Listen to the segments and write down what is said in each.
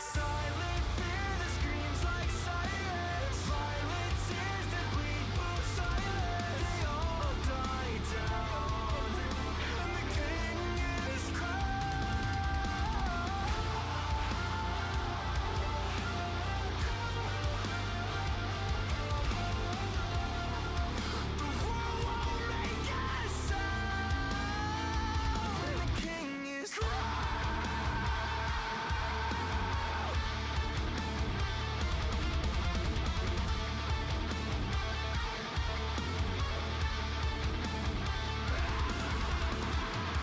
Silent fear that screams like sirens. Violent tears that bleed both silence. They all die down, and the king is crowned. The world won't make a sound. The king is crowned.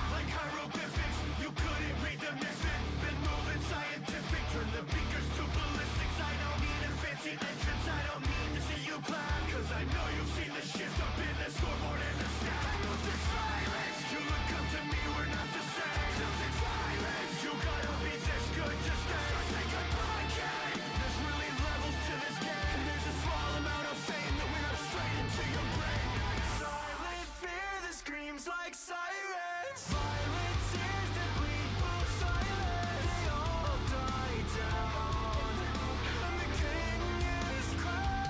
Like hieroglyphics, you couldn't read the mission. Been moving scientific, turn the beakers to ballistics. I don't need a fancy entrance, I don't need to see you clap, cause I know you've seen the shift up in the scoreboard and the stats. I move to silence, you look up to me, we're not the same. Choosing violence, you gotta be this good to stay. So say goodbye, kid. There's really levels to this game, and there's a small amount of fame that went up straight into your brain. Silent fear that screams like sirens. Violent tears that bleed both silence. They all die down, and the king is crowned.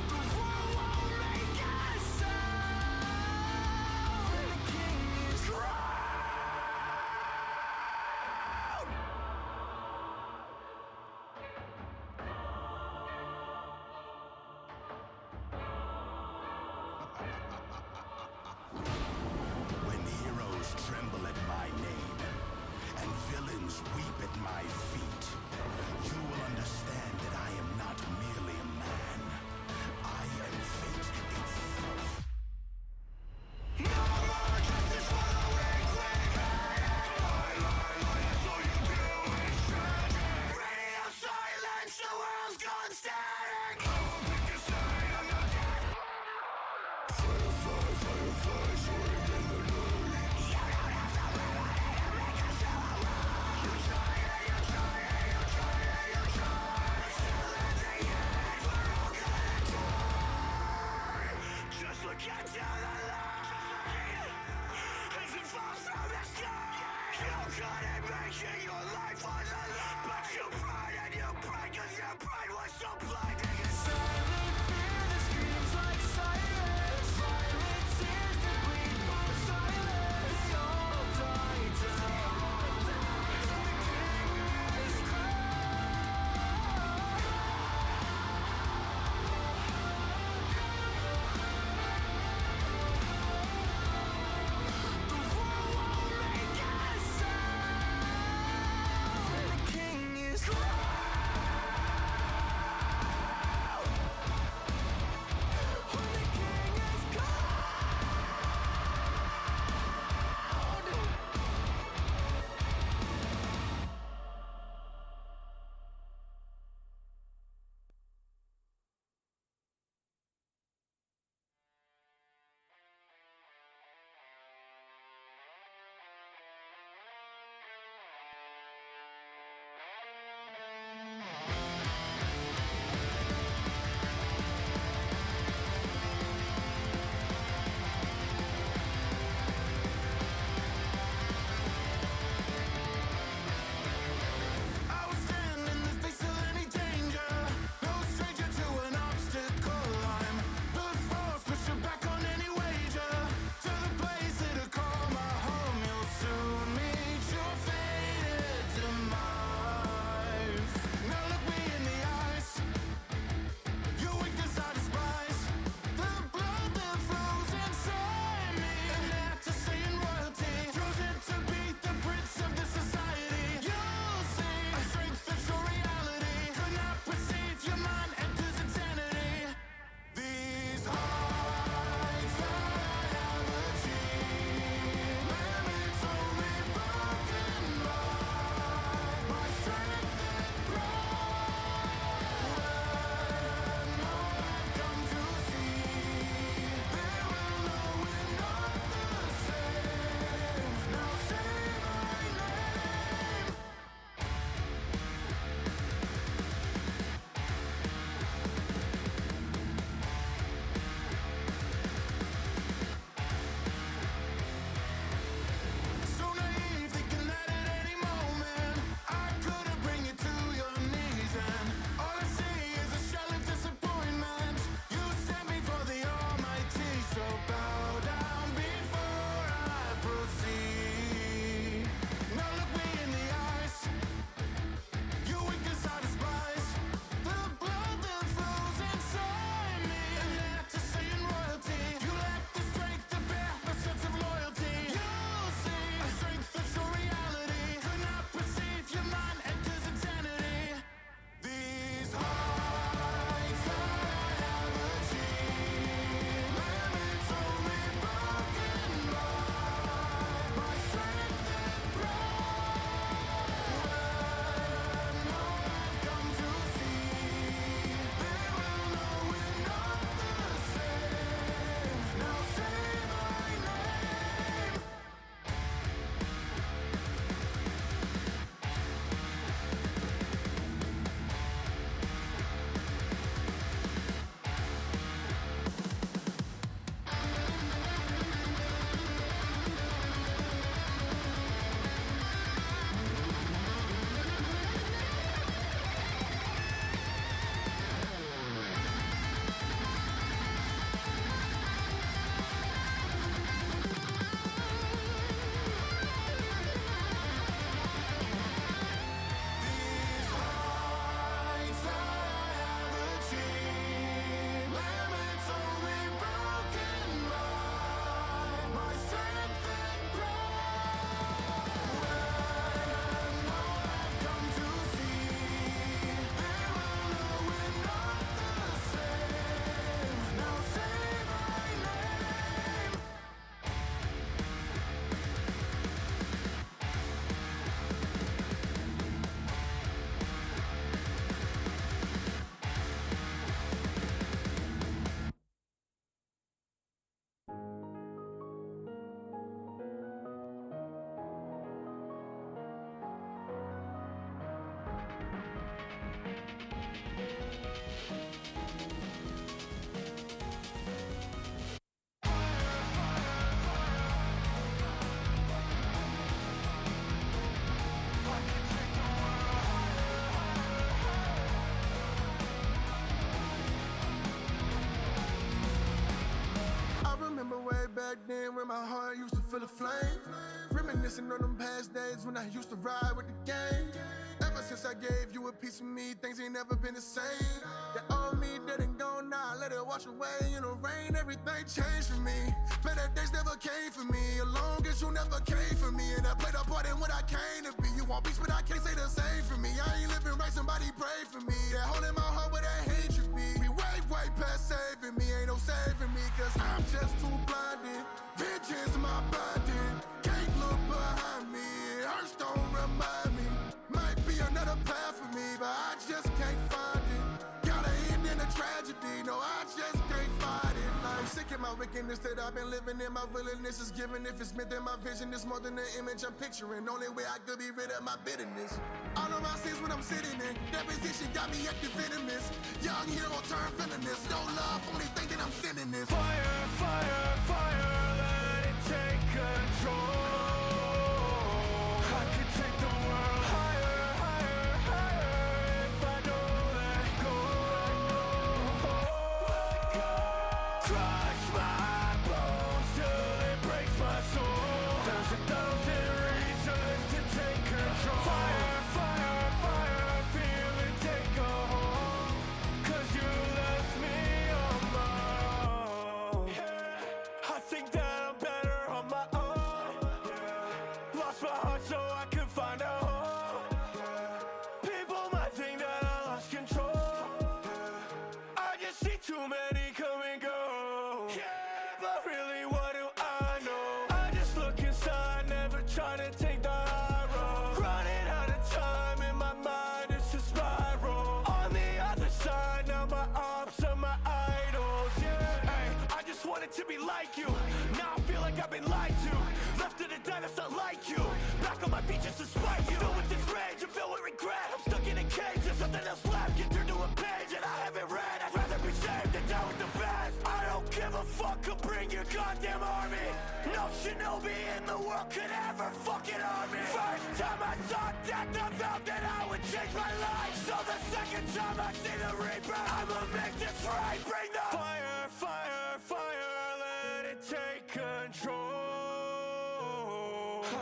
The world won't make a sound. The king is crowned. When heroes tremble at my name and villains weep at my feet, you will understand that I am not merely a man. I am fate itself. No more justice for the weak. Lie, that's all you do is tragic. Radio silence, the world's gone static. I will pick a side, I'm not dead. Firefly, soaring in the night. You don't have to live on it to make us so alone. You try and you try and you try and you try. But still at the end, we're all gonna die. Just look into the light as it falls from the sky. You couldn't make it, your life was a lie. But you cried and you prayed, cause your pride was so blinding. Silent fear that screams like sirens. Violent tears that bleed both silence. They all die down, and the king is crowned. The world won't make a sound. The king is crowned. way back then when my heart used to feel a flame. Reminiscing on them past days when I used to ride with the gang. Ever since I gave you a piece of me, things ain't never been the same. That old me didn't go now, let it wash away in the rain. Everything changed for me. Better days never came for me, as long as you never came for me. And I played a part in what I came to be. You want peace, but I can't say the same for me. I ain't living right, somebody pray for me. That hole in my heart where that hatred be. We way past saving me, ain't no saving me, cause I'm just too blinded. Vengeance my body, can't look behind me. It hurts, don't remind me. Might be another path for me, but I just can't find it. Gotta end in a tragedy, no, I just can't find it. I'm sick of my wickedness that I've been living in. My willingness is given. If it's meant that my vision is more than the image I'm picturing. Only way I could be rid of my bitterness. All of my sins when I'm sitting in that position got me acting venomous. Young hero turned villainous. No love, only thing that I'm sending is fire, fire, fire, let it take control. I could take the world higher, higher, higher if I don't let go. Crush my bones till it breaks my soul. There's 1,000 reasons to take control. Fire, fire, fire, feel it take a hold. 'Cause you left me on my own. I think that I'm better on my own. Lost my heart so I could find a home. People might think that I lost control. I just see too many come and go. But really what do I know? I just look inside, never try to take the high road. Running out of time in my mind, it's a spiral. On the other side, now my ops are my idols. Hey, I just wanted to be like you. Now I feel like I've been lied to. Left to the die, that's not like you. Back on my feet just to spite you. Filled with this rage, I'm filled with regret. I'm stuck in a cage, there's something else left. Get through to a page that I haven't read. I'd rather be saved than die with the best. I don't give a fuck, I'll bring your goddamn army. No shinobi in the world could ever fucking harm me. First time I saw death, I vowed that I would change my life. So the second time I see the Reaper, I'ma make this right. Bring the fire, fire, fire, let it take control.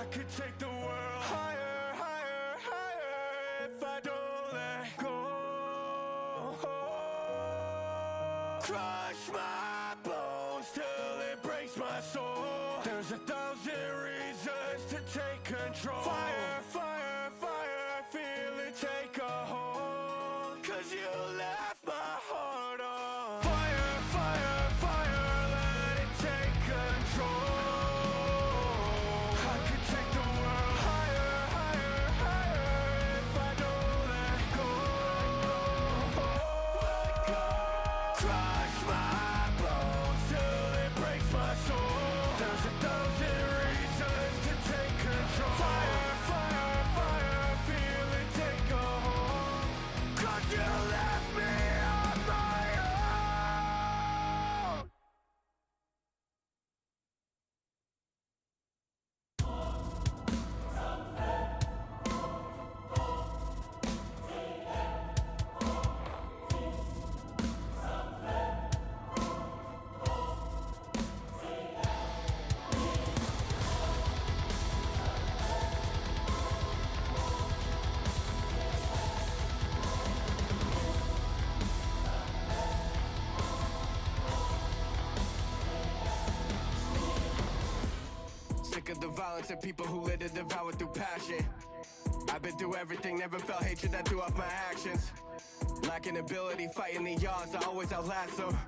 I could take the world higher, higher, higher if I don't let go. Crush my bones till it breaks my soul. There's 1,000 reasons to take control. Fire, fire, fire, feel it take a hold. 'Cause you left my heart on. Fire, fire, fire, let it take control. I could take the world higher, higher, higher if I don't let go. Crush my bones till it breaks my soul. There's 1,000 reasons to take control. Fire, fire, fire, feel it take a hold. 'Cause you left me on my own. Sick of the violence and people who live to devour through passion. I've been through everything, never felt hatred that threw off my actions. Lacking ability, fighting the odds, I always outlast them.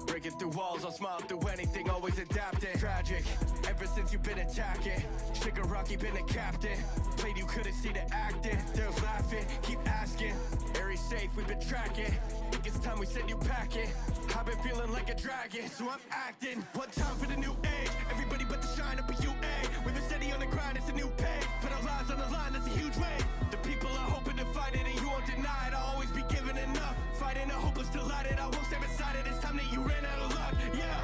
Breaking through walls, I'll smile through anything, always adapting. Tragic, ever since you've been attacking. Shigaraki been a captain. Played you couldn't see the acting. There's laughing, keep asking. Airy safe, we've been tracking. Think it's time we send you packing. I've been feeling like a dragon, so I'm acting. One time for the new age, everybody but the shine up a UA. We've been steady on the grind, it's a new page. Put our lives on the line, that's a huge weight. The people are hoping to fight it and you won't deny it. I'll always be giving enough. Fighting a hopeless delighted, I won't stay beside it. It's time that you ran out of luck, yeah.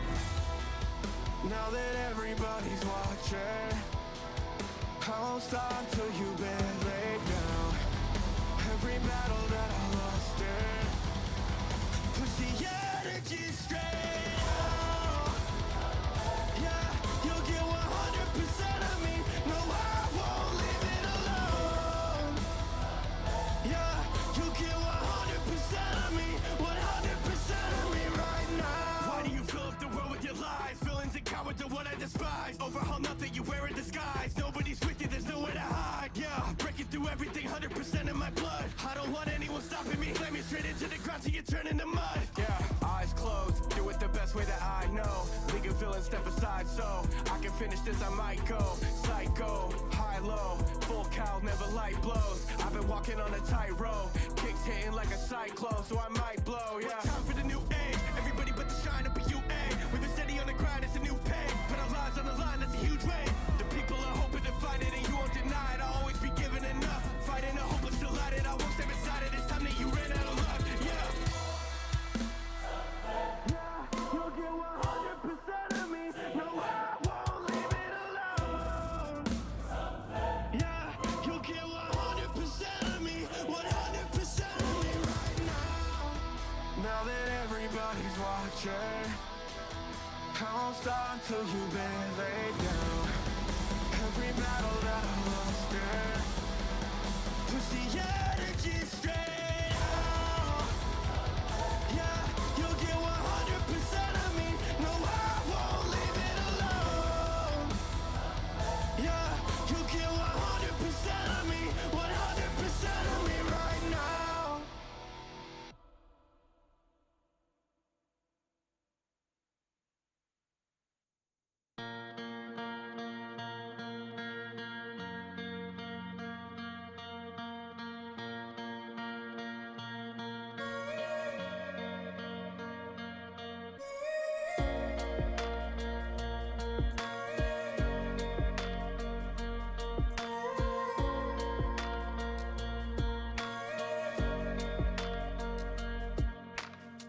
Now that everybody's watching, I won't stop till you've been laid down. Every battle that I lost in, push the energy straight out. Yeah. coward, the one I despise. Overhaul nothing, you wear a disguise. Nobody's with you, there's nowhere to hide. Yeah, breaking through everything, 100% in my blood. I don't want anyone stopping me. Slam me straight into the ground till you turn into mud. Yeah, eyes closed, do it the best way that I know. League of villains, step aside so I can finish this, I might go psycho, high low, full cow, never light blows. I've been walking on a tightrope, kicks hitting like a cyclone, so I might blow. Yeah, time for the new age. Everybody but the shine up at UA. We've been steady on the grind, it's a new pay. Put our lives on the line, that's a huge weight. The people are hoping to find it and you won't deny it. I'll always be giving enough, fighting a hopeless to light it. I won't stay beside it, it's time that you ran out of luck. Yeah, you'll get 100% of me. No, I won't leave it alone. Yeah, you'll get 100% of me. 100% of me right now. Now that everybody's watching, I won't stop until you've been laid down. Every battle that I lost in, push the energy straight out. Yeah, you'll get 100% of me. No, I won't leave it alone. Yeah, you'll get 100% of me. 100% of me right now.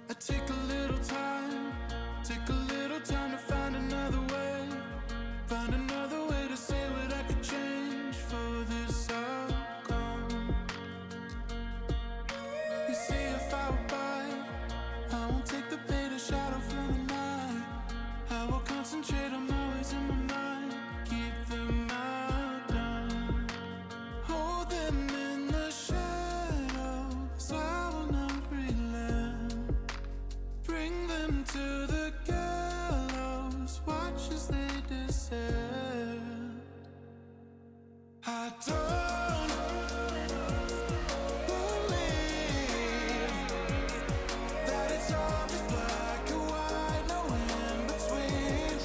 I take a little time to find another way to say what I could change for this outcome. You see, if I were by, I won't take the bait or shadow from the night. I will concentrate, I'm always in my mind, keep them out down. Hold them in the shadows, I will not relent. Bring them to the gallows, watch as they descend. I don't believe that it's all just black and white, no in between.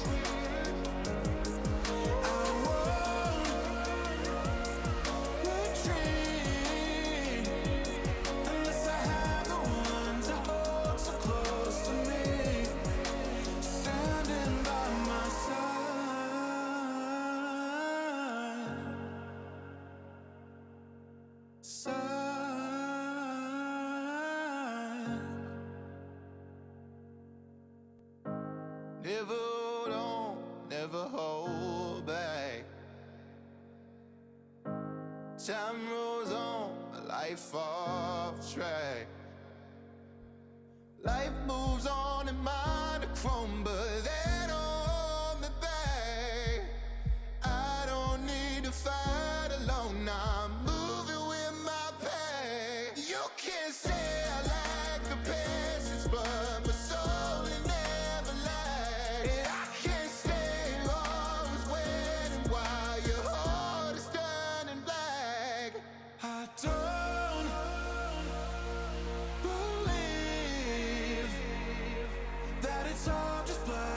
I won't retreat unless I have the ones I hold so close to me, standing by my side. Never hold on, never hold back. Time rolls on, a life off track. Life moves on and mine to crumble, they don't hold me back. I don't need to fight alone, I'm moving with my pace. You can say I like the patience, but my soul it never lies. And I can't stay always waiting while your heart is turning black. I don't believe that it's all just black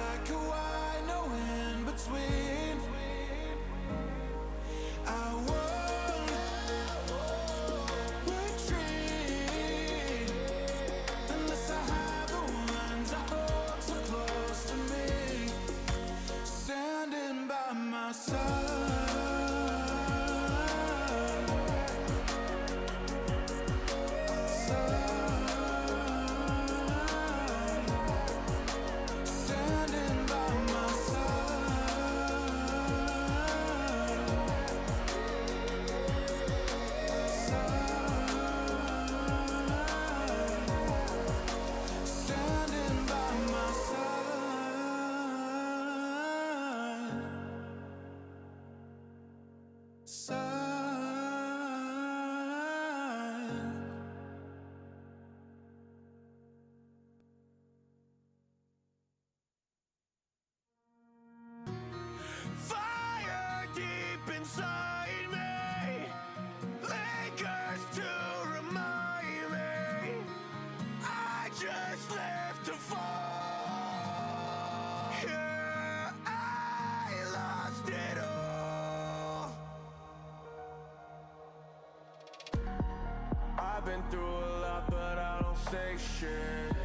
been through a lot, but I don't say shit.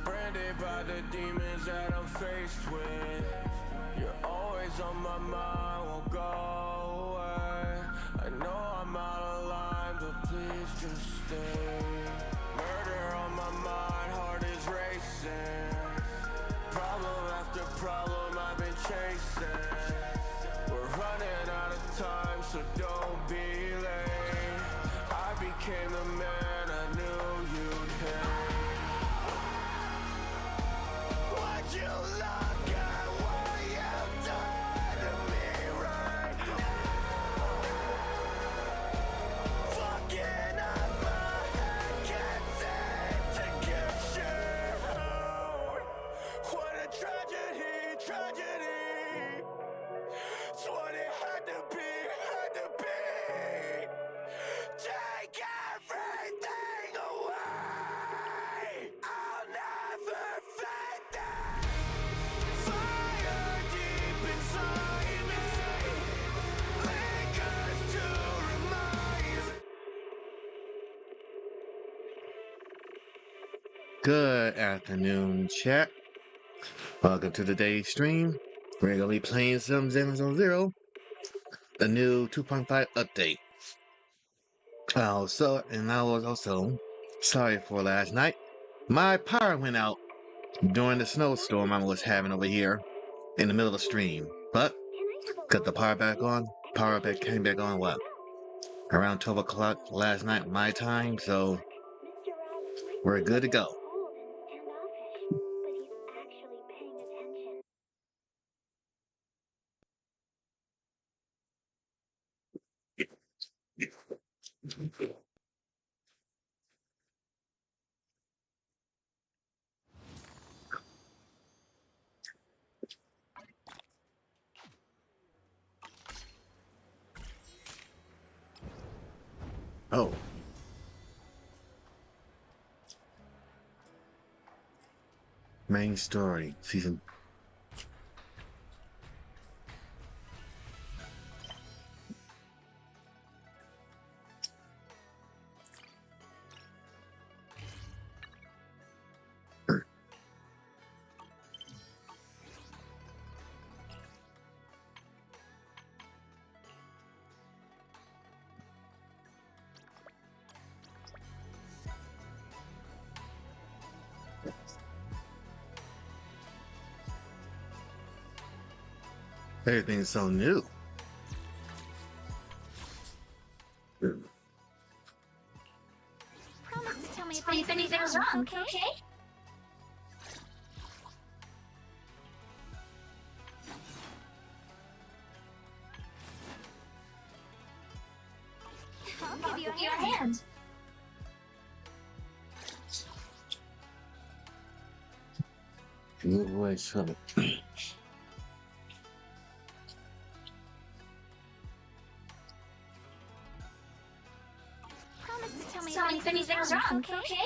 Branded by the demons that I'm faced with. You're always on my mind, won't go away. I know I'm out of line, but please just stay. Murder on my mind, heart is racing. Problem after problem I've been chasing. We're running out of time, so don't be late. I became the man I knew you'd hate. Would you look at what you've done to me right now? Fucking up my head, can't seem to get shit out. What a tragedy, tragedy. It's what it had to be, had to be. Take everything away. I'll never fade that. Fire deep inside me lingers to remind. Good afternoon, chat. Welcome to today's stream. We're gonna be playing some Zenless Zero, the new 2.5 update. And I was also sorry for last night. My power went out during the snowstorm I was having over here in the middle of the stream. But got the power back on. Power back came back on around 12 o'clock last night my time, so we're good to go. Oh. Main story, season. Everything's so new. Promise to tell me if anything's wrong, okay? I'll give you a hand. Good way, son. Promise to tell me if anything's wrong, okay?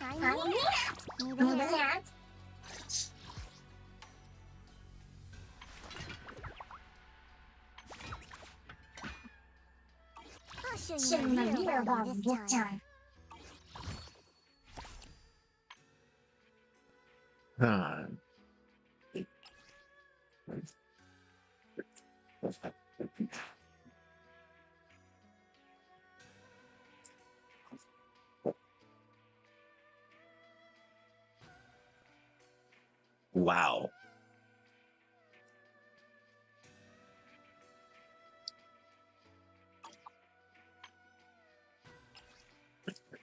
I'm here. Need a hand? I'll show you my real body this time. Ah. Wow.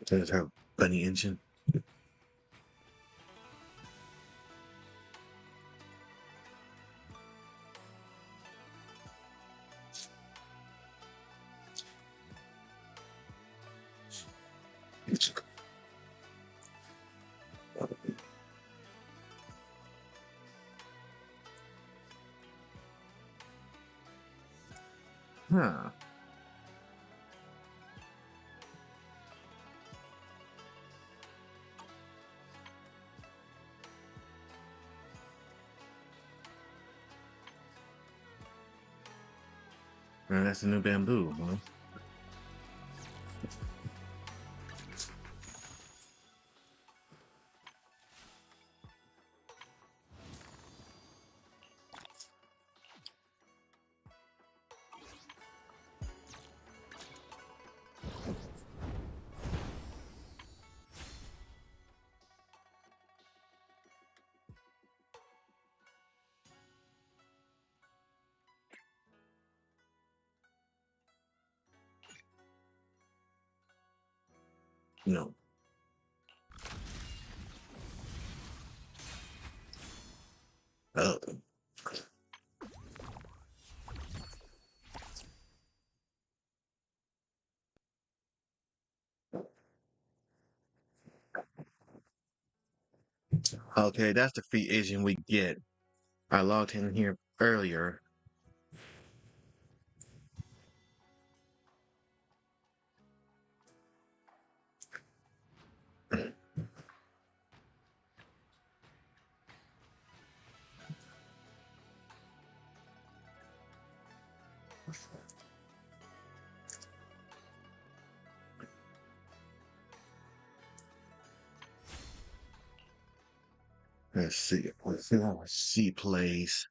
There's her bunny engine. Huh. That's the new bamboo, huh? No. Oh. Okay, that's the free agent we get. I logged in here earlier. Let's see. Let's see how C plays.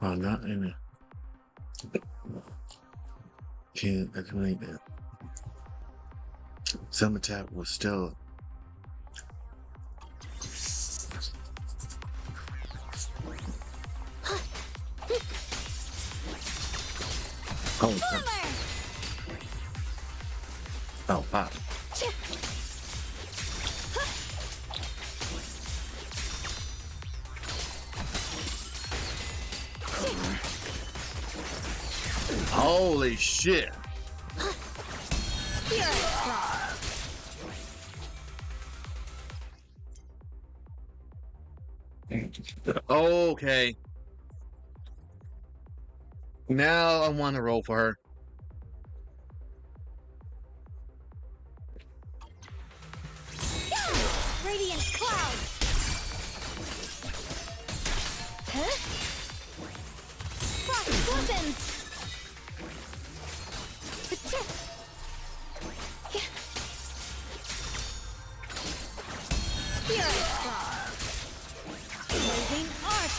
Oh, not in it. Can't accumulate that. Some attack was still. Oh, oh, pop. Holy shit. Okay. Now I want to roll for her. Radiant cloud. Huh? Frost weapons. Spirit Claw. Blazing arc.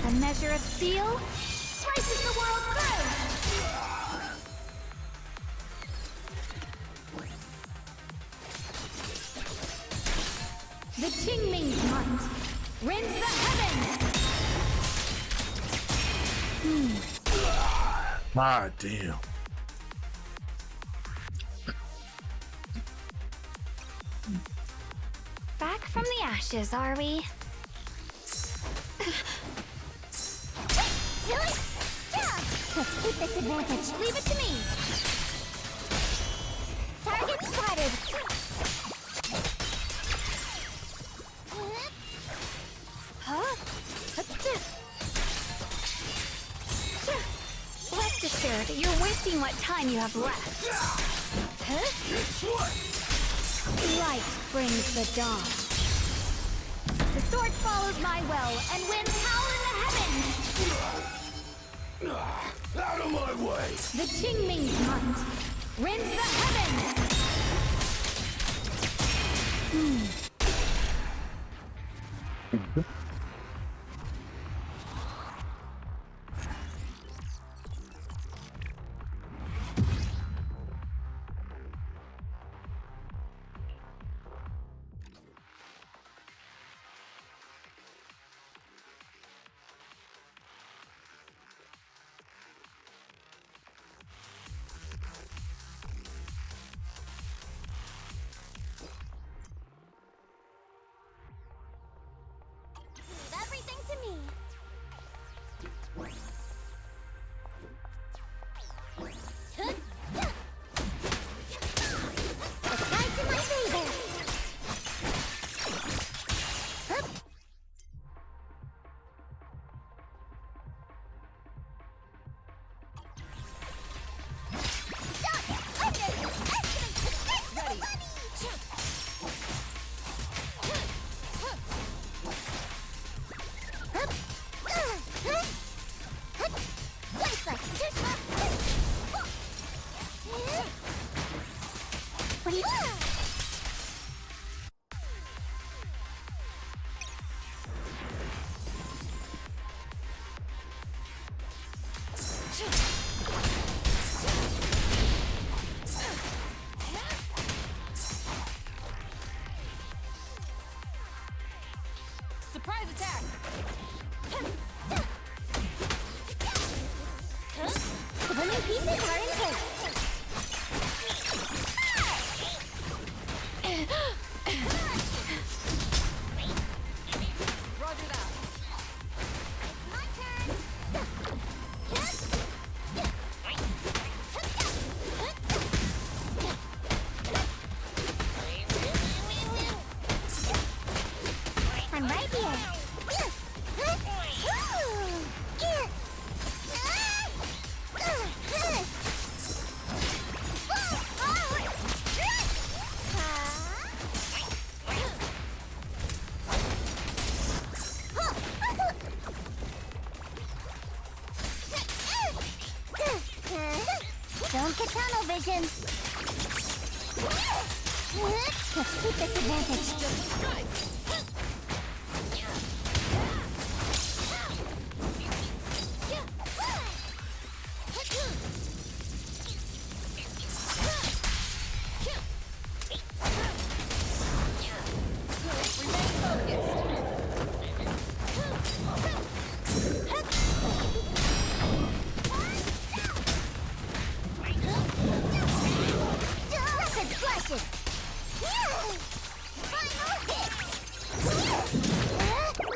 A measure of steel slices the world through. The Qingming's might rends the heavens. God damn. Back from the ashes, are we? Let's keep this advantage. Leave it to me. Target spotted. Huh? Rest assured, you're wasting what time you have left. Huh? Light brings the dawn. The sword follows my will and wins howl in the heavens. Out of my way! The Qingming's might rends the heavens. Surprise attack! Swimming pieces are in place. Roger that. My turn. I'm right here. Don't get tunnel vision. Let's keep this advantage. Just strike.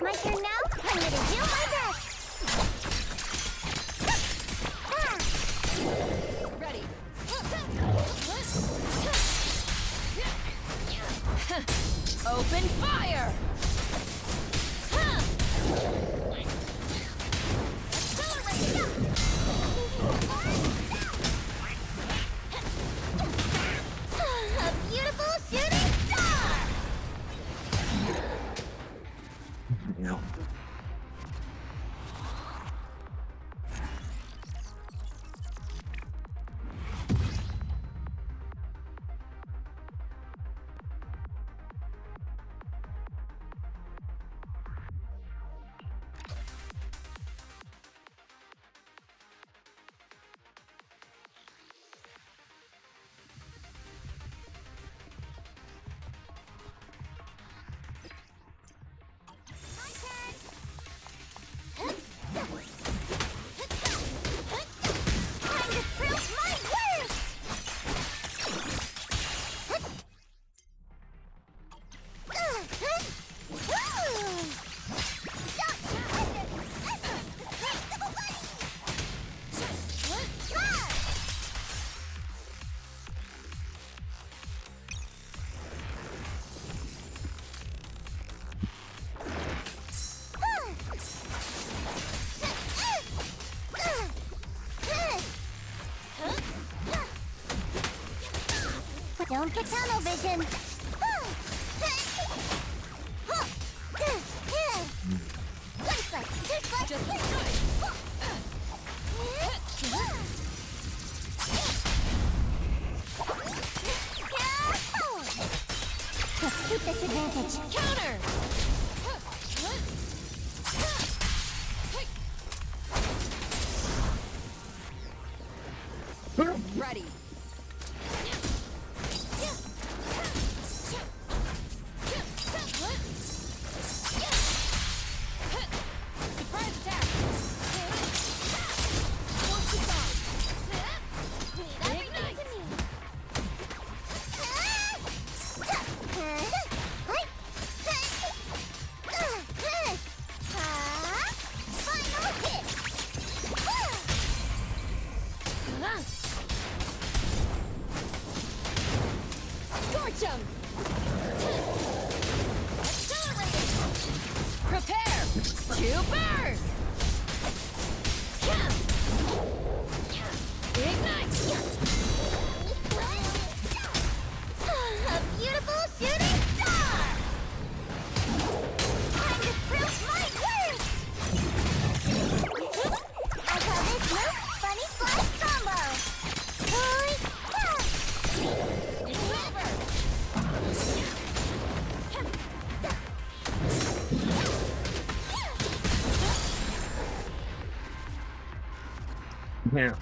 My turn now? I'm gonna do my best! Ready. Open fire! A beautiful shooting star! No. Time to prove my worth! Don't get tunnel vision. Just let's keep this advantage. Counter! Ready. Surprise attack! Force it on! Ignite! Final hit! Scorch 'em! Accelerating! Prepare to burn! Ignite! A beautiful shooting star! Time to prove my worth! I call this move Funny Slash Combo! Yeah.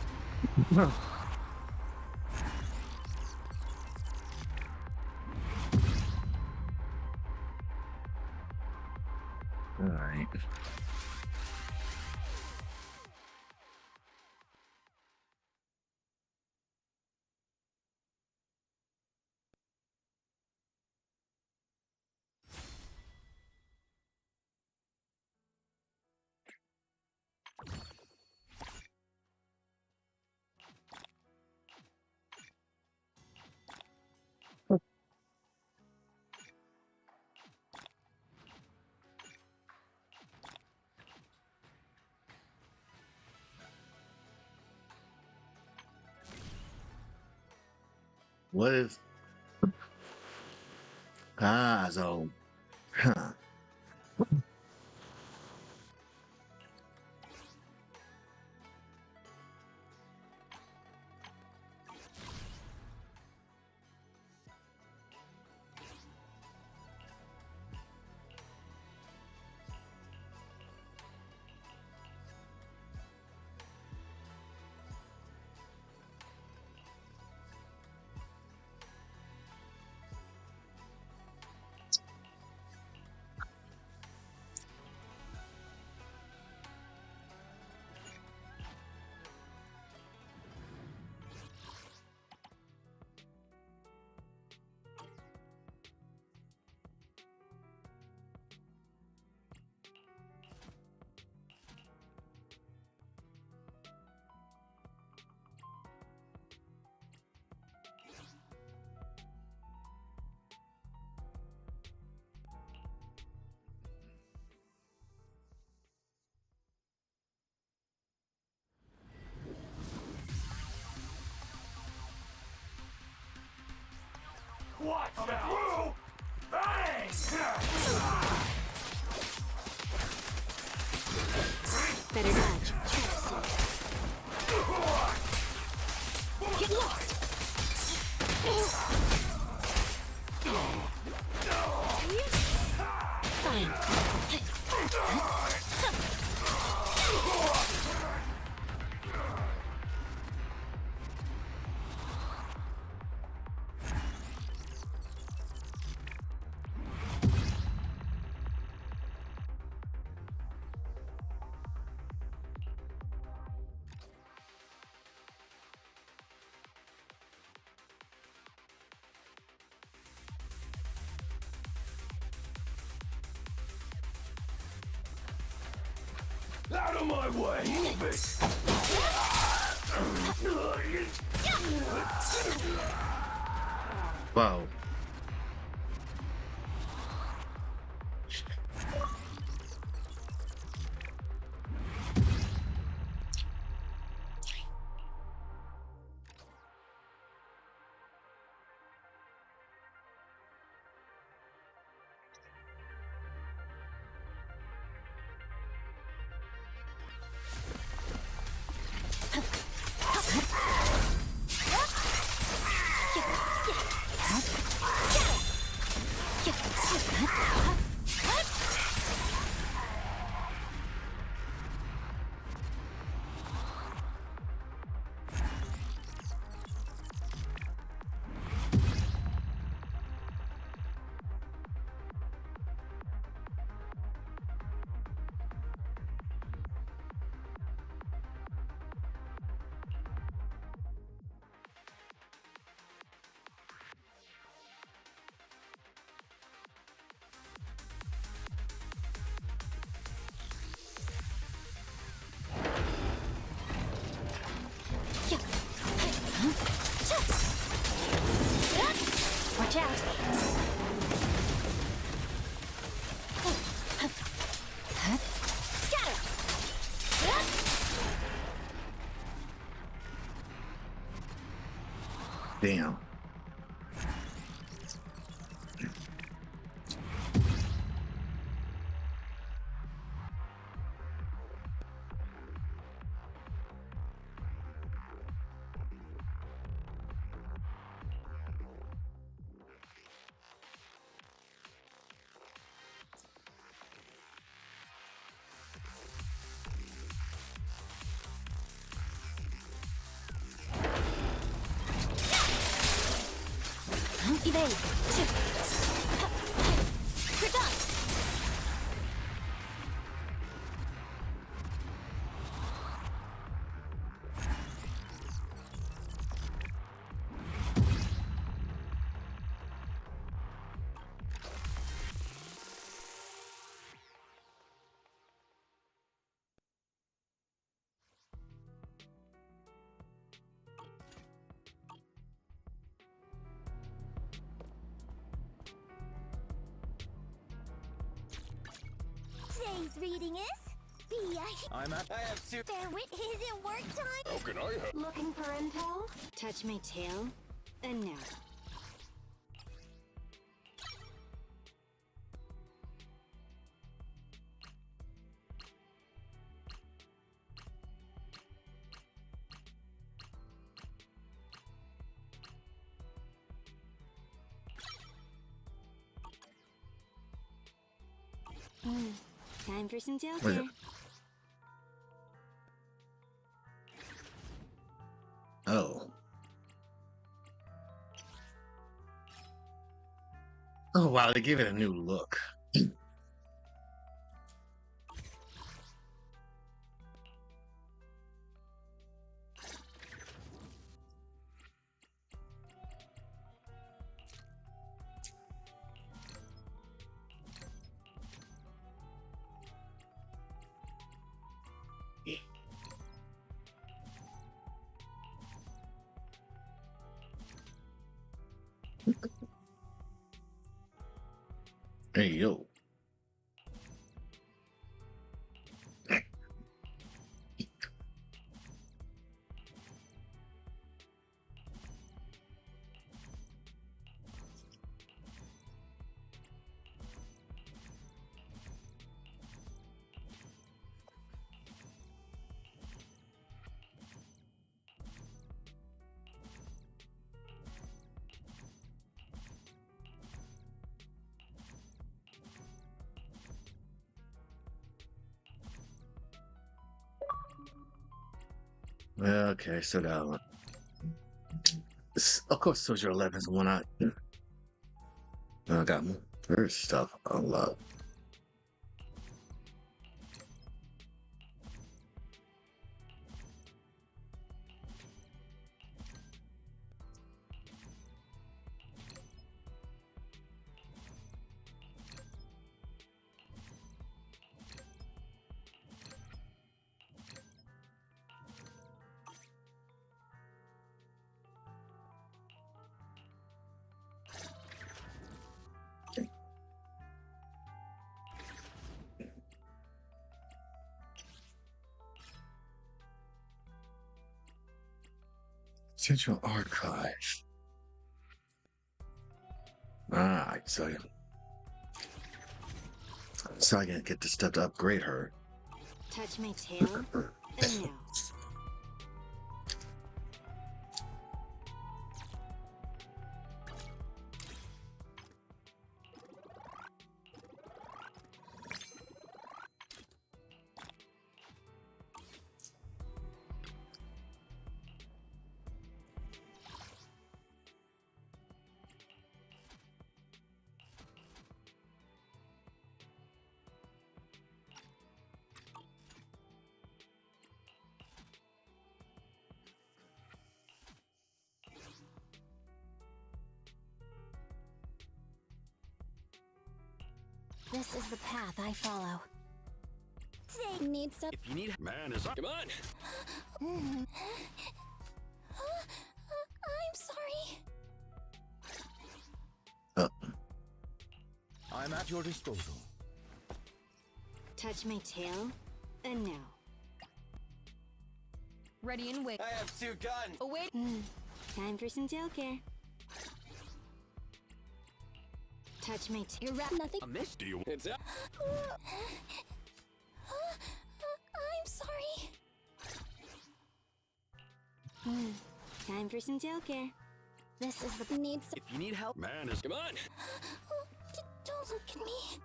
Alright. What is so huh. Watch out! Bang! Better dodge. Get lost! Fine. Out of my way! Move it! Wow. Watch out! Scatter! Damn. Evade! You're done! Today's reading is I have two. Fair wit isn't work time. How can I help? Looking for intel? Touch my tail, and no. Time for some tail Wait. care. Oh. Oh wow, they gave it a new look. Hey yo. Okay, so that of course, Soldier 11 is one I got more stuff unlocked. Central Archive. Alright, so I can get the stuff to upgrade her. Touch my tail, and no. This is the path I follow. They need some. If you need man is come on. I'm sorry. I'm at your disposal. Touch my tail, and no. Ready and wait. I have two guns. Oh wait. Time for some tail care. Touch my tail. You're nothing. A miss? Do you? It's up. I'm sorry. Time for some tail care. This is the need some. If you need help, man is come on. Don't look at me.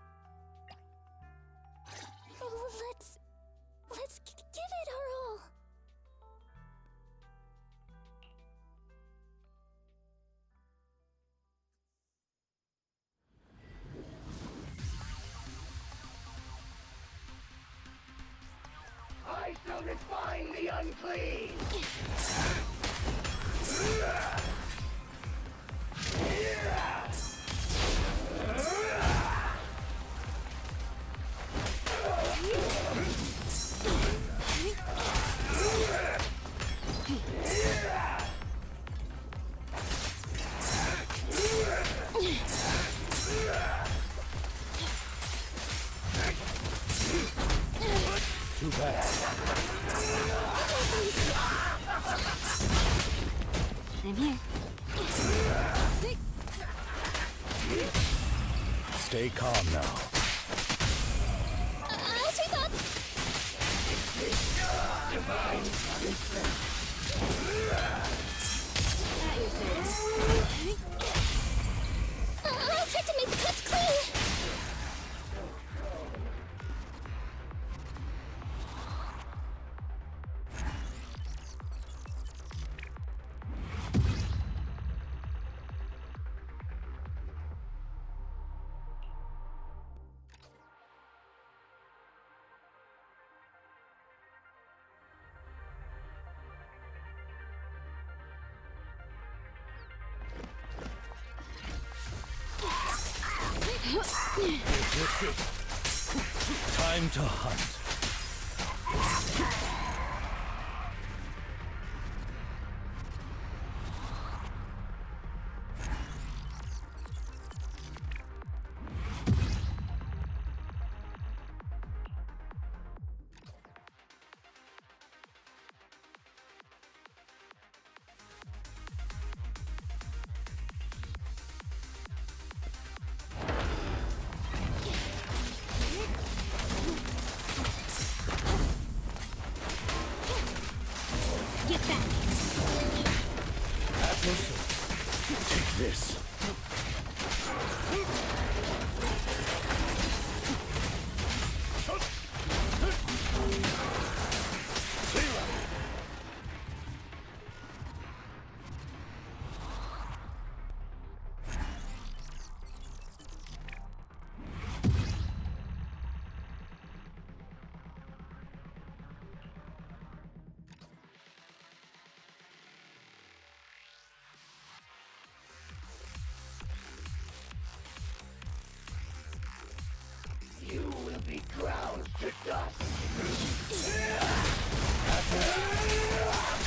Let's give it our all. I shall define the unclean! too bad. I'm here. Stay calm now. I'll sweep up. At your service. I'll try to make the cuts clean. Time to hunt. Get back. At your service. Take this.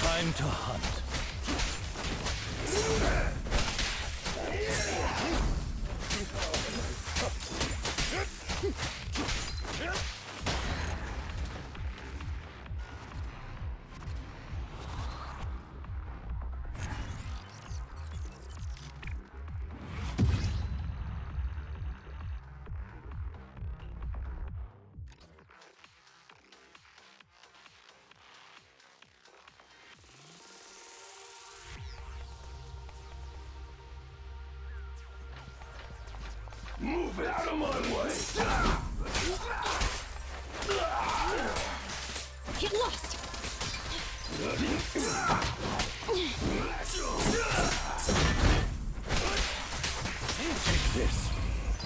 Time to hunt. Move it out of my way! Get lost. Take this.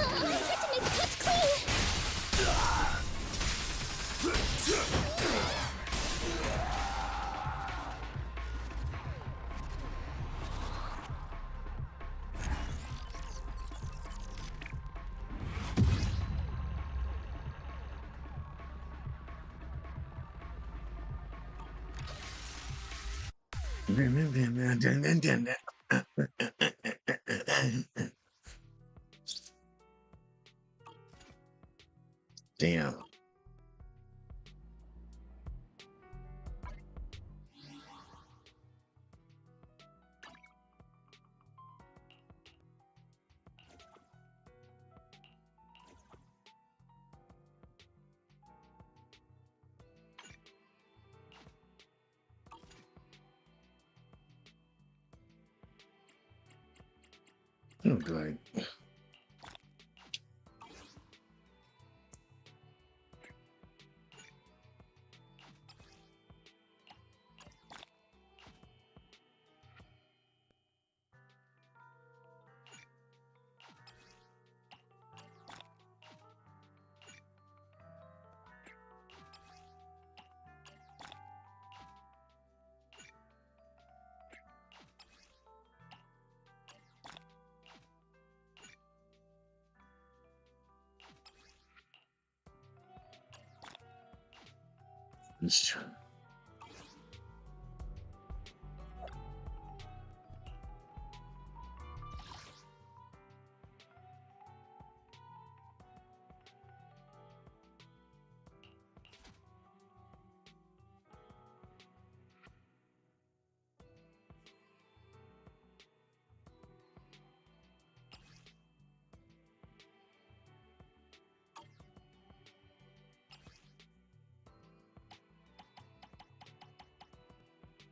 I'll try to make the cuts clean. Damn. Oh, good. It's true.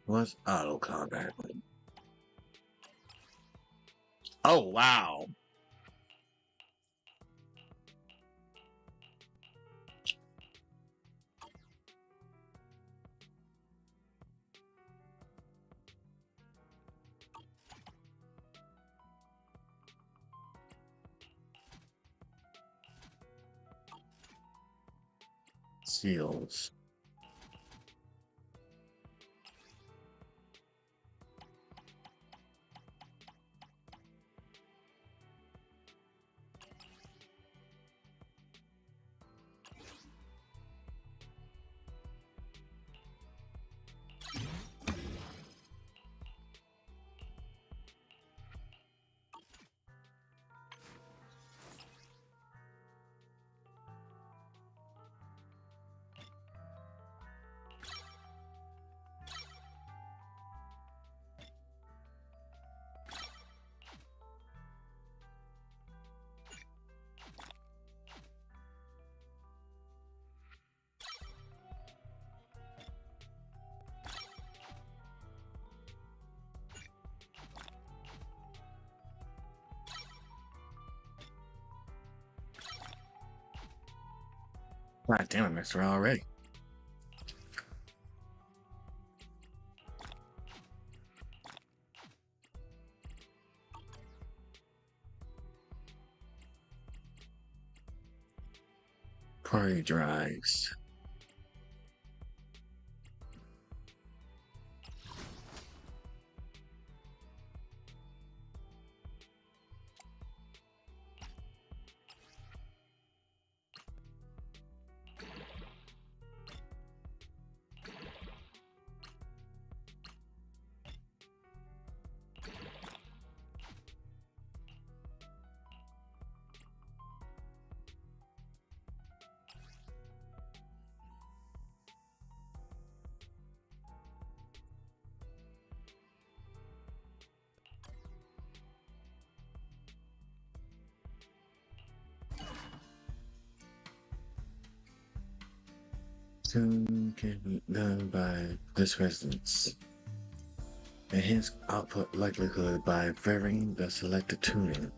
What's auto combat? Oh wow. Seals. God damn it, Mister already. Party drives. Soon can be done by this residence. Enhance output likelihood by varying the selected tuning.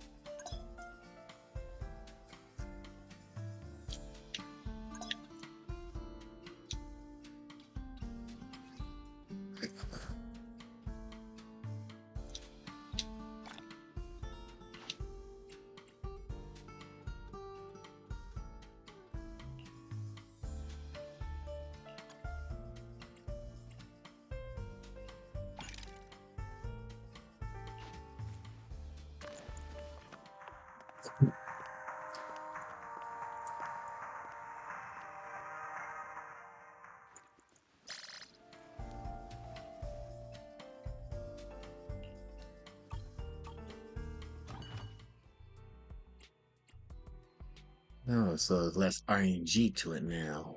Oh, so there's less RNG to it now.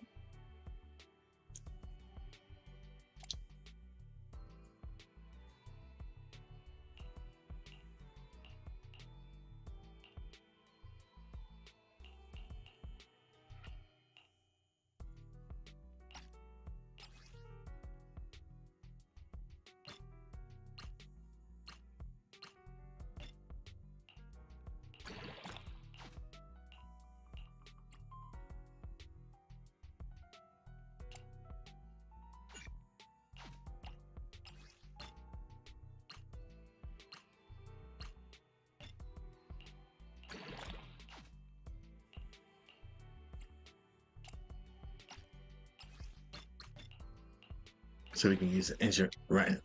So we can use the agent right.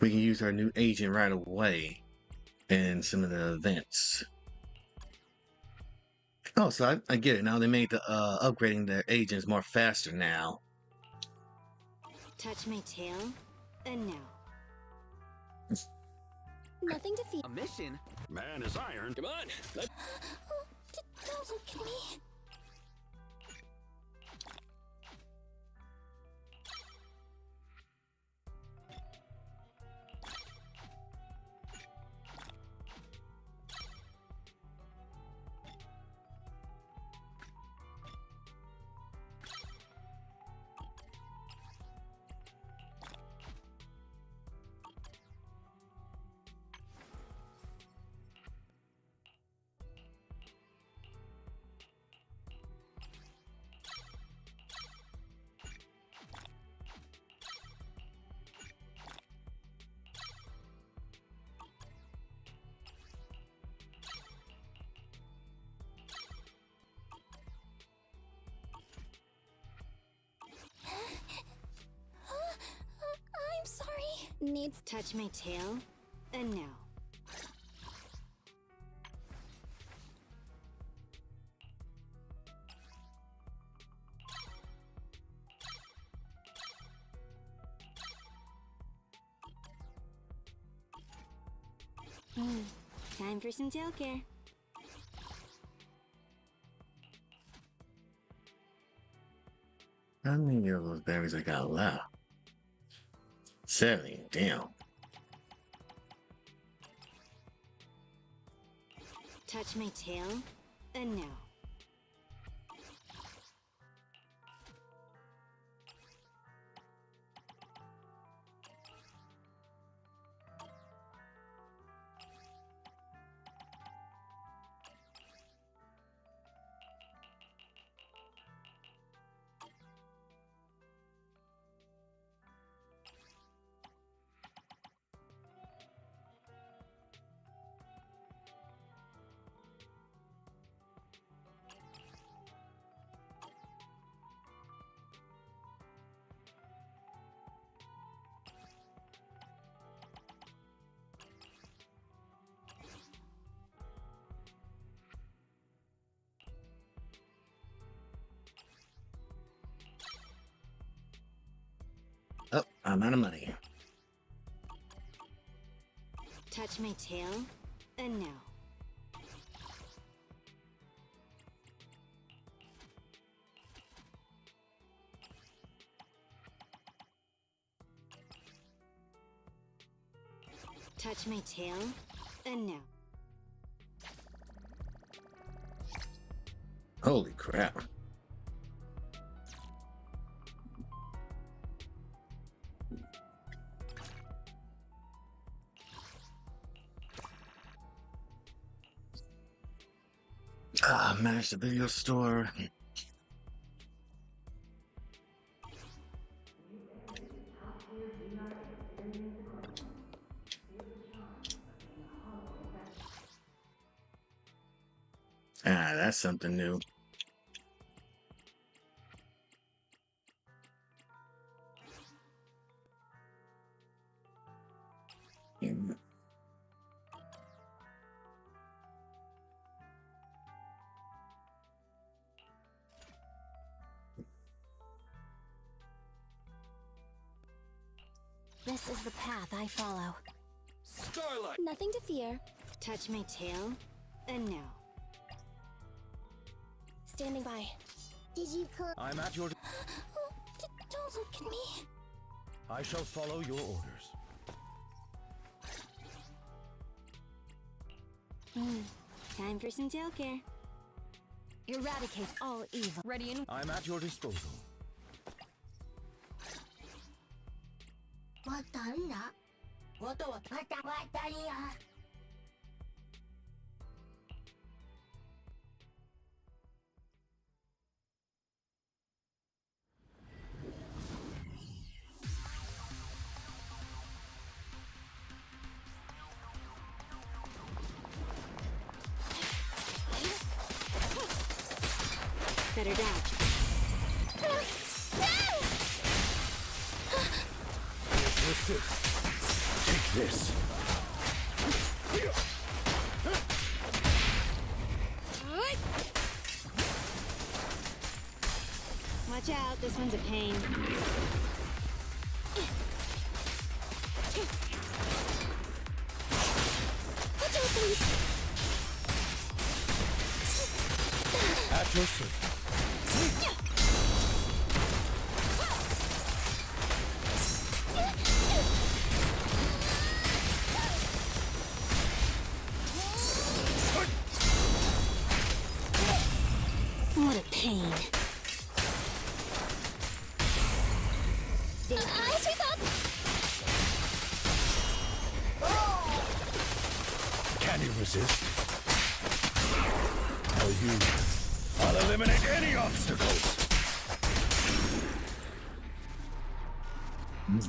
We can use our new agent right away in some of the events. Oh, so I get it now. They made the upgrading their agents more faster now. Touch my tail, and no. Nothing to fear. A mission? Man is iron. Come on. Don't look at me. needs touch my tail, and now. Time for some tail care. How many of those berries I got left? 70, damn. Touch my tail, and now. Oh, I'm out of money. Touch my tail, and now. Touch my tail, and now. Holy crap. Managed the video store. Ah, that's something new. This is the path I follow. Starlight! Nothing to fear. Touch my tail, and now. Standing by. Did you call? I'm at your... Don't look at me. I shall follow your orders. Time for some tail care. Eradicate all evil. Ready and... I'm at your disposal. Better dodge. Resist. Take this. Watch out, this one's a pain. Watch out, please. At your service. What a pain. Eyes with up. Can you resist? I'll eliminate any obstacles.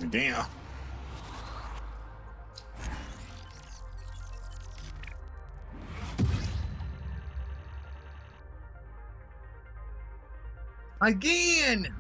Damn. Again!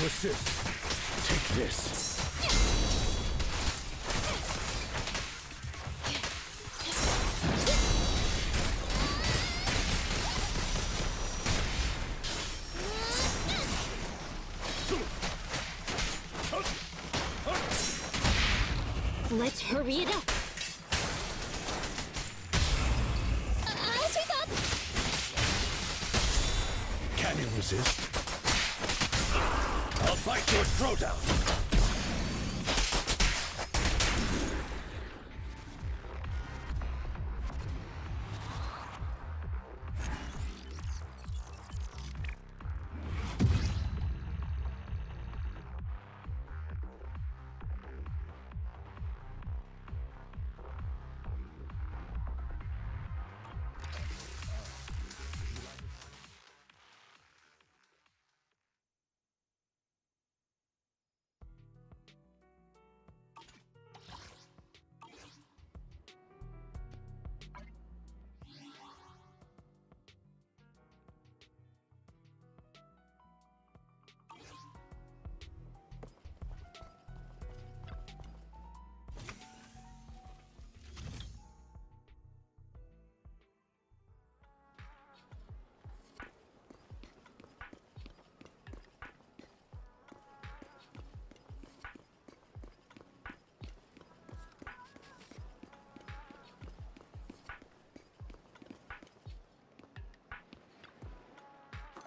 resist? Take this. Let's hurry it up. As we thought. Can you resist? I'll bite your throat out.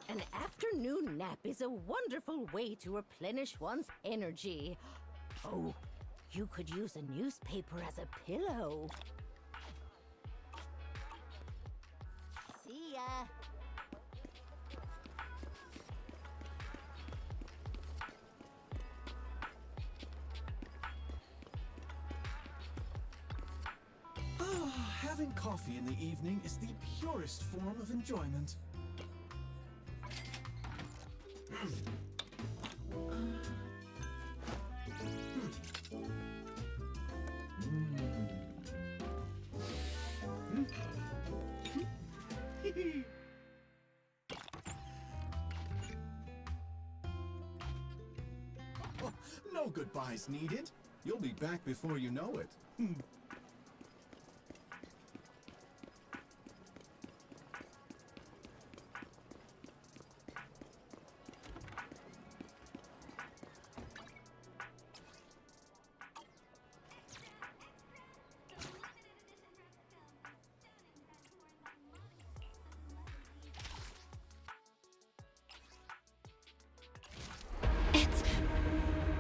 An afternoon nap is a wonderful way to replenish one's energy. Oh, you could use a newspaper as a pillow. See ya. Having coffee in the evening is the purest form of enjoyment. Oh, no goodbyes needed. You'll be back before you know it.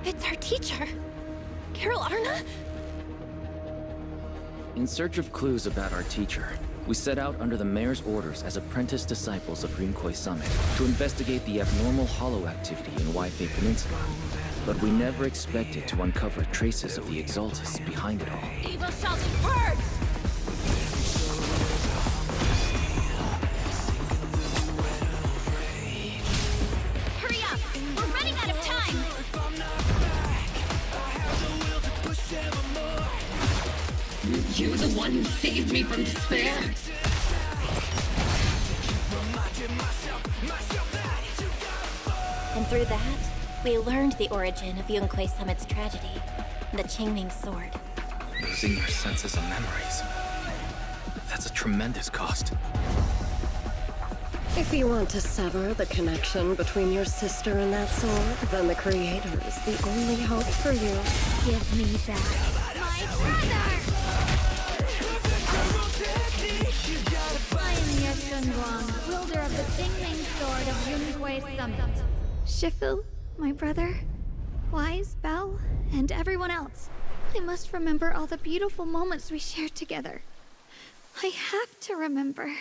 It's our teacher. Carol Arna? In search of clues about our teacher, we set out under the mayor's orders as apprentice disciples of Rinkway Summit to investigate the abnormal hollow activity in Waifei Peninsula. But we never expected to uncover traces of the Exaltists behind it all. Evil shall be purged! Hurry up! We're running out of time! You the one who saved me from despair? And through that, we learned the origin of Yunkwei Summit's tragedy, the Qingming Sword. Losing your senses and memories. That's a tremendous cost. If you want to sever the connection between your sister and that sword, then the Creator is the only hope for you. Give me back my brother! I am Ye Guang, wielder of the Qingming Sword of Yunkwei Summit. Shifu, my brother, Wise, Belle, and everyone else. I must remember all the beautiful moments we shared together. I have to remember.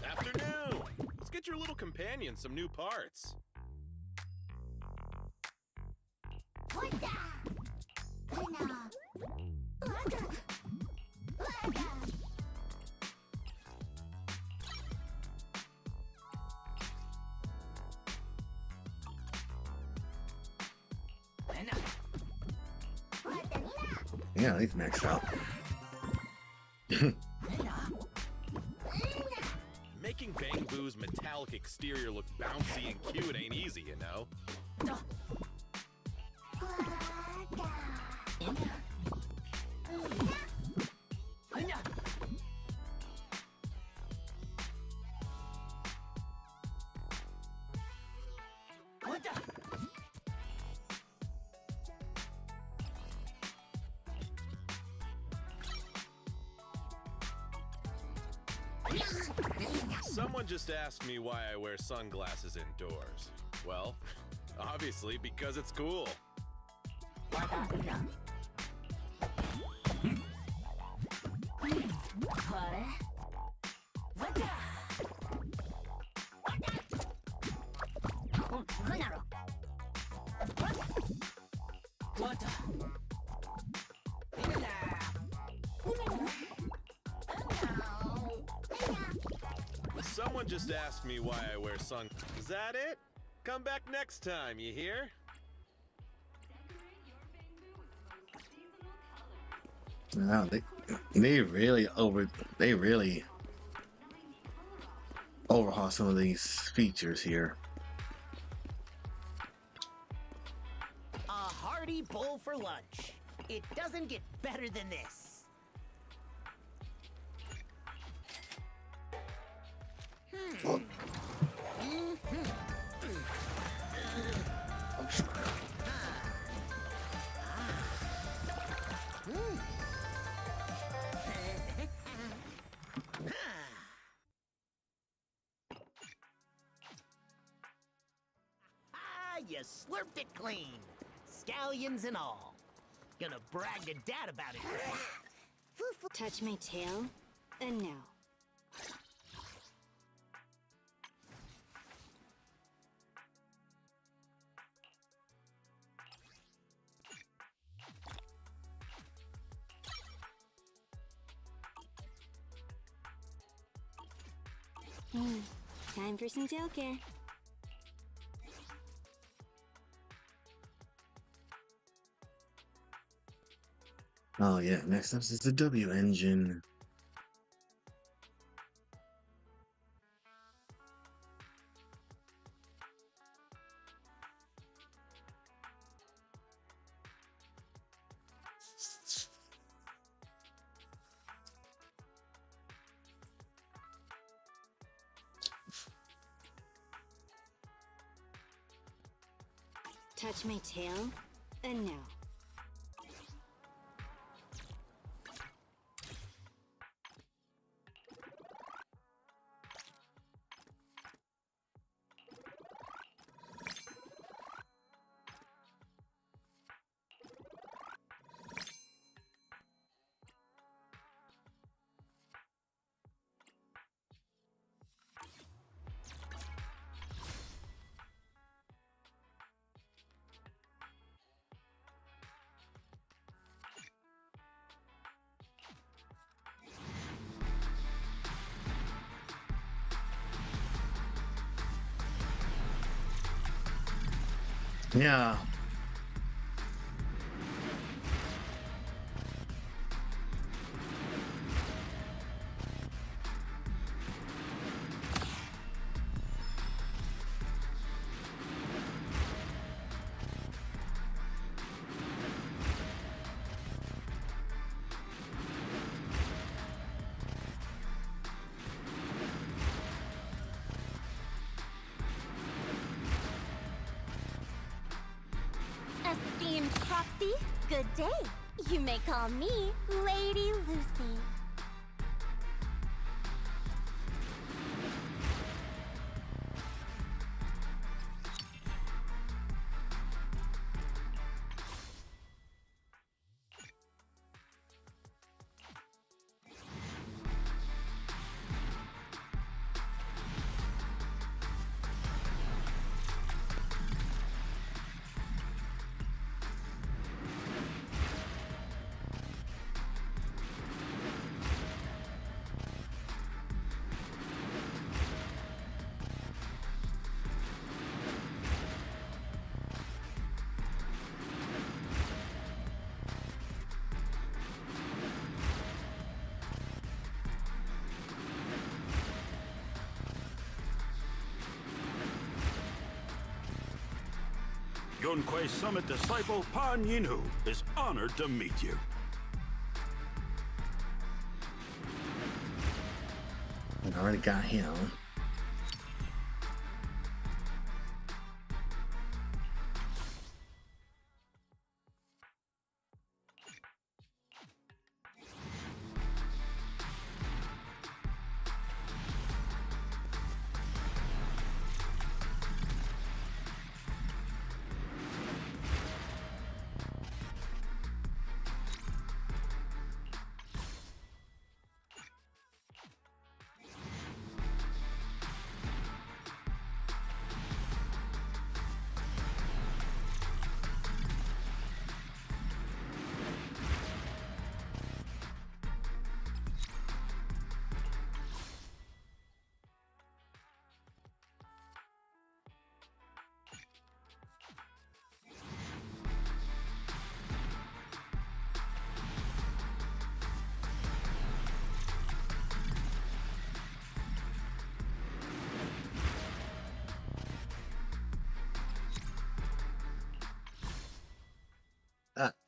Afternoon! Let's get your little companion some new parts. Yeah, he's maxed out. Making Bang Boo's metallic exterior look bouncy and cute ain't easy, you know? Someone just asked me why I wear sunglasses indoors. Well, obviously because it's cool. Someone just asked me why I wear sun. Is that it? Come back next time, you hear? Wow, they really overhaul some of these features here. A hearty bowl for lunch. It doesn't get better than this. You slurped it clean. Scallions and all. Gonna brag to Dad about it. Touch my tail, and no. Time for some tail care. Oh yeah, next up is the W engine. Touch my tail, and no. Yeah. Esteemed Proxy, good day. You may call me Lady Lucy. Yunquei Summit disciple Pan Yinhu is honored to meet you. I already got him.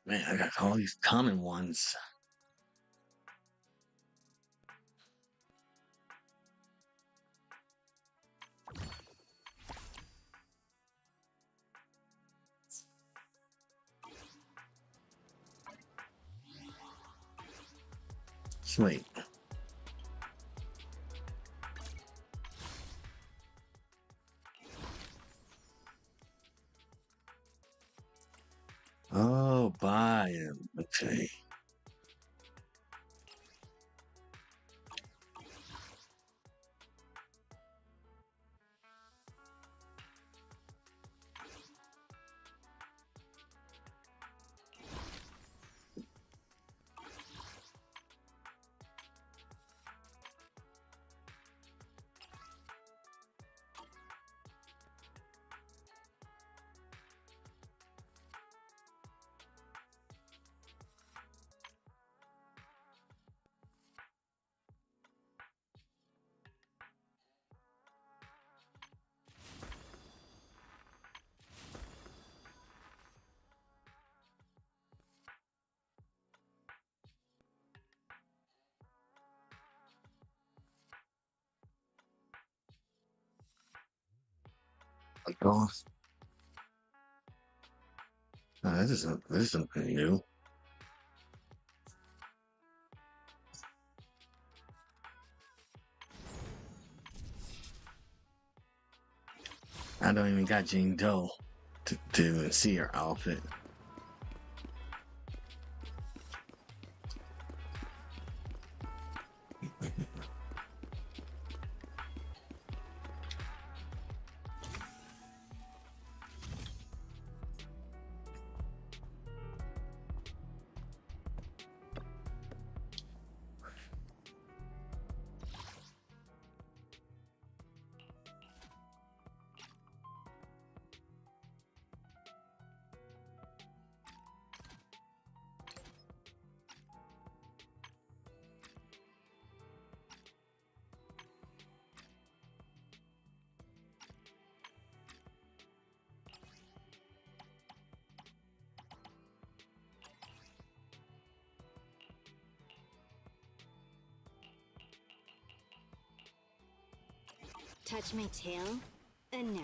Man, I got all these common ones. Sweet. Oh, buy him. Okay. Oh, this is something new. I don't even got Jane Doe to see her outfit. Touch my tail, and now.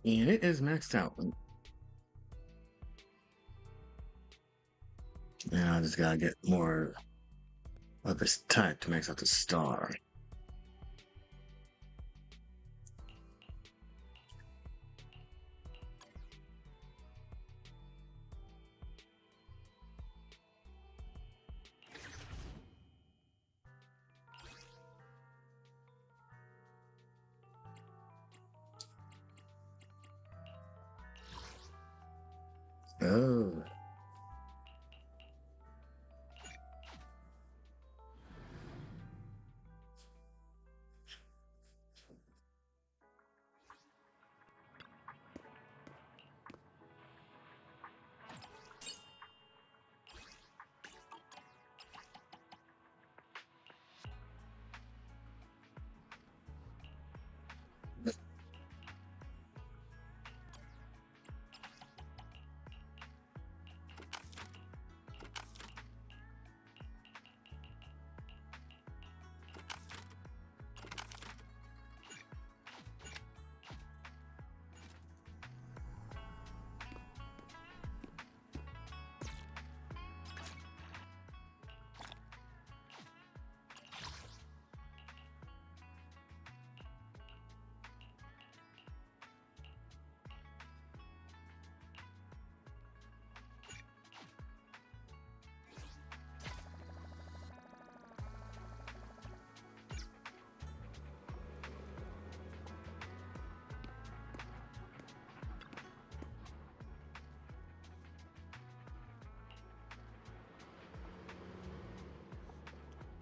And it is maxed out. Now I just gotta get more of this type to max out the star. Oh.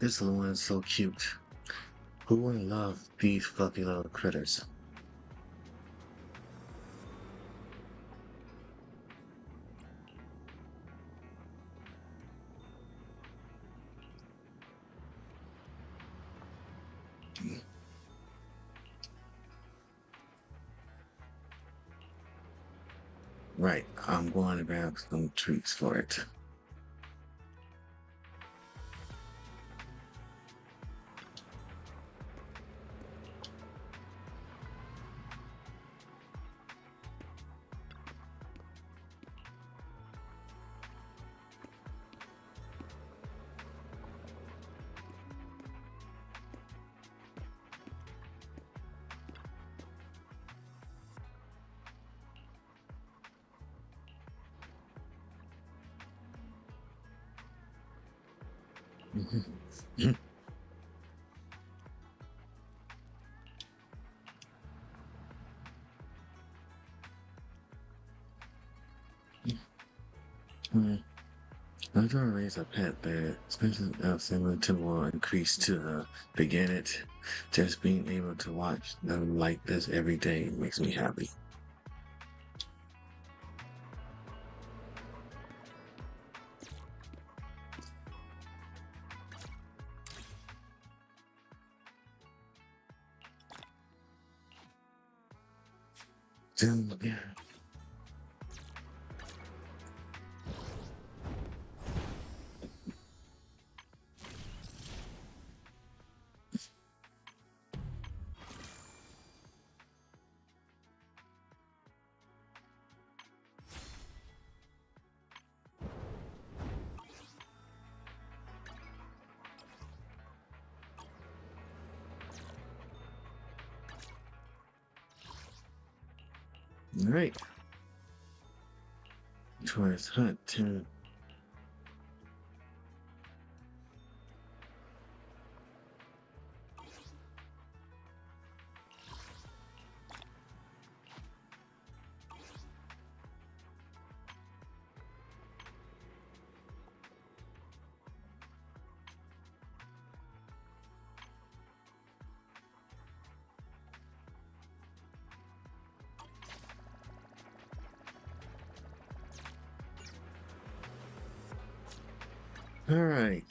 This little one is so cute. Who wouldn't love these fluffy little critters? Right, I'm going to grab some treats for it. I'm trying to raise a pet that expenses similar to will increase to begin it. Just being able to watch them like this every day makes me happy. Yeah. All right. Towards hunt too. All right.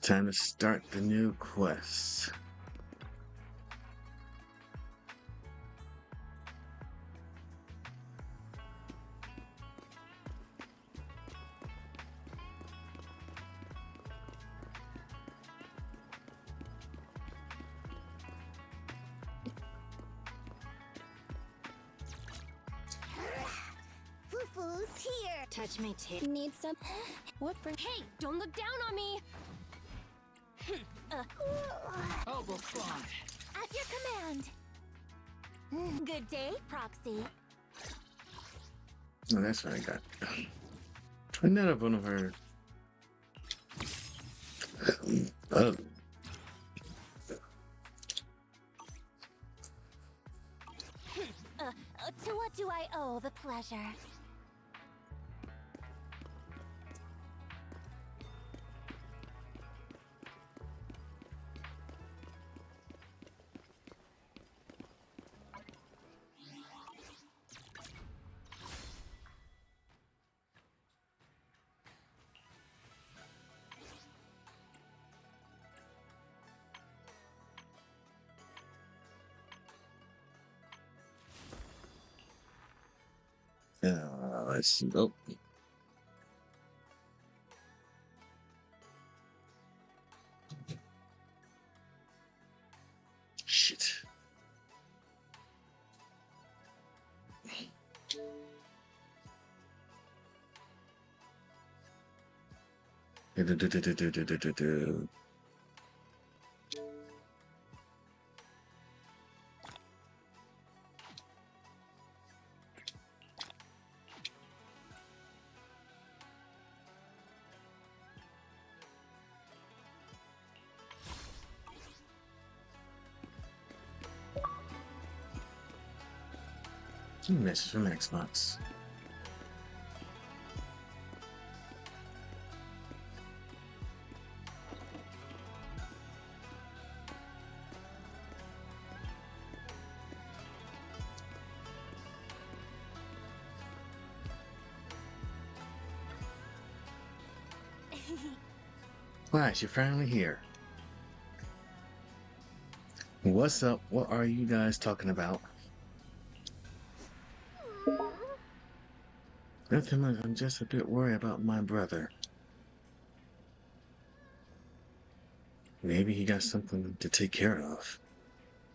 Time to start the new quest. touch my tail. Need some? What bring? Hey, don't look down on me! Ogle squad. At your command. Good day, Proxy. Oh, that's what I got. Another one of her. Oh. To what do I owe the pleasure? Let's see. Oh. Shit. Do. Message from Xbox. Why, you're finally here. What's up? What are you guys talking about? Nothing much. I'm just a bit worried about my brother. Maybe he got something to take care of.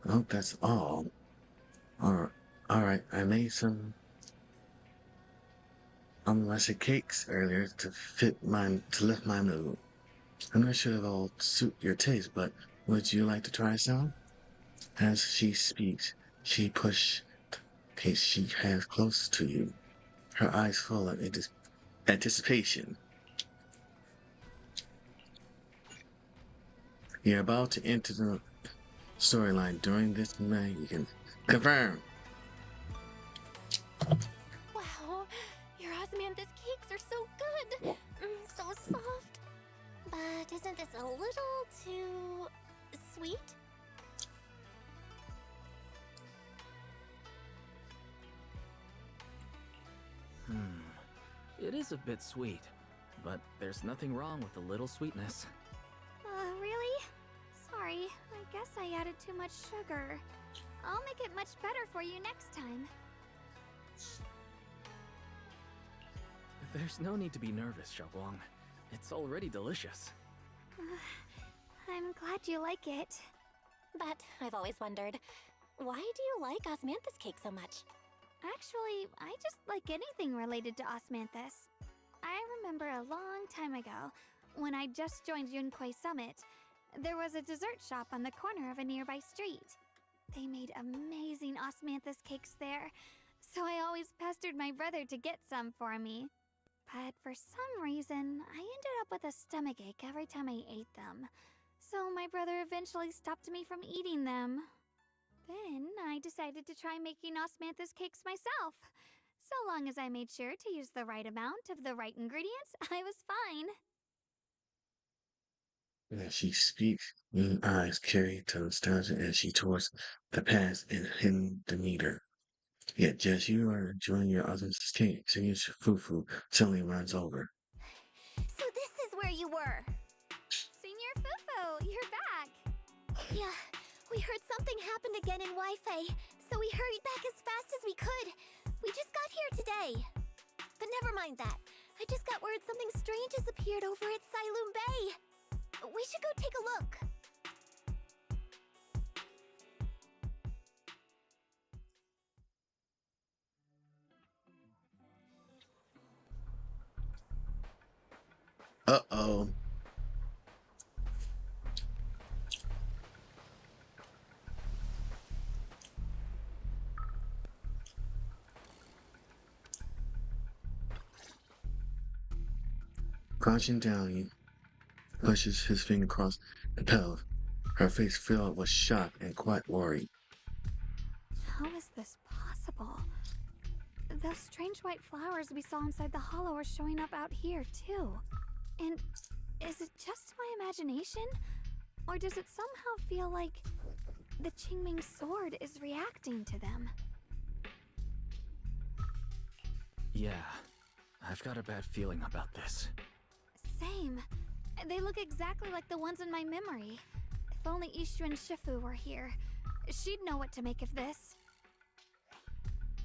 I hope that's all. Alright, I made some unlusty cakes earlier to lift my mood. I'm not sure they'll suit your taste, but would you like to try some? As she speaks, she pushed the case she has close to you, her eyes full of anticipation. You're about to enter the storyline during this night. You can confirm. Wow, your osmanthus cakes are so good. So soft. But isn't this a little too sweet? It is a bit sweet, but there's nothing wrong with a little sweetness. Really? Sorry, I guess I added too much sugar. I'll make it much better for you next time. There's no need to be nervous, Xiaoguang. It's already delicious. I'm glad you like it. But I've always wondered, why do you like osmanthus cake so much? Actually, I just like anything related to osmanthus. I remember a long time ago, when I just joined Yunquay Summit, there was a dessert shop on the corner of a nearby street. They made amazing osmanthus cakes there, so I always pestered my brother to get some for me. But for some reason, I ended up with a stomachache every time I ate them. So my brother eventually stopped me from eating them. Then I decided to try making osmanthus cakes myself. So long as I made sure to use the right amount of the right ingredients, I was fine. As she speaks, her eyes carry to nostalgia as she towards the past and hidden the meter. Yet just you are enjoying your other's cake, so your fufu suddenly runs over. So this is where you were. Senior Fufu, you're back. Yeah, we heard something happened again in Wi-Fi, so we hurried back as fast as we could. We just got here today. But never mind that. I just got word something strange has appeared over at Siloom Bay. We should go take a look. Uh-oh. Crouching down, he pushes his finger across the petals, her face filled with shock and quite worried. How is this possible? Those strange white flowers we saw inside the hollow are showing up out here, too. And is it just my imagination? Or does it somehow feel like the Qingming sword is reacting to them? Yeah, I've got a bad feeling about this. Same. They look exactly like the ones in my memory. If only Ishu and Shifu were here, she'd know what to make of this.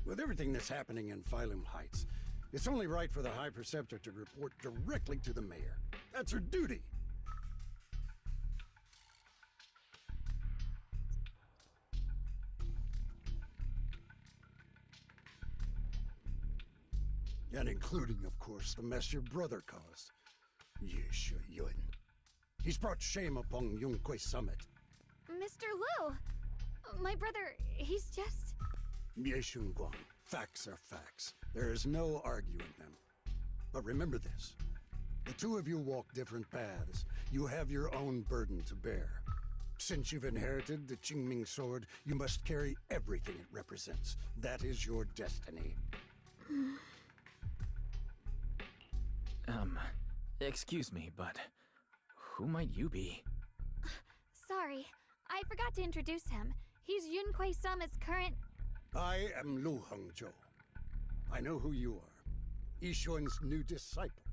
With everything that's happening in Phylum Heights, it's only right for the High Preceptor to report directly to the mayor. That's her duty. And including, of course, the mess your brother caused. Yeshu Yun. He's brought shame upon Yunquay Summit. Mr. Liu! My brother, he's just... Yeshun Guang. Facts are facts. There is no arguing them. But remember this. The two of you walk different paths. You have your own burden to bear. Since you've inherited the Qingming sword, you must carry everything it represents. That is your destiny. Excuse me, but who might you be? Sorry, I forgot to introduce him. He's Yunquay Summit's current... I am Lu Hengzhou. I know who you are. Yishuan's new disciple.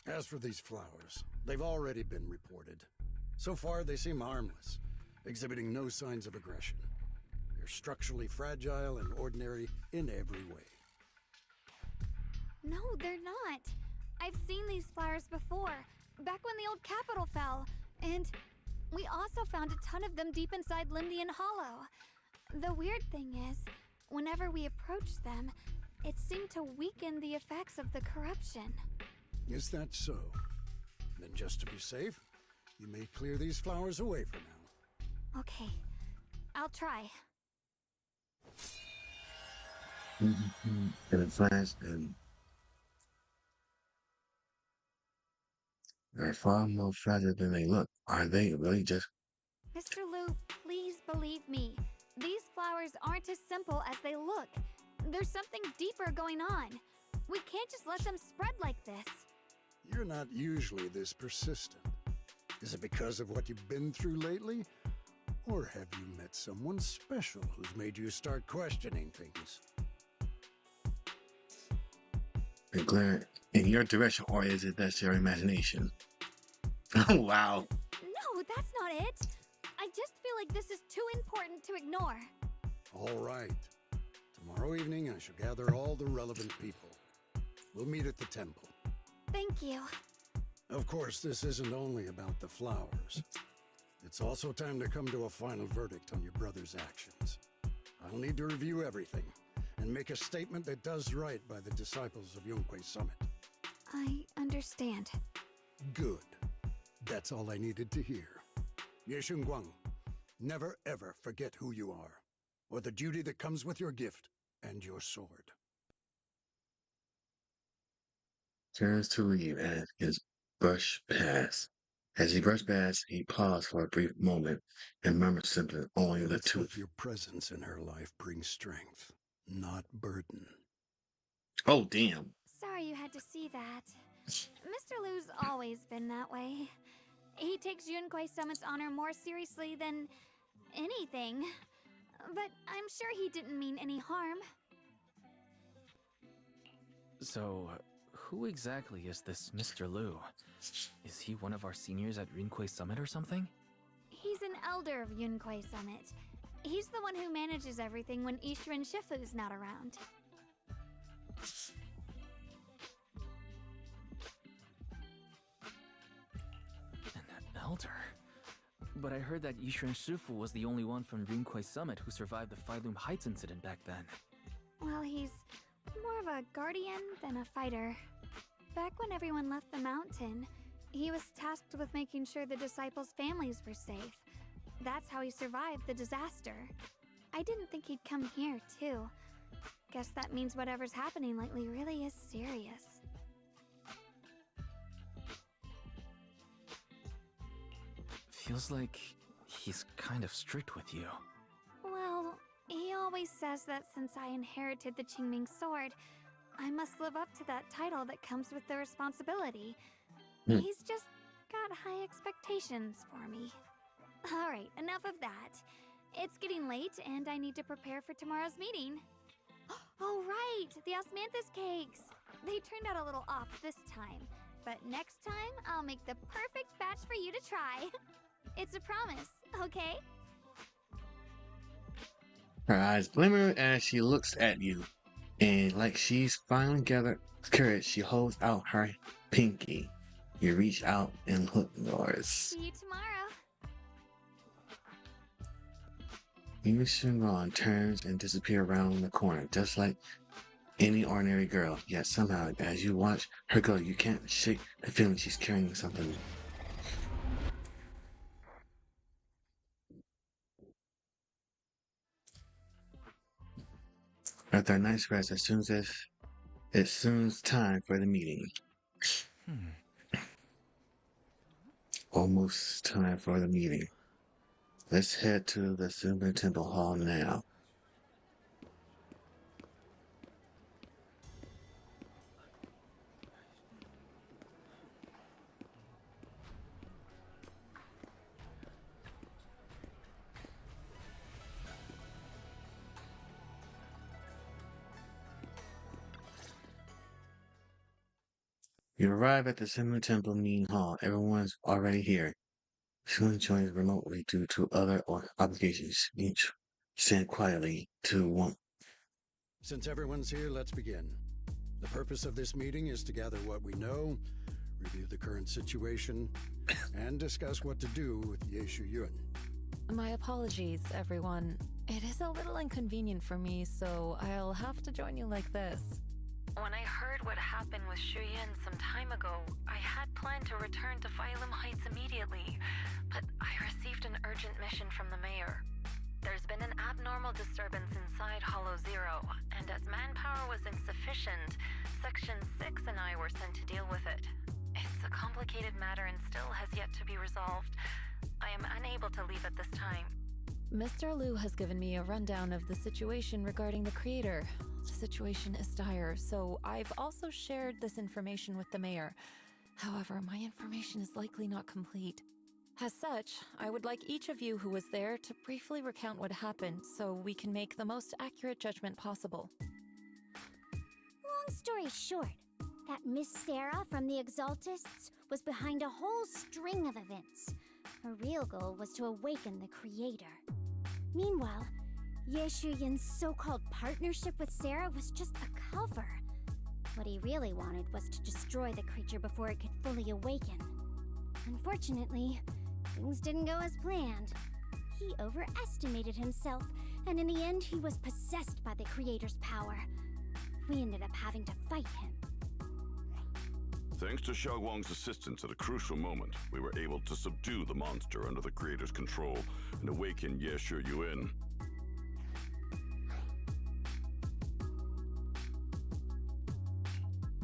As for these flowers, they've already been reported. So far, they seem harmless, exhibiting no signs of aggression. They're structurally fragile and ordinary in every way. No, they're not. I've seen these flowers before, back when the old capital fell, and we also found a ton of them deep inside Limdian Hollow. The weird thing is, whenever we approached them, it seemed to weaken the effects of the corruption. Is that so? Then just to be safe, you may clear these flowers away for now. Okay, I'll try. And it flashed, and they're far more fragile than they look. Are they really just... Mr. Liu, please believe me. These flowers aren't as simple as they look. There's something deeper going on. We can't just let them spread like this. You're not usually this persistent. Is it because of what you've been through lately? Or have you met someone special who's made you start questioning things? They glare in your direction, or is it that's your imagination? Oh, wow. No, that's not it. I just feel like this is too important to ignore. All right. Tomorrow evening, I shall gather all the relevant people. We'll meet at the temple. Thank you. Of course, this isn't only about the flowers. It's also time to come to a final verdict on your brother's actions. I'll need to review everything and make a statement that does right by the disciples of Yunquay Summit. I understand. Good. That's all I needed to hear. Yeshun Guang, never ever forget who you are, or the duty that comes with your gift and your sword. Turns to leave as his brush past. As he brushed past, he paused for a brief moment and murmured simply, only the Let's two. hope your presence in her life brings strength, not burden. Oh, damn. Sorry you had to see that. Mr. Liu's always been that way. He takes Yunquay Summit's honor more seriously than anything. But I'm sure he didn't mean any harm. So, who exactly is this Mr. Liu? Is he one of our seniors at Yunquay Summit or something? He's an elder of Yunquay Summit. He's the one who manages everything when Ishu and Shifu's not around. An elder? But I heard that Ishu and Shifu was the only one from Yunquay Summit who survived the Phylum Heights incident back then. Well, he's more of a guardian than a fighter. Back when everyone left the mountain, He was tasked with making sure the disciples' families were safe. That's how he survived the disaster. I didn't think he'd come here, too. Guess that means whatever's happening lately really is serious. Feels like he's kind of strict with you. Well, he always says that since I inherited the Qingming sword, I must live up to that title that comes with the responsibility. He's just got high expectations for me. Alright, enough of that. It's getting late and I need to prepare for tomorrow's meeting. Oh right, the osmanthus cakes! They turned out a little off this time, but next time I'll make the perfect batch for you to try. It's a promise, okay? Her eyes glimmer as she looks at you, and like she's finally gathered courage, she holds out her pinky. You reach out and hook yours. See you tomorrow. Yu Xingguang turns and disappears around the corner, just like any ordinary girl. Yet somehow, as you watch her go, you can't shake the feeling she's carrying something. After a night's rest, it's soon time for the meeting. Almost time for the meeting. Let's head to the Silver Temple Hall now. You arrive at the Silver Temple meeting hall. Everyone's already here. Someone joins remotely due to other obligations. Each stand quietly to one. Since everyone's here, let's begin. The purpose of this meeting is to gather what we know, review the current situation, and discuss what to do with Ye Yun. My apologies, everyone. It is a little inconvenient for me, so I'll have to join you like this. When I heard what happened with Shuyin some time ago, I had planned to return to Phylum Heights immediately, but I received an urgent mission from the mayor. There's been an abnormal disturbance inside Hollow Zero, and as manpower was insufficient, Section 6 and I were sent to deal with it. It's a complicated matter and still has yet to be resolved. I am unable to leave at this time. Mr. Liu has given me a rundown of the situation regarding the creator. The situation is dire, so I've also shared this information with the mayor. However, my information is likely not complete. As such, I would like each of you who was there to briefly recount what happened so we can make the most accurate judgment possible. Long story short, that Miss Sarah from the Exaltists was behind a whole string of events. Her real goal was to awaken the creator. Meanwhile, Ye Yun's so-called partnership with Sarah was just a cover. What he really wanted was to destroy the creature before it could fully awaken. Unfortunately, things didn't go as planned. He overestimated himself, and in the end he was possessed by the creator's power. We ended up having to fight him. Thanks to Xiaoguang's assistance at a crucial moment, we were able to subdue the monster under the creator's control and awaken Ye Yun.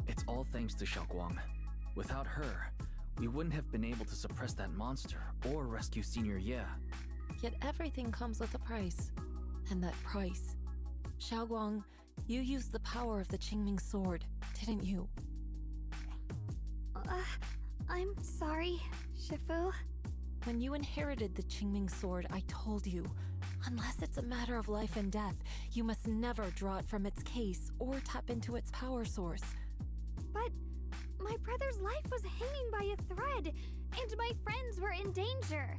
It's all thanks to Xiaoguang. Without her, we wouldn't have been able to suppress that monster or rescue Senior Ye. Yet everything comes with a price. And that price... Xiaoguang, you used the power of the Qingming sword, didn't you? I'm sorry, Shifu. When you inherited the Qingming sword, I told you, unless it's a matter of life and death, you must never draw it from its case or tap into its power source. But my brother's life was hanging by a thread, and my friends were in danger.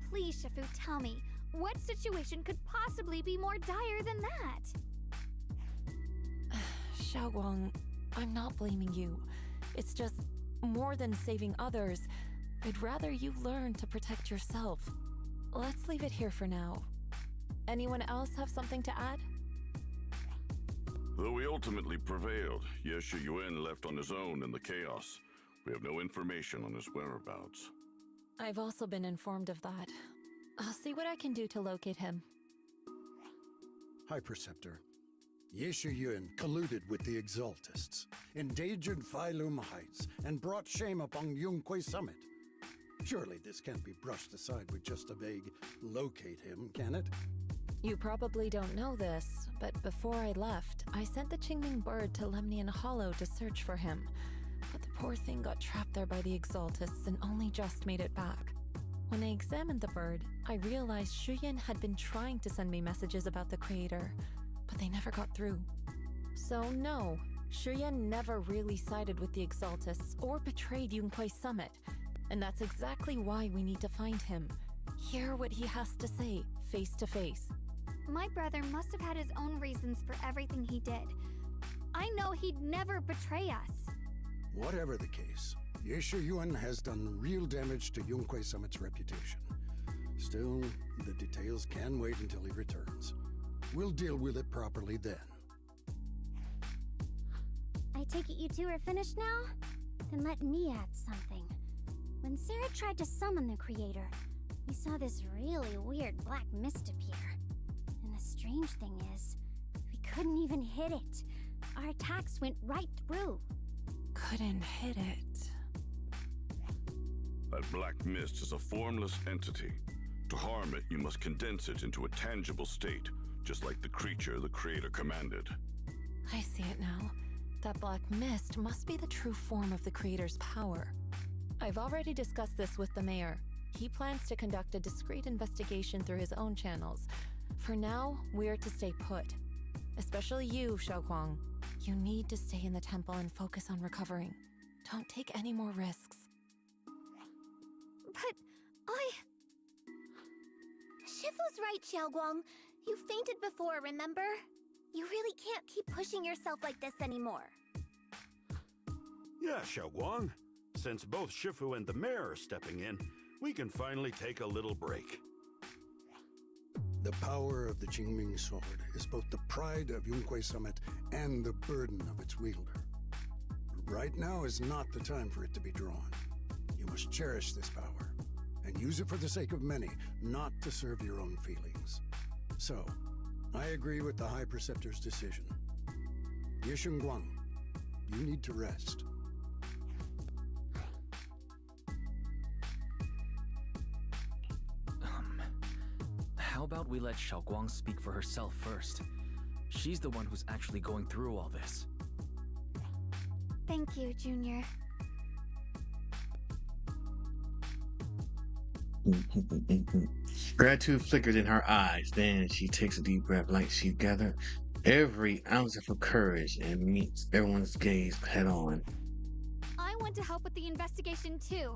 Please, Shifu, tell me, what situation could possibly be more dire than that? Xiaoguang, I'm not blaming you. It's just, more than saving others, I'd rather you learn to protect yourself. Let's leave it here for now. Anyone else have something to add? Though we ultimately prevailed, Ye Yun left on his own in the chaos. We have no information on his whereabouts. I've also been informed of that. I'll see what I can do to locate him. High Preceptor, Yeshu Yun colluded with the Exaltists, endangered Phylum Heights, and brought shame upon Yunquay Summit. Surely this can't be brushed aside with just a vague locate him, can it? You probably don't know this, but before I left, I sent the Qingming bird to Lemnian Hollow to search for him. But the poor thing got trapped there by the Exaltists and only just made it back. When I examined the bird, I realized Shuyan had been trying to send me messages about the Creator, but they never got through. So no, Shuyan never really sided with the Exaltists or betrayed Yunquay Summit. And that's exactly why we need to find him. Hear what he has to say, face to face. My brother must have had his own reasons for everything he did. I know he'd never betray us. Whatever the case, Yeshu Yuan has done real damage to Yunquay Summit's reputation. Still, the details can wait until he returns. We'll deal with it properly then. I take it you two are finished now? Then let me add something. When Sarah tried to summon the Creator, we saw this really weird black mist appear. And the strange thing is, we couldn't even hit it. Our attacks went right through. Couldn't hit it. That black mist is a formless entity. To harm it, you must condense it into a tangible state, just like the creature the Creator commanded. I see it now. That black mist must be the true form of the Creator's power. I've already discussed this with the mayor. He plans to conduct a discreet investigation through his own channels. For now, we're to stay put. Especially you, Xiaoguang. You need to stay in the temple and focus on recovering. Don't take any more risks. But Shifu's right, Xiaoguang. You fainted before, remember? You really can't keep pushing yourself like this anymore. Yeah, Xiaoguang. Since both Shifu and the mayor are stepping in, we can finally take a little break. The power of the Qingming sword is both the pride of Yunquay Summit and the burden of its wielder. Right now is not the time for it to be drawn. You must cherish this power, and use it for the sake of many, not to serve your own feelings. So, I agree with the High Preceptor's decision. Yeshun Guang, you need to rest. How about we let Xiaoguang speak for herself first? She's the one who's actually going through all this. Thank you, Junior. Gratitude flickers in her eyes. Then she takes a deep breath like she's gathered every ounce of her courage and meets everyone's gaze head on. I want to help with the investigation too.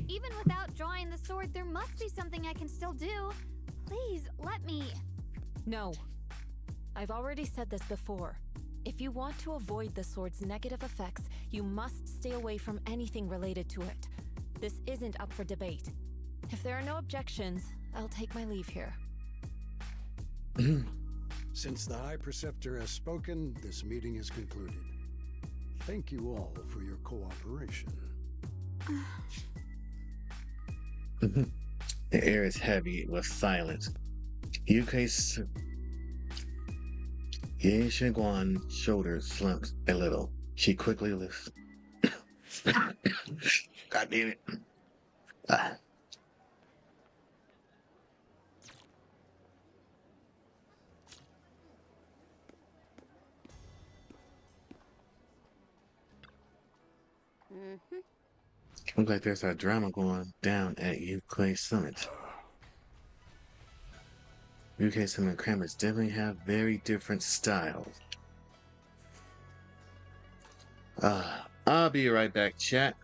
Even without drawing the sword, there must be something I can still do. Please, let me. No. I've already said this before. If you want to avoid the sword's negative effects, you must stay away from anything related to it. This isn't up for debate. If there are no objections, I'll take my leave here. Since the High Preceptor has spoken, this meeting is concluded. Thank you all for your cooperation. The air is heavy with silence. Yunquay's Ye Shiguan's shoulders slumped a little. She quickly lifts. God damn it. Looks like there's a drama going down at UK Summit. UK Summit crammers definitely have very different styles. I'll be right back, chat.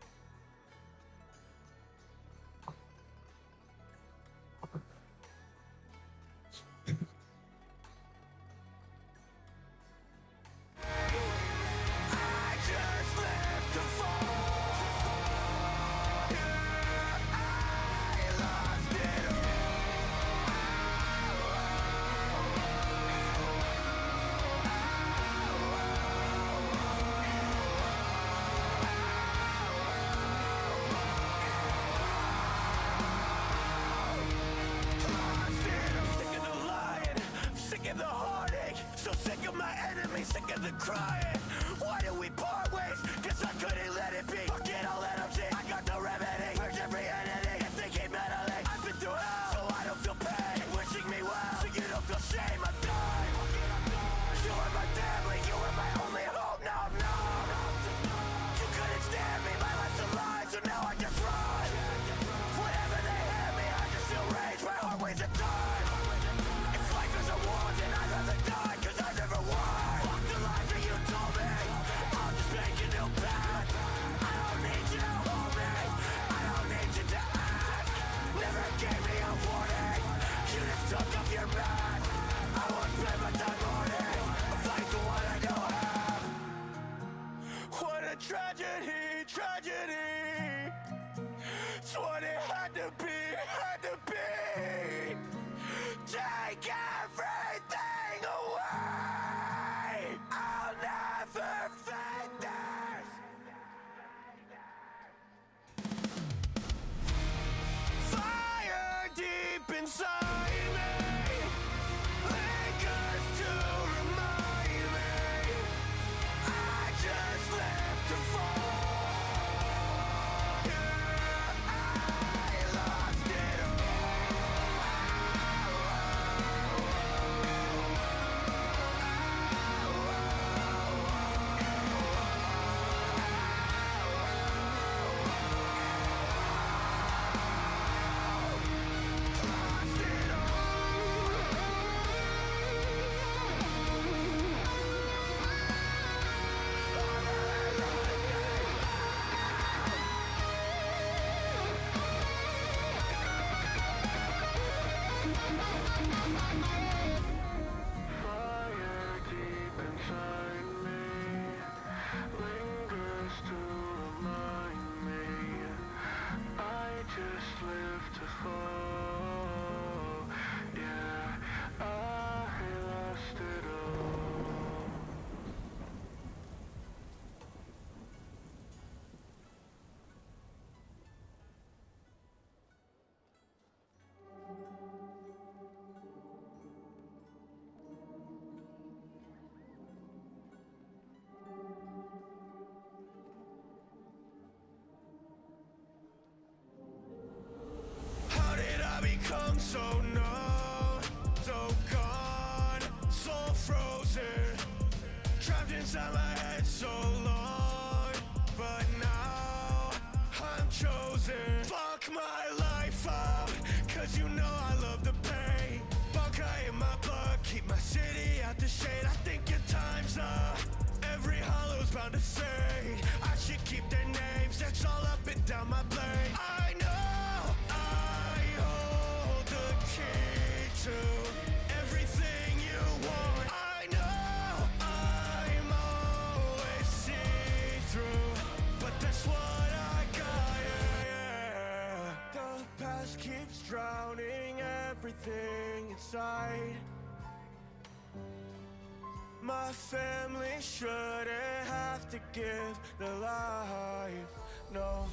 tragedy, tragedy. It's what it had to be, had to be. Take everything away. I'll never finish. Fire deep inside me lingers to remind me I just live to fall. Yeah, I lost it Fire deep inside me lingers to remind me I just live to fall. Yeah, I lost it all. How did I become so numb, so gone, so frozen, trapped inside my head so long, but now I'm chosen. Fuck my life up, cause you know I love the pain. Bunkai in my blood, keep my city out the shade. I think your time's up, every hollow's bound to fade. I should keep their names, that's all up and down my blade. I know I hold the key to everything you want. I know I'm always see-through, but that's what I got, yeah. The past keeps drowning everything inside. My family shouldn't have to give their life, no.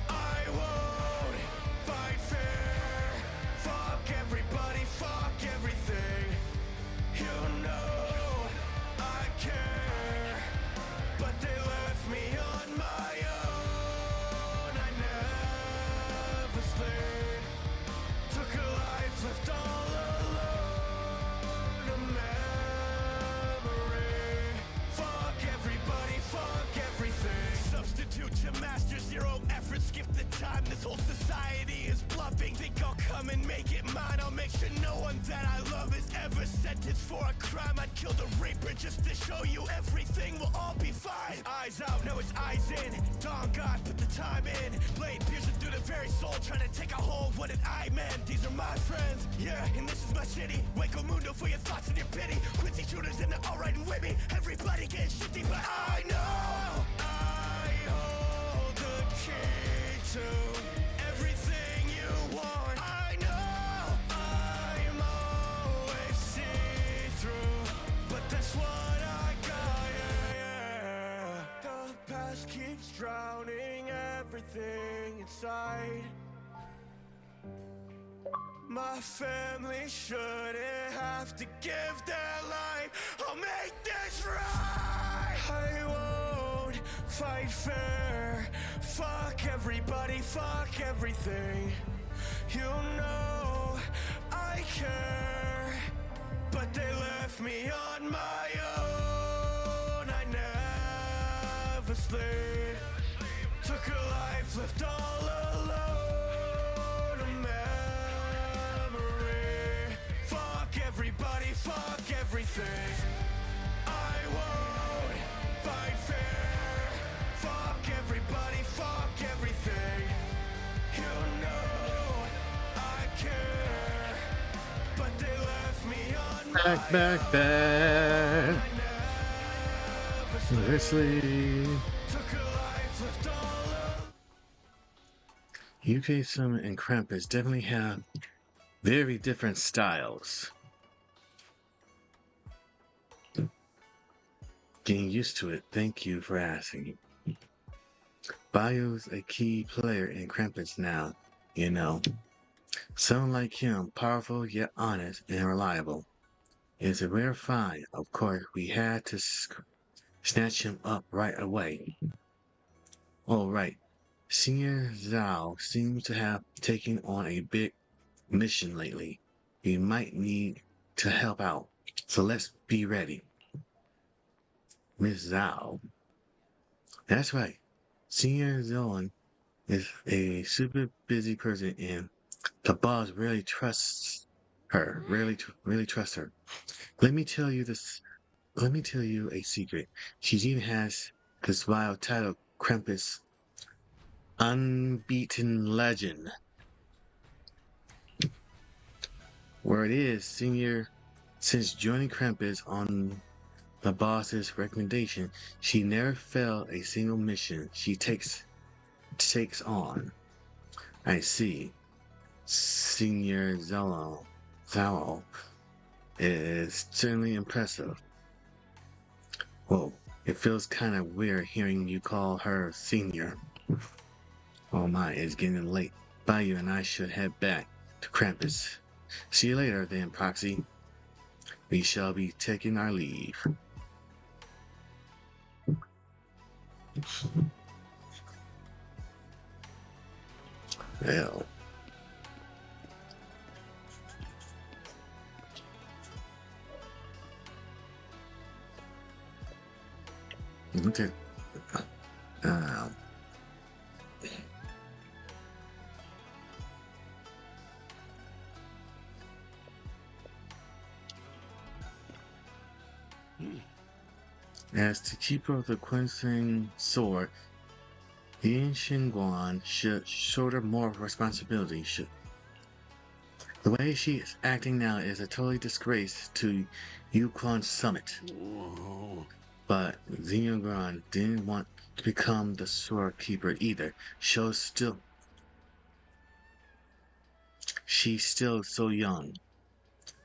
I won't fight fair. Fuck everybody, fuck everything. You know I care, but they left me on my own. I never slayed. Took a life, left all alone. A memory. Fuck everybody, fuck everything. Substitute to master, zero effort, skip the time. This whole society is bluffing. Think I'll come and make it mine. I'll make sure no one that I love is ever sentenced for a crime. I'd kill the reaper just to show you everything will all be fine. Eyes out, no, it's eyes in. Dawn God, put the time in. Blade piercing through the very soul, trying to take a hold. What did I meant? These are my friends, yeah, and this is my city. Waco Mundo for your thoughts and your pity. Quincy shooters in the all riding with me. Everybody getting shifty, but I know I hold the key to everything you want. I know I'm always see-through, but that's what I got, yeah. The past keeps drowning everything inside. My family shouldn't have to give their life. I'll make this right. I won't fight fair. Fuck everybody, fuck everything. You know I care, but they left me on my own. I never slayed. Took a life, left all alone. A memory. Fuck everybody, fuck everything. I won't fight fair. Fuck everybody, fuck everything. You know I care, but they left me on Back, my back, back. own. I never Seriously. UK Summit and Krampus definitely have very different styles. Getting used to it, thank you for asking. Bio's a key player in Krampus now, you know. Someone like him, powerful yet honest and reliable, is a rare find. Of course, we had to snatch him up right away. Oh, right. Senior Zhao seems to have taken on a big mission lately. We might need to help out, so let's be ready. Miss Zhao. That's right. Senior Zhao is a super busy person and the boss really trusts her. Really trusts her. Let me tell you a secret. She even has this wild title, Krampus, Unbeaten Legend. Where it is, Senior, since joining Krampus on the boss's recommendation, she never failed a single mission she takes on. I see. Senior Zhao is certainly impressive. Whoa, it feels kind of weird hearing you call her senior. Oh my, it's getting late. Bayou and I should head back to Krampus. See you later then, Proxy. We shall be taking our leave. Well. Okay. As the keeper of the Quincy sword, Yin Xinguan should shoulder more responsibility. The way she is acting now is a total disgrace to Yukon Summit. But Xinguan didn't want to become the sword keeper either. She's still so young.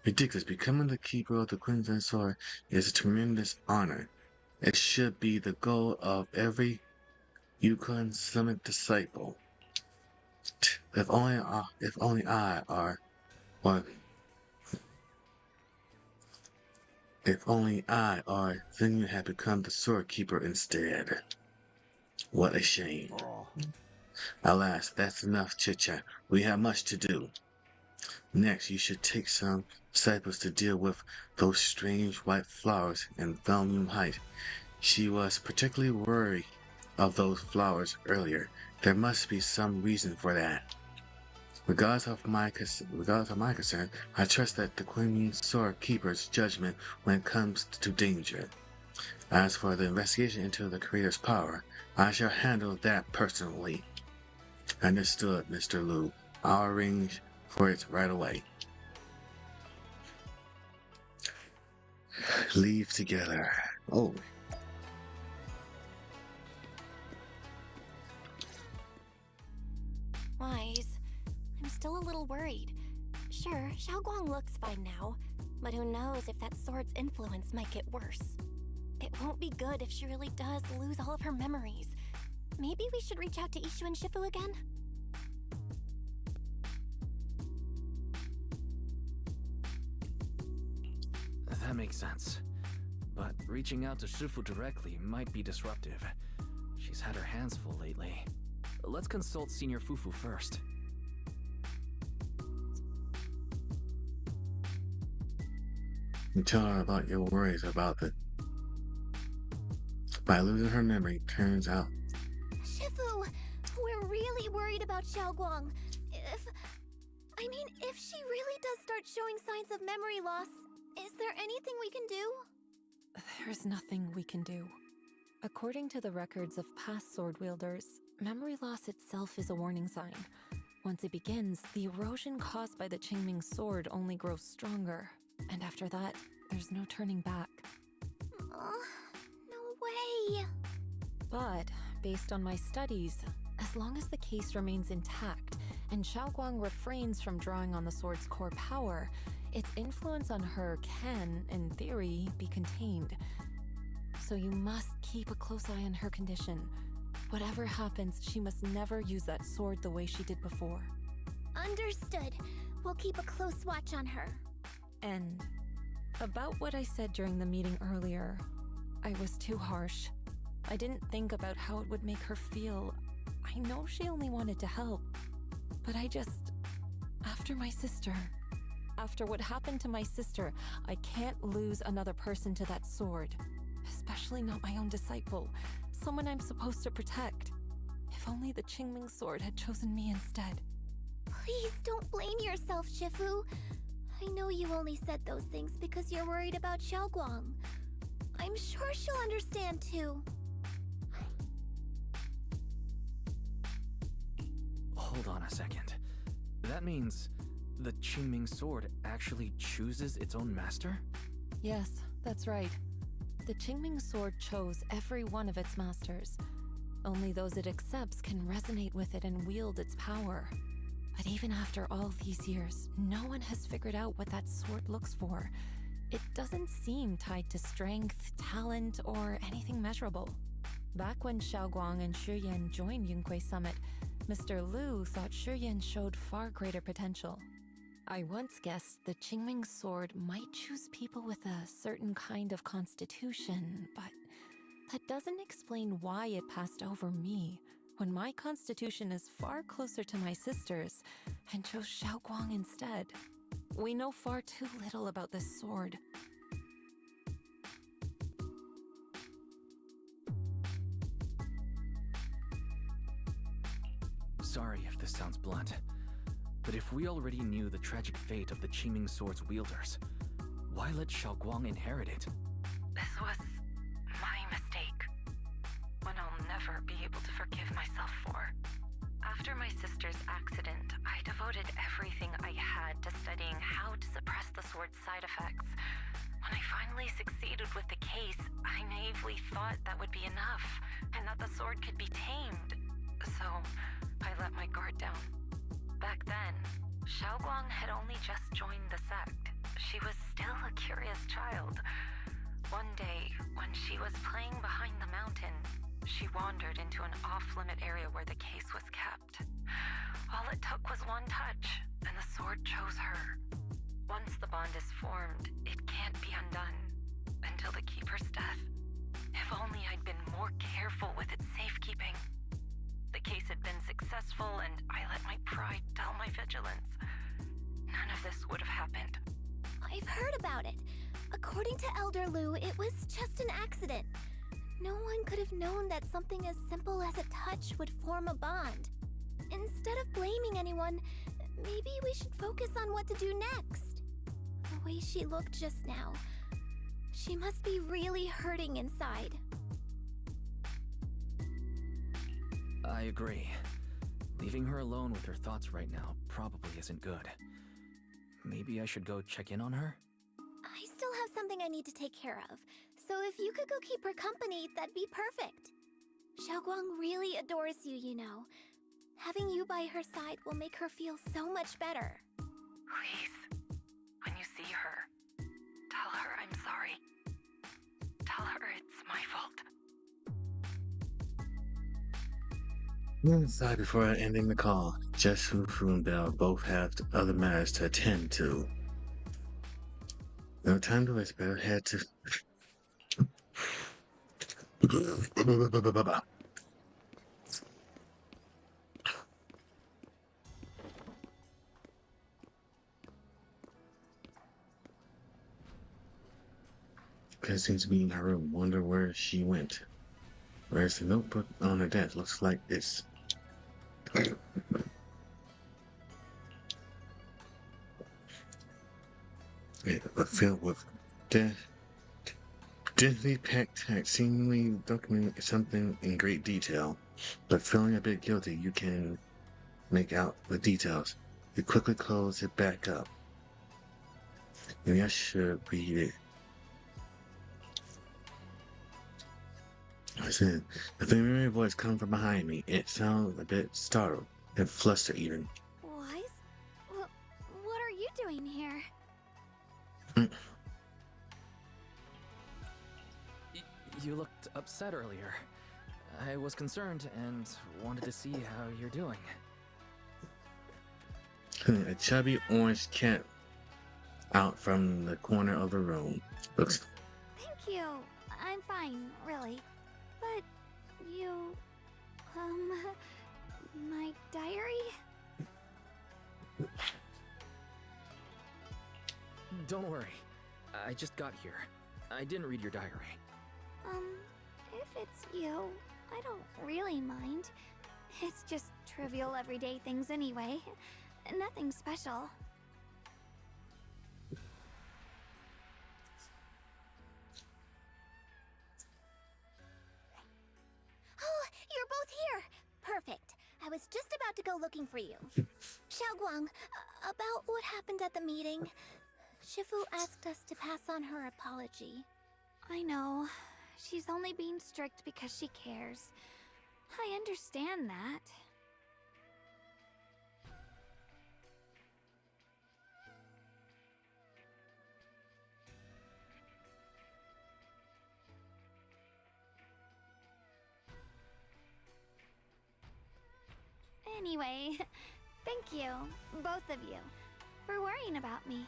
Ridiculous. Becoming the keeper of the Quincy sword is a tremendous honor. It should be the goal of every Yukon Summit disciple. If only I or Xinyu had become the sword keeper instead. What a shame. Alas, that's enough chit-chat. We have much to do. Next, you should take some disciples to deal with those strange white flowers in Valmune Height. She was particularly worried of those flowers earlier. There must be some reason for that. Regardless of my concern, I trust that the Queen Sword Keeper's judgment when it comes to danger. As for the investigation into the Creator's power, I shall handle that personally. Understood, Mr. Liu. I'll arrange for it right away. Leave together. Oh. Wise, I'm still a little worried. Sure, Xiaoguang looks fine now, but who knows if that sword's influence might get worse. It won't be good if she really does lose all of her memories. Maybe we should reach out to Ishu and Shifu again? That makes sense. But reaching out to Shifu directly might be disruptive. She's had her hands full lately. Let's consult Senior Fufu first. And tell her about your worries about it. By losing her memory, turns out. Shifu, we're really worried about Xiaoguang. If she really does start showing signs of memory loss, is there anything we can do? There's nothing we can do. According to the records of past sword wielders, memory loss itself is a warning sign. Once it begins, the erosion caused by the Qingming sword only grows stronger. And after that, there's no turning back. No way. But, based on my studies, as long as the case remains intact and Xiaoguang refrains from drawing on the sword's core power, its influence on her can, in theory, be contained. So you must keep a close eye on her condition. Whatever happens, she must never use that sword the way she did before. Understood. We'll keep a close watch on her. And about what I said during the meeting earlier, I was too harsh. I didn't think about how it would make her feel. I know she only wanted to help, but after my sister, after what happened to my sister, I can't lose another person to that sword. Especially not my own disciple, someone I'm supposed to protect. If only the Qingming sword had chosen me instead. Please don't blame yourself, Shifu. I know you only said those things because you're worried about Xiaoguang. I'm sure she'll understand too. Hold on a second. That means the Qingming sword actually chooses its own master? Yes, that's right. The Qingming sword chose every one of its masters. Only those it accepts can resonate with it and wield its power. But even after all these years, no one has figured out what that sword looks for. It doesn't seem tied to strength, talent, or anything measurable. Back when Xiaoguang and Shiyan joined Yunque Summit, Mr. Liu thought Shiyan showed far greater potential. I once guessed the Qingming sword might choose people with a certain kind of constitution, but that doesn't explain why it passed over me, when my constitution is far closer to my sister's, and chose Xiaoguang instead. We know far too little about this sword. Sorry if this sounds blunt, but if we already knew the tragic fate of the Qingming sword's wielders, why let Xiaoguang inherit it? This was my mistake. One I'll never be able to forgive myself for. After my sister's accident, I devoted everything I had to studying how to suppress the sword's side effects. When I finally succeeded with the case, I naively thought that would be enough, and that the sword could be tamed. So, I let my guard down. Back then, Xiaoguang had only just joined the sect. She was still a curious child. One day, when she was playing behind the mountain, she wandered into an off-limit area where the case was kept. All it took was one touch, and the sword chose her. Once the bond is formed, it can't be undone until the keeper's death. If only I'd been more careful with its safekeeping. The case had been successful, and I let my pride dull my vigilance. None of this would have happened. I've heard about it. According to Elder Liu, it was just an accident. No one could have known that something as simple as a touch would form a bond. Instead of blaming anyone, maybe we should focus on what to do next. The way she looked just now, she must be really hurting inside. I agree. Leaving her alone with her thoughts right now probably isn't good. Maybe I should go check in on her? I still have something I need to take care of, so if you could go keep her company, that'd be perfect. Xiaoguang really adores you, you know. Having you by her side will make her feel so much better. Please, when you see her, tell her I'm sorry. Tell her it's my fault. Inside before ending the call, just Fufu and Bell both have other matters to attend to. No time to waste, better head to... It seems to be in her room. Wonder where she went. Where's the notebook on her desk? Looks like it's... filled with densely packed text, seemingly documenting something in great detail, but feeling a bit guilty, you can make out the details. You quickly close it back up. Maybe I should read it. The familiar voice come from behind me. It sounds a bit startled and flustered even. Wise? What are you doing here? You looked upset earlier. I was concerned and wanted to see how you're doing. A chubby orange cat out from the corner of the room. Looks. Thank you. I'm fine, really. But you... my diary? Don't worry. I just got here. I didn't read your diary. If it's you, I don't really mind. It's just trivial everyday things anyway. Nothing special. Oh, you're both here! Perfect. I was just about to go looking for you. Xiaoguang, about what happened at the meeting. Shifu asked us to pass on her apology. I know. She's only being strict because she cares. I understand that. Anyway, thank you, both of you, for worrying about me.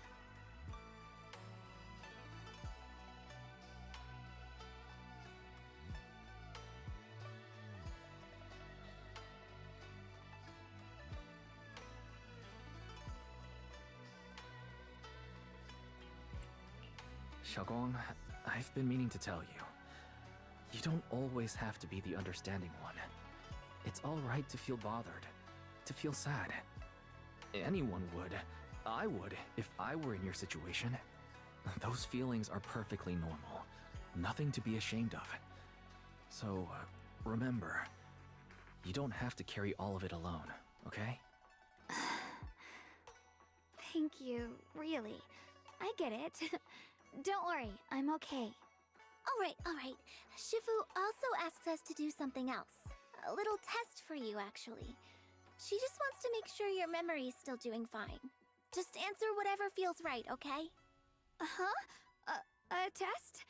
Xiaoguang, I've been meaning to tell you. You don't always have to be the understanding one. It's alright to feel bothered, to feel sad. Anyone would. I would, if I were in your situation. Those feelings are perfectly normal. Nothing to be ashamed of. So, remember, you don't have to carry all of it alone, okay? Thank you, really. I get it. Don't worry, I'm okay. Alright. Shifu also asked us to do something else. A little test for you, actually. She just wants to make sure your memory's still doing fine. Just answer whatever feels right, okay? Huh? A test?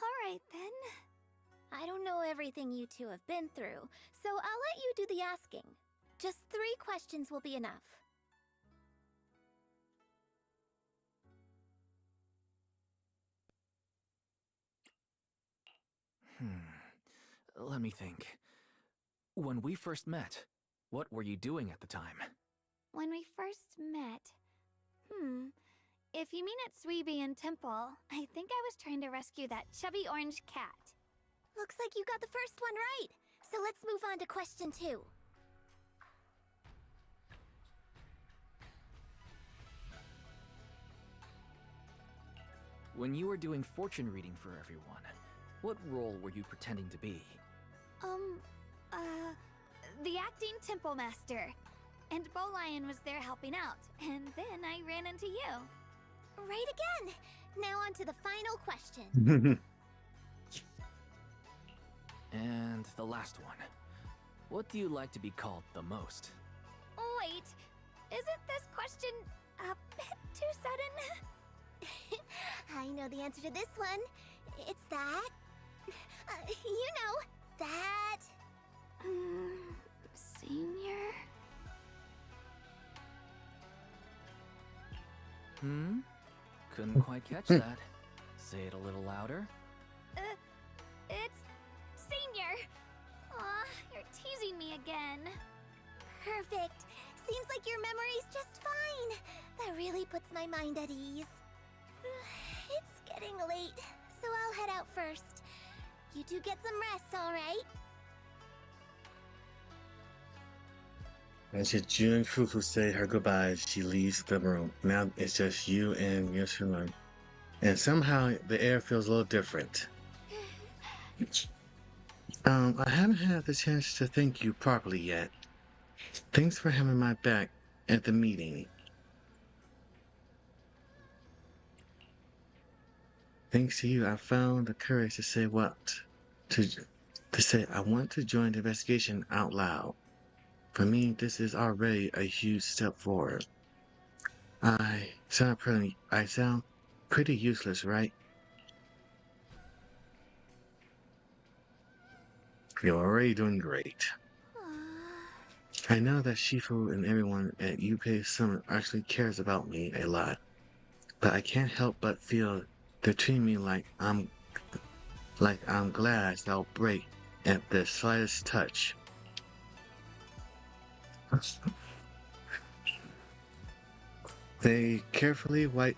Alright then. I don't know everything you two have been through, so I'll let you do the asking. Just 3 questions will be enough. Let me think. When we first met, what were you doing at the time? When we first met... If you mean at Suibian Temple, I think I was trying to rescue that chubby orange cat. Looks like you got the first one right. So let's move on to question 2. When you were doing fortune reading for everyone, what role were you pretending to be? The acting temple master. And Bolion was there helping out, and then I ran into you. Right again! Now on to the final question. And the last one. What do you like to be called the most? Wait, isn't this question a bit too sudden? I know the answer to this one. It's that... you know, that... Senior? Couldn't quite catch that. Say it a little louder. It's Senior. Aw, you're teasing me again. Perfect. Seems like your memory's just fine. That really puts my mind at ease. It's getting late, so I'll head out first. You two get some rest, alright? As June and Fufu say her goodbyes, she leaves the room. Now it's just you and Yoshino. And somehow the air feels a little different. I haven't had the chance to thank you properly yet. Thanks for having my back at the meeting. Thanks to you, I found the courage to say what? They said I want to join the investigation out loud. For me, this is already a huge step forward. I sound pretty useless, right? You're already doing great. I know that Shifu and everyone at UK Summit actually cares about me a lot, but I can't help but feel they're treating me like I'm glass that'll break at the slightest touch. They carefully wipe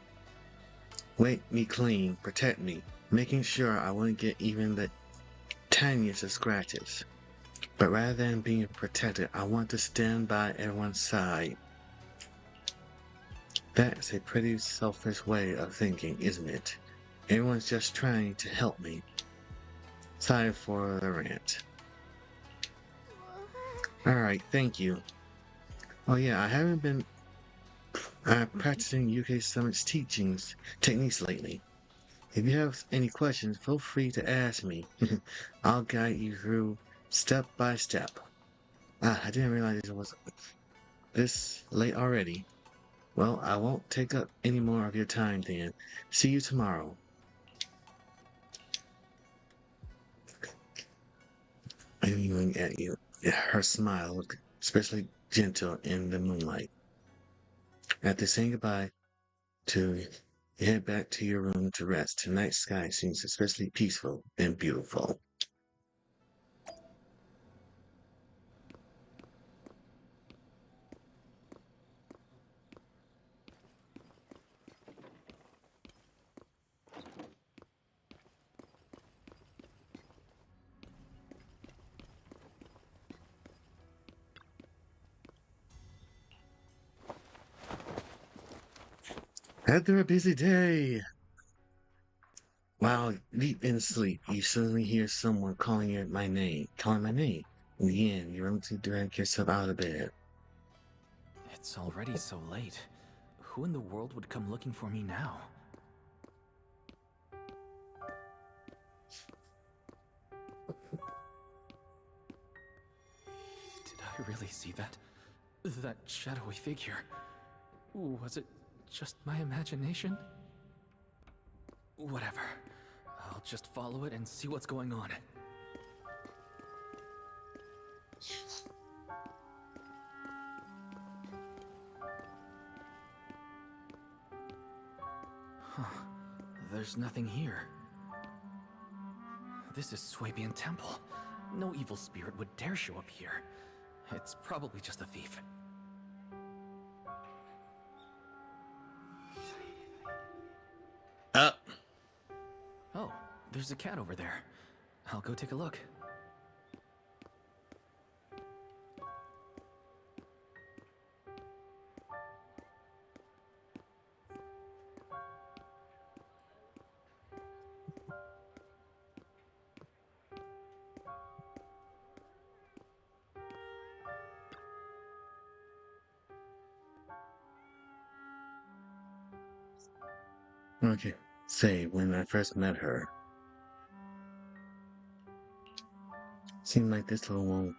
me clean, protect me, making sure I won't get even the tiniest of scratches. But rather than being protected, I want to stand by everyone's side. That's a pretty selfish way of thinking, isn't it? Everyone's just trying to help me. Sorry for the rant. Alright, thank you. Oh yeah, I haven't been practicing UK Summit's techniques lately. If you have any questions, feel free to ask me. I'll guide you through step by step. I didn't realize it was this late already. Well, I won't take up any more of your time then. See you tomorrow. I'm looking at you. Her smile looked especially gentle in the moonlight. After saying goodbye to head back to your room to rest, tonight's sky seems especially peaceful and beautiful. After a busy day, while deep in sleep, you suddenly hear someone calling my name. In the end, you're able to drag yourself out of bed. It's already so late. Who in the world would come looking for me now? Did I really see that? That shadowy figure? Was it just my imagination? Whatever. I'll just follow it and see what's going on. Huh. There's nothing here. This is Swabian Temple. No evil spirit would dare show up here. It's probably just a thief. Up. Oh, there's a cat over there. I'll go take a look. Okay. Say, when I first met her, seemed like this little one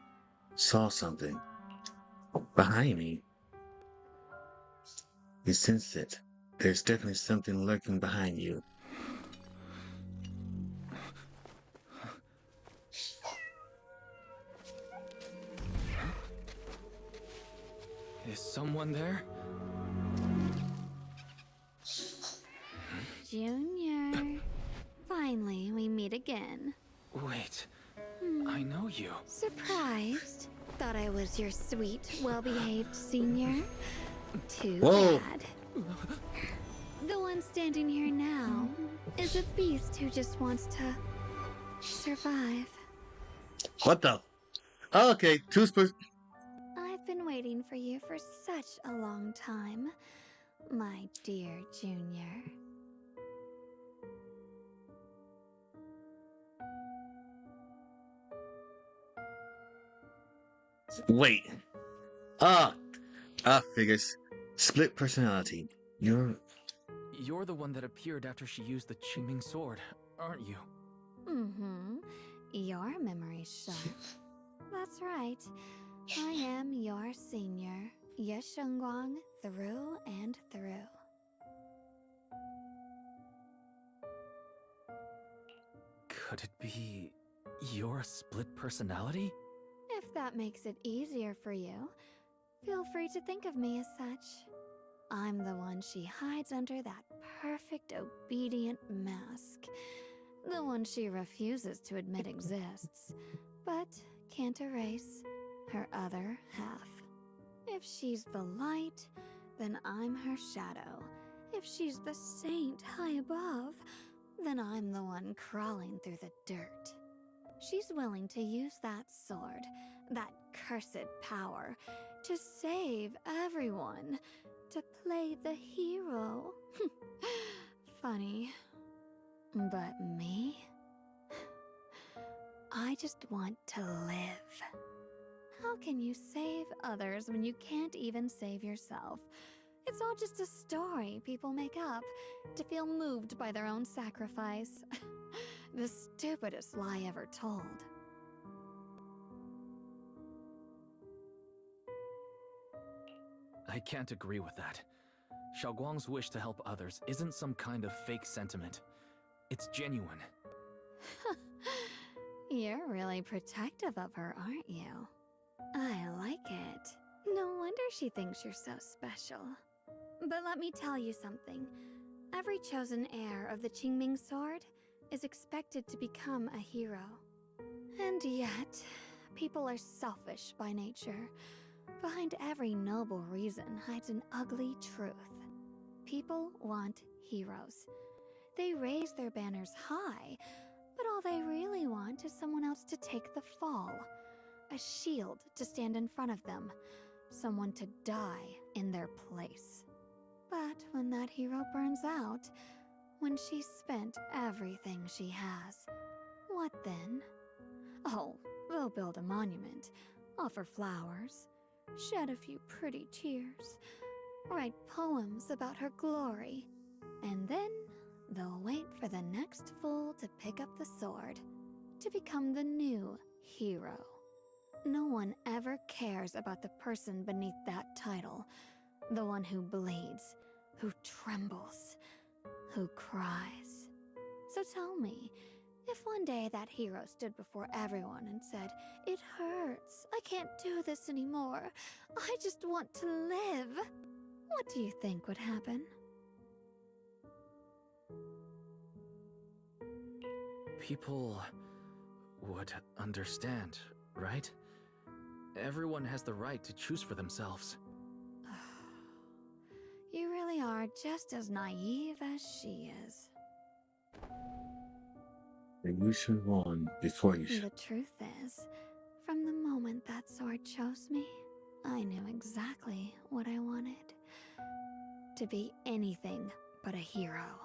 saw something behind me. You sensed it. There's definitely something lurking behind you. Is someone there? Junior. Finally, we meet again. Wait. I know you. Surprised? Thought I was your sweet, well-behaved senior? Too Whoa. bad. The one standing here now is a beast who just wants to survive. What the? Oh, okay, I've been waiting for you for such a long time, my dear Junior. Wait. Figures. Split personality. You're the one that appeared after she used the Qingming sword, aren't you? Mm-hmm. your memory's sharp. That's right. I am your senior, Ye Shengguang, through and through. Could it be your split personality? If that makes it easier for you, feel free to think of me as such. I'm the one she hides under that perfect obedient mask. The one she refuses to admit exists, but can't erase her other half. If she's the light, then I'm her shadow. If she's the saint high above, then I'm the one crawling through the dirt. She's willing to use that sword, that cursed power, to save everyone, to play the hero. Funny. But me? I just want to live. How can you save others when you can't even save yourself? It's all just a story people make up to feel moved by their own sacrifice. The stupidest lie ever told. I can't agree with that. Xiaoguang's wish to help others isn't some kind of fake sentiment. It's genuine. You're really protective of her, aren't you? I like it. No wonder she thinks you're so special. But let me tell you something. Every chosen heir of the Qingming sword is expected to become a hero. And yet, people are selfish by nature. Behind every noble reason hides an ugly truth. People want heroes. They raise their banners high, but all they really want is someone else to take the fall. A shield to stand in front of them. Someone to die in their place. But when that hero burns out, when she's spent everything she has, what then? Oh, they'll build a monument, offer flowers, shed a few pretty tears, write poems about her glory, and then they'll wait for the next fool to pick up the sword, to become the new hero. No one ever cares about the person beneath that title, the one who bleeds, who trembles, who cries. So tell me, if one day that hero stood before everyone and said, "It hurts, I can't do this anymore, I just want to live," what do you think would happen? People would understand, right? Everyone has the right to choose for themselves. You really are just as naive as she is. And you should run before you should. The truth is, from the moment that sword chose me, I knew exactly what I wanted. To be anything but a hero.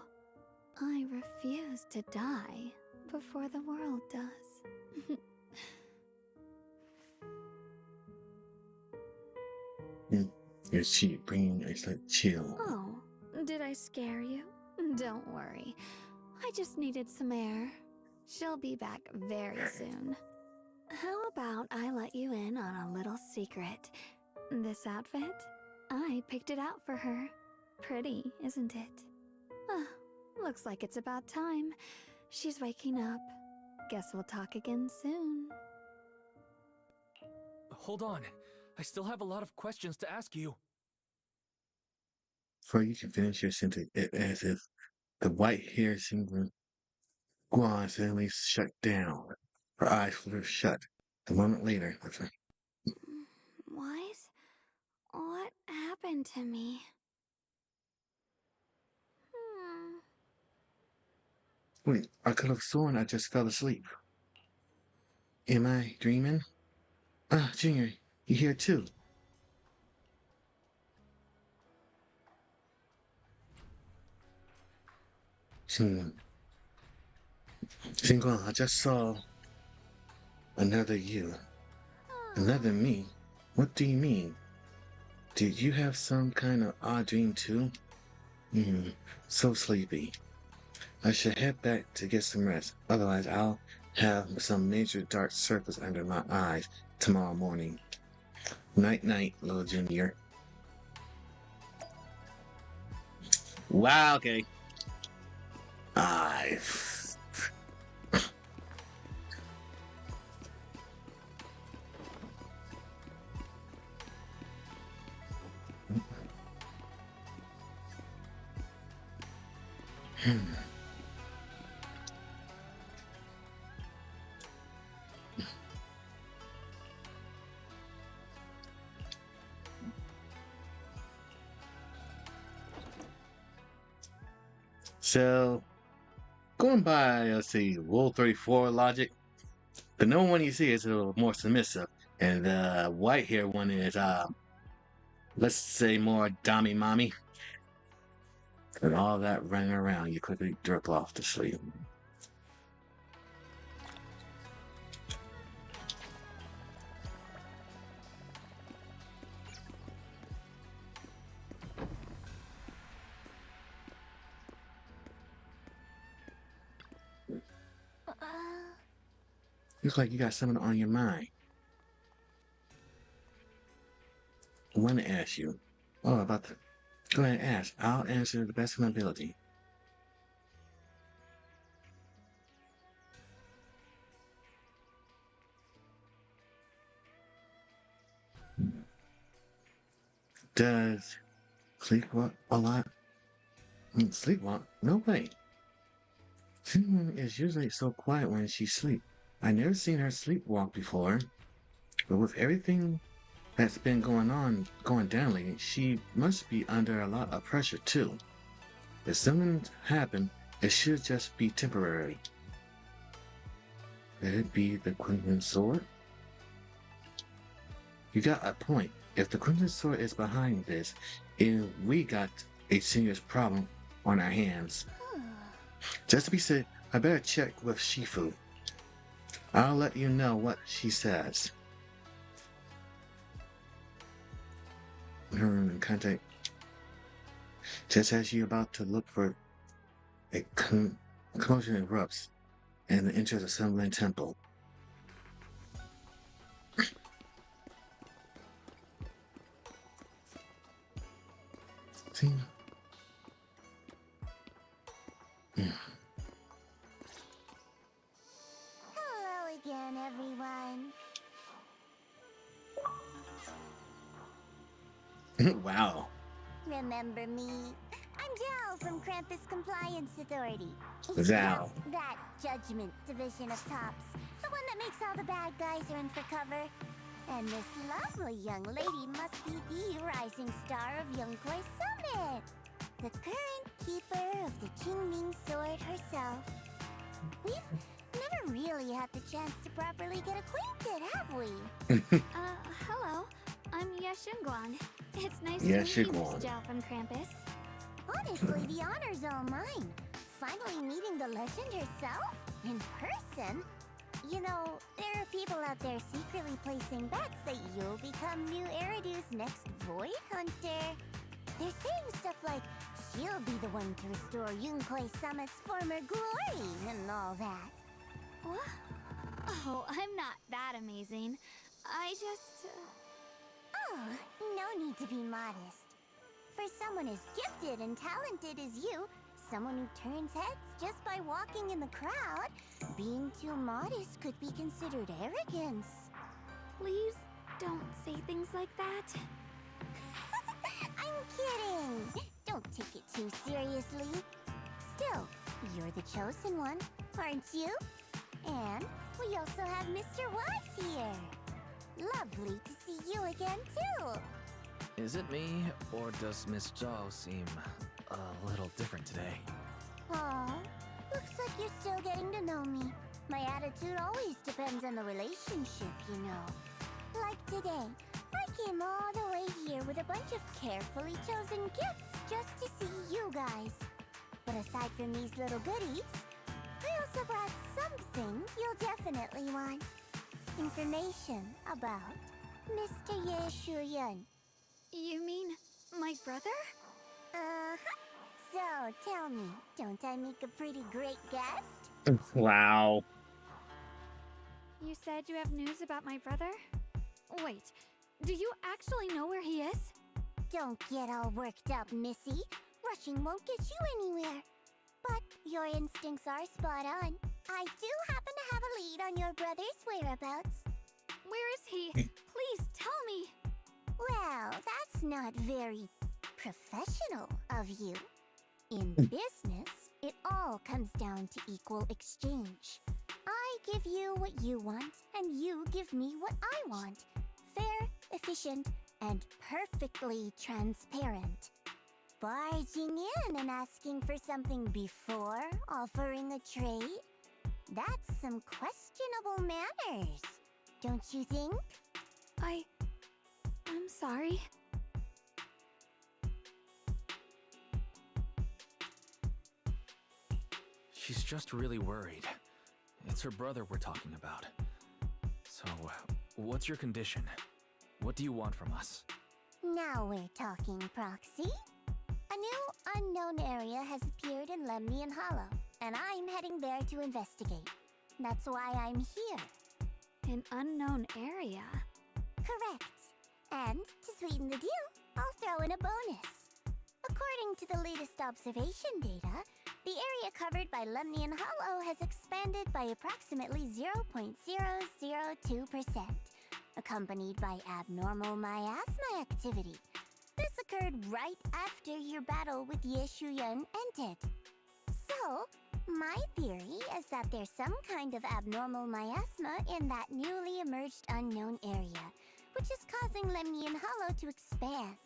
I refuse to die before the world does. Your cheek bringing a slight chill. Oh, did I scare you? Don't worry. I just needed some air. She'll be back very soon. How about I let you in on a little secret? This outfit? I picked it out for her. Pretty, isn't it? Looks like it's about time. She's waking up. Guess we'll talk again soon. Hold on. I still have a lot of questions to ask you. Before you can finish your sentence, as if the white-haired single Guan suddenly shut down. Her eyes were shut. A moment later, Wise? What happened to me? Wait, I could have sworn I just fell asleep. Am I dreaming? Junior, you here too? Xinguang, I just saw another you. Another me? What do you mean? Did you have some kind of odd dream too? So sleepy. I should head back to get some rest. Otherwise, I'll Have some major dark circles under my eyes tomorrow morning. Night night, little junior. Wow, okay. I. So, going by, let's see, Rule 34 logic, the number one you see is a little more submissive, and the white hair one is, let's say more dommy mommy. And all that running around, you quickly drift off to sleep. Looks like you got something on your mind. I want to ask you. Oh, about the. Go ahead and ask. I'll answer to the best of my ability. Does sleepwalk a lot? Sleepwalk? No way. She is usually so quiet when she sleeps. I never seen her sleepwalk before. But with everything that's been going down lately, she must be under a lot of pressure too. If something happened, it should just be temporary. Could it be the Crimson Sword? You got a point. If the Crimson Sword is behind this, we got a serious problem on our hands. Just to be safe, I better check with Shifu. I'll let you know what she says. Her in contact. Just as you're about to look for a commotion erupts in the entrance of Zenless Temple. See? Hello again, everyone. Wow. Remember me? I'm Zhao from Krampus Compliance Authority. Zhao. That Judgment Division of Tops. The one that makes all the bad guys run for cover. And this lovely young lady must be the rising star of Yunkwei Summit. The current keeper of the Qingming Sword herself. We've never really had the chance to properly get acquainted, have we? Hello. I'm Yashunguan. It's nice Yeah, to meet you, Shiguan. Miss Zhao from Krampus. Honestly, the honor's all mine. Finally meeting the legend herself in person. You know, there are people out there secretly placing bets that you'll become new Eridu's next Void Hunter. They're saying stuff like she'll be the one to restore Yunkwei Summit's former glory and all that. What? Oh, I'm not that amazing. I just... Oh, no need to be modest. For someone as gifted and talented as you, someone who turns heads just by walking in the crowd, being too modest could be considered arrogance. Please don't say things like that. I'm kidding! Don't take it too seriously. Still, you're the chosen one, aren't you? And we also have Mr. Wise here. Lovely to see you again, too. Is it me, or does Miss Zhao seem a little different today? Aw, looks like you're still getting to know me. My attitude always depends on the relationship, you know. Like today, I came all the way here with a bunch of carefully chosen gifts just to see you guys. But aside from these little goodies, I also brought something you'll definitely want. Information about Mr. Ye Shuyun. You mean my brother? Uh-huh. So, tell me, don't I make a pretty great guest? Wow. You said you have news about my brother? Wait, do you actually know where he is? Don't get all worked up, Missy. Rushing won't get you anywhere. But your instincts are spot on. I do happen to have a lead on your brother's whereabouts. Where is he? Please tell me. Well, that's not very professional of you. In business, it all comes down to equal exchange. I give you what you want, and you give me what I want. Fair, efficient, and perfectly transparent. Barging in and asking for something before offering a trade? That's some questionable manners, don't you think? I'm sorry. She's just really worried. It's her brother we're talking about. So, what's your condition? What do you want from us? Now we're talking, Proxy. A new unknown area has appeared in Lemnian Hollow, and I'm heading there to investigate. That's why I'm here. An unknown area? Correct. And to sweeten the deal, I'll throw in a bonus. According to the latest observation data, the area covered by Lemnian Hollow has expanded by approximately 0.002%, accompanied by abnormal miasma activity. This occurred right after your battle with Ye Shuyan ended. So, my theory is that there's some kind of abnormal miasma in that newly emerged unknown area, which is causing Lemnian Hollow to expand.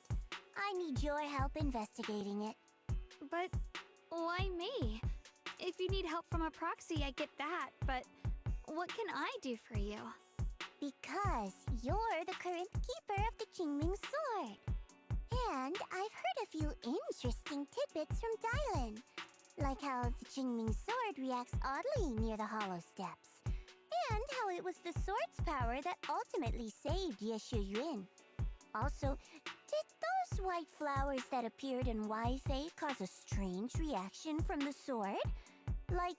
I need your help investigating it. But why me? If you need help from a proxy, I get that, but what can I do for you? Because you're the current keeper of the Qingming Sword. And I've heard a few interesting tidbits from Dylan, like how the Qingming Sword reacts oddly near the Hollow Steps, and how it was the sword's power that ultimately saved Ye Shuyan. Also, did those white flowers that appeared in Wi-Fi cause a strange reaction from the sword? Like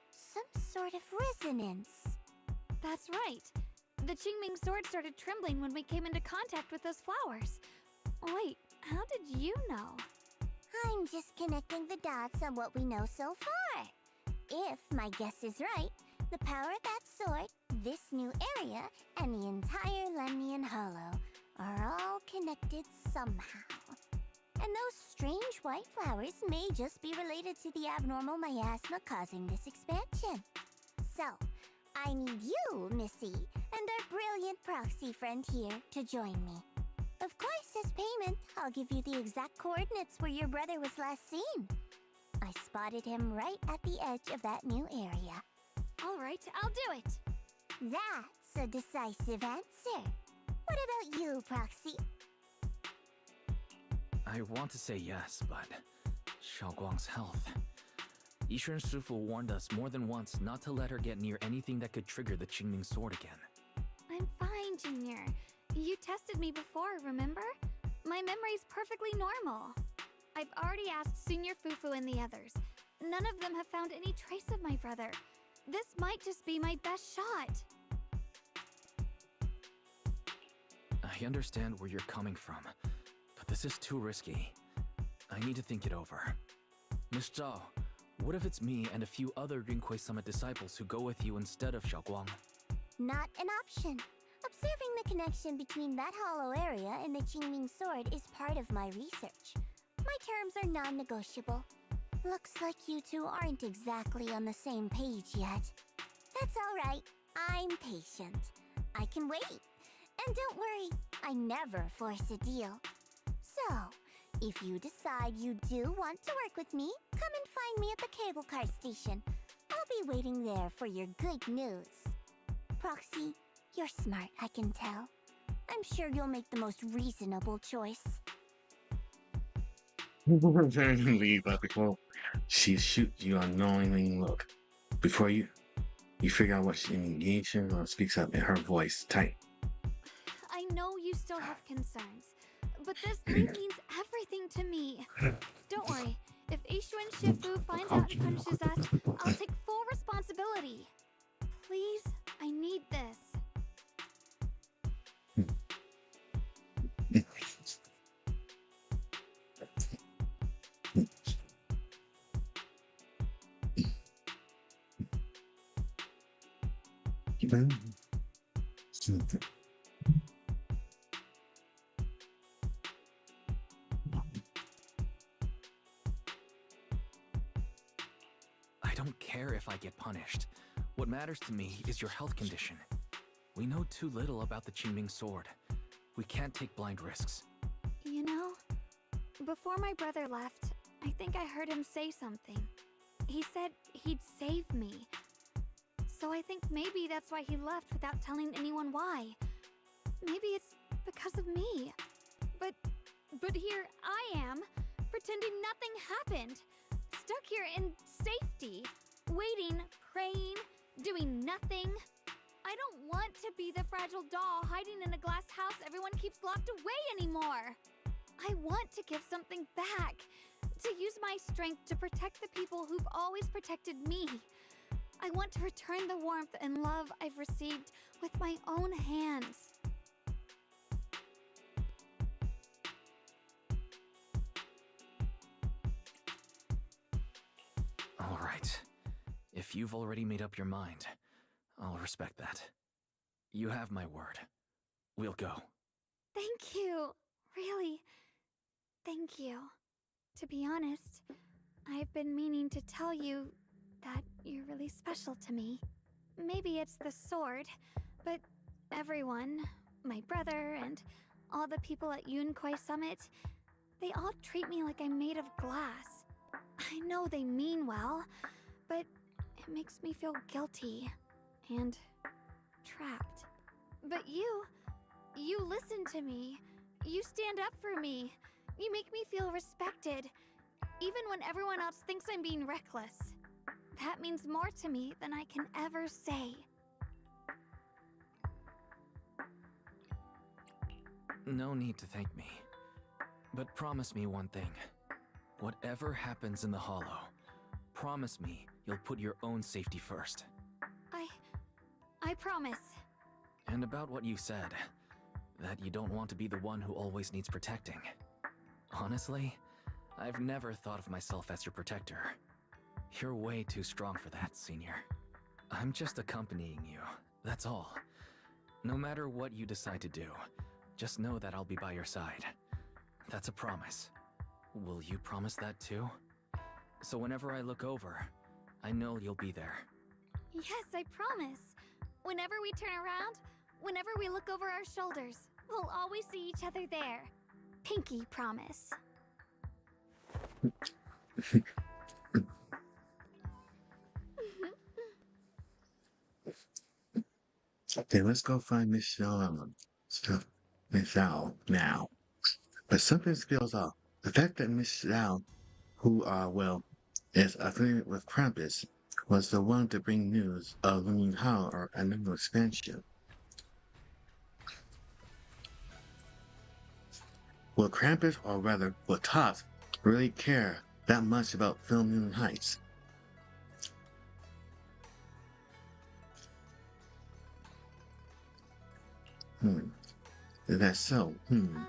some sort of resonance. That's right. The Qingming sword started trembling when we came into contact with those flowers. Wait, how did you know? I'm just connecting the dots on what we know so far. If my guess is right, the power of that sword, this new area, and the entire Lemnian Hollow are all connected somehow. And those strange white flowers may just be related to the abnormal miasma causing this expansion. So, I need you, Missy, and our brilliant proxy friend here to join me. Of course, as payment, I'll give you the exact coordinates where your brother was last seen. I spotted him right at the edge of that new area. All right, I'll do it. That's a decisive answer. What about you, Proxy? I want to say yes, but Xiaoguang's health. Yishuan Shifu warned us more than once not to let her get near anything that could trigger the Qingming sword again. I'm fine, Junior. You tested me before, remember? My memory's perfectly normal. I've already asked Senior Fufu and the others. None of them have found any trace of my brother. This might just be my best shot. I understand where you're coming from, but this is too risky. I need to think it over. Miss Zhao, what if it's me and a few other Rinkwei Summit disciples who go with you instead of Xiaoguang? Not an option. Observing the connection between that hollow area and the Qingming sword is part of my research. My terms are non-negotiable. Looks like you two aren't exactly on the same page yet. That's all right. I'm patient. I can wait. And don't worry, I never force a deal. So, if you decide you do want to work with me, come and find me at the cable car station. I'll be waiting there for your good news. Proxy, you're smart, I can tell. I'm sure you'll make the most reasonable choice. Leave out before she shoots you a knowing look. Before you figure out what she engages or speaks up in her voice tight. I know you still have concerns, but this league means everything to me. Don't worry, if Ishuan Shifu finds out and punishes us, I'll take full responsibility. Please? I need this. I don't care if I get punished. What matters to me is your health condition. We know too little about the Qingming sword. We can't take blind risks. You know, before my brother left, I think I heard him say something. He said he'd save me. So I think maybe that's why he left without telling anyone why. Maybe it's because of me. But here I am, pretending nothing happened. Stuck here in safety, waiting, praying, doing nothing. I don't want to be the fragile doll hiding in a glass house everyone keeps locked away anymore. I want to give something back, to use my strength to protect the people who've always protected me. I want to return the warmth and love I've received with my own hands. All right. If you've already made up your mind, I'll respect that. You have my word. We'll go. Thank you. Really, thank you. To be honest, I've been meaning to tell you that you're really special to me. Maybe it's the sword, but everyone, my brother and all the people at Yunquai Summit, they all treat me like I'm made of glass. I know they mean well, but it makes me feel guilty and trapped. But you listen to me. You stand up for me. You make me feel respected, even when everyone else thinks I'm being reckless. That means more to me than I can ever say. No need to thank me. But promise me one thing. Whatever happens in the Hollow, promise me you'll put your own safety first. I promise. And about what you said, that you don't want to be the one who always needs protecting. Honestly, I've never thought of myself as your protector. You're way too strong for that, Senior. I'm just accompanying you, that's all. No matter what you decide to do, just know that I'll be by your side. That's a promise. Will you promise that too? So whenever I look over, I know you'll be there. Yes, I promise. Whenever we turn around, whenever we look over our shoulders, we'll always see each other there. Pinky promise. Okay, let's go find Miss Zhao now. But something feels off. The fact that Miss Zhao, who is affiliated with Krampus, was the one to bring news of Ling Hao or another expansion. Will Krampus, or rather, will Tots, really care that much about filming Heights? Is that so? Come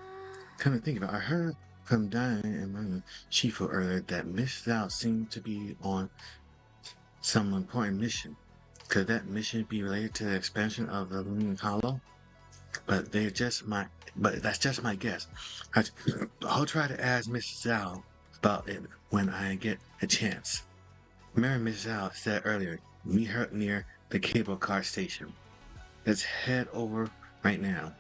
to think about it, I heard from Diane and my Shifu earlier that Miss Zhao seemed to be on some important mission. Could that mission be related to the expansion of the Lunar Hollow? But that's just my guess. I'll try to ask Miss Zhao about it when I get a chance. Remember Miss Zhao said earlier, meet her near the cable car station. Let's head over right now.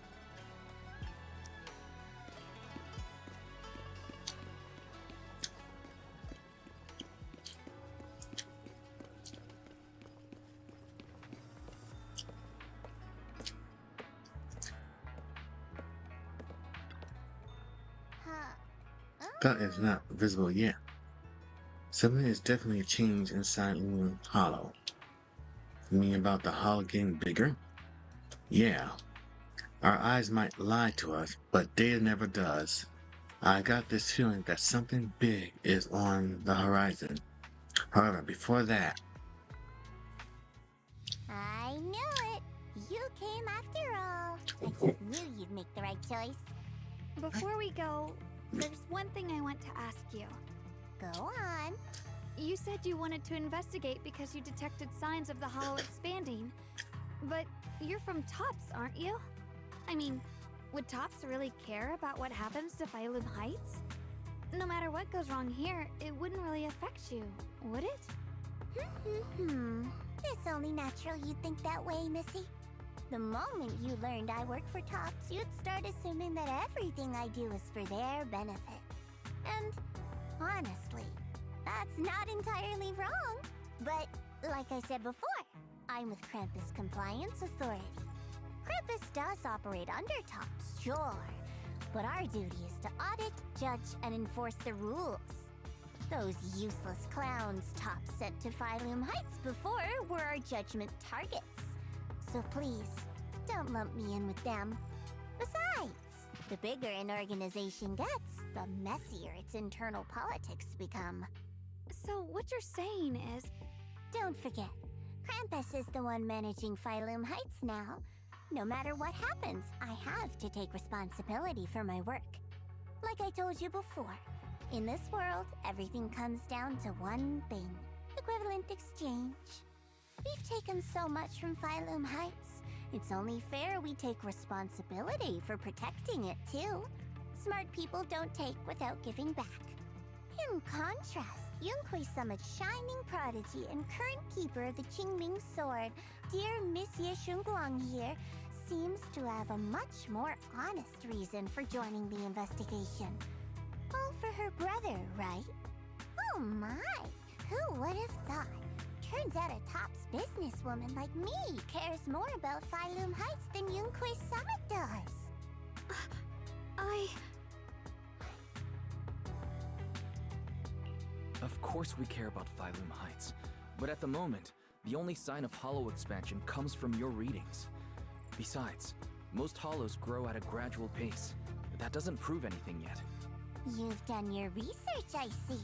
That is not visible yet. Something is definitely changed inside Lunar Hollow. You mean about the Hollow getting bigger? Yeah. Our eyes might lie to us, but data never does. I got this feeling that something big is on the horizon. However, before that... I knew it! I just knew you'd make the right choice. Before we go, there's one thing I want to ask you. Go on. You said you wanted to investigate because you detected signs of the hollow expanding. But you're from Tops, aren't you? I mean, would Tops really care about what happens to Phylum Heights? No matter what goes wrong here, it wouldn't really affect you, would it? It's only natural you'd think that way, Missy. The moment you learned I work for Tops, you'd start assuming that everything I do is for their benefit. And honestly, that's not entirely wrong. But like I said before, I'm with Krampus Compliance Authority. Krampus does operate under Tops, sure. But our duty is to audit, judge, and enforce the rules. Those useless clowns Tops sent to Phylum Heights before were our judgment targets. So please, don't lump me in with them. Besides, the bigger an organization gets, the messier its internal politics become. So what you're saying is... Don't forget, Krampus is the one managing Phylum Heights now. No matter what happens, I have to take responsibility for my work. Like I told you before, in this world, everything comes down to one thing: equivalent exchange. We've taken so much from Phylum Heights. It's only fair we take responsibility for protecting it, too. Smart people don't take without giving back. In contrast, Yunhui Summit's shining prodigy and current keeper of the Qingming Sword, dear Miss Ye Shunguang here, seems to have a much more honest reason for joining the investigation. All for her brother, right? Oh my! Who would have thought? Turns out a Tops businesswoman like me cares more about Phylum Heights than Yunhui Summit does. Of course we care about Phylum Heights, but at the moment, the only sign of hollow expansion comes from your readings. Besides, most hollows grow at a gradual pace. That doesn't prove anything yet. You've done your research, I see.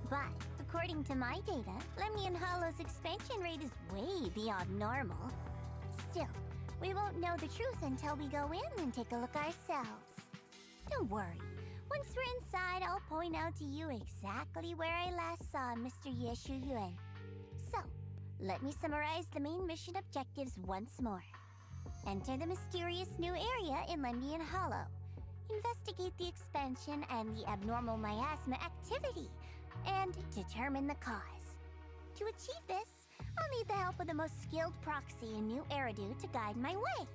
But according to my data, Lemnian Hollow's expansion rate is way beyond normal. Still, we won't know the truth until we go in and take a look ourselves. Don't worry. Once we're inside, I'll point out to you exactly where I last saw Mr. Ye Shuyuan. So, let me summarize the main mission objectives once more. Enter the mysterious new area in Lemnian Hollow. Investigate the expansion and the abnormal miasma activity, and determine the cause. To achieve this, I'll need the help of the most skilled proxy in New Eridu to guide my way.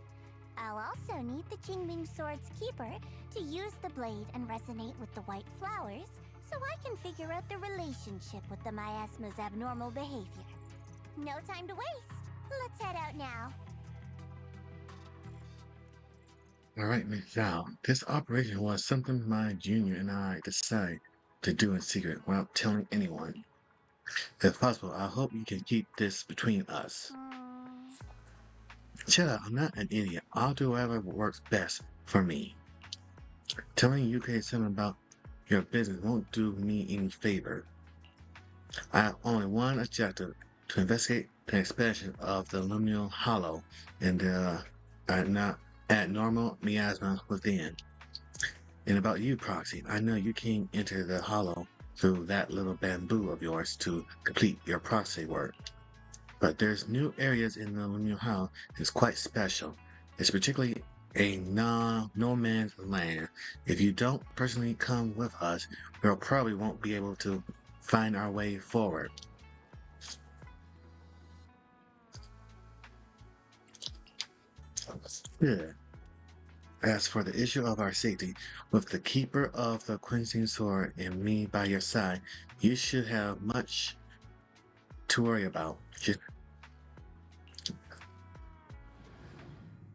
I'll also need the Qingming Sword's keeper to use the blade and resonate with the white flowers so I can figure out the relationship with the miasma's abnormal behavior. No time to waste. Let's head out now. Alright, Miss Zhao, this operation was something my junior and I decided to do in secret without telling anyone. If possible, I hope you can keep this between us. Shut up, I'm not an idiot. I'll do whatever works best for me. Telling UK something about your business won't do me any favor. I have only one objective: to investigate the expansion of the Luminal Hollow and the abnormal miasma within. And about you, Proxy, I know you can't enter the Hollow through that little bamboo of yours to complete your proxy work. But there's new areas in the Luminal Hollow that's quite special. It's particularly a no man's land. If you don't personally come with us, we probably won't be able to find our way forward. Good. As for the issue of our safety, with the keeper of the Quincy Sword and me by your side, you should have much to worry about.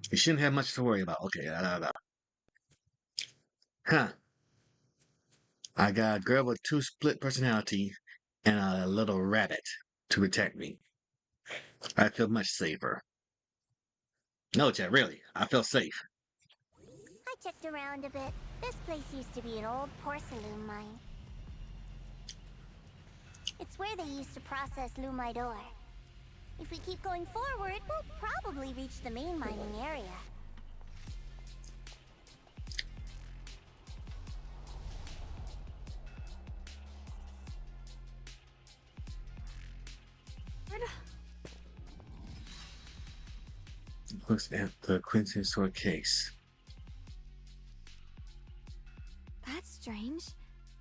You shouldn't have much to worry about. Okay, Huh. I got a girl with 2 split personalities and a little rabbit to protect me. I feel much safer. No, Chad, really, I feel safe. I checked around a bit. This place used to be an old porcelain mine. It's where they used to process lumite ore. If we keep going forward, we'll probably reach the main mining area. Looks at the Quincy sword case. That's strange.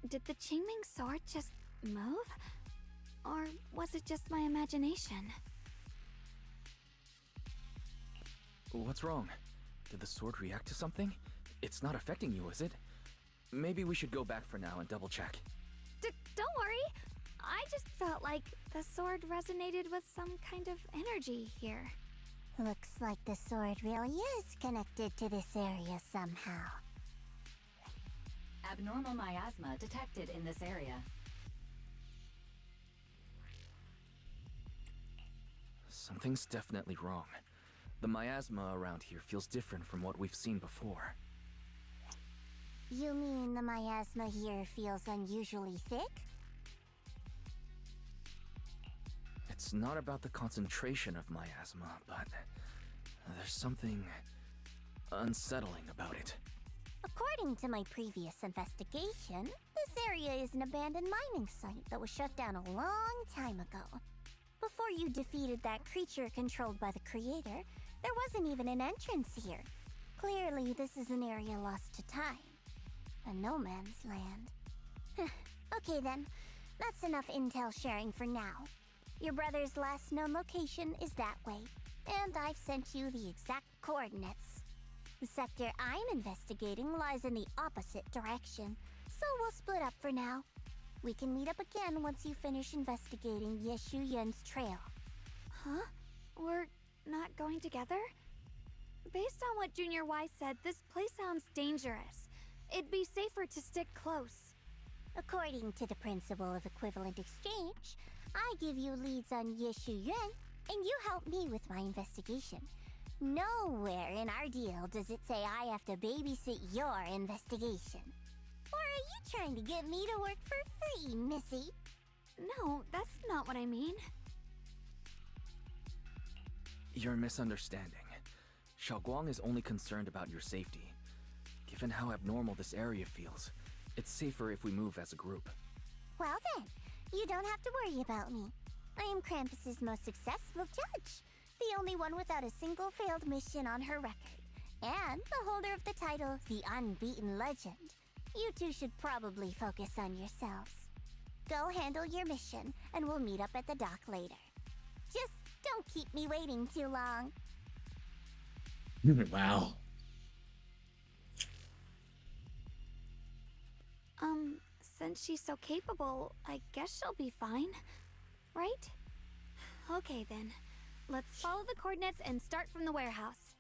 Did the Qingming sword just move? Or was it just my imagination? What's wrong? Did the sword react to something? It's not affecting you, is it? Maybe we should go back for now and double check. Don't worry. I just felt like the sword resonated with some kind of energy here. Looks like the sword really is connected to this area somehow. Abnormal miasma detected in this area. Something's definitely wrong. The miasma around here feels different from what we've seen before. You mean the miasma here feels unusually thick? It's not about the concentration of miasma, but there's something unsettling about it. According to my previous investigation, this area is an abandoned mining site that was shut down a long time ago. Before you defeated that creature controlled by the creator, there wasn't even an entrance here. Clearly, this is an area lost to time. A no man's land. Okay then, that's enough intel sharing for now. Your brother's last known location is that way, and I've sent you the exact coordinates. The sector I'm investigating lies in the opposite direction, so we'll split up for now. We can meet up again once you finish investigating Yeshu Yen's trail. Huh? We're not going together? Based on what Junior Y said, this place sounds dangerous. It'd be safer to stick close. According to the principle of equivalent exchange, I give you leads on Yeshu Yuan, and you help me with my investigation. Nowhere in our deal does it say I have to babysit your investigation. Or are you trying to get me to work for free, Missy? No, that's not what I mean. You're misunderstanding. Xiaoguang is only concerned about your safety. Given how abnormal this area feels, it's safer if we move as a group. Well then, you don't have to worry about me. I am Krampus's most successful judge, the only one without a single failed mission on her record, and the holder of the title, the Unbeaten Legend. You two should probably focus on yourselves. Go handle your mission, and we'll meet up at the dock later. Just don't keep me waiting too long. Wow. Since she's so capable, I guess she'll be fine, right? Okay then, let's follow the coordinates and start from the warehouse.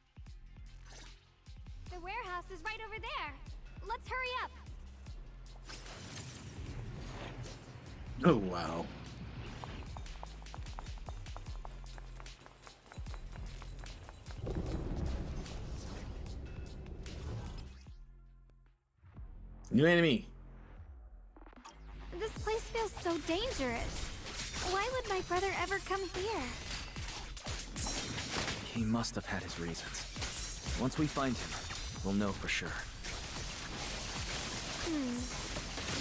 The warehouse is right over there. Let's hurry up. Oh, wow. New enemy. This place feels so dangerous. Why would my brother ever come here? He must have had his reasons. Once we find him, we'll know for sure.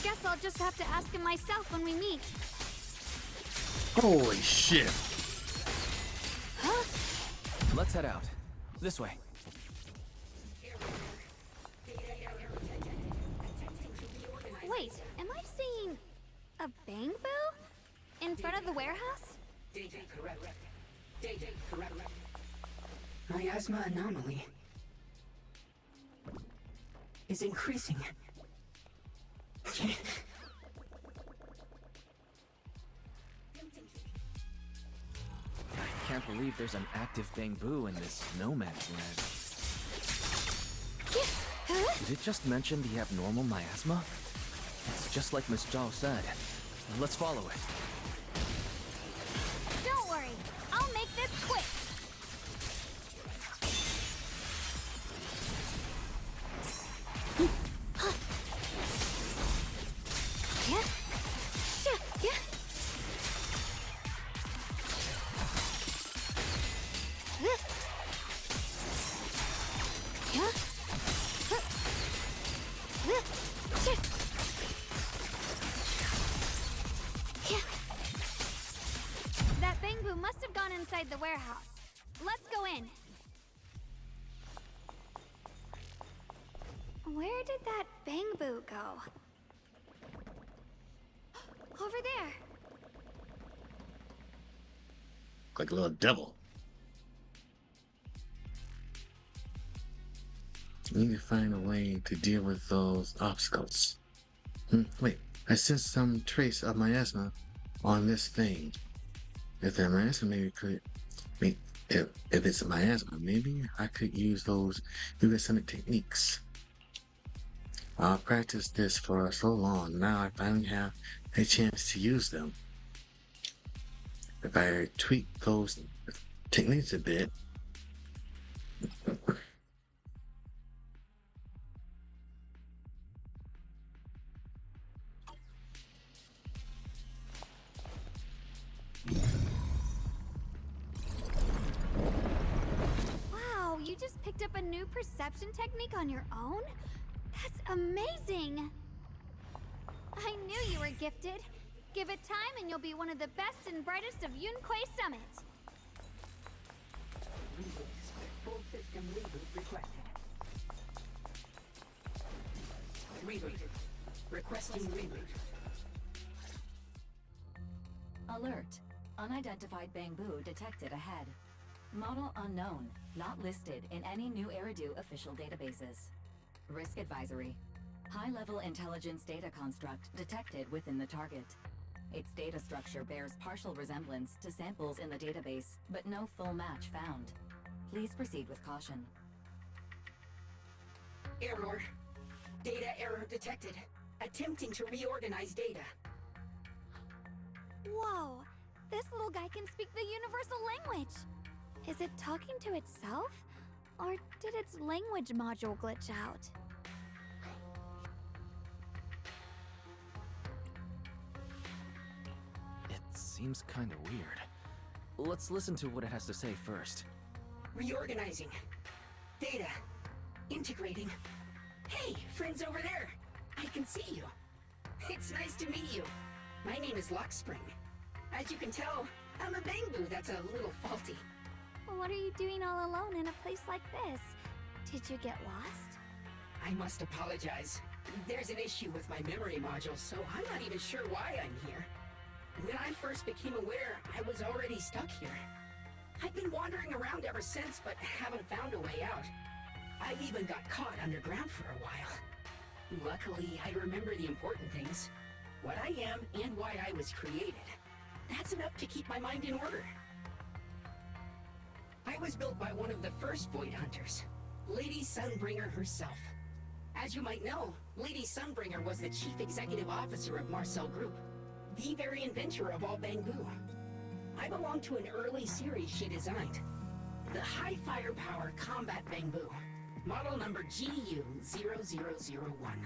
Guess I'll just have to ask him myself when we meet. Holy shit. Huh? Let's head out. This way. Wait, am I seeing a bang boo in front of the warehouse? Data correct. Miasma anomaly is increasing. I can't believe there's an active bamboo in this no man's land. Did it just mention the abnormal miasma? It's just like Miss Zhao said. Let's follow it. Don't worry, I'll make this quick. That bamboo must have gone inside the warehouse. Let's go in. Where did that Bangbu go? Over there. Like a little devil. I need to find a way to deal with those obstacles. Wait, I sense some trace of miasma on this thing. If that miasma, maybe could. Wait, if it's a miasma, maybe I could use those summit techniques. I've practiced this for so long. Now I finally have a chance to use them. If I tweak those techniques a bit. Wow, you just picked up a new perception technique on your own? That's amazing! I knew you were gifted. Give it time and you'll be one of the best and brightest of Yunquei Summit. Full system reboot requested. Reboot. Requesting reboot. Alert. Unidentified Bangbu detected ahead. Model unknown. Not listed in any new Eridu official databases. Risk advisory. High-level intelligence data construct detected within the target. Its data structure bears partial resemblance to samples in the database, but no full match found. Please proceed with caution. Error. Data error detected. Attempting to reorganize data. Whoa! This little guy can speak the universal language! Is it talking to itself? Or did its language module glitch out? It seems kinda weird. Let's listen to what it has to say first. Reorganizing. Data. Integrating. Hey, friends over there! I can see you. It's nice to meet you. My name is Lockspring. As you can tell, I'm a Bangbu that's a little faulty. What are you doing all alone in a place like this? Did you get lost? I must apologize. There's an issue with my memory module, so I'm not even sure why I'm here. When I first became aware, I was already stuck here. I've been wandering around ever since, but haven't found a way out. I even got caught underground for a while. Luckily, I remember the important things. What I am and why I was created. That's enough to keep my mind in order. I was built by one of the first Void Hunters, Lady Sunbringer herself. As you might know, Lady Sunbringer was the chief executive officer of Marcel Group, the very inventor of all Bangbu. I belong to an early series she designed, the High Firepower Combat Bangbu, model number GU0001.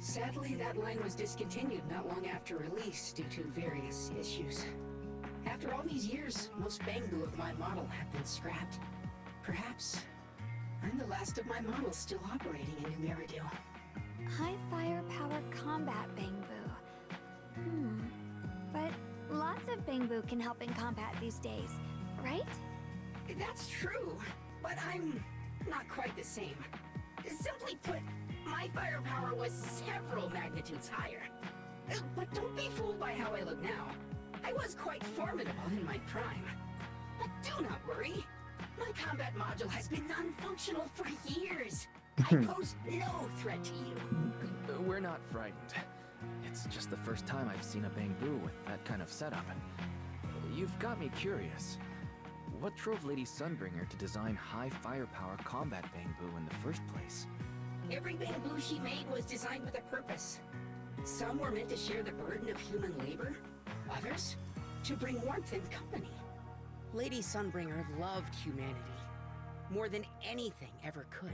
Sadly, that line was discontinued not long after release due to various issues. After all these years, most Bangbu of my model have been scrapped. Perhaps I'm the last of my models still operating in New Eridu. High firepower combat Bangbu. But lots of Bangbu can help in combat these days, right? That's true, but I'm not quite the same. Simply put, my firepower was several magnitudes higher. But don't be fooled by how I look now. I was quite formidable in my prime. But do not worry. My combat module has been non-functional for years. I pose no threat to you. We're not frightened. It's just the first time I've seen a Bangbu with that kind of setup. You've got me curious. What drove Lady Sunbringer to design high firepower combat Bangbu in the first place? Every Bangbu she made was designed with a purpose. Some were meant to share the burden of human labor. Others, to bring warmth and company. Lady Sunbringer loved humanity, more than anything ever could.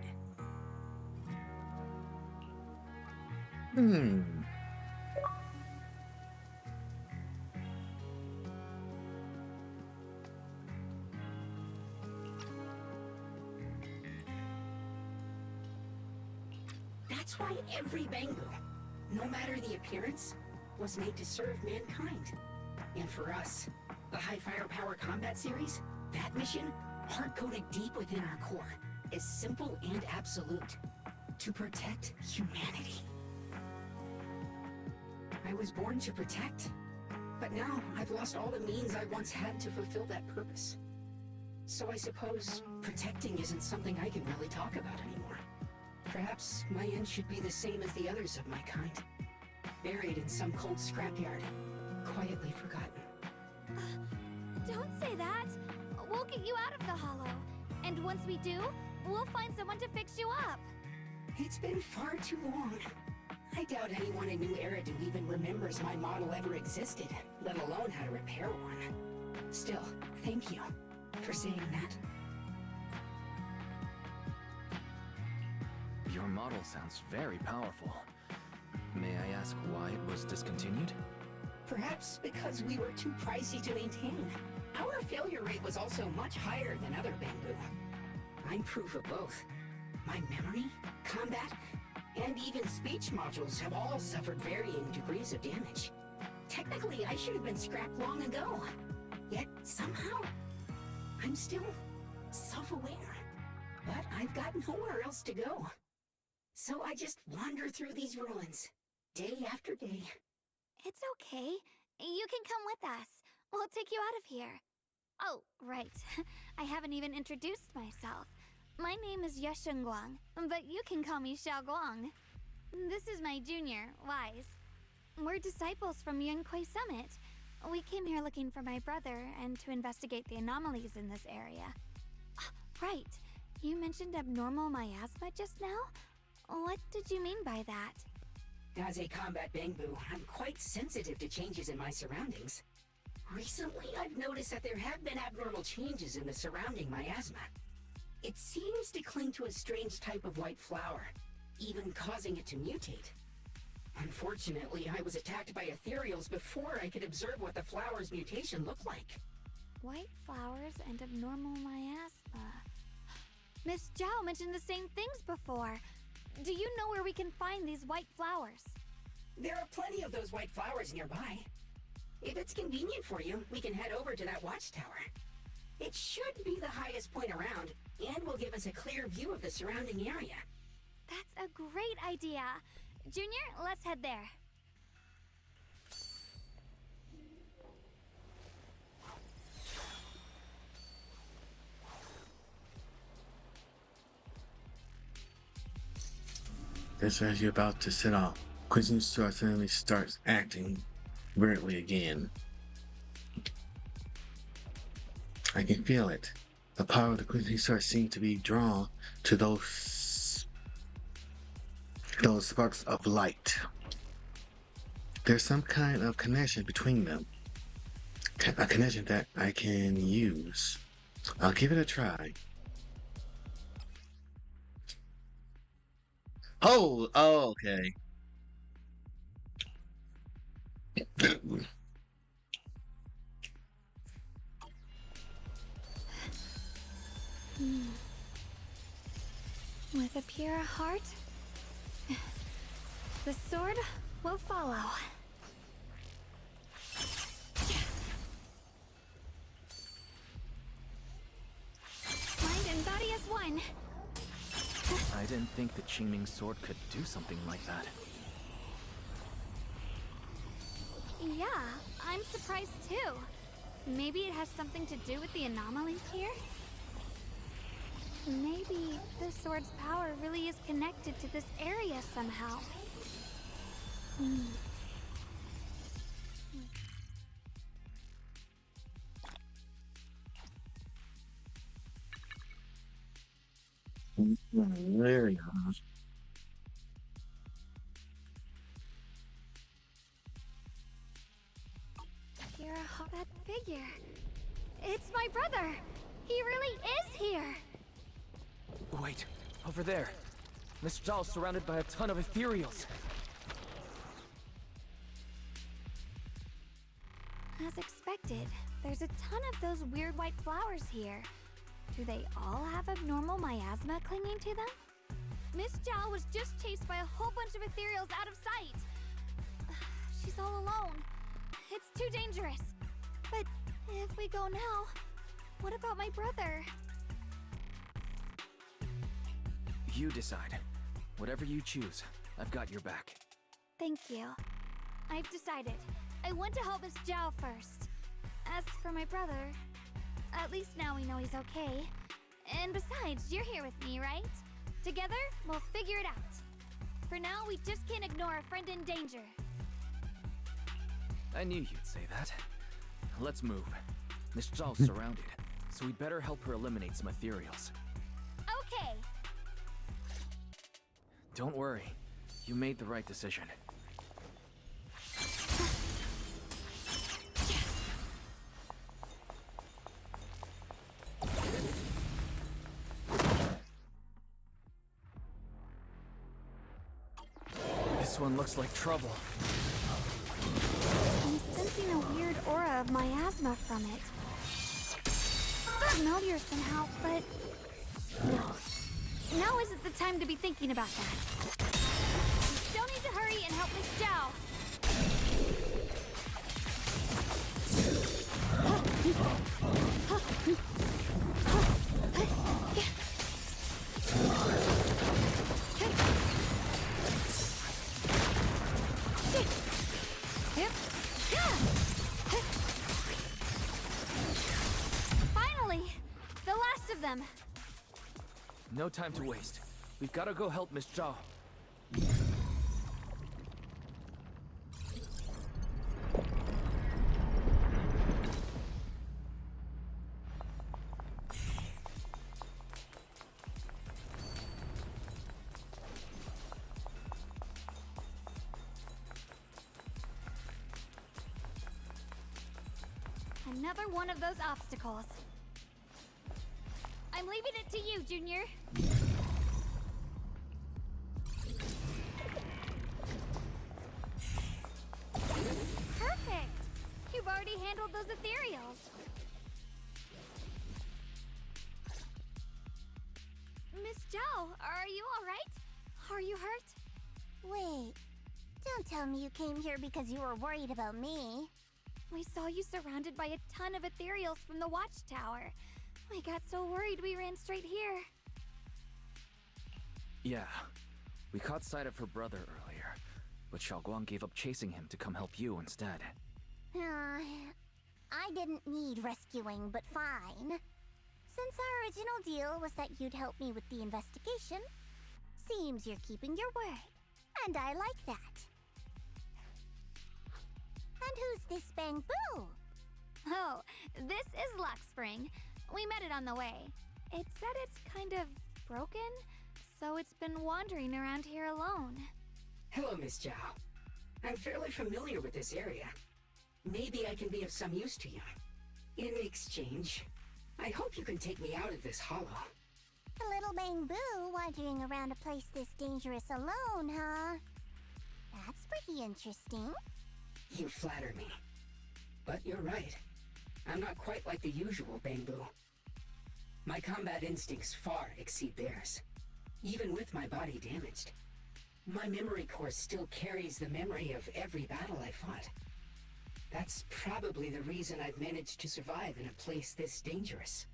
That's why every Bangbu, no matter the appearance, was made to serve mankind. And for us, the High Firepower Combat Series, that mission, hard-coded deep within our core, is simple and absolute. To protect humanity. I was born to protect, but now I've lost all the means I once had to fulfill that purpose. So I suppose protecting isn't something I can really talk about anymore. Perhaps my end should be the same as the others of my kind. Buried in some cold scrapyard, quietly forgotten. Don't say that. We'll get you out of the hollow. And once we do, we'll find someone to fix you up. It's been far too long. I doubt anyone in New Eridu even remembers my model ever existed, let alone how to repair one. Still, thank you for saying that. Your model sounds very powerful. May I ask why it was discontinued? Perhaps because we were too pricey to maintain. Our failure rate was also much higher than other bamboo. I'm proof of both. My memory, combat, and even speech modules have all suffered varying degrees of damage. Technically, I should have been scrapped long ago. Yet, somehow, I'm still self-aware. But I've got nowhere else to go. So I just wander through these ruins, day after day. It's okay. You can come with us. We'll take you out of here. Oh, right. I haven't even introduced myself. My name is Yeshengguang, but you can call me Xiaoguang. This is my junior, Wise. We're disciples from Yunquay Summit. We came here looking for my brother and to investigate the anomalies in this area. Right. You mentioned abnormal miasma just now? What did you mean by that? As a combat bamboo, I'm quite sensitive to changes in my surroundings. Recently, I've noticed that there have been abnormal changes in the surrounding miasma. It seems to cling to a strange type of white flower, even causing it to mutate. Unfortunately, I was attacked by ethereals before I could observe what the flower's mutation looked like. White flowers and abnormal miasma. Miss Zhao mentioned the same things before. Do you know where we can find these white flowers? There are plenty of those white flowers nearby. If it's convenient for you, we can head over to that watchtower. It should be the highest point around, and will give us a clear view of the surrounding area. That's a great idea. Junior, let's head there. Just as you're about to set off, Quentin suddenly starts acting weirdly again. I can feel it. The power of the Quentin starts seems to be drawn to those sparks of light. There's some kind of connection between them. A connection that I can use. I'll give it a try. Oh, okay. With a pure heart, the sword will follow. Mind and body as one. I didn't think the Qingming sword could do something like that. Yeah, I'm surprised too. Maybe it has something to do with the anomalies here? Maybe the sword's power really is connected to this area somehow. There you go. You're that figure. It's my brother. He really is here. Wait, over there. Miss Zhao's surrounded by a ton of ethereals. As expected, there's a ton of those weird white flowers here. Do they all have abnormal miasma clinging to them? Miss Zhao was just chased by a whole bunch of ethereals out of sight. She's all alone. It's too dangerous. But if we go now, what about my brother? You decide. Whatever you choose, I've got your back. Thank you. I've decided. I want to help Miss Zhao first. As for my brother, at least now we know he's okay. And besides, you're here with me, right? Together, we'll figure it out. For now, we just can't ignore a friend in danger. I knew you'd say that. Let's move. Miss Zhao's surrounded, so we'd better help her eliminate some ethereals. Okay. Don't worry. You made the right decision. This one looks like trouble. I'm sensing a weird aura of miasma from it. Familiar somehow, but... No. Now isn't the time to be thinking about that. We still need to hurry and help Miss Zhao. Finally! The last of them! No time to waste. We've got to go help Miss Zhao. Another one of those obstacles. I'm leaving it to you, Junior. Perfect! You've already handled those ethereals. Miss Zhao, are you alright? Are you hurt? Wait, don't tell me you came here because you were worried about me. We saw you surrounded by a ton of ethereals from the watchtower. We got so worried we ran straight here. Yeah. We caught sight of her brother earlier, but Xiaoguang gave up chasing him to come help you instead. I didn't need rescuing, but fine. Since our original deal was that you'd help me with the investigation, seems you're keeping your word, and I like that. And who's this Bamboo? Oh, this is Luxspring. We met it on the way. It said it's kind of broken, so it's been wandering around here alone. Hello, Miss Zhao. I'm fairly familiar with this area. Maybe I can be of some use to you. In exchange, I hope you can take me out of this hollow. A little Bamboo wandering around a place this dangerous alone, huh? That's pretty interesting. You flatter me. But you're right. I'm not quite like the usual Bamboo. My combat instincts far exceed theirs. Even with my body damaged, my memory core still carries the memory of every battle I fought. That's probably the reason I've managed to survive in a place this dangerous.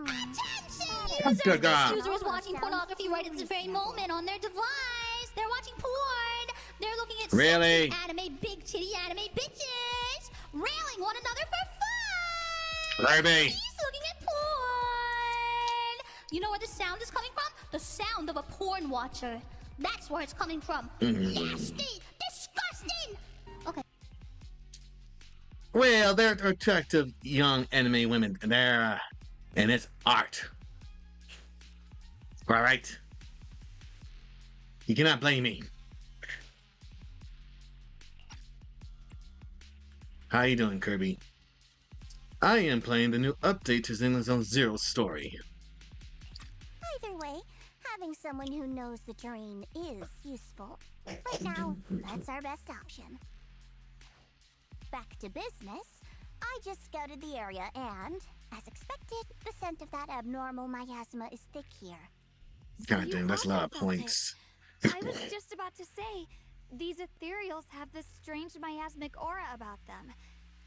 Attention! Good God. User is watching pornography right at this very moment on their device. They're watching porn. They're looking at Really? sexy anime, big titty anime bitches, railing one another for fun. Larry. He's looking at porn. You know where the sound is coming from? The sound of a porn watcher. That's where it's coming from. Nasty, disgusting. Okay. Well, they're attractive young anime women there, and it's art. All right. You cannot blame me. How you doing, Kirby? I am playing the new update to Zenless Zone Zero's story. Either way, having someone who knows the terrain is useful. Right now, that's our best option. Back to business, I just scouted the area and, as expected, the scent of that abnormal miasma is thick here. God damn, that's a lot of points. I was just about to say, these ethereals have this strange miasmic aura about them.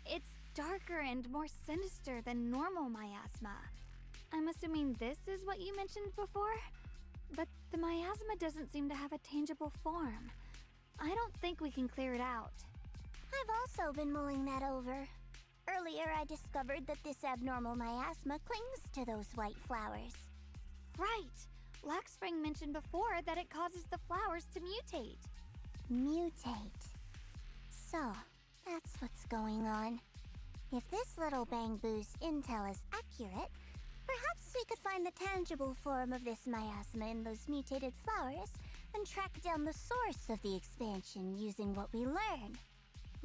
It's darker and more sinister than normal miasma. I'm assuming this is what you mentioned before? But The miasma doesn't seem to have a tangible form. I don't think we can clear it out. I've also been mulling that over. Earlier, I discovered that this abnormal miasma clings to those white flowers. Right. Blackspring mentioned before that it causes the flowers to mutate. Mutate. So, that's what's going on. If this little Bang Boo's intel is accurate, perhaps we could find the tangible form of this miasma in those mutated flowers and track down the source of the expansion using what we learn.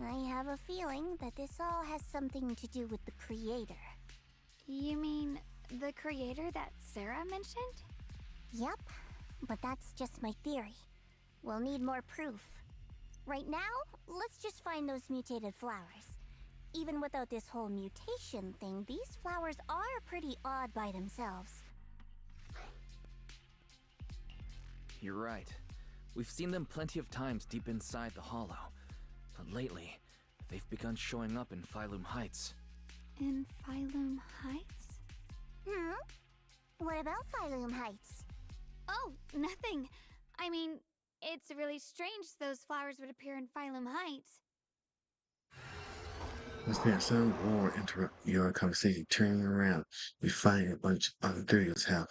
I have a feeling that this all has something to do with the creator. You mean the creator that Sarah mentioned? Yep, but that's just my theory. We'll need more proof. Right now, let's just find those mutated flowers. Even without this whole mutation thing, these flowers are pretty odd by themselves. You're right. We've seen them plenty of times deep inside the hollow. But lately, they've begun showing up in Phylum Heights. In Phylum Heights? What about Phylum Heights? Oh, nothing. I mean, it's really strange those flowers would appear in Phylum Heights. Let's be some war interrupt your conversation. Turning around, you find a bunch of ethereals have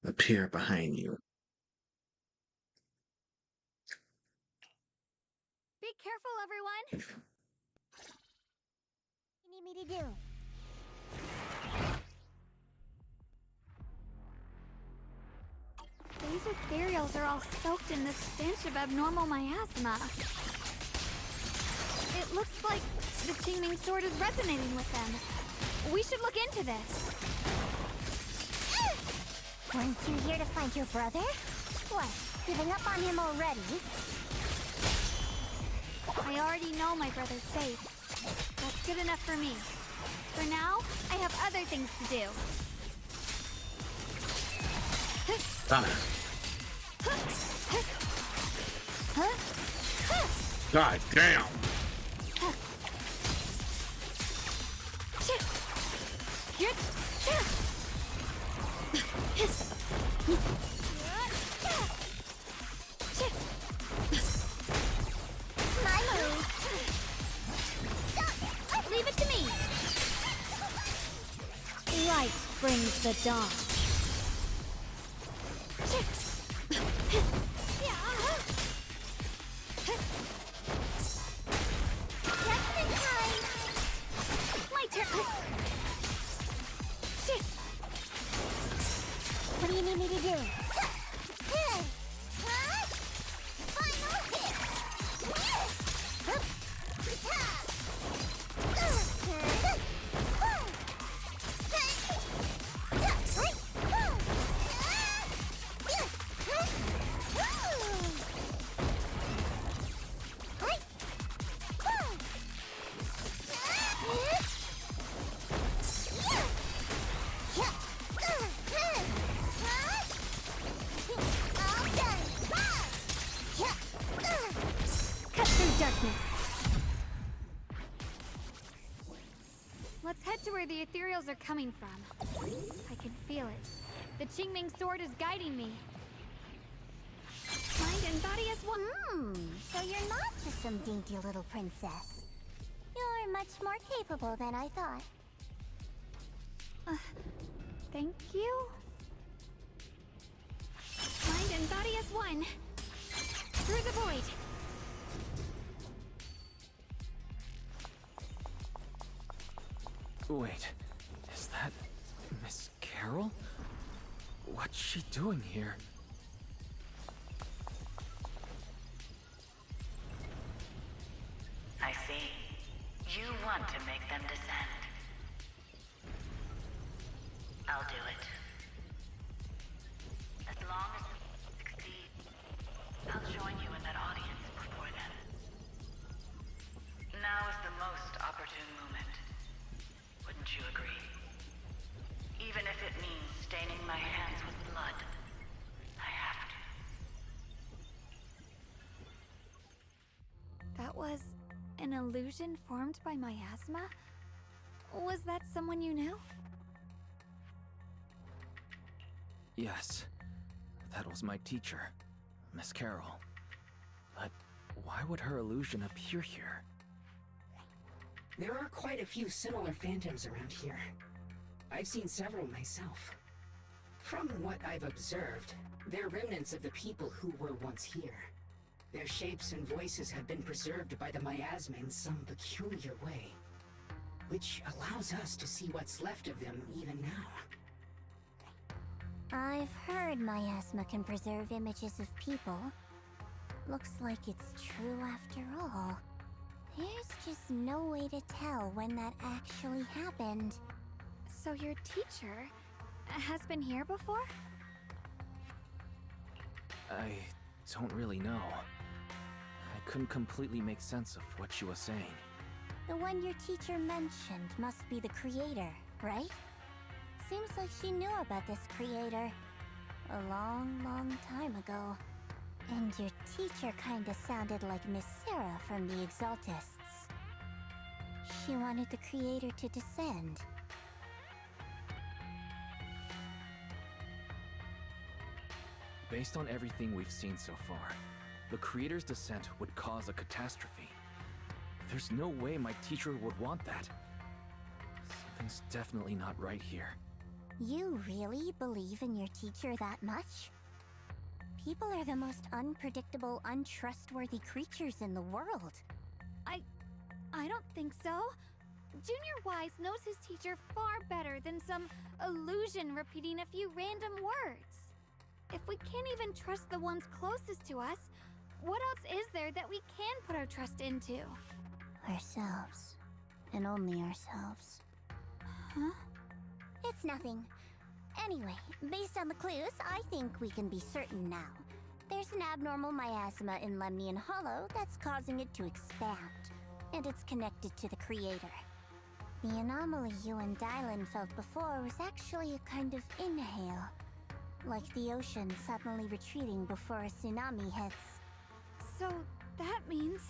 appear behind you. Be careful, everyone! What do you need me to do? These ethereals are all soaked in this stench of abnormal miasma. It looks like the Qingming sword is resonating with them. We should look into this. Weren't you here to find your brother? What, giving up on him already? I already know my brother's safe. That's good enough for me. For now, I have other things to do. God damn! My move! Leave it to me! Light brings the dawn. My turn! What do you need me to do? Final hit! Cut through darkness. Let's head to where the ethereals are coming from. I can feel it. The Qingming sword is guiding me. Mind and body as one. So you're not just some dainty little princess. You're much more capable than I thought. Thank you. Mind and body as one. Through the void. Wait, is that Miss Carol? What's she doing here? I see. You want to make them descend. I'll do it. As long as we succeed, I'll join you in that audience before then. Now is the most opportune moment. Wouldn't you agree? Even if it means staining my hands with blood, I have to. That was an illusion formed by miasma? Was that someone you knew? Yes. That was my teacher, Miss Carroll. But why would her illusion appear here? There are quite a few similar phantoms around here. I've seen several myself. From what I've observed, they're remnants of the people who were once here. Their shapes and voices have been preserved by the miasma in some peculiar way, which allows us to see what's left of them even now. I've heard miasma can preserve images of people. Looks like it's true after all. There's just no way to tell when that actually happened. So your teacher has been here before? I don't really know. I couldn't completely make sense of what she was saying. The one your teacher mentioned must be the creator, right? Seems like she knew about this creator a long, long time ago. And your teacher kinda sounded like Miss Sarah from the Exaltists. She wanted the creator to descend. Based on everything we've seen so far, the creator's descent would cause a catastrophe. There's no way my teacher would want that. Something's definitely not right here. You really believe in your teacher that much? People are the most unpredictable, untrustworthy creatures in the world. I don't think so. Junior Wise knows his teacher far better than some illusion repeating a few random words. If we can't even trust the ones closest to us, what else is there that we can put our trust into? Ourselves. And only ourselves. Huh? It's nothing. Anyway, based on the clues, I think we can be certain now. There's an abnormal miasma in Lemnian Hollow that's causing it to expand, and it's connected to the creator. The anomaly you and Dylan felt before was actually a kind of inhale, like the ocean suddenly retreating before a tsunami hits. So that means...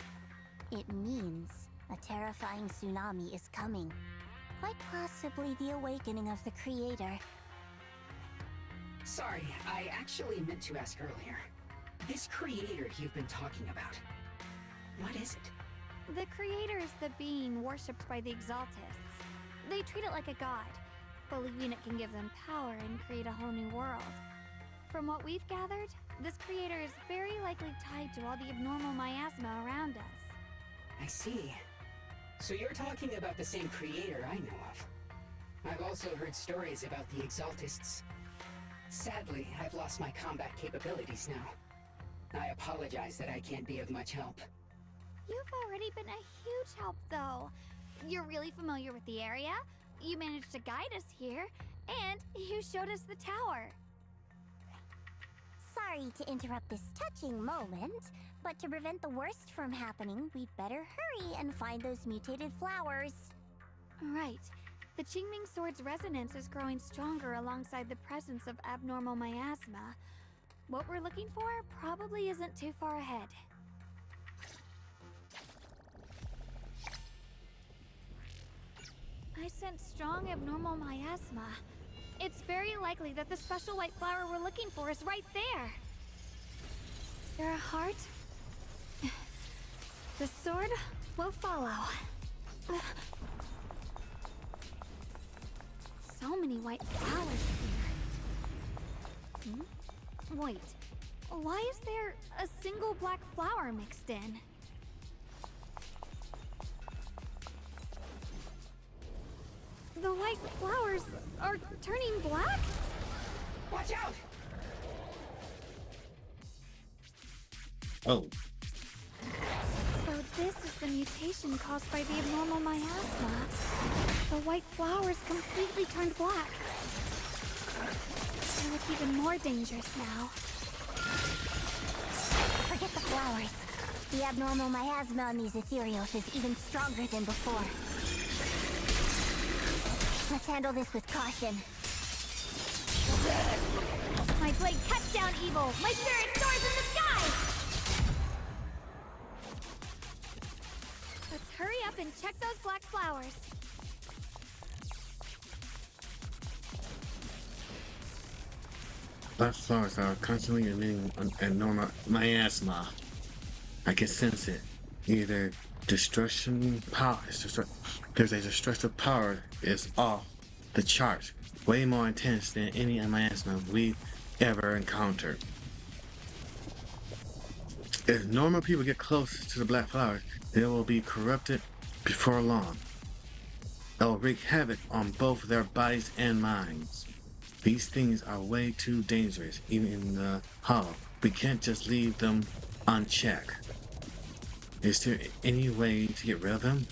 It means a terrifying tsunami is coming. Quite possibly the awakening of the creator. Sorry, I actually meant to ask earlier. This creator you've been talking about, what is it? The creator is the being worshipped by the Exaltists. They treat it like a god, believing it can give them power and create a whole new world. From what we've gathered, this creator is very likely tied to all the abnormal miasma around us. I see. So you're talking about the same creator I know of. I've also heard stories about the Exaltists. Sadly, I've lost my combat capabilities now. I apologize that I can't be of much help. You've already been a huge help, though. You're really familiar with the area, you managed to guide us here, and you showed us the tower. Sorry to interrupt this touching moment, but to prevent the worst from happening, we'd better hurry and find those mutated flowers. Right. The Qingming Sword's resonance is growing stronger alongside the presence of abnormal miasma. What we're looking for probably isn't too far ahead. I sense strong abnormal miasma. It's very likely that the special white flower we're looking for is right there. Your heart? The sword will follow. So many white flowers here. Wait, why is there a single black flower mixed in? The white flowers are turning black? Watch out! Oh. So this is the mutation caused by the abnormal miasma. The white flowers completely turned black. They look even more dangerous now. Forget the flowers. The abnormal miasma on these ethereals is even stronger than before. Let's handle this with caution. My blade cuts down evil! My spirit soars in the sky! Let's hurry up and check those black flowers. Black flowers are constantly emitting abnormal miasma. I can sense it. Either destruction power there's a destructive power is off the charts. Way more intense than any miasma we've ever encountered. If normal people get close to the black flowers, they will be corrupted before long. It will wreak havoc on both their bodies and minds. These things are way too dangerous, even in the hollow. We can't just leave them unchecked. Is there any way to get rid of them?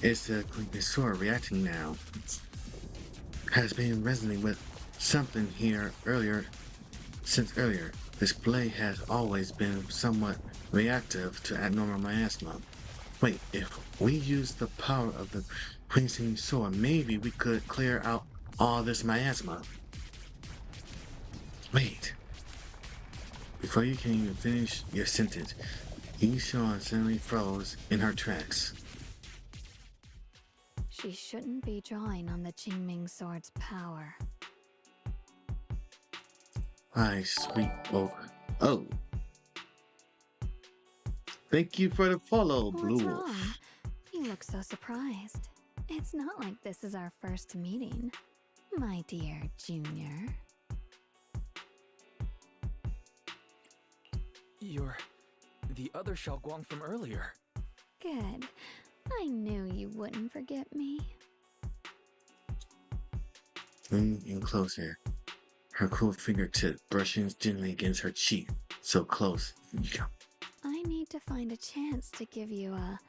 It's sort of reacting now. Has been resonating with something here since earlier. This blade has always been somewhat reactive to abnormal miasma. Wait, if we use the power of the Queen's sword, maybe we could clear out all this miasma. Wait. Before you can even finish your sentence, Yishuan suddenly froze in her tracks. She shouldn't be drawing on the Qingming sword's power. I sweep over. Oh. Thank you for the follow, Blue What's Wolf. wrong? You look so surprised. It's not like this is our first meeting, my dear Junior. You're the other Xiaoguang from earlier. Good. I knew you wouldn't forget me. Leaning in closer, her cool fingertip brushing gently against her cheek. So close. I need to find a chance to give you a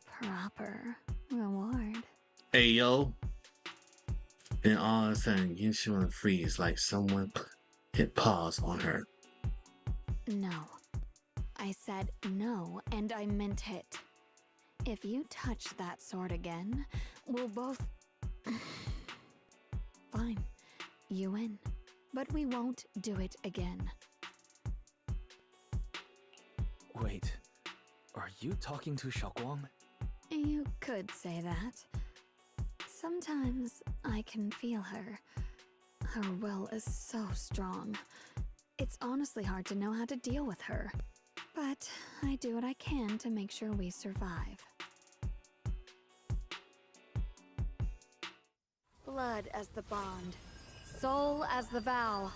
proper reward. Ayo. Then all of a sudden, Yishuan freeze like someone hit pause on her. No. I said no, and I meant it. If you touch that sword again, we'll both... Fine. You win. But we won't do it again. Wait, are you talking to Xiaoguang? You could say that. Sometimes I can feel her. Her will is so strong. It's honestly hard to know how to deal with her. But I do what I can to make sure we survive. Blood as the bond. Soul as the vow.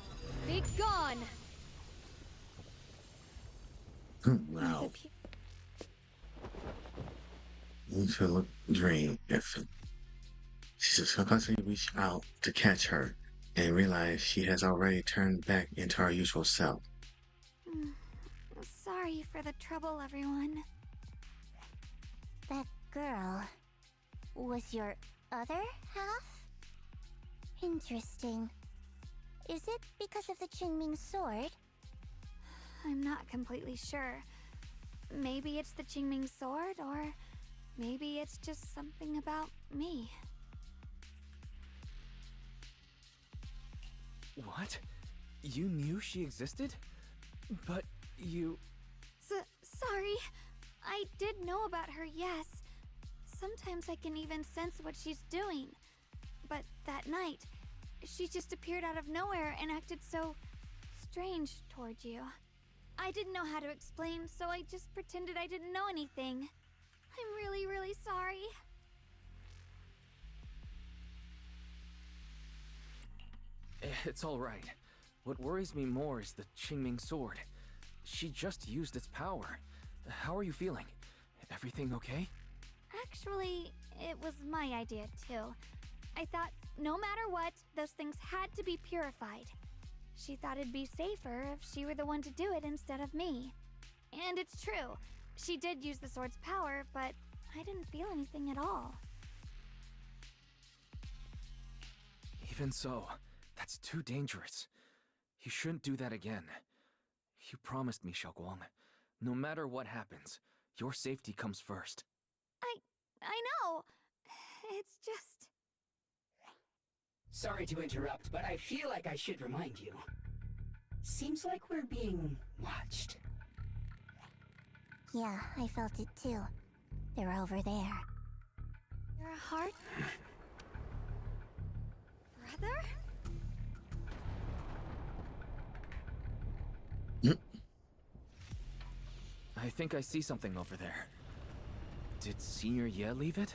Be gone! Wow. You should look drained. She just constantly reach out to catch her and realize she has already turned back into her usual self. Sorry for the trouble, everyone. That girl was your other half? Interesting. Is it because of the Qingming sword? I'm not completely sure. Maybe it's the Qingming sword, or maybe it's just something about me. What? You knew she existed? But you... Sorry. I did know about her, yes. Sometimes I can even sense what she's doing. But that night, she just appeared out of nowhere and acted so strange towards you. I didn't know how to explain, so I just pretended I didn't know anything. I'm really, really sorry. It's all right. What worries me more is the Qingming sword. She just used its power. How are you feeling? Everything okay? Actually, it was my idea too. I thought no matter what, those things had to be purified. She thought it'd be safer if she were the one to do it instead of me. And it's true. She did use the sword's power, but I didn't feel anything at all. Even so, that's too dangerous. You shouldn't do that again. You promised me, Xiaoguang. No matter what happens, your safety comes first. I know. It's just... Sorry to interrupt, but I feel like I should remind you. Seems like we're being watched. Yeah, I felt it too. They're over there. Your heart? Brother? I think I see something over there. Did Senior Ye leave it?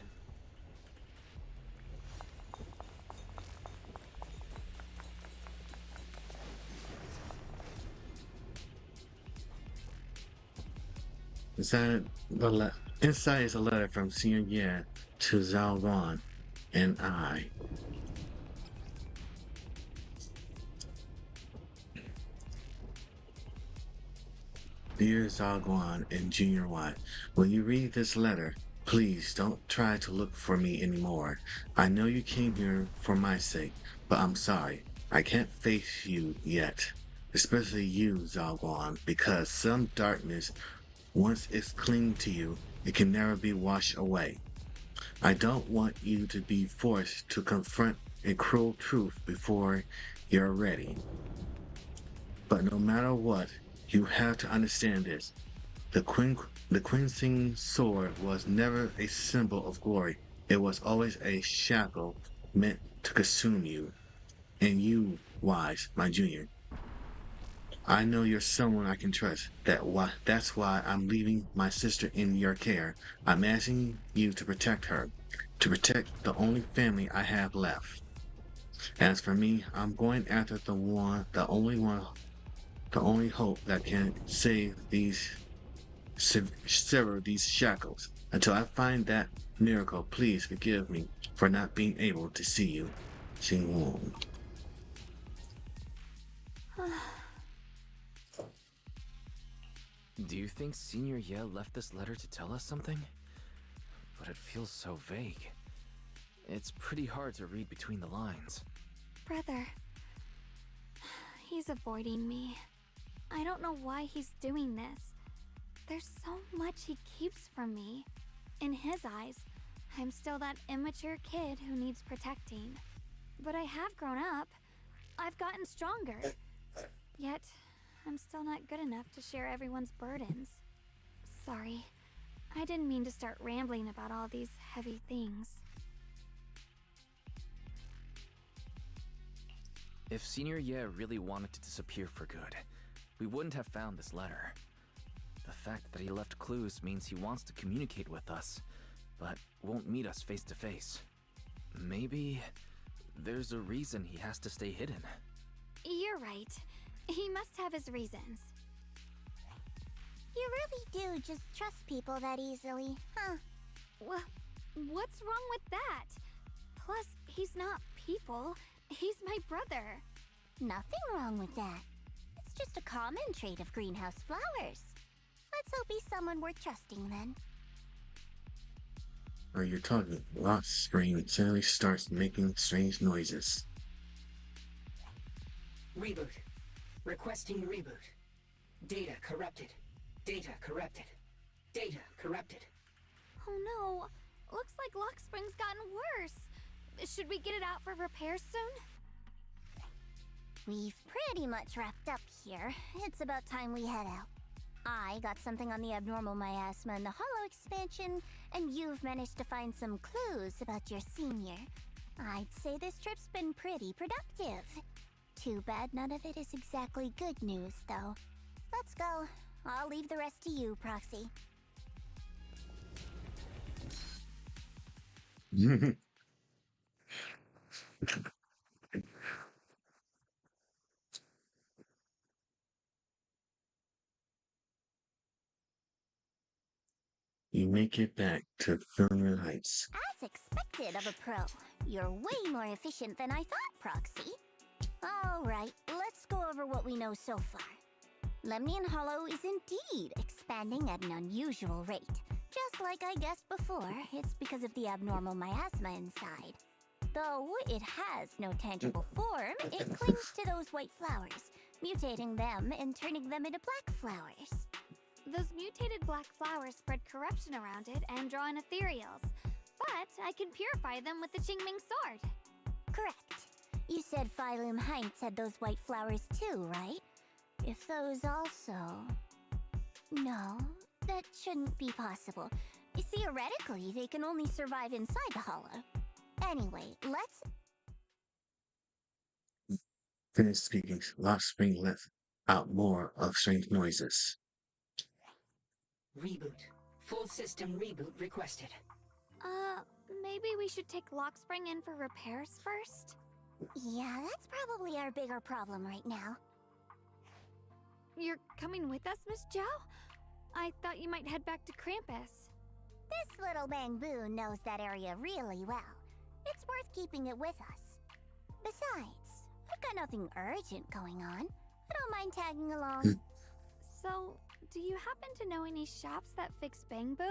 Inside inside is a letter from Senior Ye to Zhao Guan and I. Dear Zhao Guan and Junior Y, when you read this letter, please don't try to look for me anymore. I know you came here for my sake, but I'm sorry. I can't face you yet. Especially you, Zhao Guan, because some darkness, once it's clinging to you, it can never be washed away. I don't want you to be forced to confront a cruel truth before you're ready. But no matter what, you have to understand this. The Quincy sword was never a symbol of glory. It was always a shackle meant to consume you. And you, Wise, my junior. I know you're someone I can trust. That's why I'm leaving my sister in your care. I'm asking you to protect her, to protect the only family I have left. As for me, I'm going after the only hope that can sever these shackles. Until I find that miracle, please forgive me for not being able to see you. Xing Wong. Do you think Senior Ye left this letter to tell us something? But it feels so vague. It's pretty hard to read between the lines. Brother. He's avoiding me. I don't know why he's doing this. There's so much he keeps from me. In his eyes, I'm still that immature kid who needs protecting. But I have grown up. I've gotten stronger. Yet, I'm still not good enough to share everyone's burdens. Sorry. I didn't mean to start rambling about all these heavy things. If Senior Ye really wanted to disappear for good, we wouldn't have found this letter. The fact that he left clues means he wants to communicate with us, but won't meet us face to face. Maybe there's a reason he has to stay hidden. You're right. He must have his reasons. You really do just trust people that easily, huh? What's wrong with that? Plus, he's not people. He's my brother. Nothing wrong with that. It's just a common trait of greenhouse flowers. Let's hope he's someone worth trusting then. Are you talking? Lost screen suddenly starts making strange noises. Reboot. Requesting reboot. Data corrupted. Data corrupted. Data corrupted. Oh no. Looks like Lock Spring's gotten worse. Should we get it out for repairs soon? We've pretty much wrapped up here. It's about time we head out. I got something on the abnormal miasma and the hollow expansion, and you've managed to find some clues about your senior. I'd say this trip's been pretty productive. Too bad none of it is exactly good news, though. Let's go. I'll leave the rest to you, Proxy. You make it back to Filmer Heights. As expected of a pro, you're way more efficient than I thought, Proxy. Alright, let's go over what we know so far. Lemnian Hollow is indeed expanding at an unusual rate. Just like I guessed before, it's because of the abnormal miasma inside. Though it has no tangible form, it clings to those white flowers, mutating them and turning them into black flowers. Those mutated black flowers spread corruption around it and draw in ethereals. But I can purify them with the Qingming sword. Correct. You said Phylum Heights had those white flowers too, right? If those also... No, that shouldn't be possible. Theoretically, they can only survive inside the hollow. Anyway, let's... Finished speaking, Lost Spring let out more of strange noises. Reboot. Full system reboot requested. Maybe we should take Lockspring in for repairs first? Yeah, that's probably our bigger problem right now. You're coming with us, Miss Joe? I thought you might head back to Krampus. This little Bamboo knows that area really well. It's worth keeping it with us. Besides, we've got nothing urgent going on. I don't mind tagging along. So, do you happen to know any shops that fix Bamboo?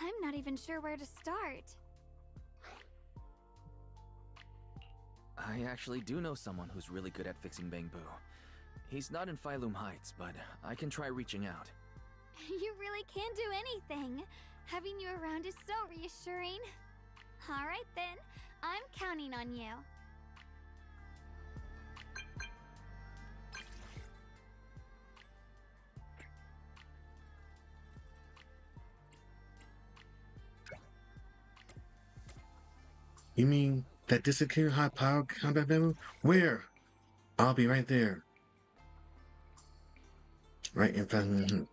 I'm not even sure where to start. I actually do know someone who's really good at fixing Bamboo. He's not in Phylum Heights, but I can try reaching out. You really can do anything. Having you around is so reassuring. All right then, I'm counting on you. You mean that disappearing high-powered combat bamboo? Where? I'll be right there. Right in front of me.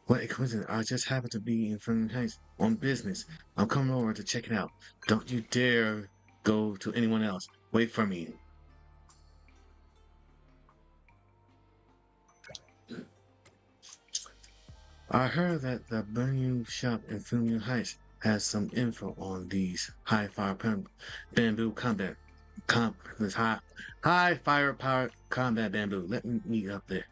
What a coincidence. I just happened to be in Phylum Heights on business. I'm coming over to check it out. Don't you dare go to anyone else. Wait for me. I heard that the Bamboo shop in Phylum Heights has some info on these high bamboo combat this high firepower combat bamboo. Let's meet up there.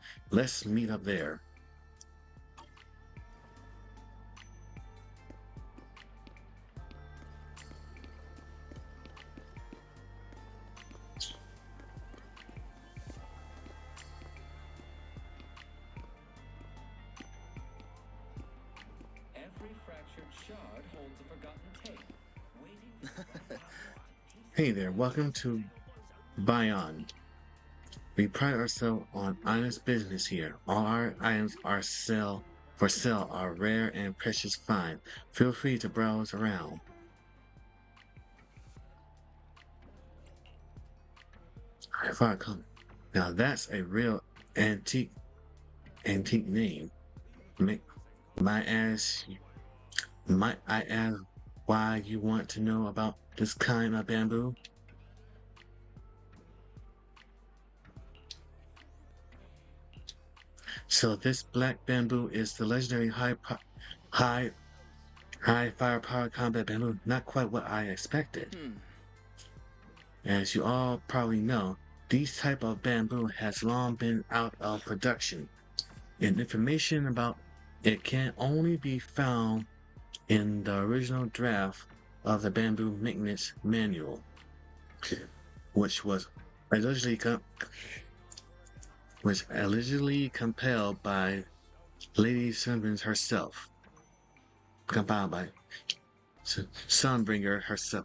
Every fractured shard holds a forgotten tape, waiting for Hey there, welcome to Beyond. We pride ourselves on honest business here. All our items for sale are rare and precious find. Feel free to browse around. If I come. Now that's a real antique name. Might I ask why you want to know about this kind of bamboo? So this black bamboo is the legendary high firepower combat bamboo. Not quite what I expected. As you all probably know, these type of bamboo has long been out of production, and information about it can only be found in the original draft of the Bamboo Maintenance Manual, which was allegedly compiled by Lady Sunbringer herself. Compiled by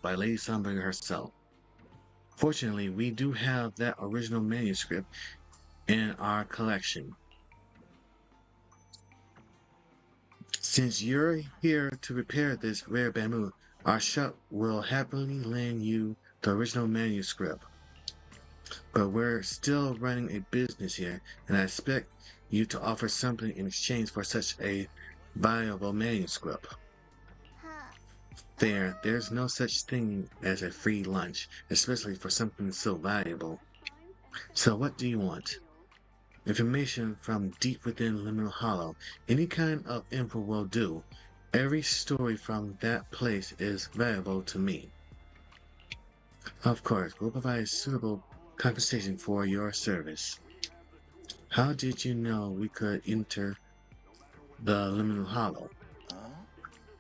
by Lady Sunbringer herself. Fortunately, we do have that original manuscript in our collection. Since you're here to repair this rare bamboo, our shop will happily lend you the original manuscript. But we're still running a business here, and I expect you to offer something in exchange for such a valuable manuscript. There's no such thing as a free lunch, especially for something so valuable. So what do you want? Information from deep within Liminal Hollow. Any kind of info will do. Every story from that place is valuable to me. Of course, we'll provide suitable compensation for your service. How did you know we could enter the Liminal Hollow?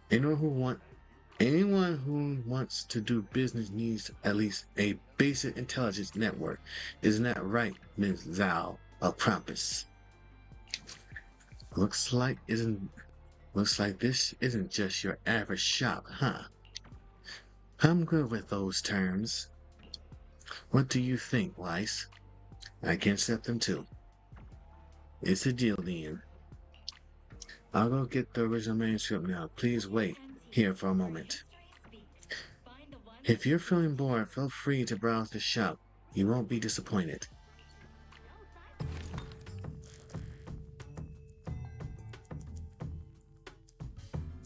Anyone who wants to do business needs at least a basic intelligence network. Isn't that right, Ms. Zhao of Krampus? Looks like this isn't just your average shop, huh? I'm good with those terms. What do you think, Weiss? I can accept them too. It's a deal then. I'll go get the original manuscript now. Please wait here for a moment. If you're feeling bored, feel free to browse the shop. You won't be disappointed.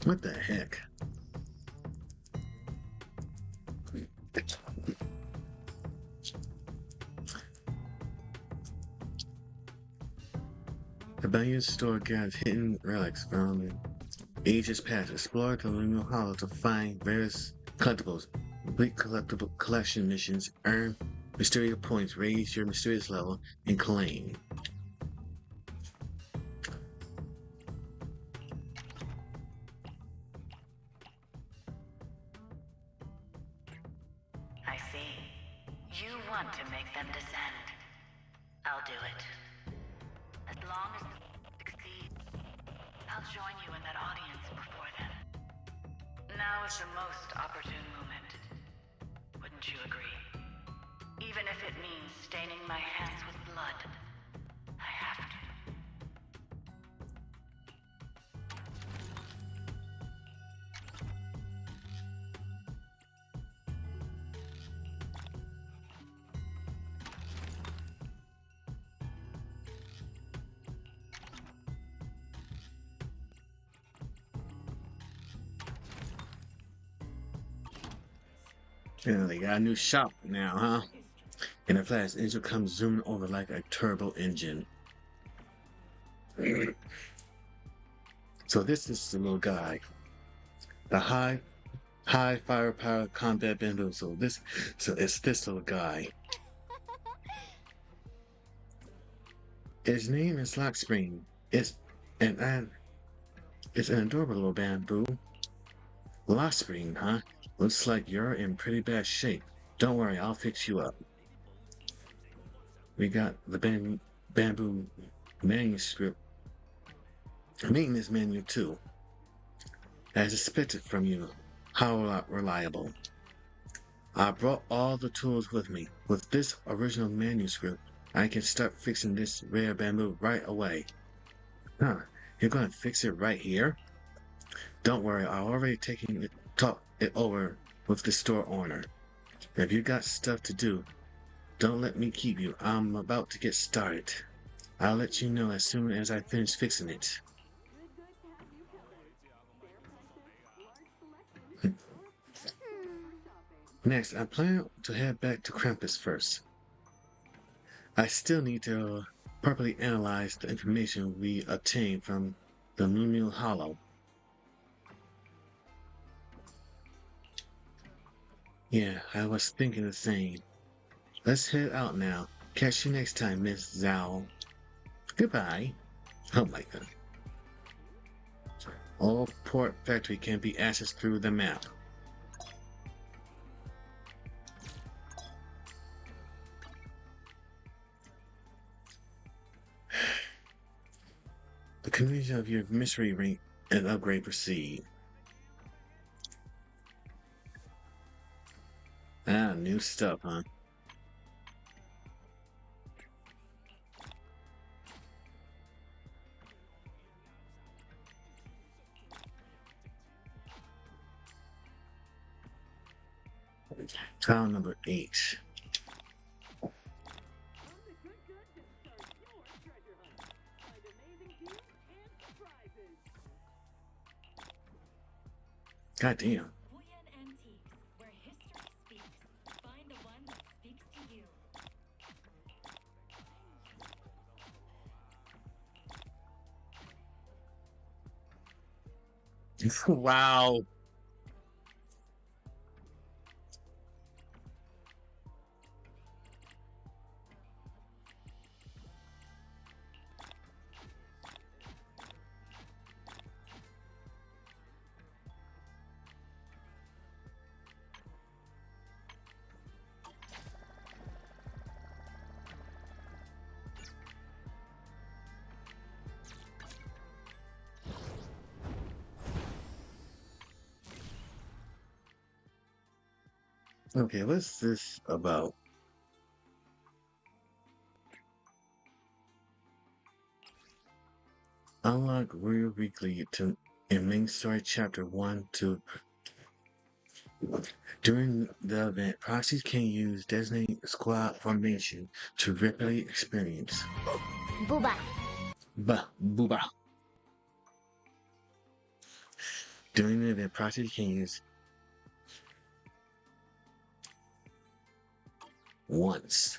What the heck? Abandoned store gathers hidden relics found in ages past. Explore the Lunar Hollow to find various collectibles. Complete collectible collection missions. Earn mysterious points. Raise your mysterious level and claim. I see. You want to make them descend. I'll do it. As long as they succeed, I'll join you in that audience before them. Now is the most opportune moment. Wouldn't you agree? Even if it means staining my hands with blood, I have to. Yeah, they got a new shop now, huh? In a flash, engine comes zooming over like a turbo engine. So this is the little guy. The high firepower combat bamboo. So it's this little guy. His name is Lockspring. It's an adorable little bamboo. Lockspring, huh? Looks like you're in pretty bad shape. Don't worry, I'll fix you up. We got the bamboo manuscript. Maintenance manual too. As expected from you. How reliable. I brought all the tools with me. With this original manuscript, I can start fixing this rare bamboo right away. Huh, you're gonna fix it right here? Don't worry, I already talked it over with the store owner. If you got stuff to do, don't let me keep you. I'm about to get started. I'll let you know as soon as I finish fixing it. Next, I plan to head back to Krampus first. I still need to properly analyze the information we obtained from the Lunar Hollow. Yeah, I was thinking the same. Let's head out now. Catch you next time, Miss Zhao. Goodbye. Oh my god. All port factory can be accessed through the map. The condition of your mystery ring and upgrade proceed. Ah, new stuff, huh? Tile number 8. God damn. Wow. Okay, what's this about? Unlock Real Weekly in main story chapter 1 to during the event, proxies can use designated squad formation to rapidly experience. Booba. Booba. During the event, proxy can use once.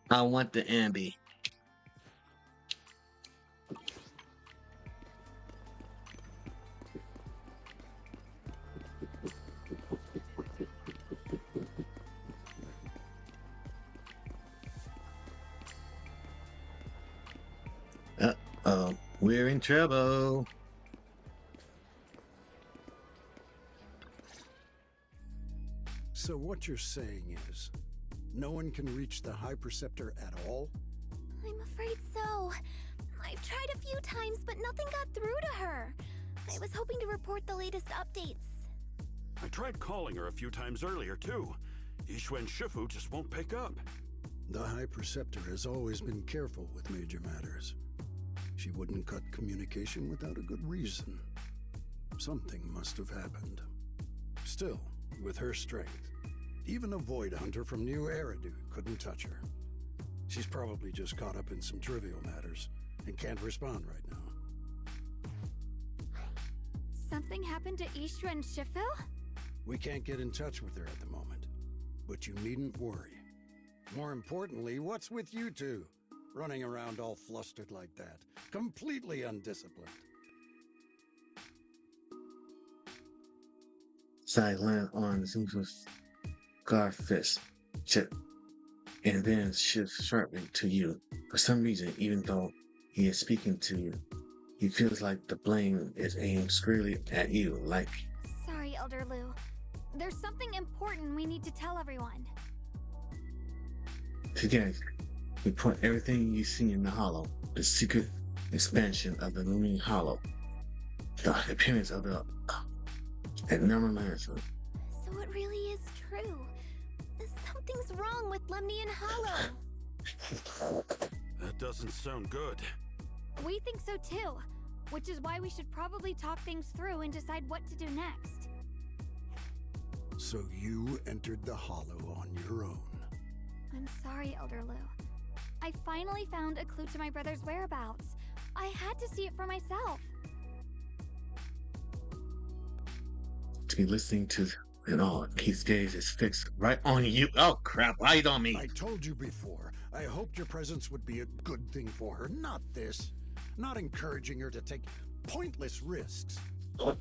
I want the ambi. Uh-oh, we're in trouble. So what you're saying is, no one can reach the High Preceptor at all? I'm afraid so. I've tried a few times, but nothing got through to her. I was hoping to report the latest updates. I tried calling her a few times earlier, too. Yixuan Shifu just won't pick up. The High Preceptor has always been careful with major matters. She wouldn't cut communication without a good reason. Something must have happened. Still, with her strength, even a Void Hunter from New Eridu couldn't touch her. She's probably just caught up in some trivial matters and can't respond right now. Something happened to Ishu and Shifu? We can't get in touch with her at the moment, but you needn't worry. More importantly, what's with you two? Running around all flustered like that, completely undisciplined. Sai land on Zuzu's guard fist, chip, and then shifts sharply to you. For some reason, even though he is speaking to you, he feels like the blame is aimed squarely at you, like... Sorry, Elder Lu. There's something important we need to tell everyone. Together, we put everything you see in the Hollow, the secret expansion of the Looming Hollow, the appearance of the abnormal lantern. So it really is true. Something's wrong with Lemnian Hollow. That doesn't sound good. We think so too, which is why we should probably talk things through and decide what to do next. So you entered the Hollow on your own. I'm sorry, Elder Lu. I finally found a clue to my brother's whereabouts. I had to see it for myself. To be listening to it all, his gaze is fixed right on you. Oh crap, right on me. I told you before, I hoped your presence would be a good thing for her, not this. Not encouraging her to take pointless risks.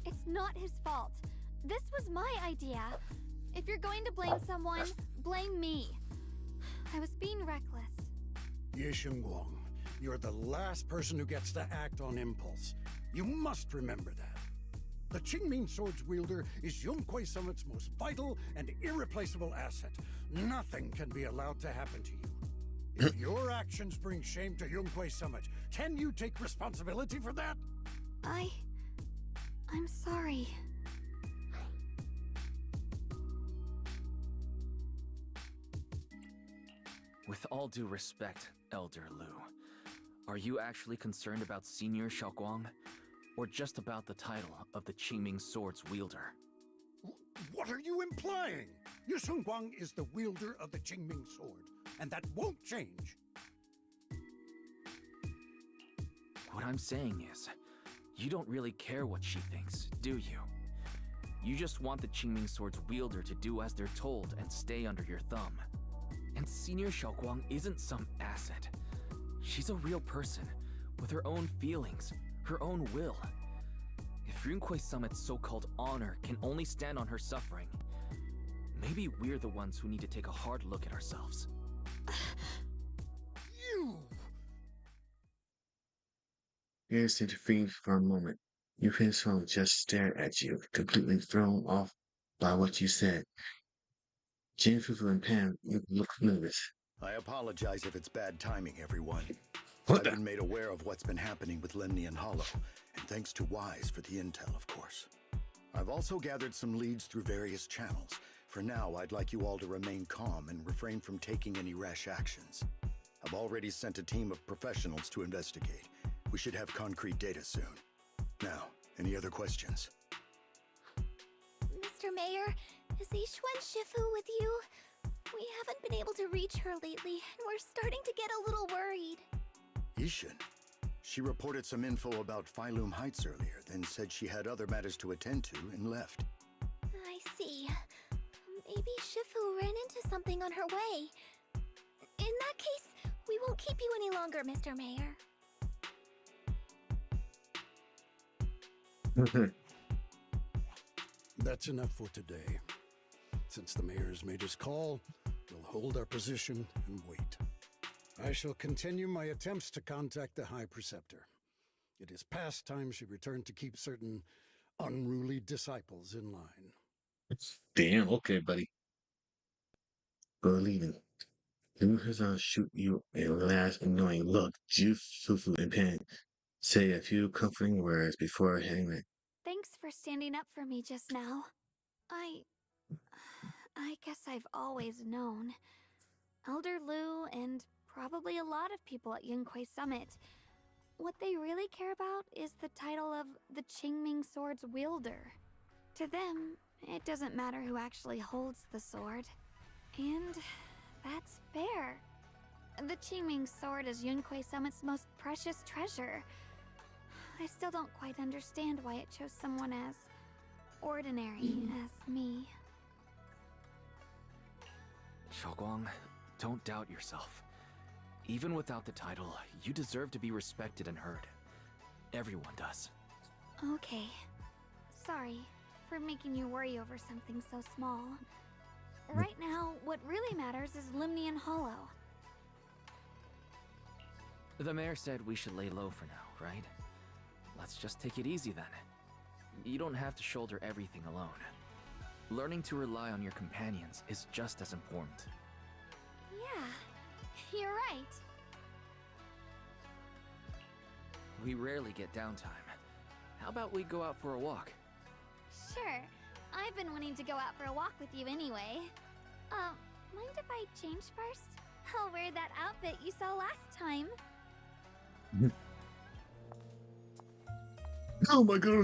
It's not his fault. This was my idea. If you're going to blame someone, blame me. I was being reckless. Yixun Guang, you're the last person who gets to act on impulse. You must remember that. The Qingming Sword's wielder is Yunhui Summit's most vital and irreplaceable asset. Nothing can be allowed to happen to you. If your actions bring shame to Yunhui Summit, can you take responsibility for that? I'm sorry. With all due respect, Elder Lu, are you actually concerned about Senior Xiaoguang? Or just about the title of the Qingming Sword's wielder? What are you implying? Yixun Guang is the wielder of the Qingming Sword, and that won't change. What I'm saying is, you don't really care what she thinks, do you? You just want the Qingming Sword's wielder to do as they're told and stay under your thumb. And Senior Xiaoguang isn't some asset. She's a real person, with her own feelings, her own will. If Rinquei Summit's so-called honor can only stand on her suffering, maybe we're the ones who need to take a hard look at ourselves. You! Here's intervening for a moment. Yupin's phone just stared at you, completely thrown off by what you said. Jin Fufu and Pam look nervous. I apologize if it's bad timing, everyone. What I've been made aware of what's been happening with Lemnian Hollow, and thanks to Wise for the intel, of course. I've also gathered some leads through various channels. For now, I'd like you all to remain calm and refrain from taking any rash actions. I've already sent a team of professionals to investigate. We should have concrete data soon. Now, any other questions? Mr. Mayor, is Yixuan Shifu with you? We haven't been able to reach her lately, and we're starting to get a little worried. Yixun? She reported some info about Phylum Heights earlier, then said she had other matters to attend to and left. I see. Maybe Shifu ran into something on her way. In that case, we won't keep you any longer, Mr. Mayor. That's enough for today. Since the mayor's made his call, we'll hold our position and wait. I shall continue my attempts to contact the High Preceptor. It is past time she returned to keep certain unruly disciples in line. Damn, okay, buddy. Believing. Who has shoot you a last annoying look? Fufu and Pan say a few comforting words before heading back. Thanks for standing up for me just now. I guess I've always known. Elder Lu and probably a lot of people at Yunquei Summit, what they really care about is the title of the Qingming Sword's wielder. To them, it doesn't matter who actually holds the sword. And that's fair. The Qingming Sword is Yunquei Summit's most precious treasure. I still don't quite understand why it chose someone as ordinary as me. Xiaoguang, don't doubt yourself. Even without the title, you deserve to be respected and heard. Everyone does. Okay. Sorry for making you worry over something so small. Right now, what really matters is Limnian Hollow. The mayor said we should lay low for now, right? Let's just take it easy then. You don't have to shoulder everything alone. Learning to rely on your companions is just as important. Yeah, you're right. We rarely get downtime. How about we go out for a walk? Sure. I've been wanting to go out for a walk with you anyway. Mind if I change first? I'll wear that outfit you saw last time. Oh my god.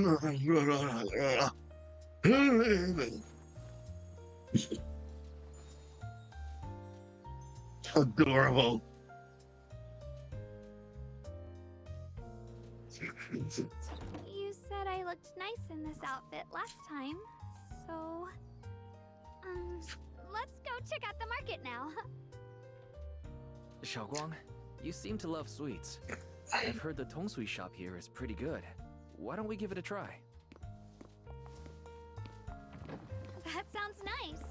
Adorable. You said I looked nice in this outfit last time, so... let's go check out the market now. Xiaoguang, you seem to love sweets. I've heard the tongsui shop here is pretty good. Why don't we give it a try? That sounds nice.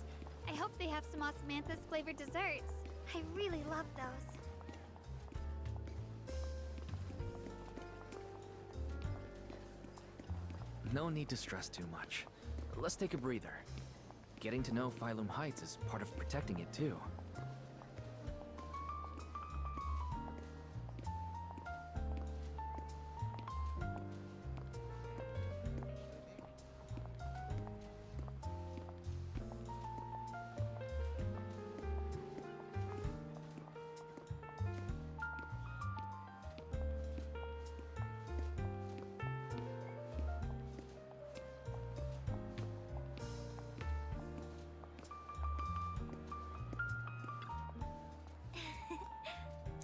I hope they have some osmanthus flavored desserts. I really love those. No need to stress too much. Let's take a breather. Getting to know Phylum Heights is part of protecting it too.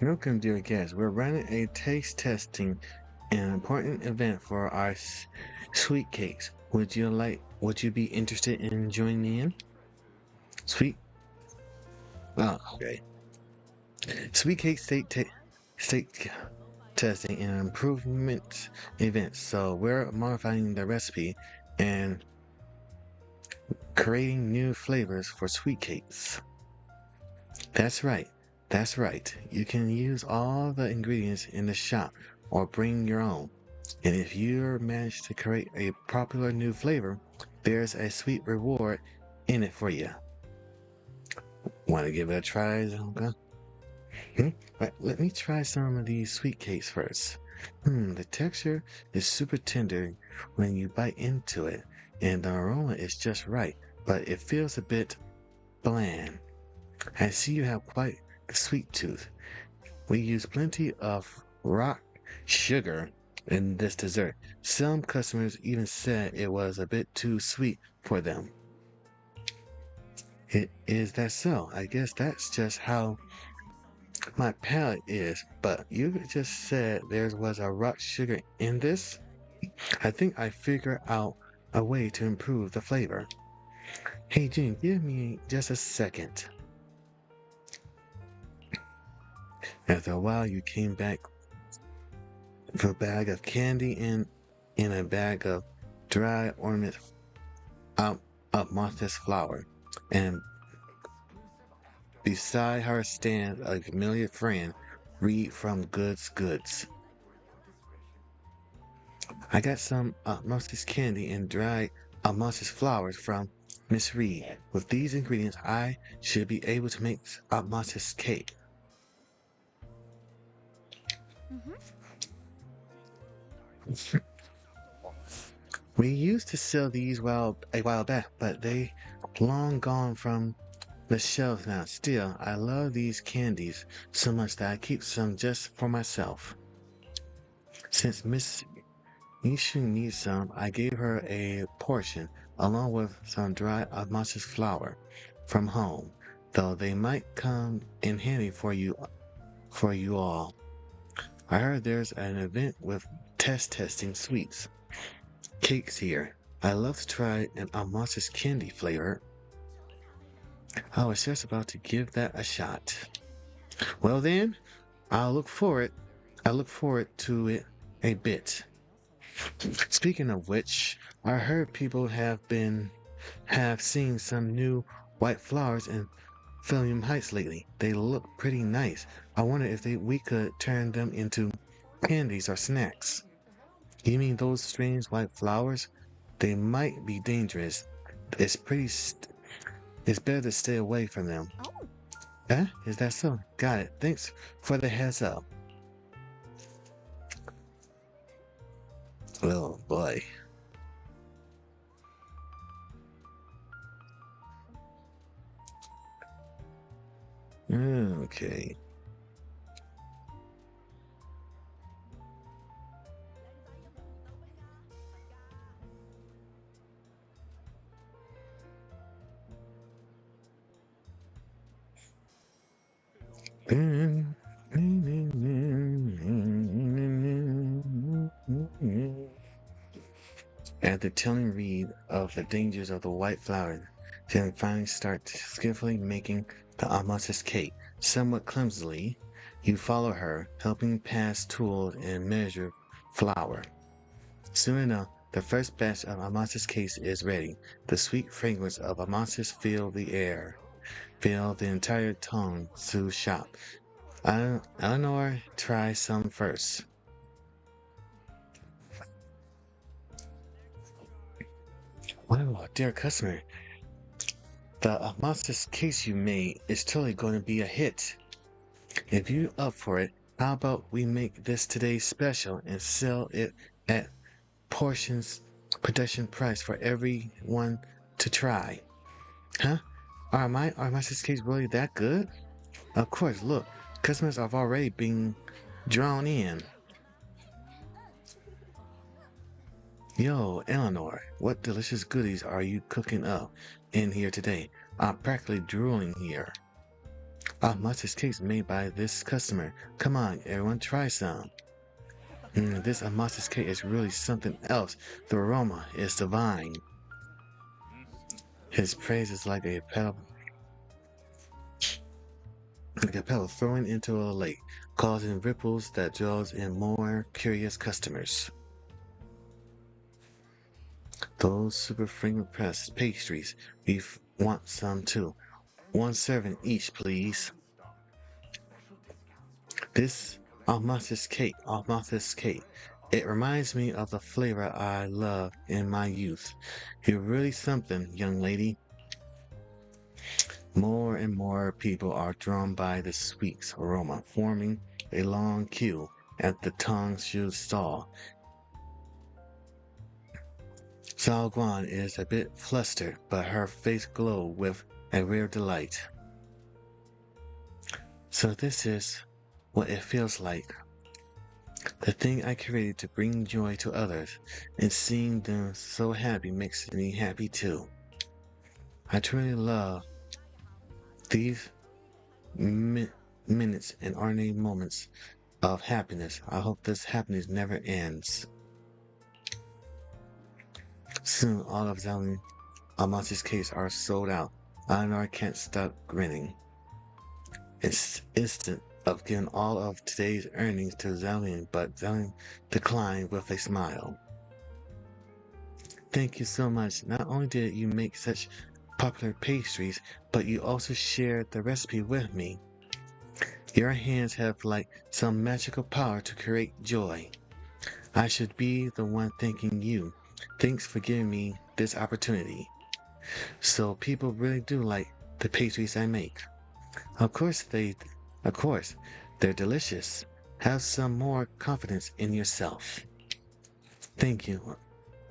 Welcome, dear guests. We're running a taste testing, an important event for our sweet cakes. Would you be interested in joining in? Sweet. Oh, okay. Sweet cake state testing and improvement events. So we're modifying the recipe and creating new flavors for sweet cakes. That's right. That's right. You can use all the ingredients in the shop or bring your own. And if you manage to create a popular new flavor, there's a sweet reward in it for you. Want to give it a try, Zonga? Right, let me try some of these sweet cakes first. The texture is super tender when you bite into it, and the aroma is just right, but it feels a bit bland. I see you have quite a sweet tooth. We use plenty of rock sugar in this dessert. Some customers even said it was a bit too sweet for them. Is that so? I guess that's just how My palate is, but you just said there was a rock sugar in this? I think I figured out a way to improve the flavor. Hey June, give me just a second. After a while, you came back with a bag of candy and in a bag of dry ornament out of Martha's flour, and beside her stands a familiar friend, Reed from Goods. I got some Martha's candy and dried Martha's flowers from Miss Reed. With these ingredients, I should be able to make Martha's cake. We used to sell these a while back, but they long gone from the shelves now. Still, I love these candies so much that I keep some just for myself. Since Miss Yishu needs some, I gave her a portion along with some dry osmosis flour from home, though they might come in handy for you all. I heard there's an event with testing sweets. Cakes here. I love to try an osmosis candy flavor. I was just about to give that a shot. Well then, I look forward to it a bit. Speaking of which, I heard people have seen some new white flowers in Phillium Heights lately. They look pretty nice. I wonder if we could turn them into candies or snacks. You mean those strange white flowers? They might be dangerous. It's better to stay away from them. Huh? Is that so? Got it. Thanks for the heads up. Oh boy. Okay. After telling Reed of the dangers of the white flower, Jen finally starts skillfully making the osmosis cake. Somewhat clumsily, you follow her, helping pass tools and measure flour. Soon enough, the first batch of osmosis cake is ready. The sweet fragrance of osmosis fills the air, fills the entire tongue to shop. Eleanor, try some first. Wow, dear customer, the osmosis case you made is totally going to be a hit. If you up for it, how about we make this today's special and sell it at production price for everyone to try? Huh? Are my osmosis cakes really that good? Of course, look, customers have already been drawn in. Yo, Eleanor, what delicious goodies are you cooking up in here today? I'm practically drooling here. Osmosis cakes made by this customer. Come on, everyone, try some. This osmosis cake is really something else. The aroma is divine. His praise is like a pebble thrown into a lake, causing ripples that draws in more curious customers. Those super fragrant pressed pastries, we want some too. 1 serving each, please. This osmosis cake, it reminds me of the flavor I loved in my youth. You're really something, young lady. More and more people are drawn by the sweet aroma, forming a long queue at the Tong Shu stall. Zhao Guan is a bit flustered, but her face glowed with a rare delight. So this is what it feels like. The thing I created to bring joy to others, and seeing them so happy makes me happy too. I truly love these minutes and ordinary moments of happiness. I hope this happiness never ends. Soon all of Zelny Almonte's cakes are sold out. Eleanor can't stop grinning. It's instant of giving all of today's earnings to Zelny, but Zelny declined with a smile. Thank you so much. Not only did you make such popular pastries, but you also shared the recipe with me. Your hands have like some magical power to create joy. I should be the one thanking you. Thanks for giving me this opportunity. So people really do like the pastries I make. Of course, they're delicious. Have some more confidence in yourself. Thank you.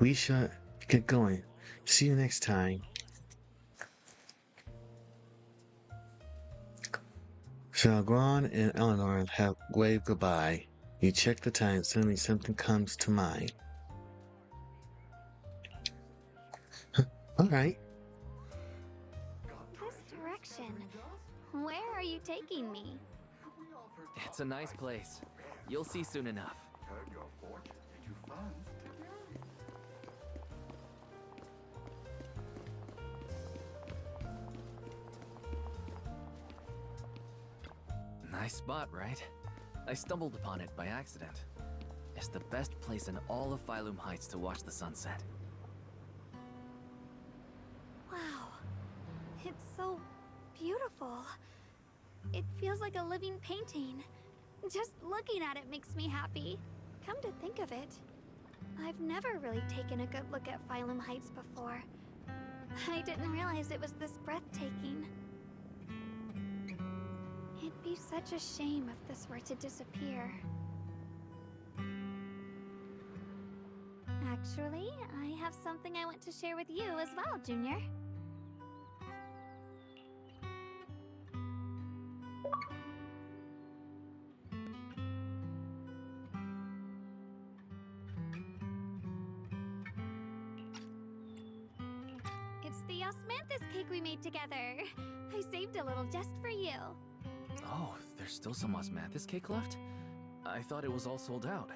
We should get going. See you next time. Xiaoguan and Eleanor have waved goodbye. You check the time, suddenly something comes to mind. Alright. This direction. Where are you taking me? It's a nice place. You'll see soon enough. Nice spot, right? I stumbled upon it by accident. It's the best place in all of Phylum Heights to watch the sunset. Wow. It's so beautiful. It feels like a living painting. Just looking at it makes me happy. Come to think of it, I've never really taken a good look at Phylum Heights before. I didn't realize it was this breathtaking. It'd be such a shame if this were to disappear. Actually, I have something I want to share with you as well, Junior. It's the osmanthus cake we made together. I saved a little just for you. Oh, there's still some osmanthus cake left? I thought it was all sold out.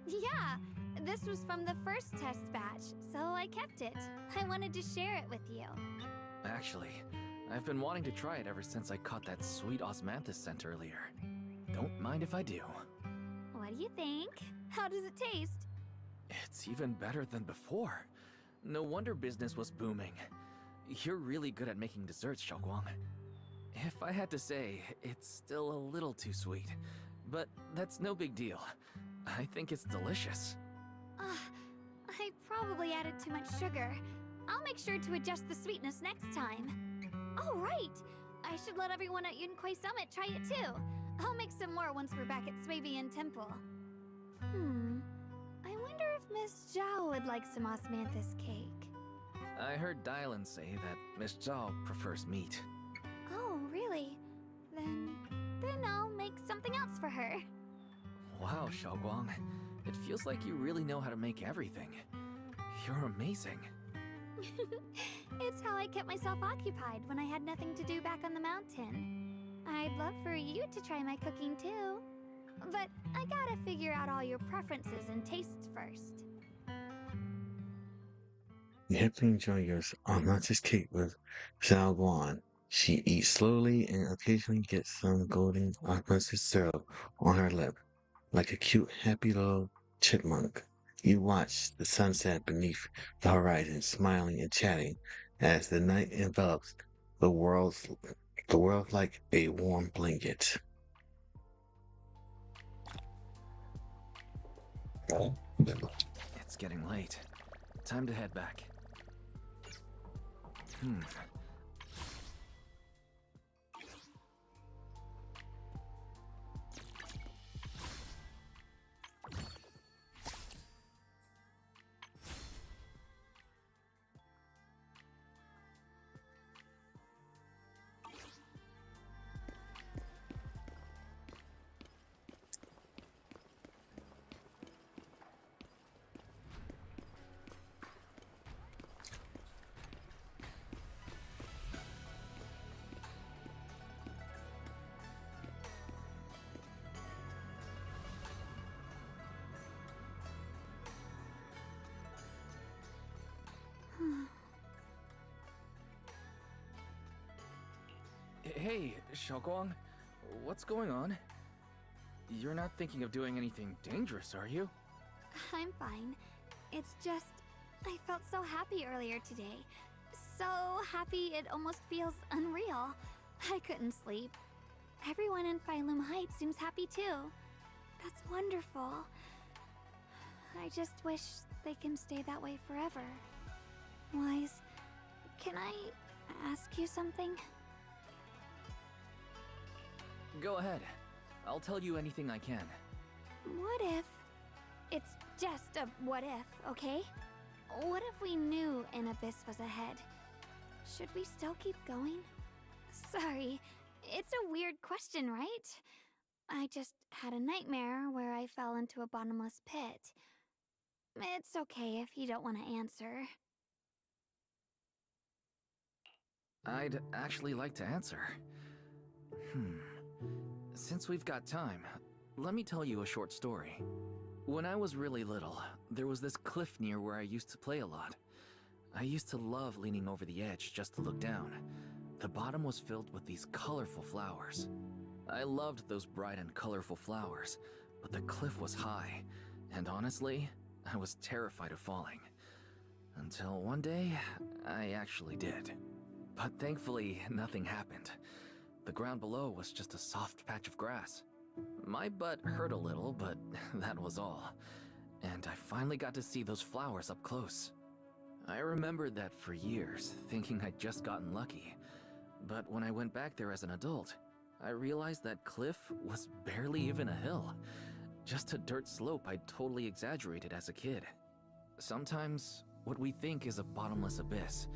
Yeah, this was from the first test batch, so I kept it. I wanted to share it with you. Actually, I've been wanting to try it ever since I caught that sweet osmanthus scent earlier. Don't mind if I do. What do you think? How does it taste? It's even better than before. No wonder business was booming. You're really good at making desserts, Xiaoguang. If I had to say, it's still a little too sweet. But that's no big deal. I think it's delicious. I probably added too much sugar. I'll make sure to adjust the sweetness next time. Oh, right! I should let everyone at Yunquay Summit try it too. I'll make some more once we're back at Swabian Temple. I wonder if Miss Zhao would like some osmanthus cake. I heard Dylan say that Miss Zhao prefers meat. Oh, really? Then I'll make something else for her. Wow, Xiaoguang. It feels like you really know how to make everything. You're amazing. It's how I kept myself occupied when I had nothing to do back on the mountain. I'd love for you to try my cooking too. But I gotta figure out all your preferences and tastes first. You have to enjoy your osmanthus cake with Xiaoguan. She eats slowly and occasionally gets some golden osmanthus syrup on her lip, like a cute, happy little chipmunk. You watch the sunset beneath the horizon, smiling and chatting as the night envelops the world like a warm blanket. It's getting late. Time to head back. Hey, Xiaoguang. What's going on? You're not thinking of doing anything dangerous, are you? I'm fine. It's just, I felt so happy earlier today. So happy it almost feels unreal. I couldn't sleep. Everyone in Phylum Heights seems happy too. That's wonderful. I just wish they can stay that way forever. Wise, can I ask you something? Go ahead. I'll tell you anything I can. What if... It's just a what if, okay? What if we knew an abyss was ahead? Should we still keep going? Sorry, it's a weird question, right? I just had a nightmare where I fell into a bottomless pit. It's okay if you don't want to answer. I'd actually like to answer. Since we've got time, let me tell you a short story. When I was really little, there was this cliff near where I used to play a lot. I used to love leaning over the edge just to look down. The bottom was filled with these colorful flowers. I loved those bright and colorful flowers, but the cliff was high, and honestly, I was terrified of falling. Until one day, I actually did. But thankfully, nothing happened. The ground below was just a soft patch of grass. My butt hurt a little, but that was all. And I finally got to see those flowers up close. I remembered that for years, thinking I'd just gotten lucky. But when I went back there as an adult, I realized that cliff was barely even a hill. Just a dirt slope I'd totally exaggerated as a kid. Sometimes, what we think is a bottomless abyss,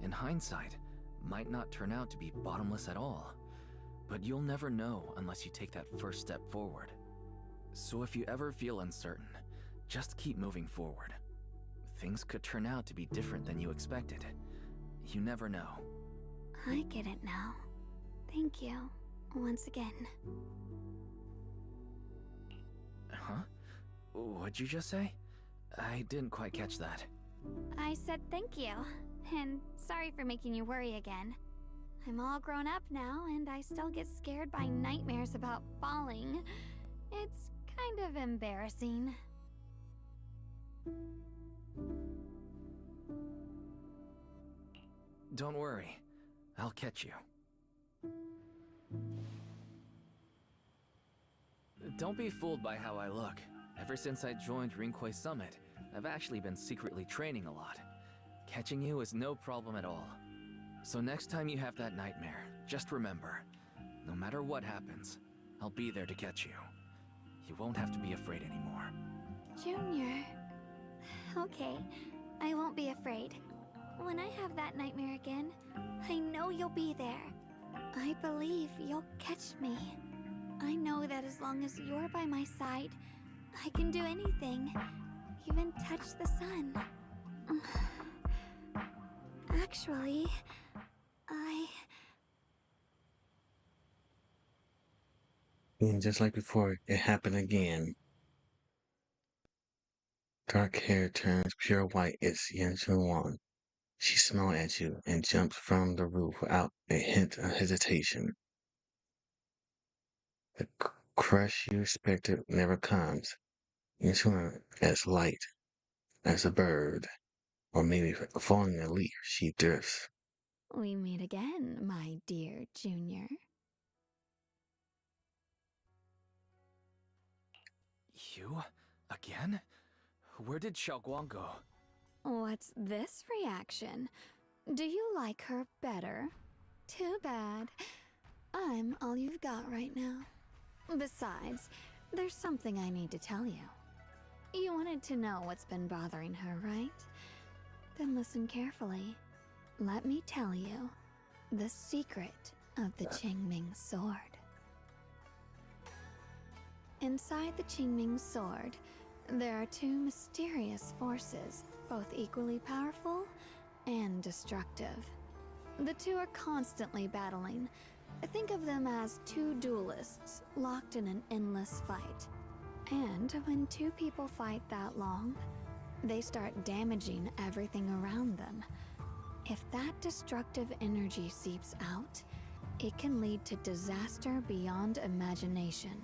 in hindsight, might not turn out to be bottomless at all. But you'll never know unless you take that first step forward. So if you ever feel uncertain, just keep moving forward. Things could turn out to be different than you expected. You never know. I get it now. Thank you, once again. Huh? What'd you just say? I didn't quite catch that. I said thank you, and sorry for making you worry again. I'm all grown up now, and I still get scared by nightmares about falling. It's kind of embarrassing. Don't worry. I'll catch you. Don't be fooled by how I look. Ever since I joined Rinkway Summit, I've actually been secretly training a lot. Catching you is no problem at all. So next time you have that nightmare, just remember, no matter what happens, I'll be there to catch you. You won't have to be afraid anymore. Junior. Okay, I won't be afraid. When I have that nightmare again, I know you'll be there. I believe you'll catch me. I know that as long as you're by my side, I can do anything, even touch the sun. Actually, And just like before, it happened again. Dark hair turns pure white as Yen Chun-Wan. She smiles at you and jumps from the roof without a hint of hesitation. The crush you expected never comes. Yen Chun as light as a bird, or maybe falling a leaf, she drifts. we meet again, my dear Junior. You? Again? Where did Xiaoguang go? What's this reaction? Do you like her better? Too bad. I'm all you've got right now. Besides, there's something I need to tell you. You wanted to know what's been bothering her, right? Then listen carefully. Let me tell you the secret of the Qingming sword. Inside the Qingming sword, there are two mysterious forces, both equally powerful and destructive. The two are constantly battling. Think of them as two duelists locked in an endless fight. And when two people fight that long, they start damaging everything around them. If that destructive energy seeps out, it can lead to disaster beyond imagination.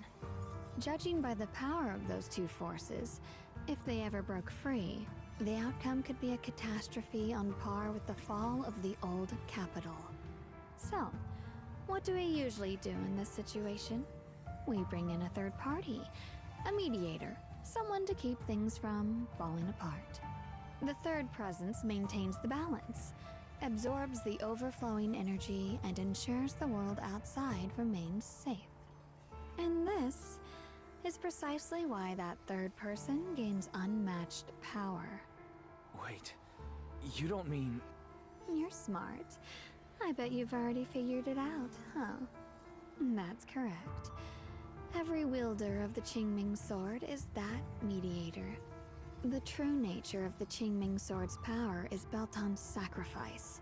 Judging by the power of those two forces, if they ever broke free, the outcome could be a catastrophe on par with the fall of the old capital. So, what do we usually do in this situation? We bring in a third party, a mediator, someone to keep things from falling apart. The third presence maintains the balance, absorbs the overflowing energy, and ensures the world outside remains safe. And this is precisely why that third person gains unmatched power. Wait, you don't mean... You're smart. I bet you've already figured it out, huh? That's correct. Every wielder of the Qingming sword is that mediator. The true nature of the Qingming sword's power is built on sacrifice.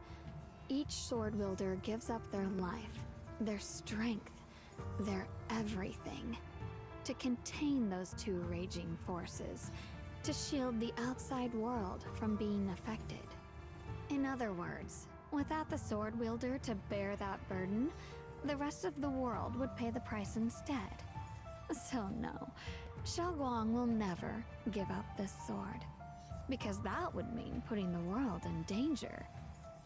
Each sword wielder gives up their life, their strength, their everything, to contain those two raging forces, to shield the outside world from being affected. In other words, without the sword wielder to bear that burden, the rest of the world would pay the price instead. So no, Xiaoguang will never give up this sword, because that would mean putting the world in danger.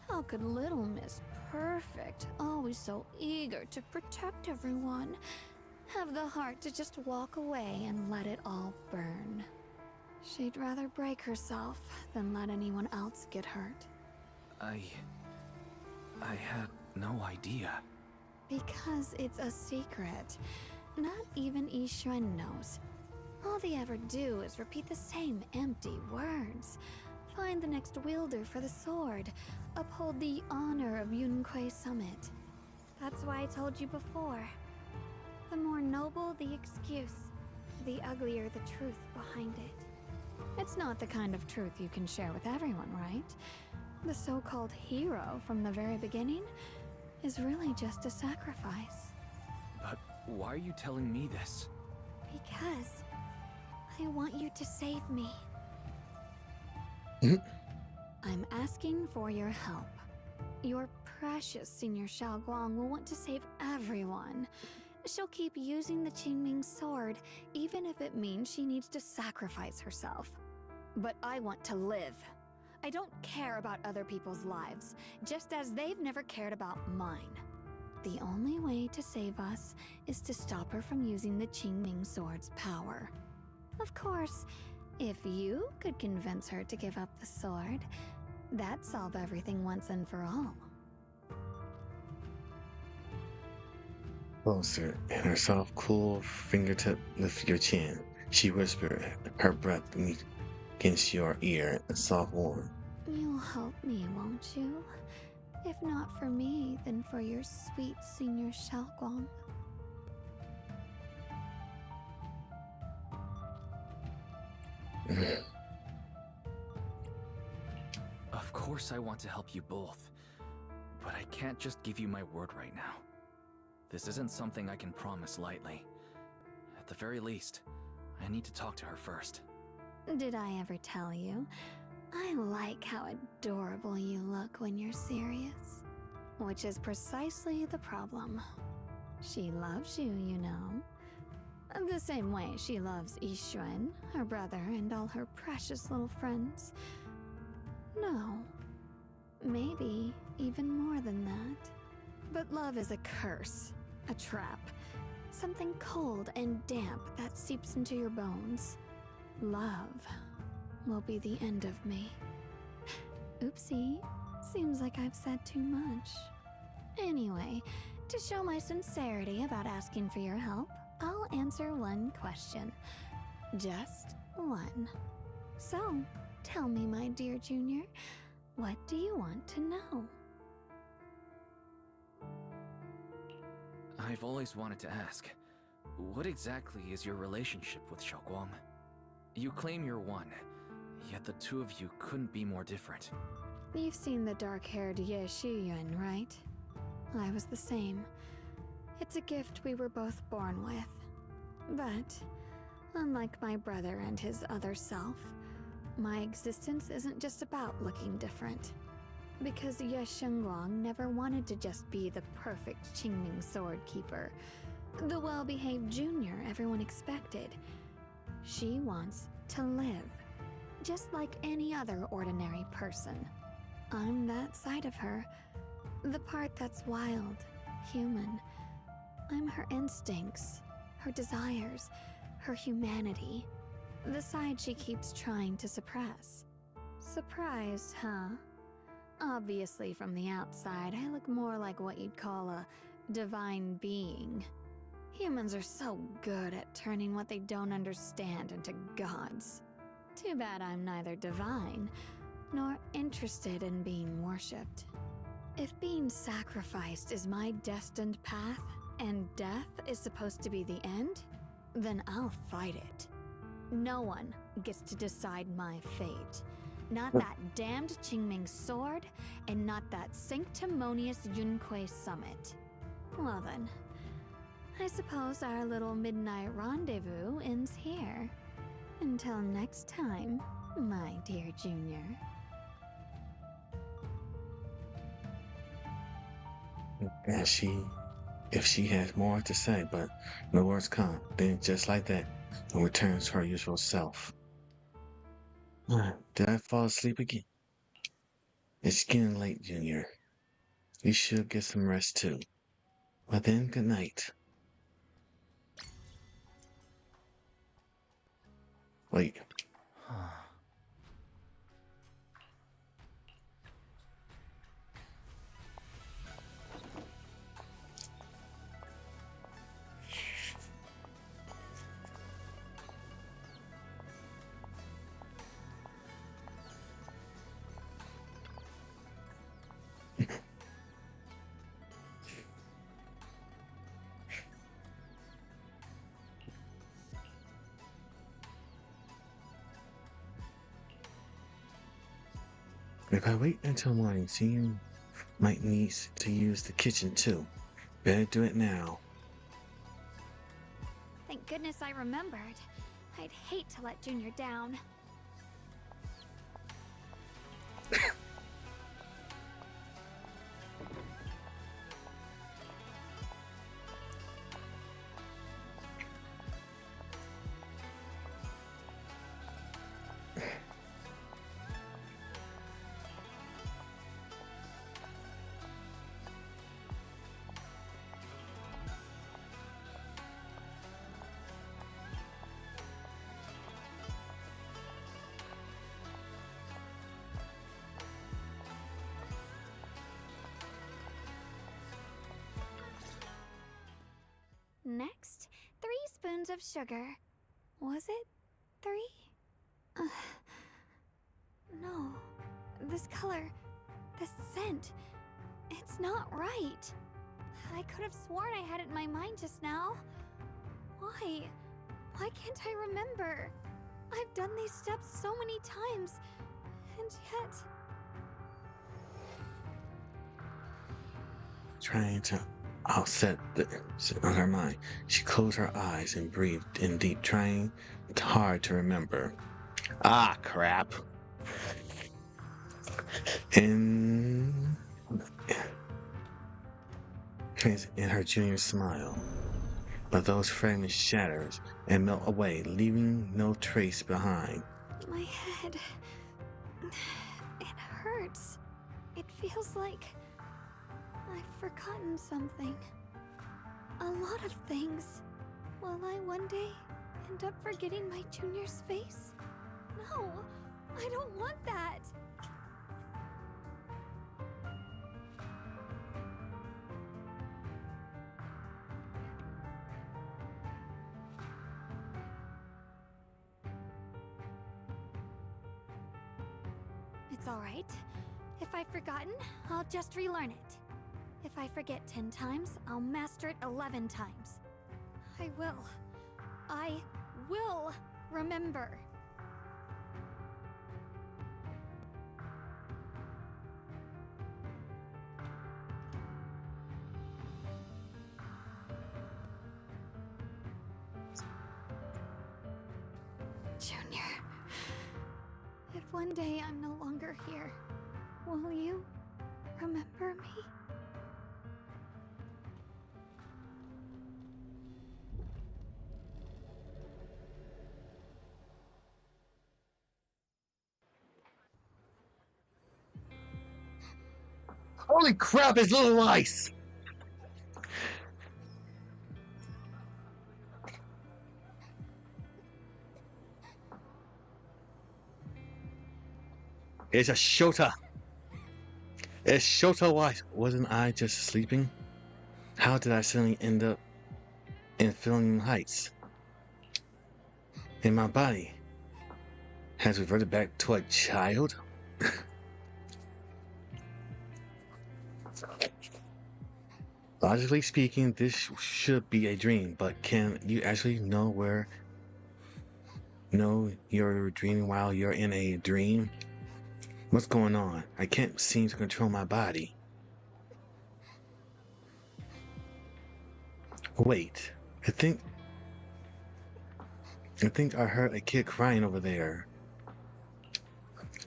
How could little Miss Perfect, always so eager to protect everyone, have the heart to just walk away and let it all burn? She'd rather break herself than let anyone else get hurt. I had no idea. Because it's a secret. Not even Yixuan knows. All they ever do is repeat the same empty words. Find the next wielder for the sword. Uphold the honor of Yunquei Summit. That's why I told you before. The more noble the excuse, the uglier the truth behind it. It's not the kind of truth you can share with everyone, right? The so-called hero from the very beginning is really just a sacrifice. But why are you telling me this? Because I want you to save me. I'm asking for your help. Your precious Senior Xiaoguang will want to save everyone. She'll keep using the Qingming sword, even if it means she needs to sacrifice herself. But I want to live. I don't care about other people's lives, just as they've never cared about mine. The only way to save us is to stop her from using the Qingming sword's power. Of course, if you could convince her to give up the sword, that'd solve everything once and for all. Closer, and her soft, cool fingertip lift your chin. She whispered, her breath beneath against your ear and soft warm. You'll help me, won't you? If not for me, then for your sweet Senior Xiaoguang. Of course I want to help you both, but I can't just give you my word right now. This isn't something I can promise lightly. At the very least, I need to talk to her first. Did I ever tell you? I like how adorable you look when you're serious. Which is precisely the problem. She loves you, you know. The same way she loves Yixuan, her brother, and all her precious little friends. No. Maybe even more than that. But love is a curse. A trap. Something cold and damp that seeps into your bones. Love will be the end of me. Oopsie. Seems like I've said too much. Anyway, to show my sincerity about asking for your help, I'll answer one question. Just one. So, tell me, my dear Junior, what do you want to know? I've always wanted to ask, what exactly is your relationship with Xiaoguang? You claim you're one, yet the two of you couldn't be more different. You've seen the dark-haired Ye Shiyuan, right? I was the same. It's a gift we were both born with. But, unlike my brother and his other self, my existence isn't just about looking different. Because Ye Shengguang never wanted to just be the perfect Qingming sword keeper, the well-behaved junior everyone expected. She wants to live, just like any other ordinary person. I'm that side of her, the part that's wild, human. I'm her instincts, her desires, her humanity, the side she keeps trying to suppress. Surprised, huh? Obviously, from the outside, I look more like what you'd call a divine being. Humans are so good at turning what they don't understand into gods. Too bad I'm neither divine, nor interested in being worshipped. If being sacrificed is my destined path, and death is supposed to be the end, then I'll fight it. No one gets to decide my fate. Not that damned Qingming sword, and not that sanctimonious Yunque summit. Well then, I suppose our little midnight rendezvous ends here. Until next time, my dear Junior. And if she has more to say, but no words come, then just like that, and returns to her usual self. Did I fall asleep again? It's getting late, Junior. You should get some rest too. But then, good night. Wait. If I wait until morning, Junior might need to use the kitchen too. Better do it now. Thank goodness I remembered. I'd hate to let Junior down. Next, 3 spoons of sugar. Was it 3? No. This color, this scent, it's not right. I could have sworn I had it in my mind just now. Why? Why can't I remember? I've done these steps so many times, and yet... Trying to outset on her mind. She closed her eyes and breathed in deep, trying hard to remember. Ah, crap. And in her junior smile. But those fragments shatters and melt away, leaving no trace behind. My head... it hurts. It feels like... I've forgotten something. A lot of things. Will I one day end up forgetting my junior's face? No, I don't want that. It's all right. If I've forgotten, I'll just relearn it. If I forget 10 times, I'll master it 11 times. I will remember. Junior, if one day I'm no longer here, will you remember me? Holy crap, it's little ice! It's a Shota. It's Shota White. Wasn't I just sleeping? How did I suddenly end up in Filling Heights? And my body has reverted back to a child? Logically speaking, this should be a dream, but can you actually know you're dreaming while you're in a dream? What's going on? I can't seem to control my body. Wait, I think I heard a kid crying over there.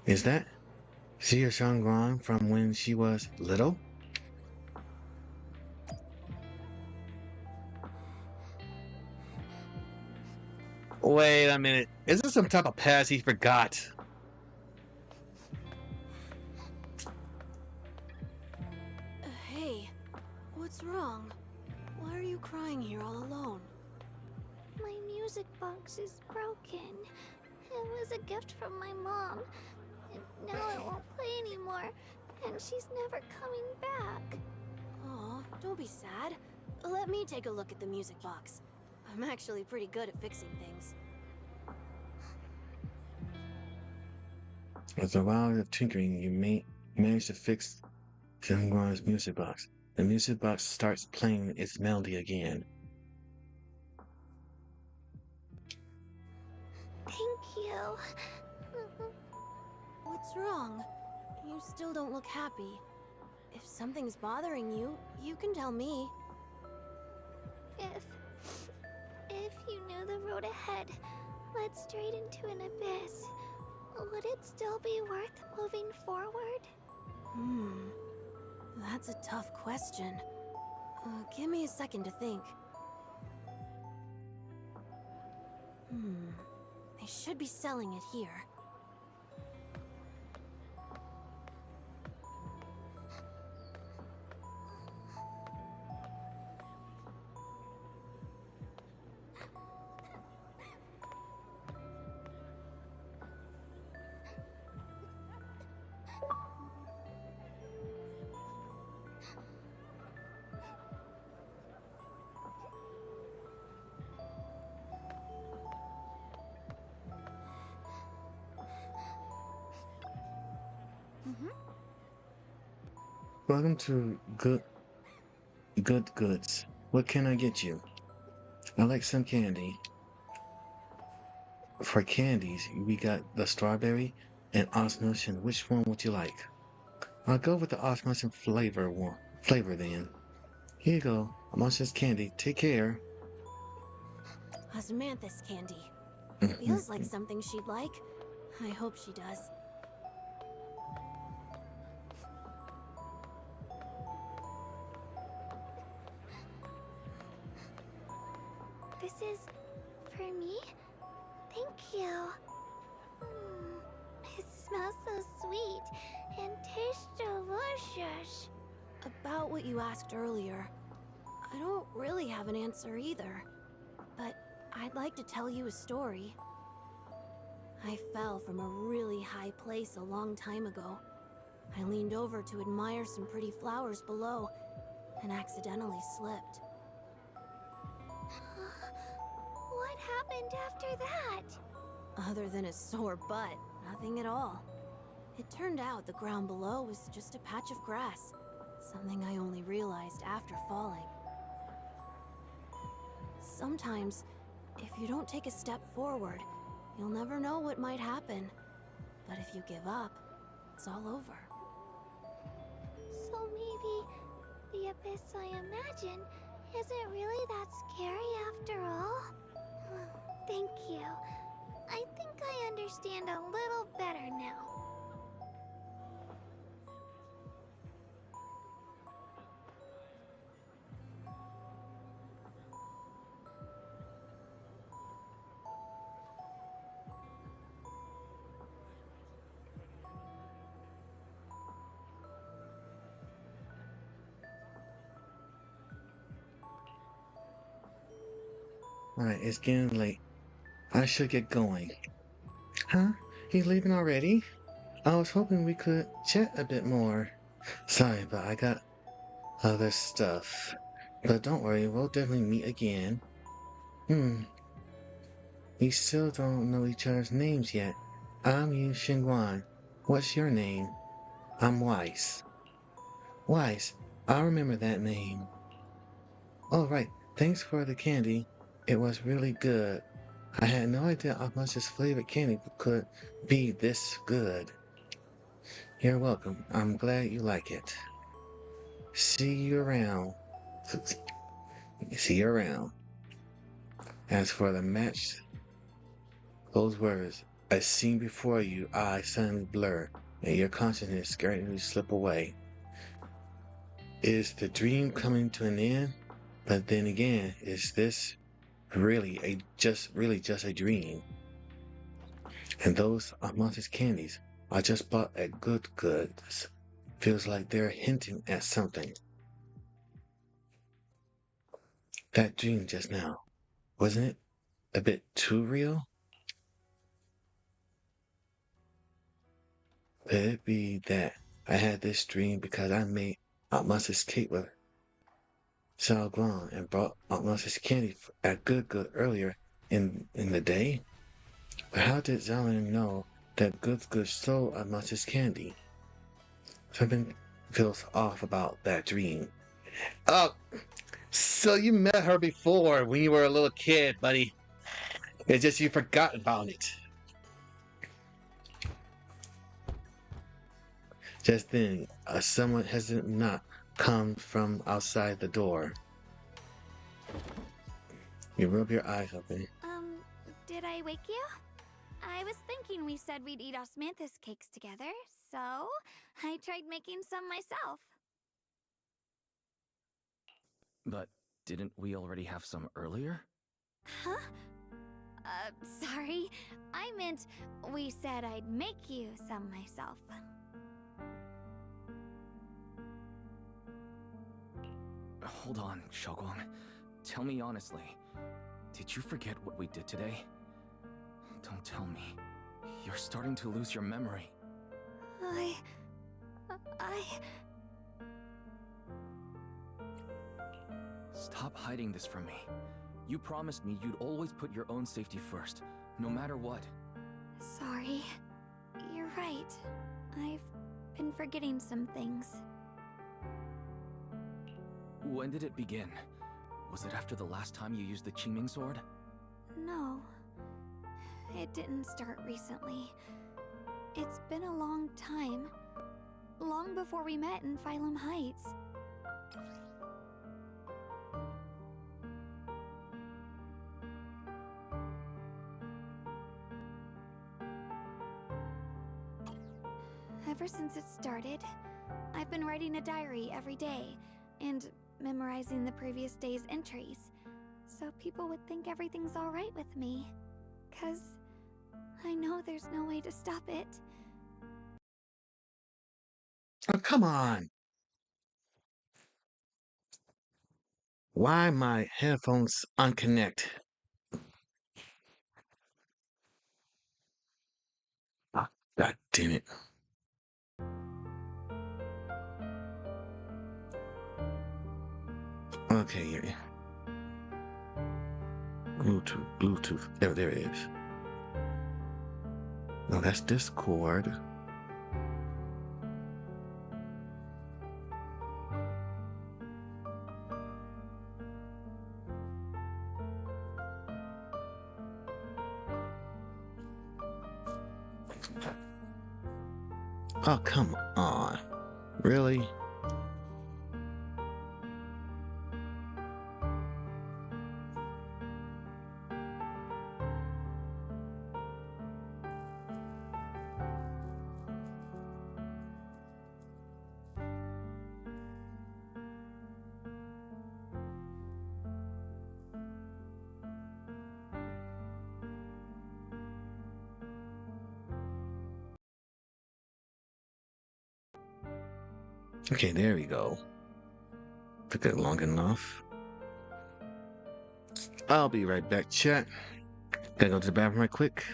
Is that Xia Shangguan from when she was little? Wait a minute. Is this some type of past he forgot? Hey, what's wrong? Why are you crying here all alone? My music box is broken. It was a gift from my mom. And now it won't play anymore. And she's never coming back. Aw, don't be sad. Let me take a look at the music box. I'm actually pretty good at fixing things. After a while of tinkering, you manage to fix Shangguan's music box. The music box starts playing its melody again. Thank you. What's wrong? You still don't look happy. If something's bothering you, you can tell me. If you knew the road ahead led straight into an abyss, would it still be worth moving forward? That's a tough question. Give me a second to think. They should be selling it here. Welcome to Good Goods. What can I get you? I like some candy. For candies, we got the strawberry and osmose. Which one would you like? I'll go with the osmose flavor then. Here you go, osmose candy. Take care. Osmanthus candy. Feels like something she'd like. I hope she does. This is for me? Thank you. It smells so sweet and tastes delicious. About what you asked earlier, I don't really have an answer either. But I'd like to tell you a story. I fell from a really high place a long time ago. I leaned over to admire some pretty flowers below and accidentally slipped. What happened after that? Other than a sore butt, nothing at all. It turned out the ground below was just a patch of grass, something I only realized after falling. Sometimes, if you don't take a step forward, you'll never know what might happen. But if you give up, it's all over. So maybe the abyss I imagine isn't really that scary after all? Thank you. I think I understand a little better now. Alright, it's getting late. I should get going. Huh? He's leaving already? I was hoping we could chat a bit more. Sorry, but I got other stuff. But don't worry, we'll definitely meet again. We still don't know each other's names yet. I'm Yu Xingguan. What's your name? I'm Weiss. Weiss, I remember that name. Oh, right. Thanks for the candy. It was really good. I had no idea how much this flavored candy could be this good. You're welcome. I'm glad you like it. See you around. See you around. As for the match, those words, I seen before you, eyes suddenly blur, and your consciousness gradually slip away. Is the dream coming to an end? But then again, is this really just a dream? And those are Monty's candies I just bought at Good Goods. Feels like they're hinting at something. That dream just now, wasn't it a bit too real? Could it be that I had this dream because I made Aunt Monty's cake with Xiao Guan and brought Aunt Monty's candy at Good Good earlier in the day? But how did Xiaolin know that Good Good stole Aunt Monty's candy? Something feels off about that dream. Oh, so you met her before when you were a little kid, buddy. It's just you forgot about it. Just then, a somewhat hesitant knock comes from outside the door. You rub your eyes open. Did I wake you? I was thinking we said we'd eat osmanthus cakes together, so I tried making some myself. But didn't we already have some earlier? Huh? Sorry. I meant we said I'd make you some myself. Hold on, Xiaoguang. Tell me honestly, did you forget what we did today? Don't tell me. You're starting to lose your memory. Stop hiding this from me. You promised me you'd always put your own safety first, no matter what. Sorry. You're right. I've been forgetting some things. When did it begin? Was it after the last time you used the Qingming sword? No. It didn't start recently. It's been a long time. Long before we met in Phylum Heights. Ever since it started, I've been writing a diary every day and memorizing the previous day's entries, so people would think everything's alright with me. 'Cause I know there's no way to stop it. Oh, come on. Why my headphones unconnect? Ah, God damn it. Okay, yeah. Bluetooth. There it is. No, that's Discord. Oh, come on. Really? Okay, there we go. Took it long enough. I'll be right back, chat. Gotta go to the bathroom right quick.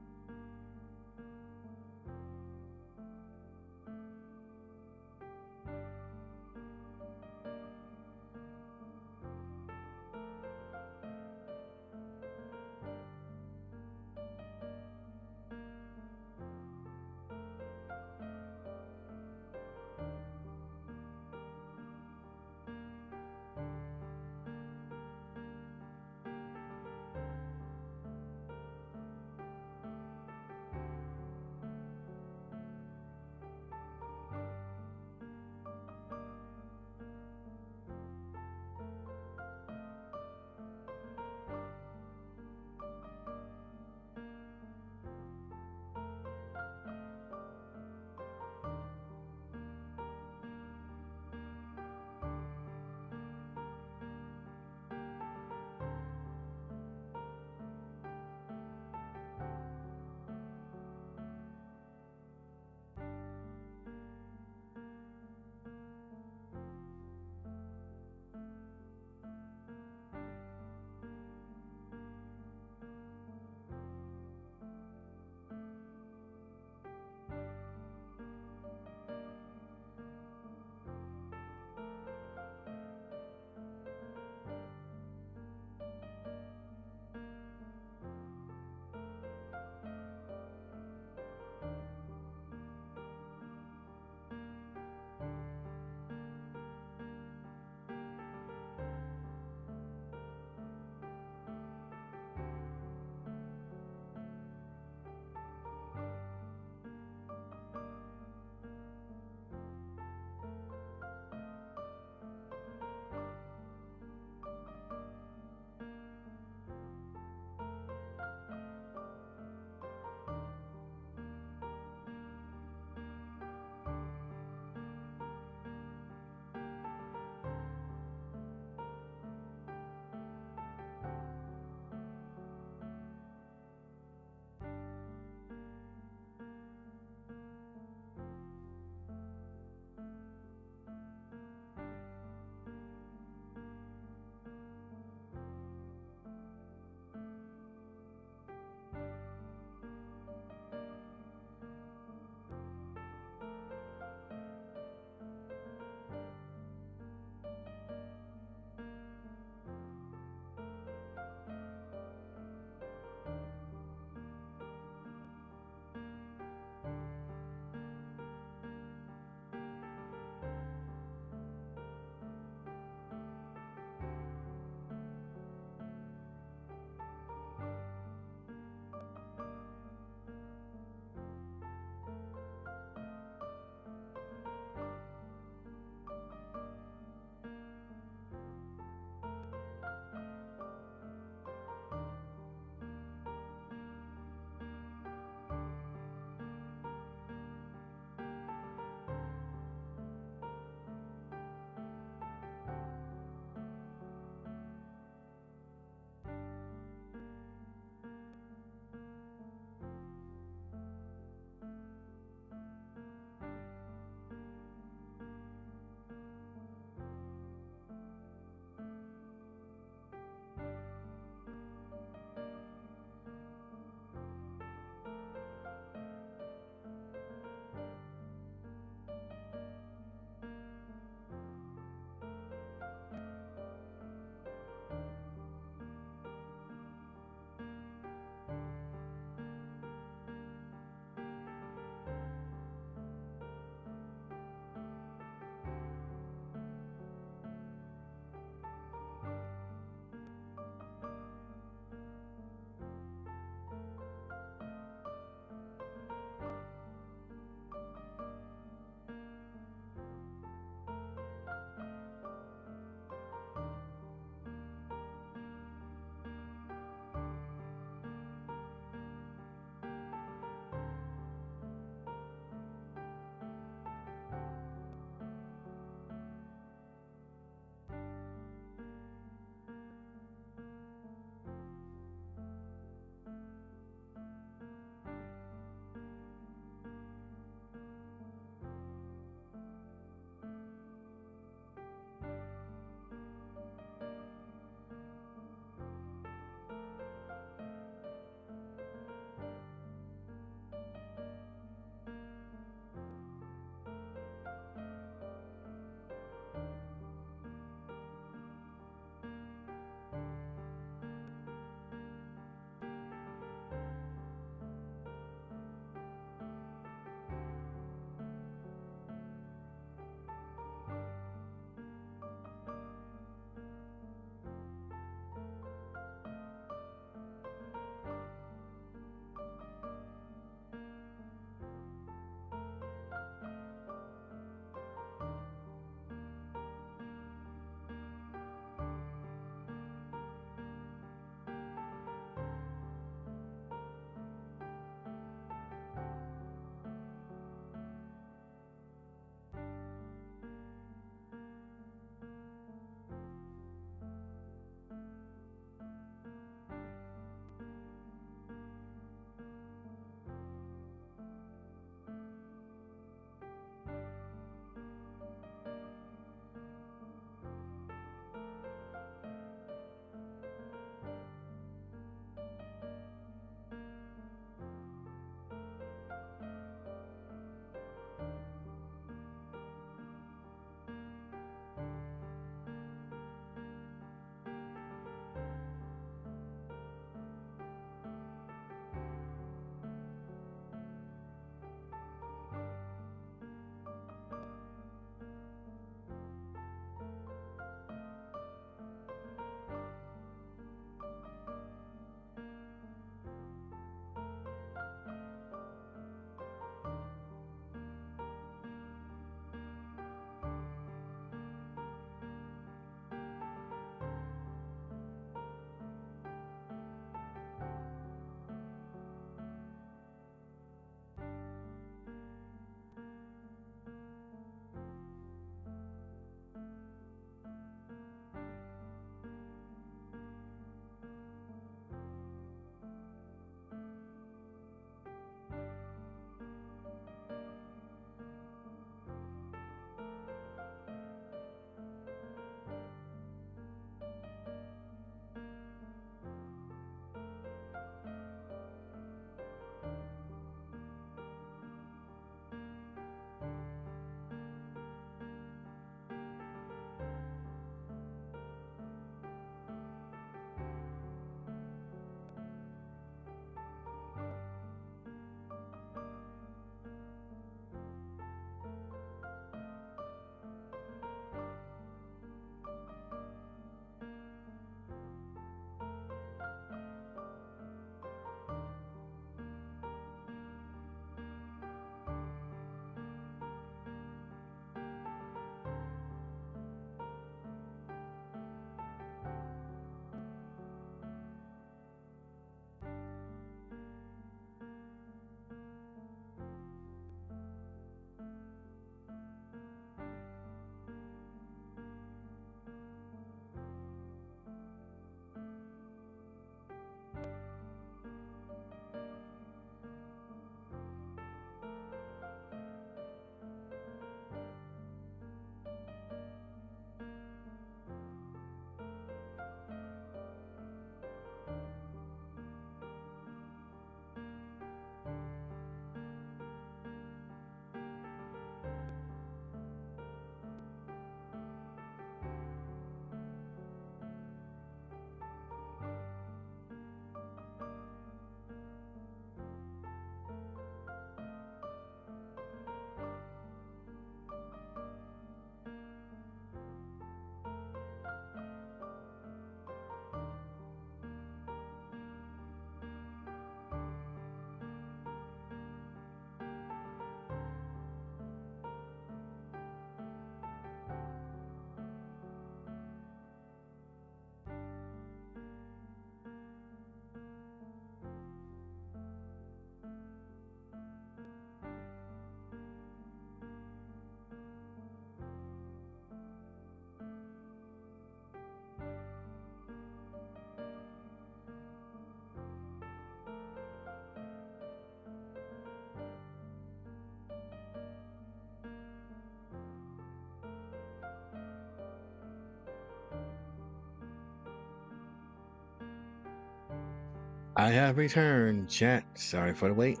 I have returned, chat. Sorry for the wait.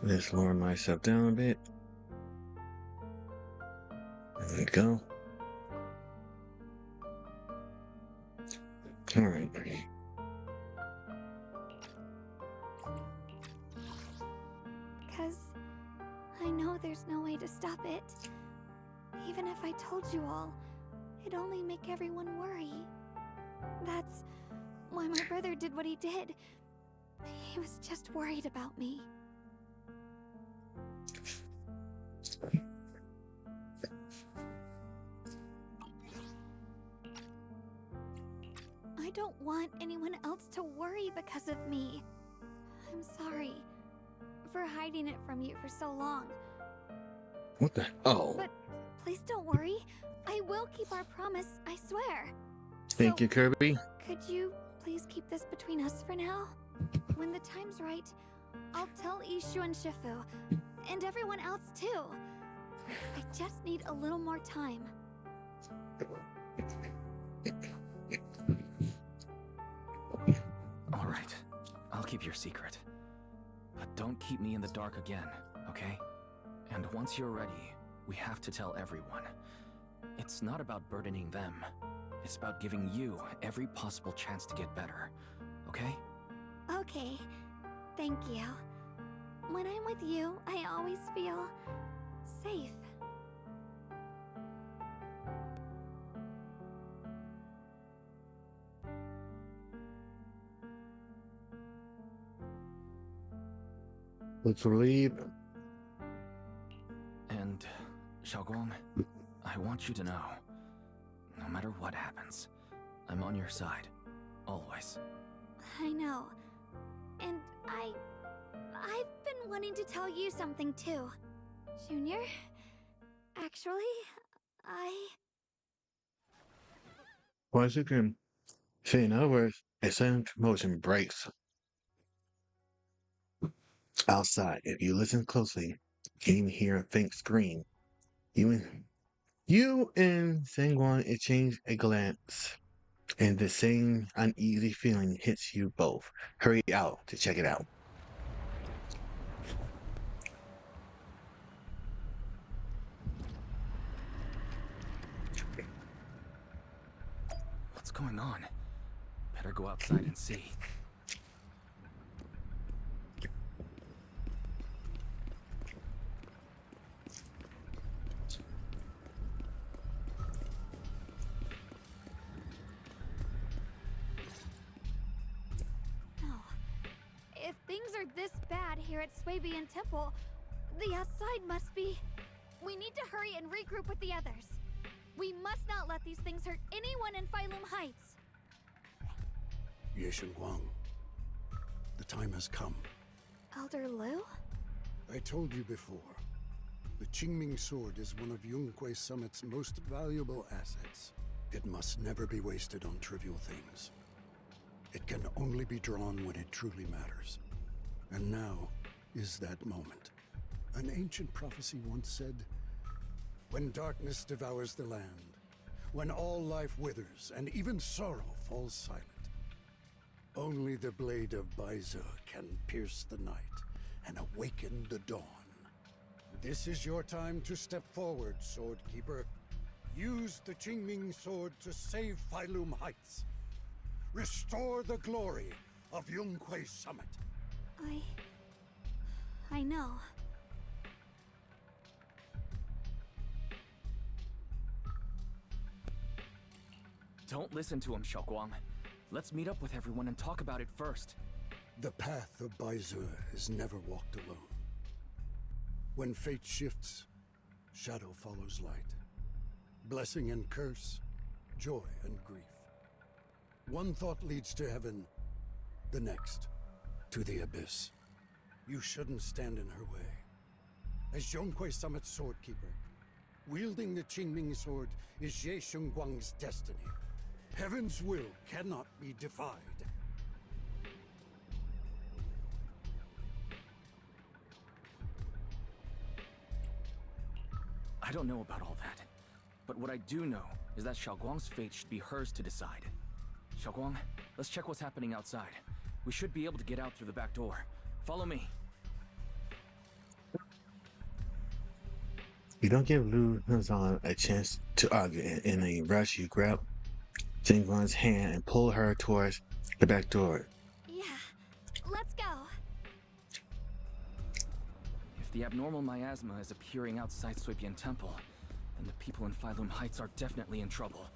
Let's lower myself down a bit. There we go. Alright. Because I know there's no way to stop it. Even if I told you all, it'd only make everyone worry. That's why my brother did what he did. He was just worried about me. I don't want anyone else to worry because of me. I'm sorry for hiding it from you for so long. What the? Oh. But please don't worry. I will keep our promise, I swear. Thank you, Kirby. Could you please keep this between us for now? When the time's right, I'll tell Ishu and Shifu, and everyone else too. I just need a little more time. All right, I'll keep your secret. But don't keep me in the dark again, okay? And once you're ready, we have to tell everyone. It's not about burdening them. It's about giving you every possible chance to get better, okay? Okay, thank you. When I'm with you, I always feel safe. Let's leave. And, Xiaoguang, I want you to know, no matter what happens, I'm on your side, always. I know. And I've been wanting to tell you something too. Junior, actually, Once you can say in other words, a sudden commotion breaks outside. If you listen closely, you can even hear a faint scream. You and Sangwon exchange a glance, and the same uneasy feeling hits you both. Hurry out to check it out. What's going on? Better go outside and see. if things are this bad here at Swabian Temple, the outside must be... We need to hurry and regroup with the others. We must not let these things hurt anyone in Phylum Heights. Ye Guang, the time has come. Elder Liu? I told you before, the Qingming sword is one of Yunhui Summit's most valuable assets. It must never be wasted on trivial things. It can only be drawn when it truly matters. And now is that moment. An ancient prophecy once said, when darkness devours the land, when all life withers and even sorrow falls silent, only the blade of Baize can pierce the night and awaken the dawn. This is your time to step forward, Swordkeeper. Use the Qingming sword to save Phylum Heights. Restore the glory of Yunhui Summit. I know. Don't listen to him, Xiaoguang. Let's meet up with everyone and talk about it first. The path of Baize is never walked alone. When fate shifts, shadow follows light. Blessing and curse, joy and grief. One thought leads to heaven, the next to the abyss. You shouldn't stand in her way. As Yunhui Summit's swordkeeper, wielding the Qingming sword is Ye Guang's destiny. Heaven's will cannot be defied. I don't know about all that. But what I do know is that Xiaoguang's fate should be hers to decide. Xiaoguang, let's check what's happening outside. We should be able to get out through the back door. Follow me. You don't give Lu Nazan a chance to argue. In a rush, you grab Jingguan's hand and pull her towards the back door. Yeah, let's go. If the abnormal miasma is appearing outside Suibian Temple, then the people in Phylum Heights are definitely in trouble.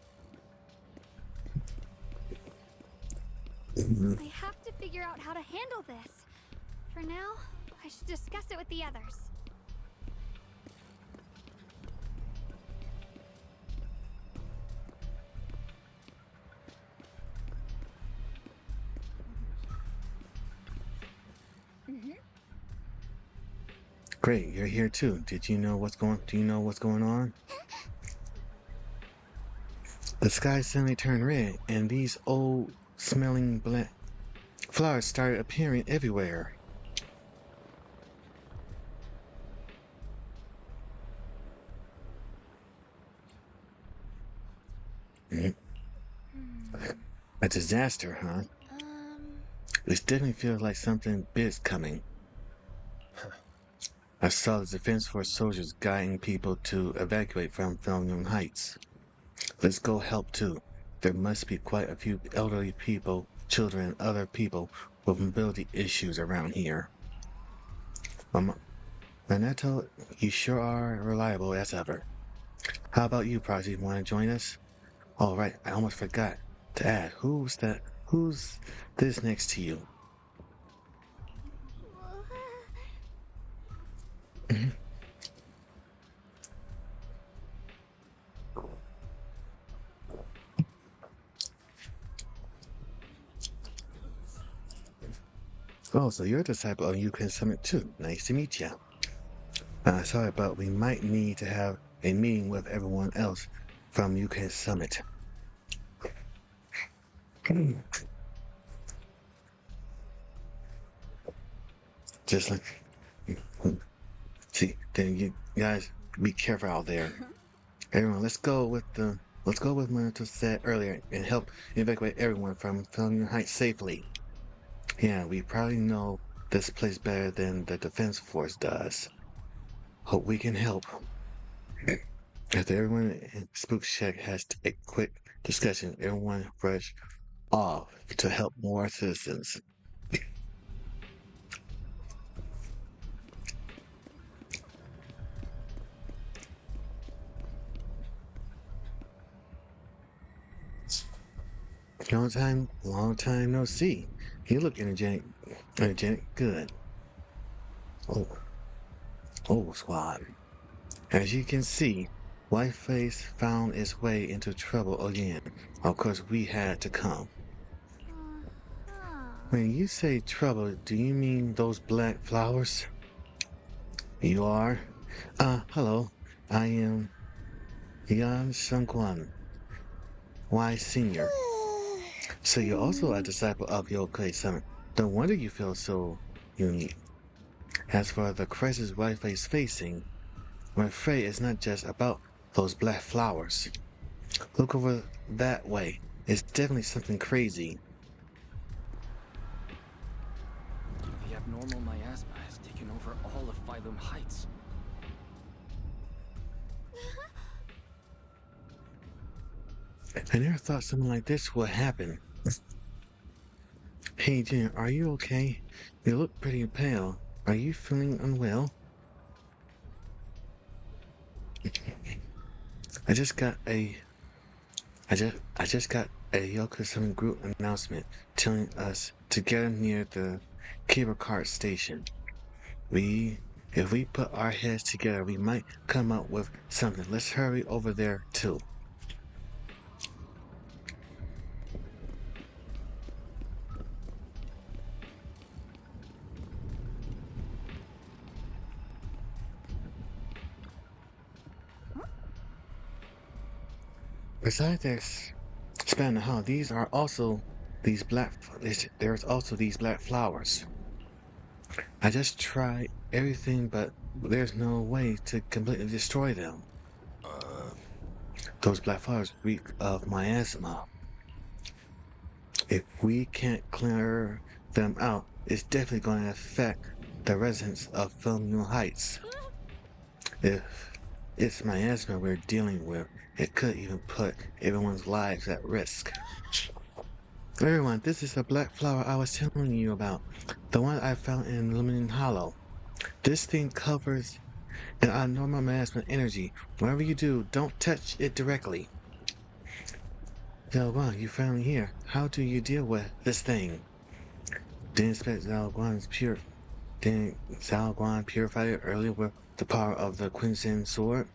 I have to figure out how to handle this. For now, I should discuss it with the others. Great, you're here too. Do you know what's going on? The sky suddenly turned red, and these old smelling black flowers started appearing everywhere. A disaster, huh? This definitely feels like something big's coming. I saw the Defense Force soldiers guiding people to evacuate from Phylum Heights. Let's go help too. There must be quite a few elderly people, children, and other people with mobility issues around here. Maneto, you sure are reliable as ever. How about you, Prodigy? Want to join us? All right, I almost forgot to add. Who's this next to you? Oh, so you're a disciple of Ukraine Summit too. Nice to meet you. Sorry, but we might need to have a meeting with everyone else from UK Summit. Just like, see, then you guys be careful out there. Everyone, let's go with Minato said earlier and help evacuate everyone from Phylum Heights safely. Yeah, we probably know this place better than the Defense Force does. Hope we can help. After everyone in Spook Shack has a quick discussion, everyone rushed off to help more citizens. Long time no see. You look energetic, good. Oh, squad. As you can see, Whiteface found its way into trouble again. Of course, we had to come. When you say trouble, do you mean those black flowers? You are? Hello. I am Yan Shengguan, Y Senior. So you're also a disciple of Yokai Summit. No wonder you feel so unique. As for the crisis Whiteface is facing, I'm afraid it's not just about those black flowers. Look over that way. It's definitely something crazy. The abnormal miasma has taken over all of Phylum Heights. I never thought something like this would happen. Hey, Junior, are you okay? You look pretty pale. Are you feeling unwell? I just got a Yokai Summit group announcement telling us to gather near the cable car station. If we put our heads together, we might come up with something. Let's hurry over there too. Besides this, span the hall, there's also these black flowers. I just tried everything, but there's no way to completely destroy them. Those black flowers reek of miasma. If we can't clear them out, it's definitely going to affect the residents of New Heights. If it's miasma we're dealing with, it could even put everyone's lives at risk. Everyone, this is the black flower I was telling you about. The one I found in Lumen Hollow. This thing covers an abnormal miasma energy. Whatever you do, don't touch it directly. Zalguan, you finally here. How do you deal with this thing? Didn't Zalguan purify it earlier with the power of the Quinzen sword?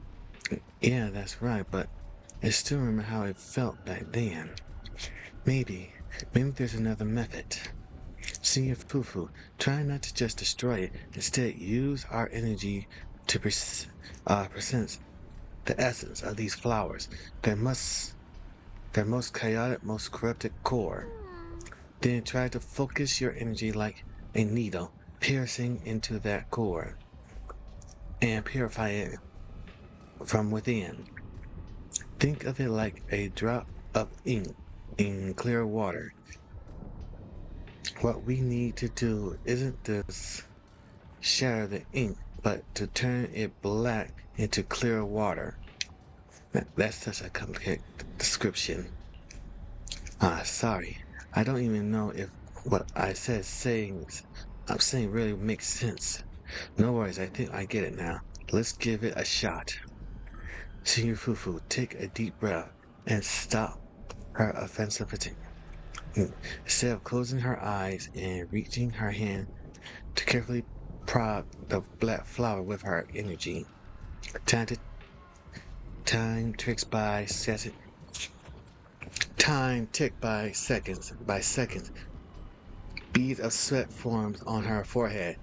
Yeah, that's right, but I still remember how it felt back then. Maybe there's another method. Senior Fufu, try not to just destroy it. Instead, use our energy to present the essence of these flowers. Their most chaotic, most corrupted core. Then try to focus your energy like a needle, piercing into that core, and purify it from within. Think of it like a drop of ink in clear water. What we need to do isn't just shatter the ink, but to turn it black into clear water. That's such a complicated description. Sorry. I don't even know if what I'm saying really makes sense. No worries, I think I get it now. Let's give it a shot. Senior Fufu, take a deep breath and stop her offensivity. Instead of closing her eyes and reaching her hand to carefully prod the black flower with her energy. Time ticks by seconds. Bead of sweat forms on her forehead,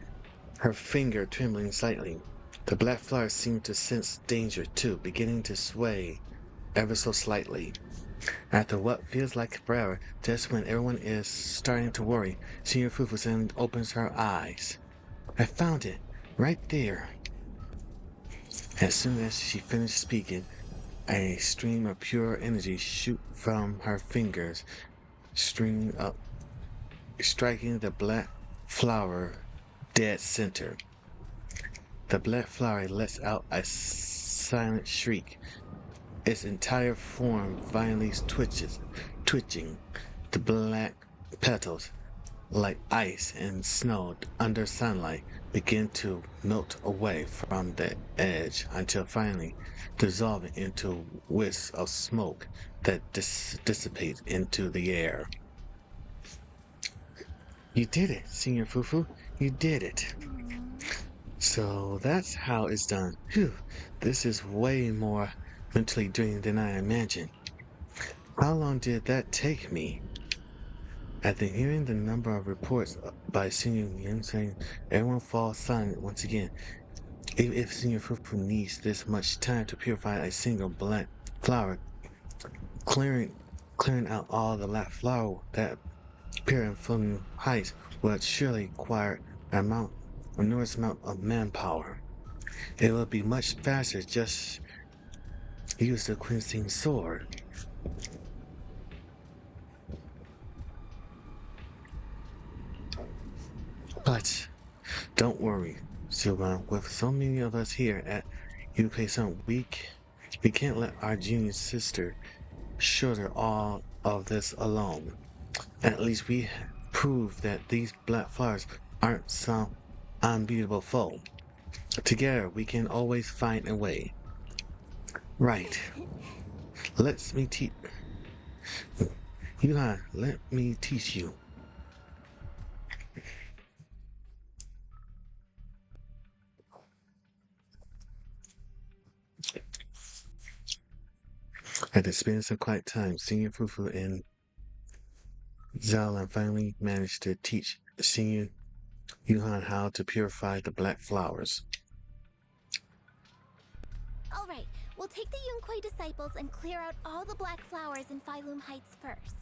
her finger trembling slightly. The black flower seemed to sense danger too, beginning to sway ever so slightly. After what feels like forever, just when everyone is starting to worry, Senior Fufusen opens her eyes. I found it, right there. As soon as she finished speaking, a stream of pure energy shoot from her fingers, streaming up, striking the black flower dead center. The black flower lets out a silent shriek. Its entire form violently twitching. The black petals, like ice and snow under sunlight, begin to melt away from the edge until finally dissolving into wisps of smoke that dissipate into the air. You did it, Senior Fufu. You did it. So that's how it's done. Phew, this is way more mentally draining than I imagined. How long did that take me? After hearing the number of reports by Senior Yin saying everyone falls silent once again, even if Senior Fufu needs this much time to purify a single black flower, clearing out all the black flower that appear in Floating Heights would surely require an enormous amount of manpower. It would be much faster just use the Quincy sword. But don't worry, Silvan. With so many of us here at UK Summit, we can't let our junior sister shoulder all of this alone. At least we prove that these black flowers aren't some unbeatable foe. Together, we can always find a way. Right. Let me teach you. After spending some quiet time, Senior Fufu and Zalan finally managed to teach Senior Yuhan how to purify the black flowers. Alright, we'll take the Yunquei disciples and clear out all the black flowers in Phylum Heights first.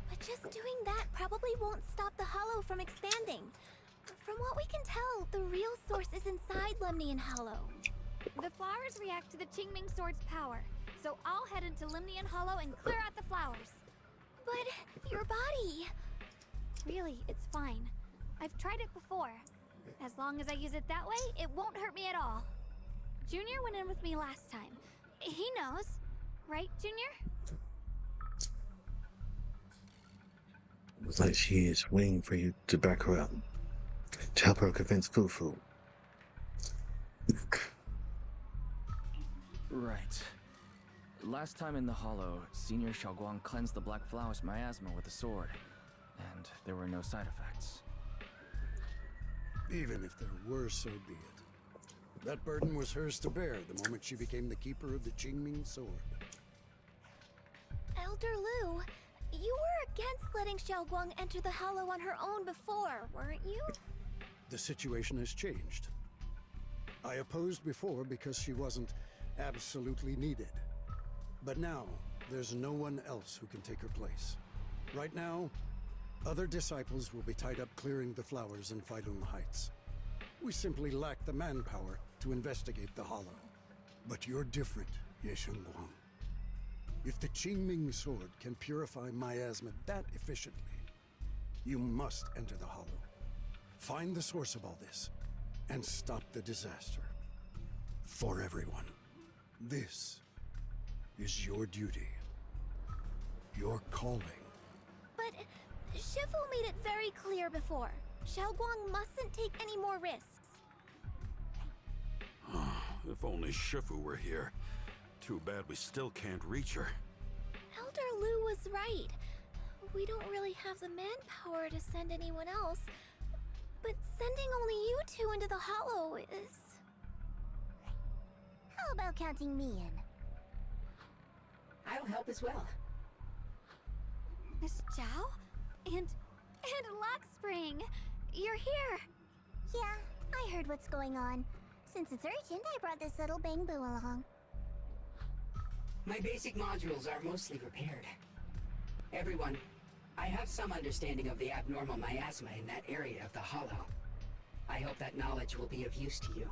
But just doing that probably won't stop the Hollow from expanding. From what we can tell, the real source is inside Lemnian Hollow. The flowers react to the Qingming Sword's power, so I'll head into Limnian Hollow and clear out the flowers. But your body... Really, it's fine. I've tried it before. As long as I use it that way, it won't hurt me at all. Junior went in with me last time. He knows. Right, Junior? Looks like she is waiting for you to back her up. To help her convince Fufu. Right. Last time in the Hollow, Senior Xiaoguang cleansed the Black Flowers miasma with a sword, and there were no side effects. Even if there were, so be it. That burden was hers to bear the moment she became the keeper of the Qingming sword. Elder Lu, you were against letting Xiaoguang enter the Hollow on her own before, weren't you? The situation has changed. I opposed before because she wasn't absolutely needed. But now, there's no one else who can take her place. Right now, other disciples will be tied up clearing the flowers in Failun Heights. We simply lack the manpower to investigate the Hollow. But you're different, Ye Shengguang. If the Qingming sword can purify miasma that efficiently, you must enter the Hollow. Find the source of all this, and stop the disaster. For everyone. This is your duty. Your calling. But Shifu made it very clear before. Xiaoguang mustn't take any more risks. If only Shifu were here. Too bad we still can't reach her. Elder Lu was right. We don't really have the manpower to send anyone else. But sending only you two into the Hollow is... How about counting me in? I'll help as well. Miss Zhao? And Lockspring! You're here! Yeah, I heard what's going on. Since it's urgent, I brought this little Bangbu along. My basic modules are mostly repaired. Everyone, I have some understanding of the abnormal miasma in that area of the Hollow. I hope that knowledge will be of use to you.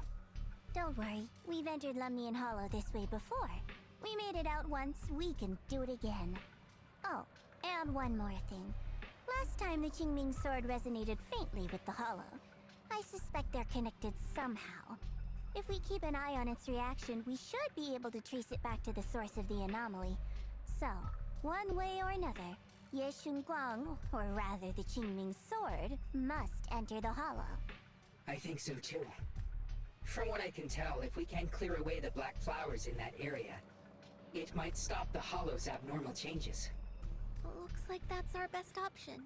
Don't worry, we've entered Lemnian Hollow this way before. We made it out once, we can do it again. Oh, and one more thing. Last time the Qingming sword resonated faintly with the Hollow. I suspect they're connected somehow. If we keep an eye on its reaction, we should be able to trace it back to the source of the anomaly. So, one way or another, Ye Shengguang, or rather the Qingming sword, must enter the Hollow. I think so too. From what I can tell, if we can clear away the black flowers in that area, it might stop the Hollow's abnormal changes. Looks like that's our best option.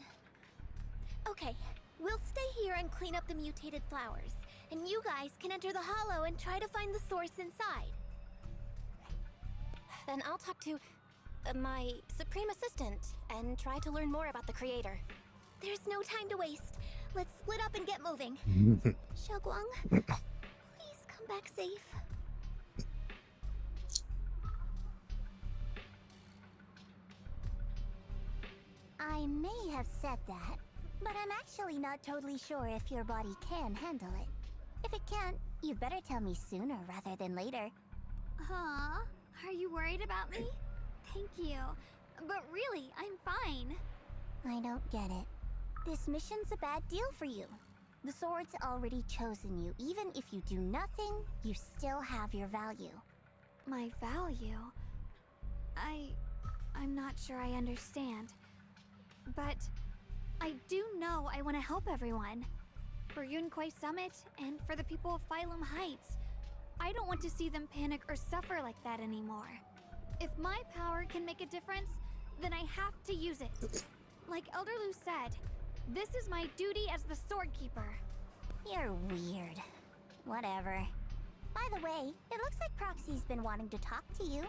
Okay, we'll stay here and clean up the mutated flowers. And you guys can enter the Hollow and try to find the source inside. Then I'll talk to my Supreme Assistant and try to learn more about the creator. There's no time to waste. Let's split up and get moving. Xiaoguang, please come back safe. I may have said that, but I'm actually not totally sure if your body can handle it. If it can't, you'd better tell me sooner rather than later. Huh? Are you worried about me? Thank you. But really, I'm fine. I don't get it. This mission's a bad deal for you. The sword's already chosen you. Even if you do nothing, you still have your value. My value? I'm not sure I understand. But I do know I want to help everyone. For Yunquay Summit, and for the people of Phylum Heights. I don't want to see them panic or suffer like that anymore. If my power can make a difference, then I have to use it. Like Elder Lu said, this is my duty as the Sword Keeper. You're weird. Whatever. By the way, it looks like Proxy's been wanting to talk to you.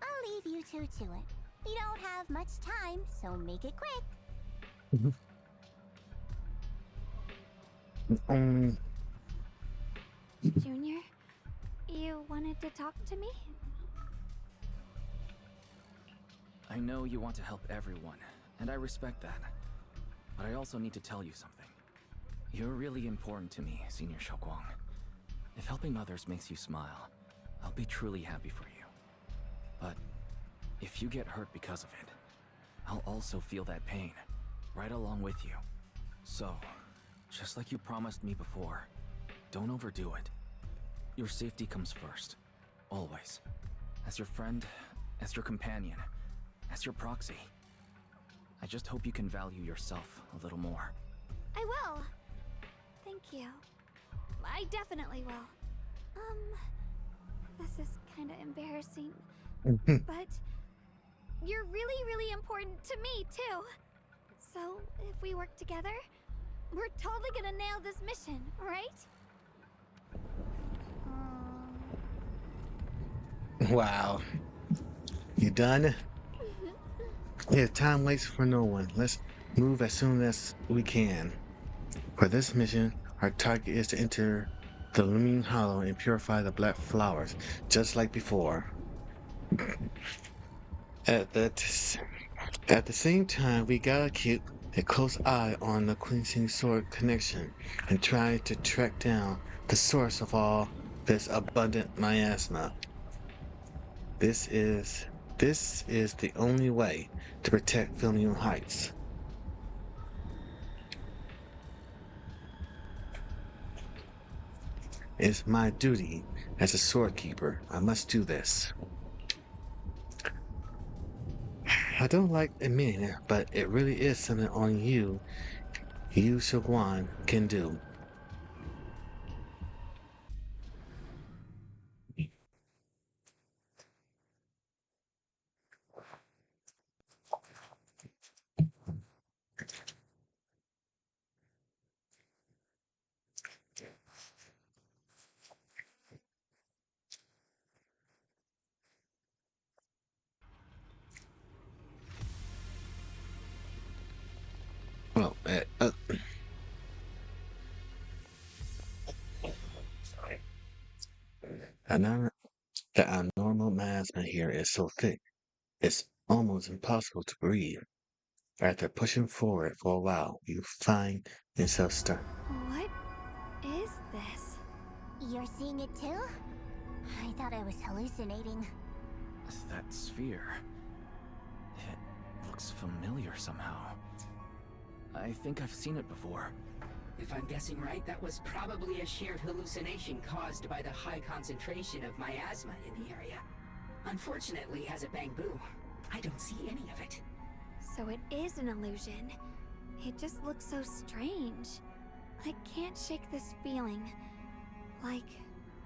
I'll leave you two to it. You don't have much time, so make it quick. Junior, you wanted to talk to me? I know you want to help everyone, and I respect that. But I also need to tell you something. You're really important to me, Senior Xiaoguang. If helping others makes you smile, I'll be truly happy for you. But if you get hurt because of it, I'll also feel that pain, right along with you. So, just like you promised me before, don't overdo it. Your safety comes first, always. As your friend, as your companion, as your proxy. I just hope you can value yourself a little more. I will. Thank you. I definitely will. This is kinda embarrassing. But you're really, really important to me, too. So, if we work together, we're totally gonna nail this mission, right? Wow. You done? Yeah, time waits for no one. Let's move as soon as we can. For this mission, our target is to enter the Looming Hollow and purify the black flowers, just like before. At the same time, we gotta keep a close eye on the Quincy Sword connection and try to track down the source of all this abundant miasma. This is the only way to protect Filmium Heights. It's my duty as a sword keeper. I must do this. I don't like admitting it, but it really is something only you Shiguan, can do. Well, another, the abnormal miasma here is so thick, it's almost impossible to breathe. After pushing forward for a while, you find yourself stuck. What is this? You're seeing it too? I thought I was hallucinating. That sphere. It looks familiar somehow. I think I've seen it before. If I'm guessing right, that was probably a shared hallucination caused by the high concentration of miasma in the area. Unfortunately, as a Bangbu, I don't see any of it. So it is an illusion. It just looks so strange. I can't shake this feeling. Like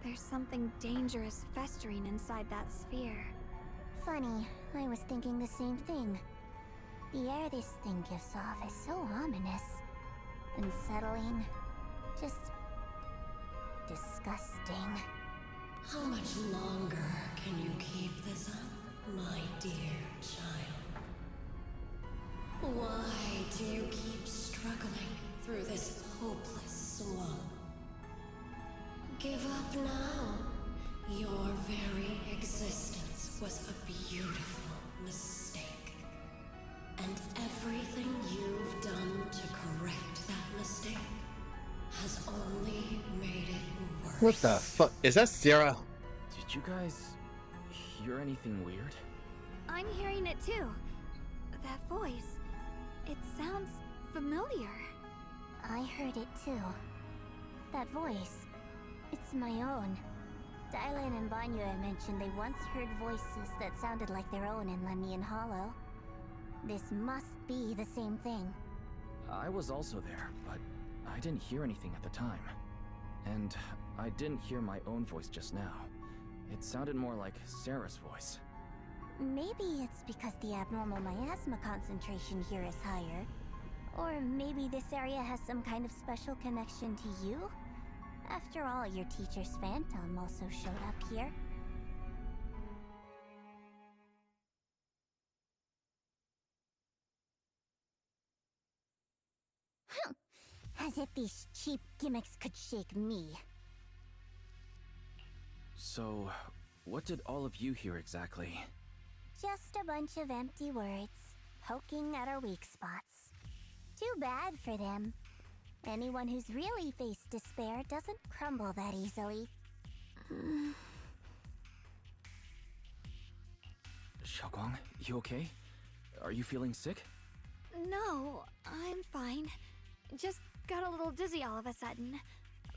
there's something dangerous festering inside that sphere. Funny, I was thinking the same thing. The air this thing gives off is so ominous. Unsettling. Just disgusting. How much longer can you keep this up, my dear child? Why do you keep struggling through this hopeless swamp? Give up now. Your very existence was a beautiful mistake. And everything you've done to correct that mistake has only made it worse. What the fuck? Is that Sarah? Did you guys hear anything weird? I'm hearing it too. That voice. It sounds familiar. I heard it too. That voice. It's my own. Dylan and Banyue mentioned they once heard voices that sounded like their own in Lemnian Hollow. This must be the same thing. I was also there, but I didn't hear anything at the time. And I didn't hear my own voice just now. It sounded more like Sarah's voice. Maybe it's because the abnormal miasma concentration here is higher. Or maybe this area has some kind of special connection to you? After all, your teacher's phantom also showed up here. As if these cheap gimmicks could shake me. So, what did all of you hear exactly? Just a bunch of empty words, poking at our weak spots. Too bad for them. Anyone who's really faced despair doesn't crumble that easily. Xiaoguang, you okay? Are you feeling sick? No, I'm fine. Just got a little dizzy all of a sudden.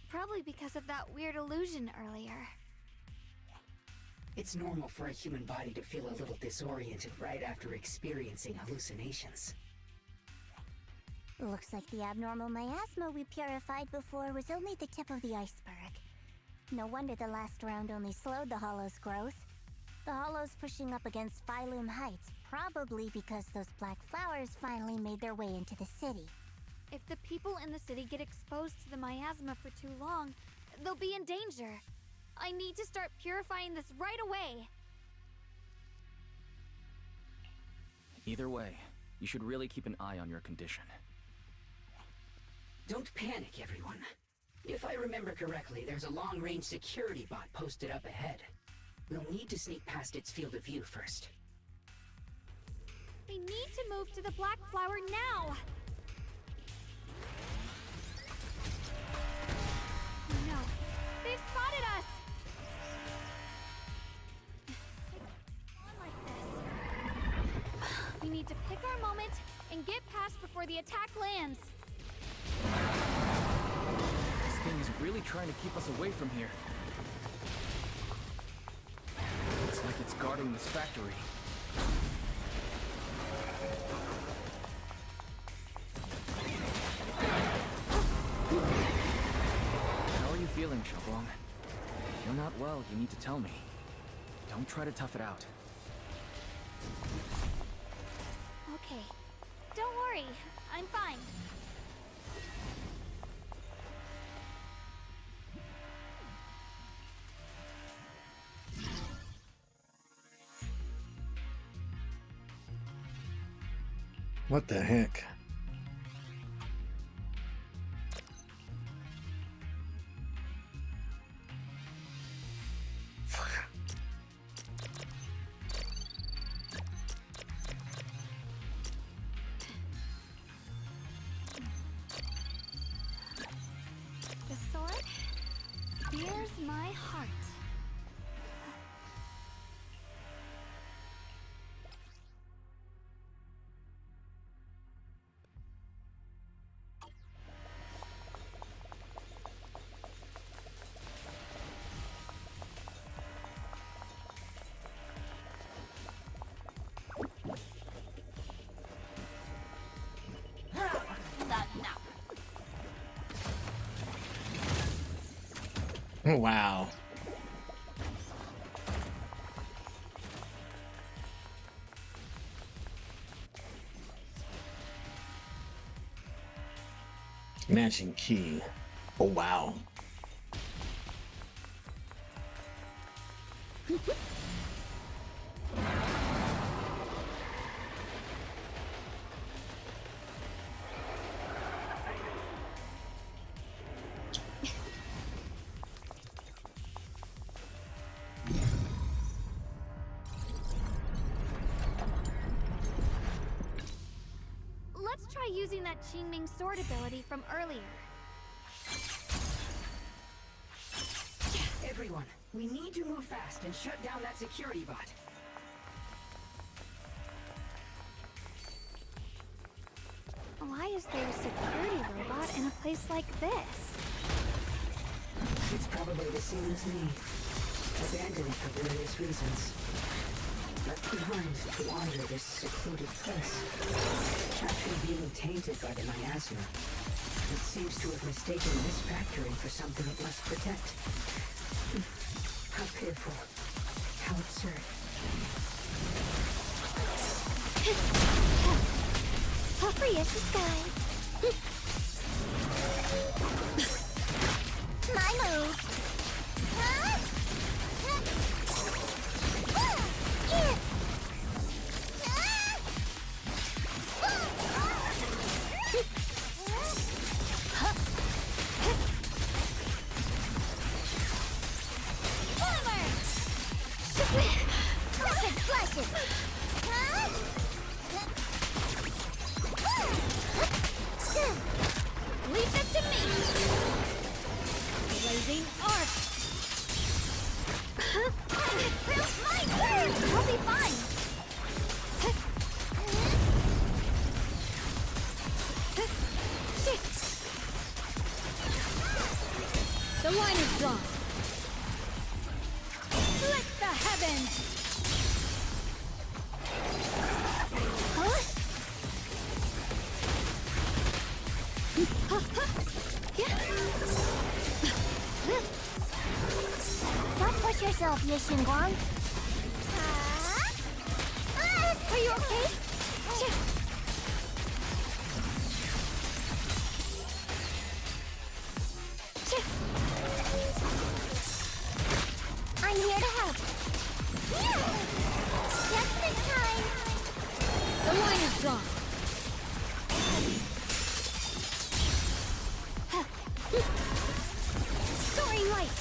Probably because of that weird illusion earlier. It's normal for a human body to feel a little disoriented right after experiencing hallucinations. Looks like the abnormal miasma we purified before was only the tip of the iceberg. No wonder the last round only slowed the Hollow's growth. The Hollow's pushing up against Phylum Heights, probably because those black flowers finally made their way into the city. If the people in the city get exposed to the miasma for too long, they'll be in danger. I need to start purifying this right away. Either way, you should really keep an eye on your condition. Don't panic, everyone. If I remember correctly, there's a long-range security bot posted up ahead. We'll need to sneak past its field of view first. We need to move to the black flower now! No, they've spotted us! We need to pick our moment and get past before the attack lands. This thing is really trying to keep us away from here. It's like it's guarding this factory. How are you feeling, Xiaoguang? If you're not well, you need to tell me. Don't try to tough it out. Okay, don't worry, I'm fine. What the heck? The sword? Here's my heart. Wow. Matching key. Oh wow. Let's try using that Qingming sword ability from earlier. Everyone, we need to move fast and shut down that security bot. Why is there a security robot in a place like this? It's probably the same as me. Abandoned for various reasons. Left behind to wander this secluded place. Actually being tainted by the miasma. It seems to have mistaken this factory for something it must protect. How pitiful. How absurd. How free is the sky? My move. Rapid flashes. Leave it to me! Blazing arc! My turn! I'll be fine! line is drawn. Split the heavens! Huh? Don't push yourself, Yishingguang. Are you okay? I'm here to help. Just in time. The line is drawn. Soaring light.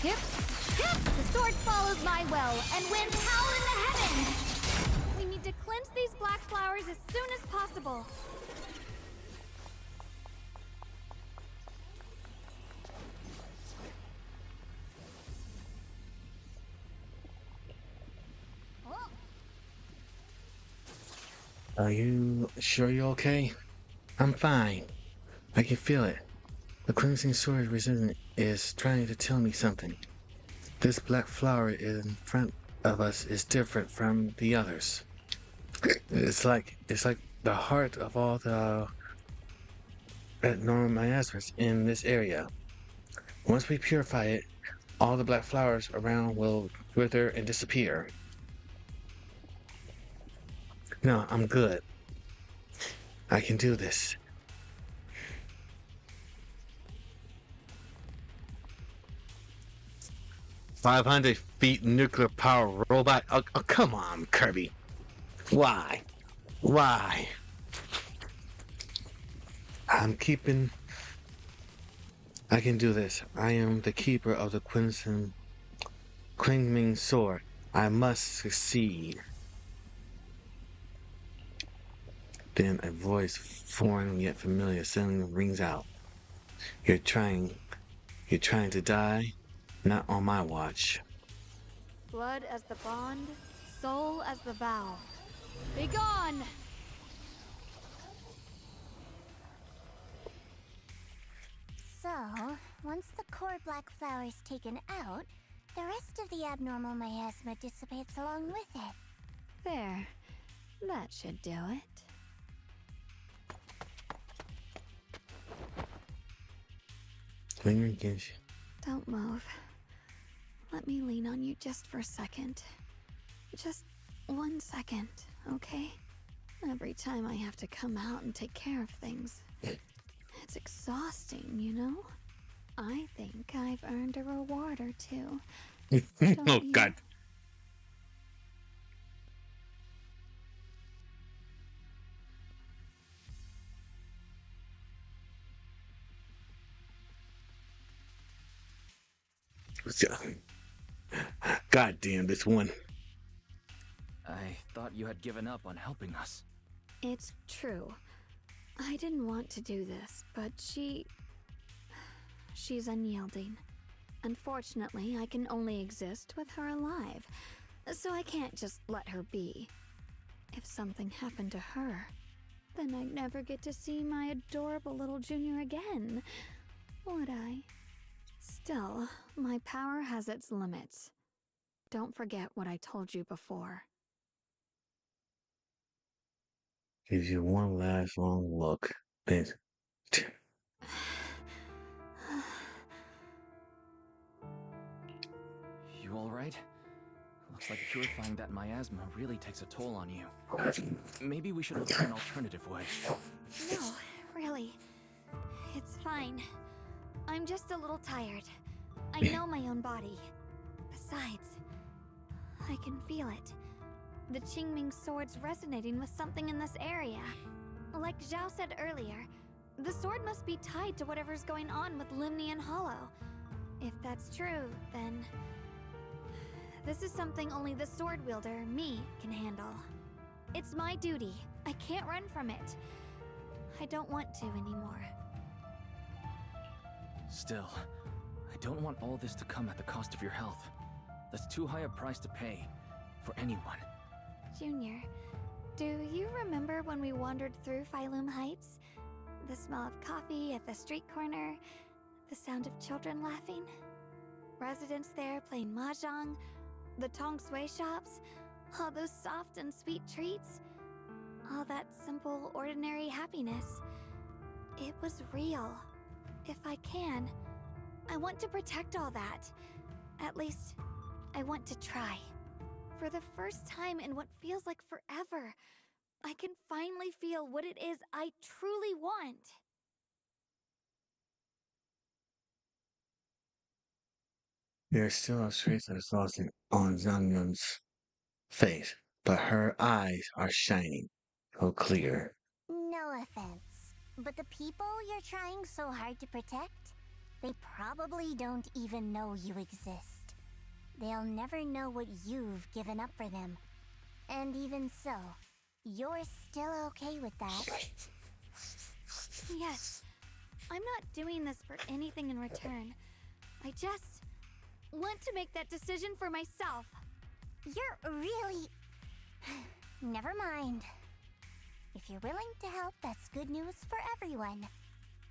Hip, hip. The sword follows my well and wins power in the heavens. We need to cleanse these black flowers as soon as possible. Are you sure you're okay? I'm fine. I can feel it. The cleansing sword resistance is trying to tell me something. This black flower in front of us is different from the others. It's like the heart of all the abnormal miasmas in this area. Once we purify it, all the black flowers around will wither and disappear. No, I'm good. I can do this. "500 feet nuclear power robot? Oh, come on, Kirby. Why? Why? I can do this. I am the keeper of the Qingming sword. I must succeed." Then a voice, foreign yet familiar, suddenly rings out. You're trying to die? Not on my watch." Blood as the bond, soul as the vow. Be gone! So, once the core black flower is taken out, the rest of the abnormal miasma dissipates along with it. There. That should do it. Don't move. Let me lean on you just for a second. Just 1 second, okay? Every time I have to come out and take care of things. It's exhausting, you know? I think I've earned a reward or two. Oh, God. God damn this one. I thought you had given up on helping us. It's true. I didn't want to do this, but she's unyielding. Unfortunately, I can only exist with her alive, so I can't just let her be. If something happened to her, then I'd never get to see my adorable little junior again, would I? Still, my power has its limits. Don't forget what I told you before. Gives you one last long look. Then You alright? Looks like purifying that miasma really takes a toll on you. Maybe we should look for an alternative way. No, really. It's fine. I'm just a little tired. I know my own body. Besides, I can feel it. The Qingming sword's resonating with something in this area. Like Zhao said earlier, the sword must be tied to whatever's going on with Limnian Hollow. If that's true, then this is something only the sword wielder, me, can handle. It's my duty. I can't run from it. I don't want to anymore. Still, I don't want all this to come at the cost of your health. That's too high a price to pay for anyone. Junior, do you remember when we wandered through Phylum Heights? The smell of coffee at the street corner, the sound of children laughing, residents there playing mahjong, the tong sui shops, all those soft and sweet treats, all that simple, ordinary happiness. It was real. If I can, I want to protect all that. At least, I want to try. For the first time in what feels like forever, I can finally feel what it is I truly want. There's still a trace of exhaustion on Zhangyun's face, but her eyes are shining, so clear. No offense, but the people you're trying so hard to protect, they probably don't even know you exist. They'll never know what you've given up for them. And even so, you're still okay with that. Yes, I'm not doing this for anything in return. I just want to make that decision for myself. You're really... Never mind. If you're willing to help, that's good news for everyone.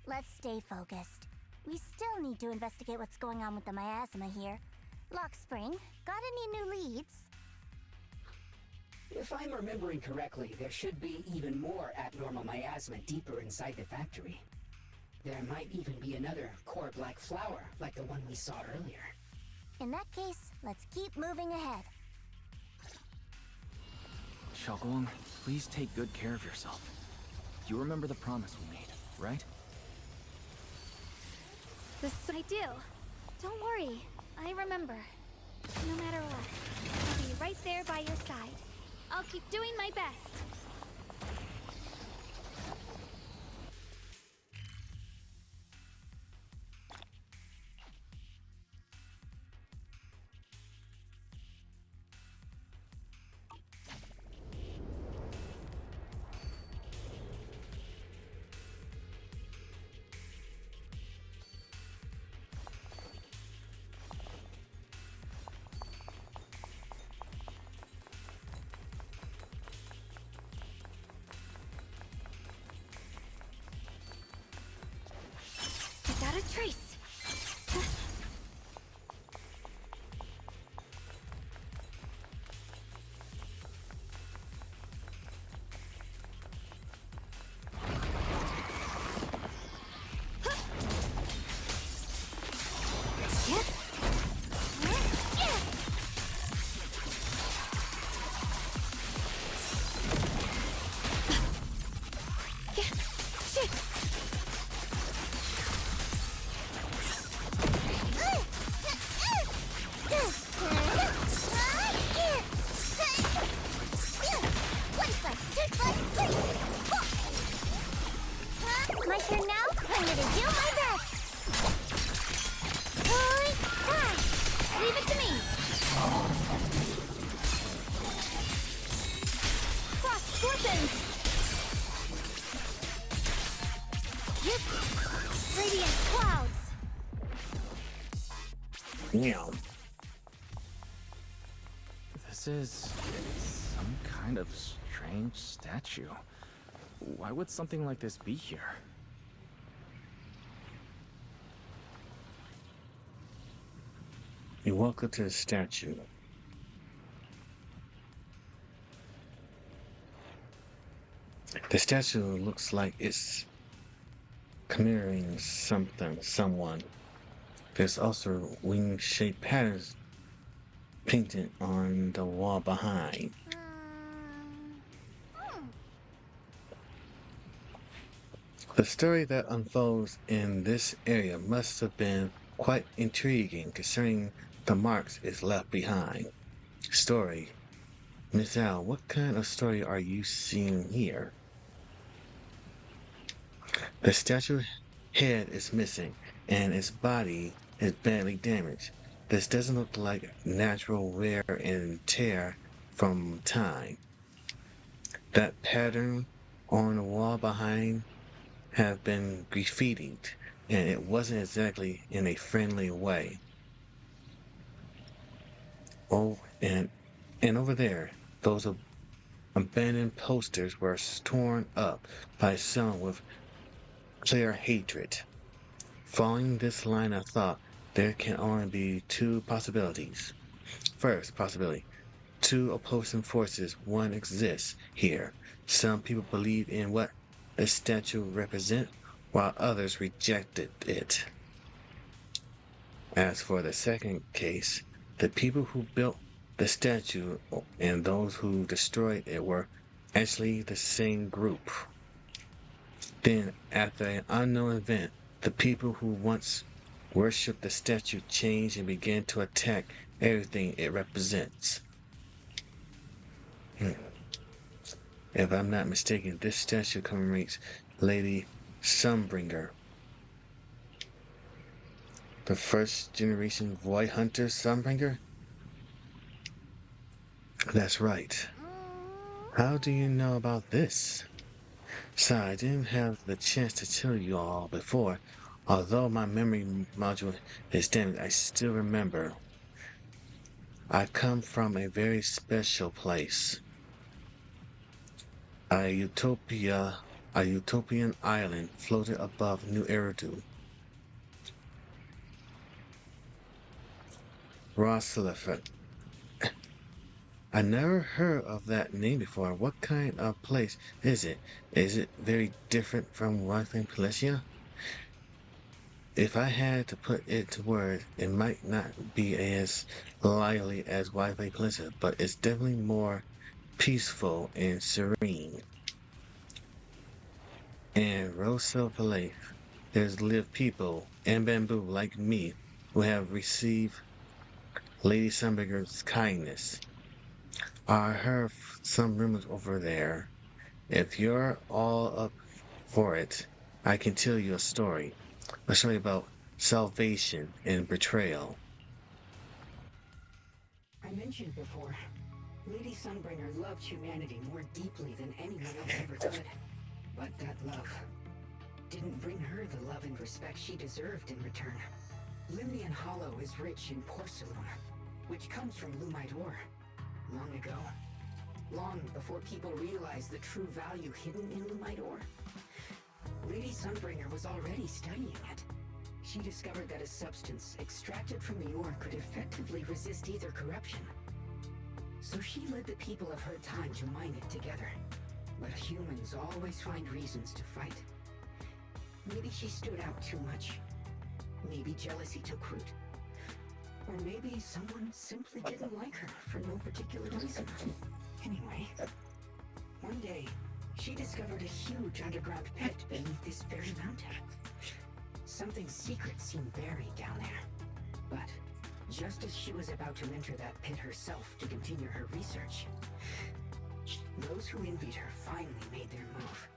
Let's stay focused. We still need to investigate what's going on with the miasma here. Lockspring, got any new leads? If I'm remembering correctly, there should be even more abnormal miasma deeper inside the factory. There might even be another core black flower, like the one we saw earlier. In that case, let's keep moving ahead. Xiaoguang, please take good care of yourself. You remember the promise we made, right? I do. Don't worry, I remember. No matter what, I'll be right there by your side. I'll keep doing my best. I got a trace. My turn now? I'm gonna do my best! Oi, hi! Leave it to me! Cross scorpions! Yep! Radiant clouds! Meow. This is some kind of strange statue. Why would something like this be here? You walk up to the statue. The statue looks like it's commemorating someone. There's also wing-shaped patterns painted on the wall behind. The story that unfolds in this area must have been quite intriguing considering the marks it's left behind. Story. Miss Al, what kind of story are you seeing here? The statue's head is missing and its body is badly damaged. This doesn't look like natural wear and tear from time. That pattern on the wall behind have been graffitied, and it wasn't exactly in a friendly way. Oh, and over there, those abandoned posters were torn up by someone with clear hatred. Following this line of thought, there can only be two possibilities. First possibility, two opposing forces, one exists here. Some people believe in what the statue represents, while others rejected it. As for the second case, the people who built the statue and those who destroyed it were actually the same group. Then, after an unknown event, the people who once worshipped the statue changed and began to attack everything it represents. If I'm not mistaken, this statue commemorates Lady Sunbringer, the first generation Void Hunter Sunbringer? That's right. How do you know about this? Sorry, I didn't have the chance to tell you all before. Although my memory module is damaged, I still remember. I come from a very special place. A utopian island floated above New Eridu. Rosalifet. I never heard of that name before. What kind of place is it? Is it very different from Wi-Fi Palencia? If I had to put it to words, it might not be as lively as Wi-Fi Palencia, but it's definitely more peaceful and serene. And Rosalifet, there's lived people and bamboo like me who have received Lady Sunbringer's kindness. I heard some rumors over there. If you're all up for it, I can tell you a story about salvation and betrayal. I mentioned before, Lady Sunbringer loved humanity more deeply than anyone else ever could. But that love didn't bring her the love and respect she deserved in return. Limnian Hollow is rich in porcelain, which comes from Lumite ore. Long ago, long before people realized the true value hidden in Lumite ore, Lady Sunbringer was already studying it. She discovered that a substance extracted from the ore could effectively resist either corruption. So she led the people of her time to mine it together. But humans always find reasons to fight. Maybe she stood out too much. Maybe jealousy took root. Or maybe someone simply didn't like her for no particular reason. Anyway, one day, she discovered a huge underground pit beneath this very mountain. Something secret seemed buried down there. But just as she was about to enter that pit herself to continue her research, those who envied her finally made their move.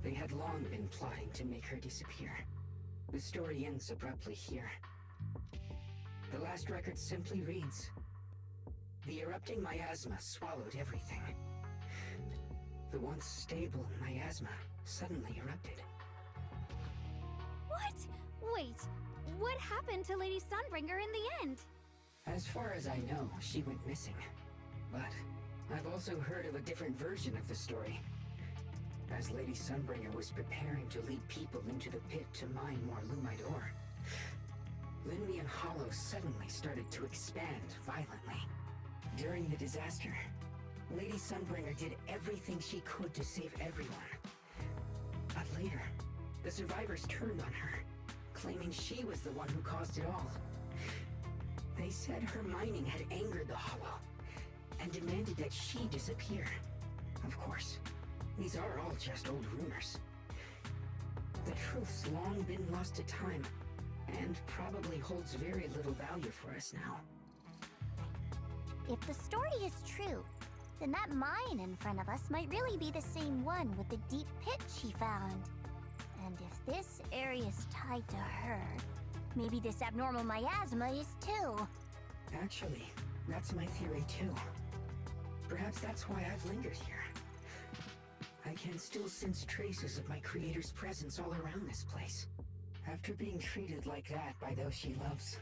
They had long been plotting to make her disappear. The story ends abruptly here. The last record simply reads, "The erupting miasma swallowed everything." The once stable miasma suddenly erupted. What? Wait, what happened to Lady Sunbringer in the end? As far as I know, she went missing. But I've also heard of a different version of the story. As Lady Sunbringer was preparing to lead people into the pit to mine more Lumite ore, Limnian Hollow suddenly started to expand violently. During the disaster, Lady Sunbringer did everything she could to save everyone. But later, the survivors turned on her, claiming she was the one who caused it all. They said her mining had angered the Hollow, and demanded that she disappear. Of course, these are all just old rumors. The truth's long been lost to time, and probably holds very little value for us now. If the story is true, then that mine in front of us might really be the same one with the deep pit she found. And if this area is tied to her, maybe this abnormal miasma is too. Actually, that's my theory too. Perhaps that's why I've lingered here. I can still sense traces of my creator's presence all around this place. After being treated like that by those she loves,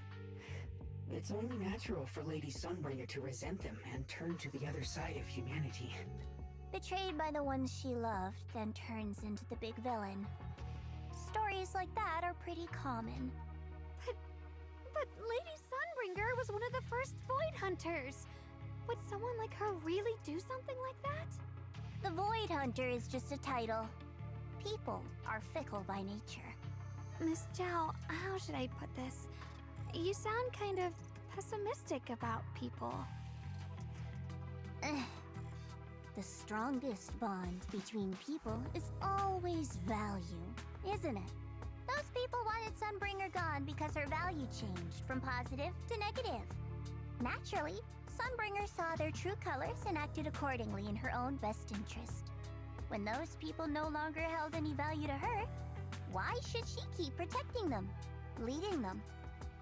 it's only natural for Lady Sunbringer to resent them and turn to the other side of humanity. Betrayed by the ones she loved, then turns into the big villain. stories like that are pretty common. But Lady Sunbringer was one of the first Void Hunters. Would someone like her really do something like that? The Void Hunter is just a title. People are fickle by nature. Miss Zhao, how should I put this? You sound kind of pessimistic about people. The strongest bond between people is always value, isn't it? Those people wanted Sunbringer gone because her value changed from positive to negative. Naturally, Sunbringer saw their true colors and acted accordingly in her own best interest. When those people no longer held any value to her, why should she keep protecting them, leading them?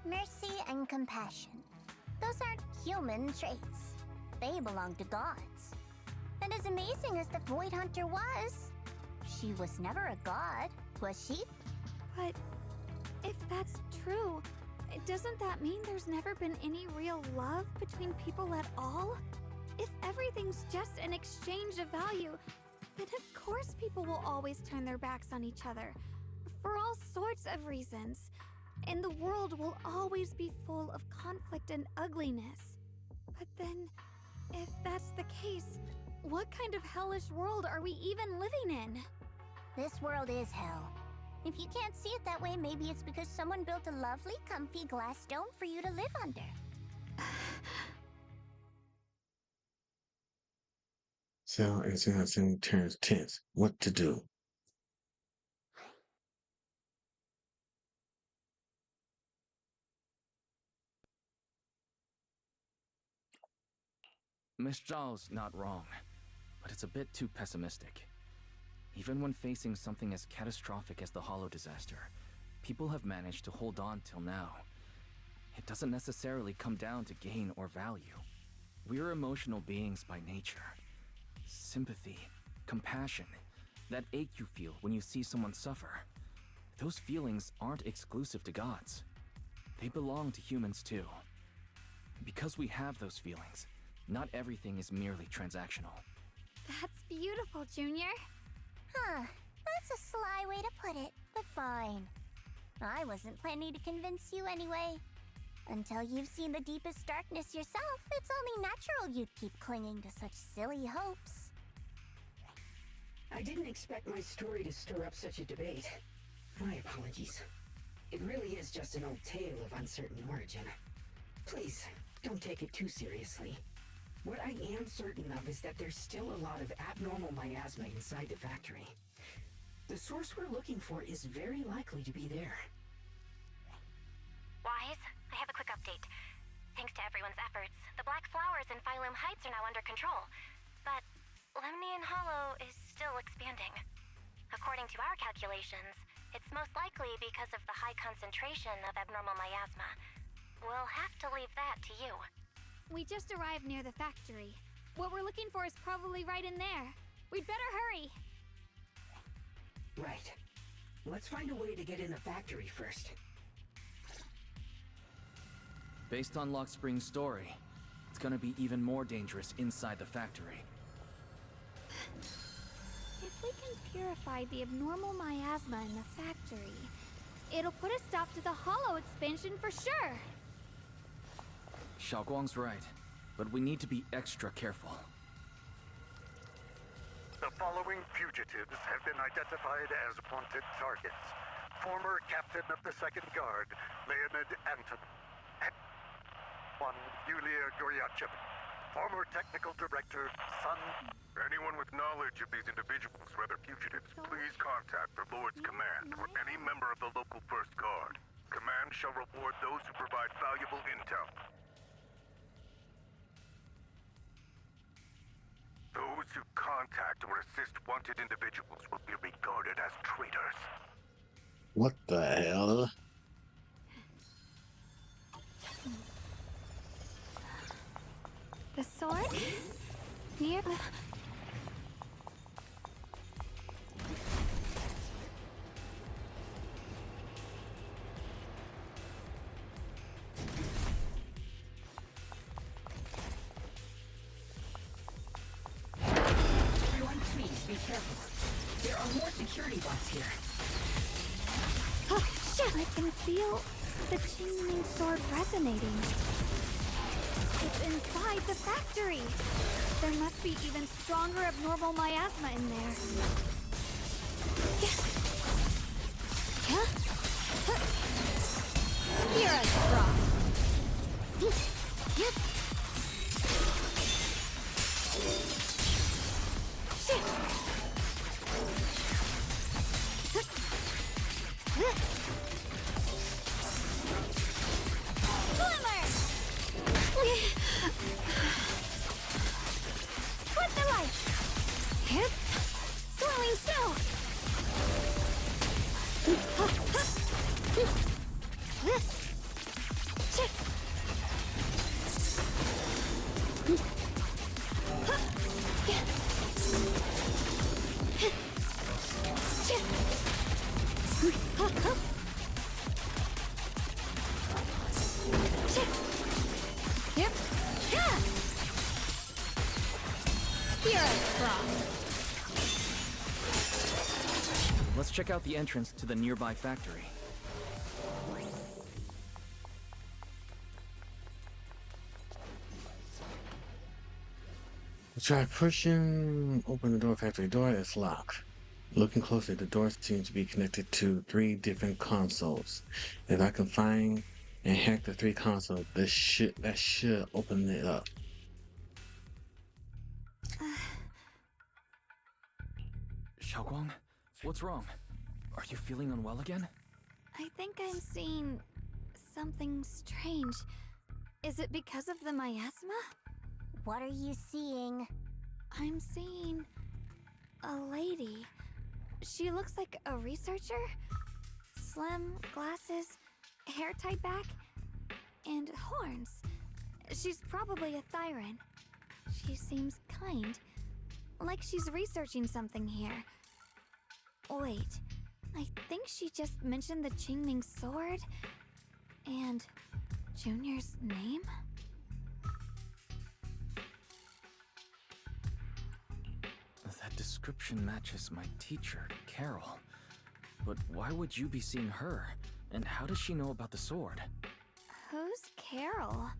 Mercy and compassion. Those aren't human traits. They belong to gods. And as amazing as the Void Hunter was, she was never a god, was she? But if that's true, doesn't that mean there's never been any real love between people at all? If everything's just an exchange of value, then of course people will always turn their backs on each other. For all sorts of reasons. And the world will always be full of conflict and ugliness. But then, if that's the case, what kind of hellish world are we even living in? This world is hell. If you can't see it that way, maybe it's because someone built a lovely, comfy glass dome for you to live under. So it's in turns tense. What to do? Miss Zhao's not wrong, but it's a bit too pessimistic. Even when facing something as catastrophic as the Hollow disaster, people have managed to hold on till now. It doesn't necessarily come down to gain or value. We're emotional beings by nature. Sympathy, compassion, that ache you feel when you see someone suffer. Those feelings aren't exclusive to gods. They belong to humans too. Because we have those feelings, not everything is merely transactional. That's beautiful, Junior. Huh, that's a sly way to put it, but fine. I wasn't planning to convince you anyway. Until you've seen the deepest darkness yourself, it's only natural you'd keep clinging to such silly hopes. I didn't expect my story to stir up such a debate. My apologies. It really is just an old tale of uncertain origin. Please, don't take it too seriously. What I am certain of is that there's still a lot of abnormal miasma inside the factory. The source we're looking for is very likely to be there. Wise, I have a quick update. Thanks to everyone's efforts, the Black Flowers in Phylum Heights are now under control. But Lemnian Hollow is still expanding. According to our calculations, it's most likely because of the high concentration of abnormal miasma. We'll have to leave that to you. We just arrived near the factory. What we're looking for is probably right in there. We'd better hurry. Right. Let's find a way to get in the factory first. Based on Lock Spring's story, it's gonna be even more dangerous inside the factory. If we can purify the abnormal miasma in the factory, it'll put a stop to the Hollow expansion for sure. Xiaoguang's right, but we need to be extra careful. The following fugitives have been identified as wanted targets. Former Captain of the Second Guard, Leonid Anton. One, Yulia Goryachev. Former Technical Director, Sun. Anyone with knowledge of these individuals, whether fugitives, please contact the Lord's Command or any member of the local First Guard. Command shall reward those who provide valuable intel. Those who contact or assist wanted individuals will be regarded as traitors. What the hell? The sword? Near... Everyone, please be careful. There are more security bots here. I can feel the Qingming sword resonating. It's inside the factory. There must be even stronger abnormal miasma in there. You're a frog. Glimmer! With the light! Hip! Swirling snow! Yep. You're a frog. Let's check out the entrance to the nearby factory. Try pushing open the door. Factory door is locked. Looking closely, the door seems to be connected to 3 different consoles. If I can find and hack the 3 consoles, that should open it up. Xiaoguang, what's wrong? Are you feeling unwell again? I think I'm seeing something strange. Is it because of the miasma? What are you seeing? I'm seeing a lady. She looks like a researcher. Slim, glasses, hair tied back, and horns. She's probably a Thyran. She seems kind, like she's researching something here. Wait, I think she just mentioned the Qingming sword and Junior's name? That description matches my teacher, Carol. But why would you be seeing her? And how does she know about the sword? Who's Carol?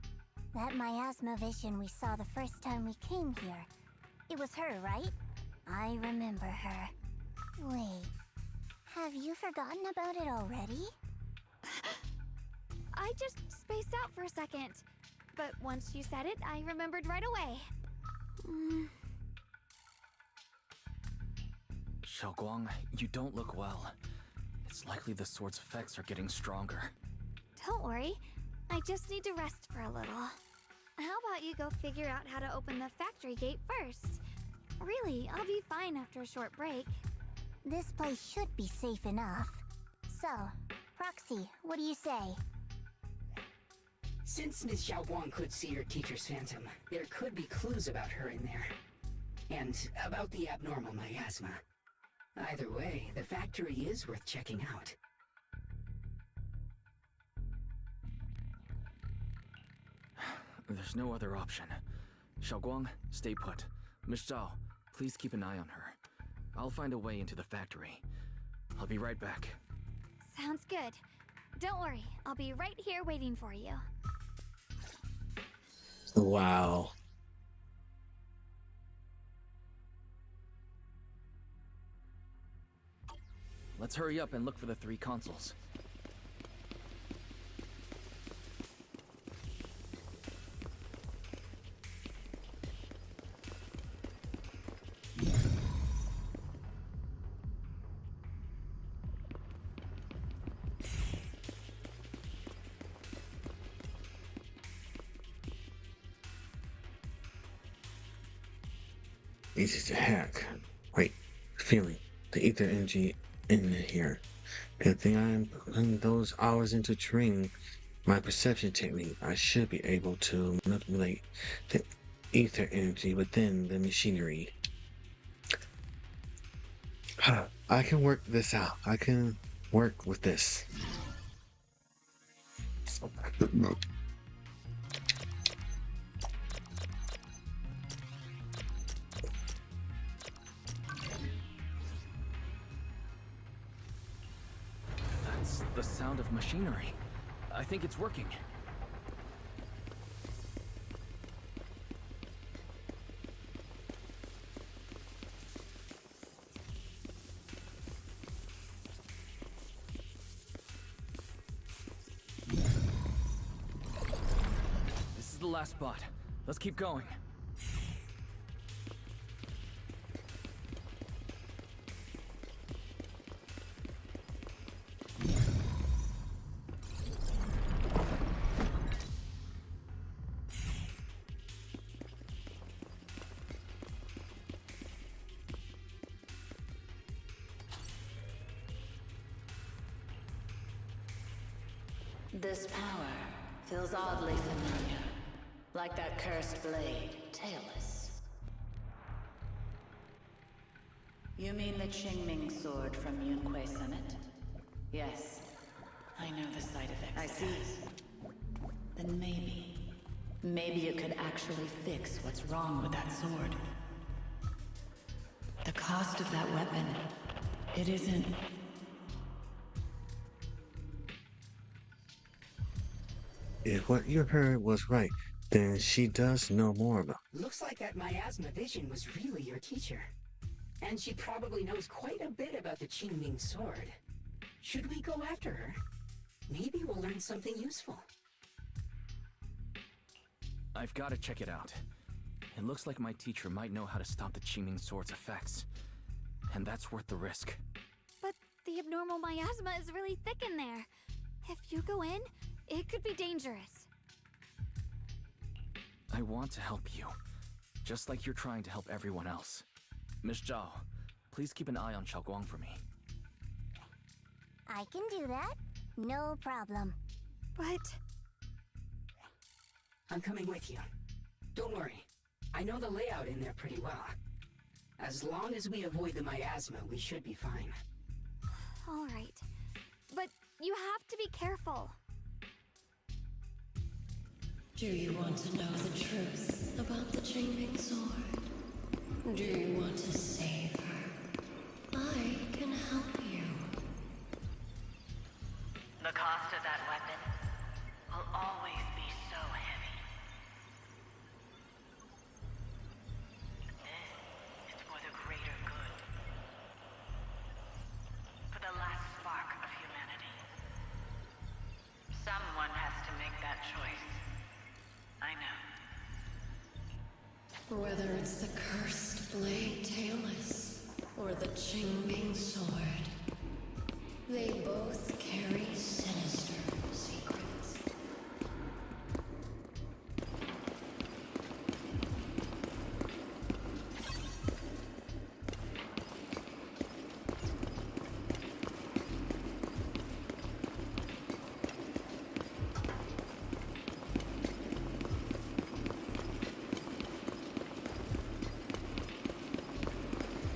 That miasma vision we saw the first time we came here. It was her, right? I remember her. Wait, have you forgotten about it already? I just spaced out for a second. But once you said it, I remembered right away. Xiaoguang, you don't look well. It's likely the sword's effects are getting stronger. Don't worry. I just need to rest for a little. How about you go figure out how to open the factory gate first? Really, I'll be fine after a short break. This place should be safe enough. So, Proxy, what do you say? Since Ms. Xiaoguang could see her teacher's phantom, there could be clues about her in there. And about the abnormal miasma. Either way, the factory is worth checking out. There's no other option. Xiaoguang, stay put. Miss Zhao, please keep an eye on her. I'll find a way into the factory. I'll be right back. Sounds good. Don't worry, I'll be right here waiting for you. Wow. Let's hurry up and look for the 3 consoles. Easy to hack. Wait, feeling the ether energy in here. Good thing I'm putting those hours into training my perception technique. I should be able to manipulate the ether energy within the machinery. I can work this out. I can work with this. That's the sound of machinery. I think it's working. This is the last spot. Let's keep going. This power feels oddly familiar. Like that cursed blade, tailless. You mean the Qingming sword from Yunque Summit? Yes. I know the side effects. I see. Then maybe you could actually fix what's wrong with that sword. The cost of that weapon, it isn't... If what you heard was right, then she does know more about. Looks like that miasma vision was really your teacher. And she probably knows quite a bit about the Qingming sword. Should we go after her? Maybe we'll learn something useful. I've got to check it out. It looks like my teacher might know how to stop the Qingming sword's effects. And that's worth the risk. But the abnormal miasma is really thick in there. If you go in, it could be dangerous. I want to help you, just like you're trying to help everyone else. Miss Zhao, please keep an eye on Xiaoguang for me. I can do that. No problem. But... I'm coming with you. Don't worry. I know the layout in there pretty well. As long as we avoid the miasma, we should be fine. All right. But you have to be careful. Do you want to know the truth about the Qingming sword? Do you want to save her? I can help you. The cost of that weapon will always be so heavy. This is for the greater good. For the last spark of humanity. Someone has to make that choice. I know. Whether it's the cursed blade tailless or the Qingming sword, they both carry sinister secrets.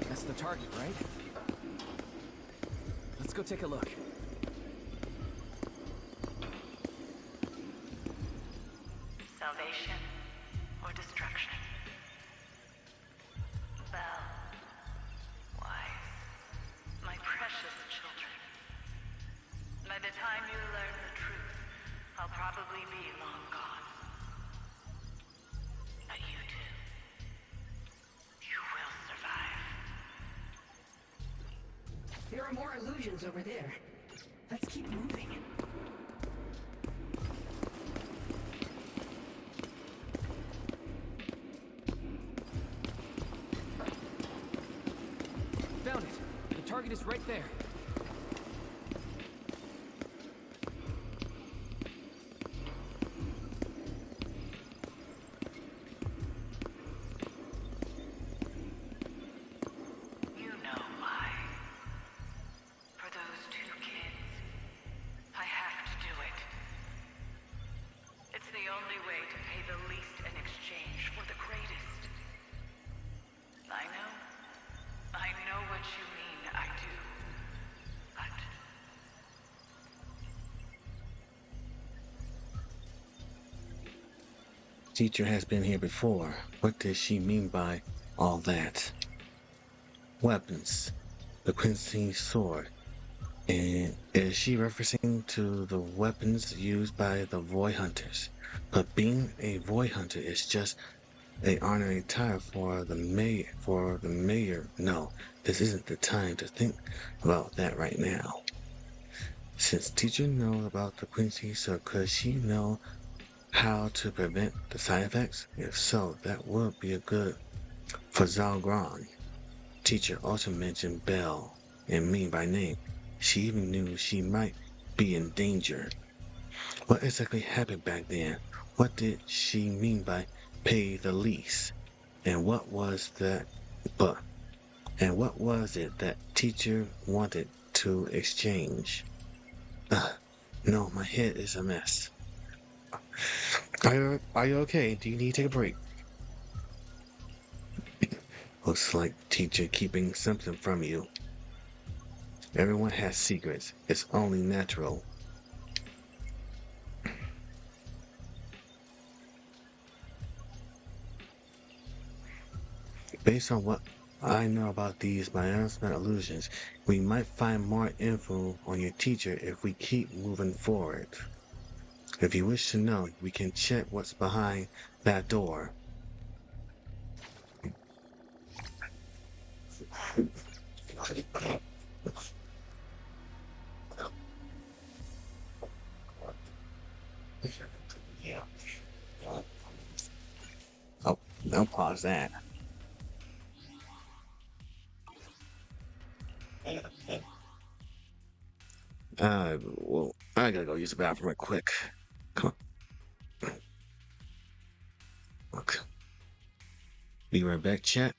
That's the target, right? Let's go take a look. Salvation or destruction? Belle, Wise, my precious children. By the time you learn the truth, I'll probably be long gone. But you two, you will survive. There are more illusions over there. Let's keep moving. Found it! The target is right there. You know why. For those two kids, I have to do it. It's the only way to pay the least in exchange for the greatest. I know what you mean, I do. But... Teacher has been here before. What does she mean by all that? Weapons. The Quincy sword. And is she referencing to the weapons used by the Void Hunters? But being a Void Hunter is just a honorary title for the mayor. No, this isn't the time to think about that right now. Since teacher knows about the Quincy, so could she know how to prevent the side effects? If so, that would be a good for Zalgron. Teacher also mentioned Belle and me by name. She even knew she might be in danger. What exactly happened back then? What did she mean by pay the lease? And what was that and what was it that teacher wanted to exchange? No, my head is a mess. Are you okay? Do you need to take a break? Looks like teacher keeping something from you. Everyone has secrets. It's only natural. Based on what I know about these biospheric illusions, we might find more info on your teacher if we keep moving forward. If you wish to know, we can check what's behind that door. Oh, I'll pause that. Well, I gotta go use the bathroom real quick. Come on. Okay. Be right back, chat.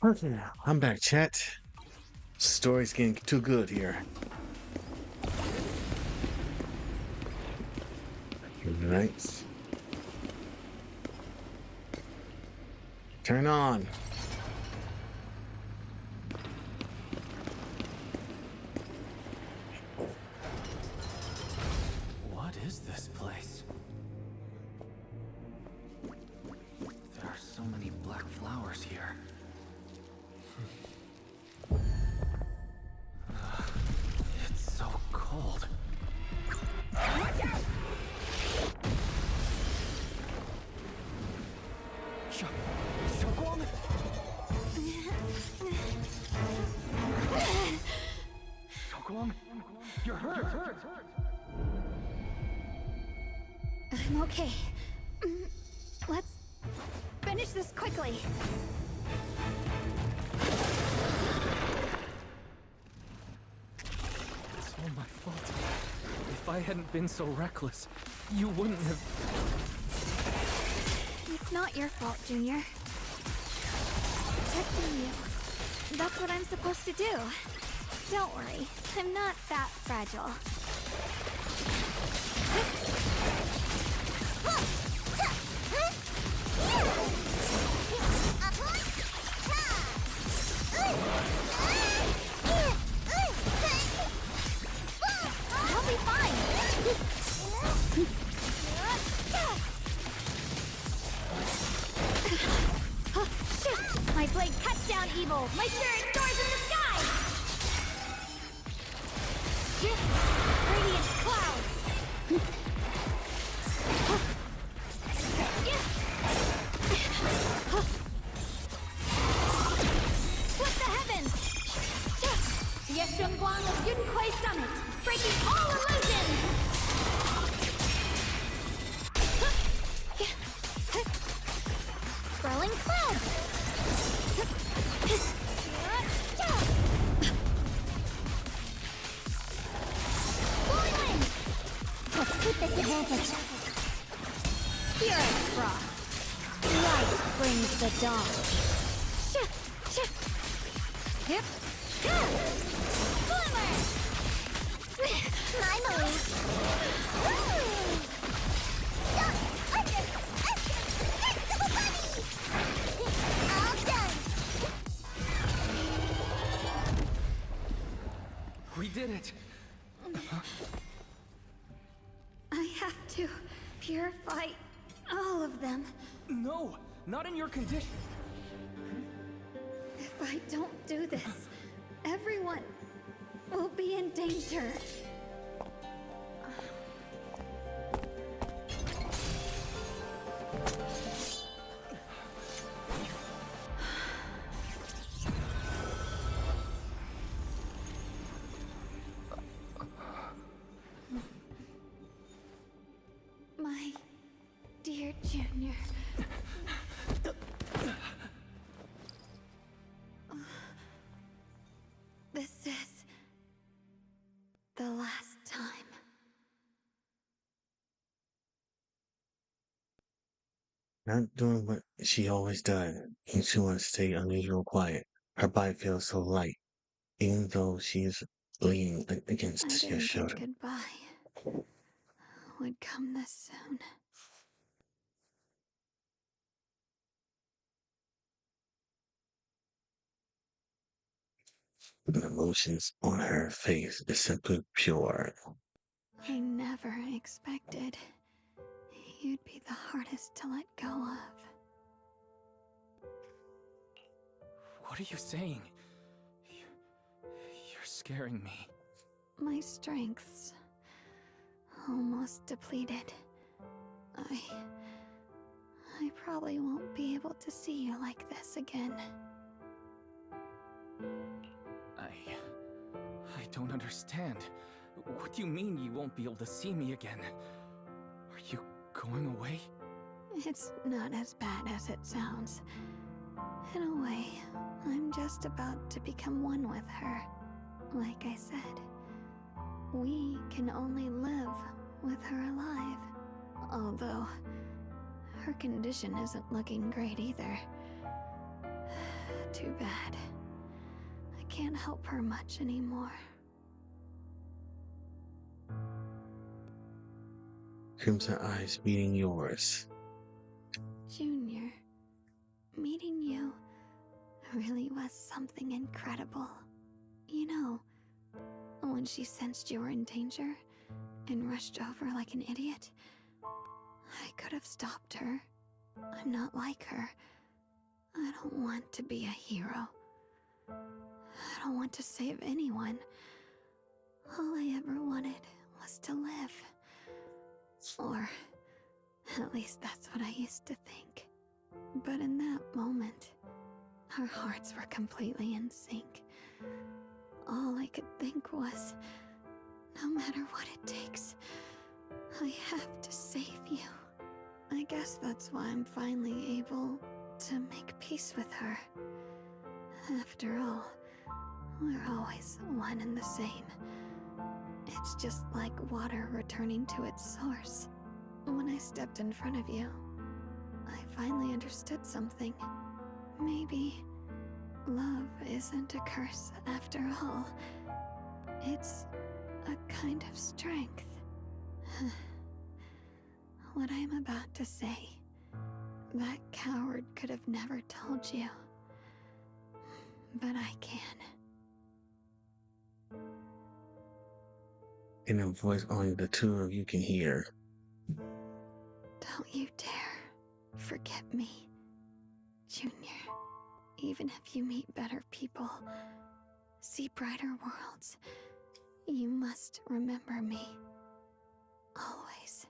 Okay, I'm back, chat. Story's getting too good here. Right. Turn on. What is this place? There are so many black flowers here. I'm okay. Let's finish this quickly. It's all my fault. If I hadn't been so reckless, you wouldn't have... It's not your fault, Junior. Protecting you. That's what I'm supposed to do. Don't worry, I'm not that fragile. I'll be fine. Shoot! My blade cuts down evil. My spirit soars in the sky. Radiant clouds. Split the heavens. Yeshunguang of Yunquay Summit, breaking all illusions. Swirling clouds. Let's keep this advantage. Spirit frost. Light brings the dawn. Hip. Boomer! My move! All done! We did it! I have to purify all of them. No! Not in your condition! If I don't do this, everyone will be in danger. My dear Junior. This is the last time. Not doing what she always does. And she wants to stay unusual quiet. Her body feels so light, even though she is leaning I against your didn't shoulder. think goodbye would come this soon. The emotions on her face is simply pure. I never expected you'd be the hardest to let go of. What are you saying? You're scaring me. My strength's almost depleted. I probably won't be able to see you like this again. I don't understand. What do you mean you won't be able to see me again? Are you going away? It's not as bad as it sounds. In a way, I'm just about to become one with her. Like I said, we can only live with her alive. Although, her condition isn't looking great either. Too bad. I can't help her much anymore. Crimson eyes meeting yours. Junior, meeting you really was something incredible. You know, when she sensed you were in danger and rushed over like an idiot, I could have stopped her. I'm not like her. I don't want to be a hero. I don't want to save anyone. All I ever wanted was to live. Or, at least that's what I used to think. But in that moment, our hearts were completely in sync. All I could think was, No matter what it takes, I have to save you. I guess that's why I'm finally able to make peace with her. After all, we're always one and the same. It's just like water returning to its source. When I stepped in front of you, I finally understood something. Maybe love isn't a curse after all. It's a kind of strength. What I'm about to say, that coward could have never told you. But I can. In a voice only the two of you can hear. Don't you dare forget me, Junior. Even if you meet better people, see brighter worlds, you must remember me. Always.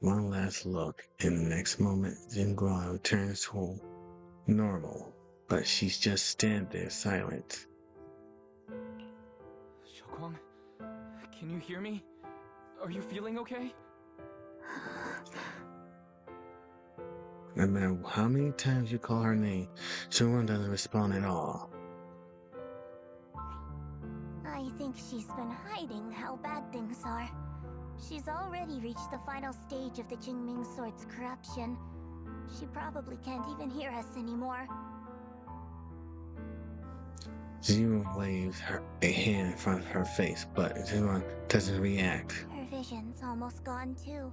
One last look, and the next moment, Zenless returns to normal, but she's just standing there silent. Xiaoguang, can you hear me? Are you feeling okay? No matter how many times you call her name, Zenless doesn't respond at all. I think she's been hiding how bad things are. She's already reached the final stage of the Jingming Sword's corruption. She probably can't even hear us anymore. Zenless waves a hand in front of her face, but Zenless doesn't react. Her vision's almost gone too.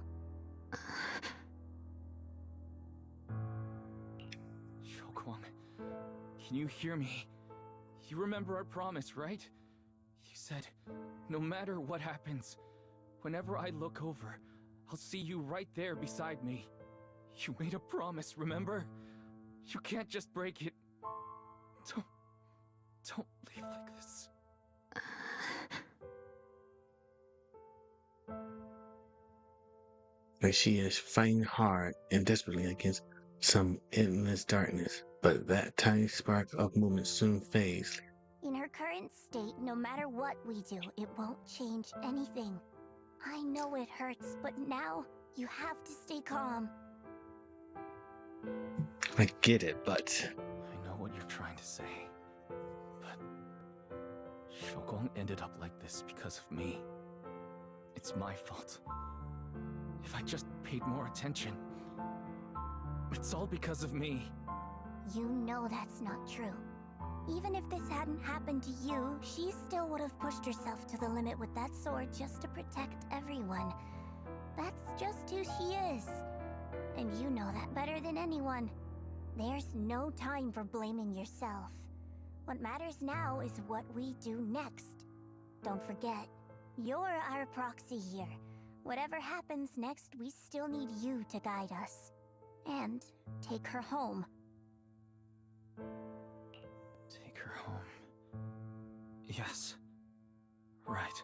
Xiaoguang, can you hear me? You remember our promise, right? You said, no matter what happens, whenever I look over, I'll see you right there beside me. You made a promise, remember? You can't just break it. Don't leave like this. Like she is fighting hard and desperately against some endless darkness, but that tiny spark of movement soon fades. In her current state, no matter what we do, it won't change anything. I know it hurts, but now you have to stay calm. I get it, but... I know what you're trying to say, but... Xiaoguang ended up like this because of me. It's my fault. If I just paid more attention... It's all because of me. You know that's not true. Even if this hadn't happened to you, she still would have pushed herself to the limit with that sword just to protect everyone. That's just who she is. And you know that better than anyone. There's no time for blaming yourself. What matters now is what we do next. Don't forget, you're our proxy here. Whatever happens next, we still need you to guide us. And take her home. Take her home. Yes. Right.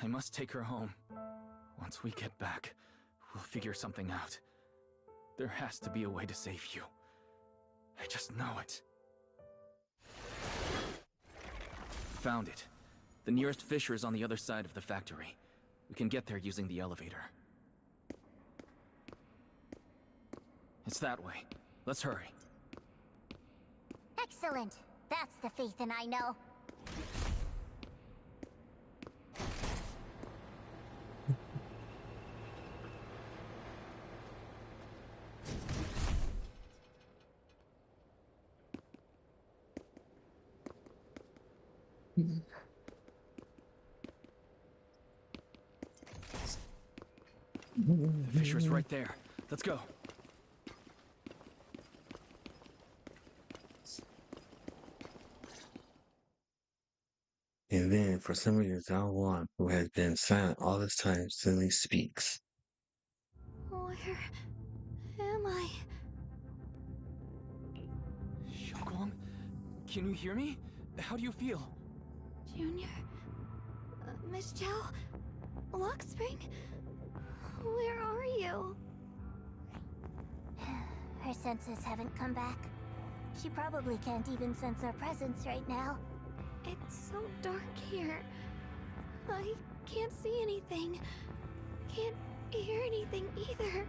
I must take her home. Once we get back, we'll figure something out. There has to be a way to save you. I just know it. Found it. The nearest fissure is on the other side of the factory. We can get there using the elevator. It's that way. Let's hurry. Excellent. That's the Phaethon I know. The fissure's right there. Let's go. And then, for some reason, Zhao, who has been silent all this time, suddenly speaks. Where am I? Xiaoguang, can you hear me? How do you feel? Junior? Miss Chow? Lockspring? Where are you? Her senses haven't come back. She probably can't even sense our presence right now. It's so dark here. I can't see anything. Can't hear anything either.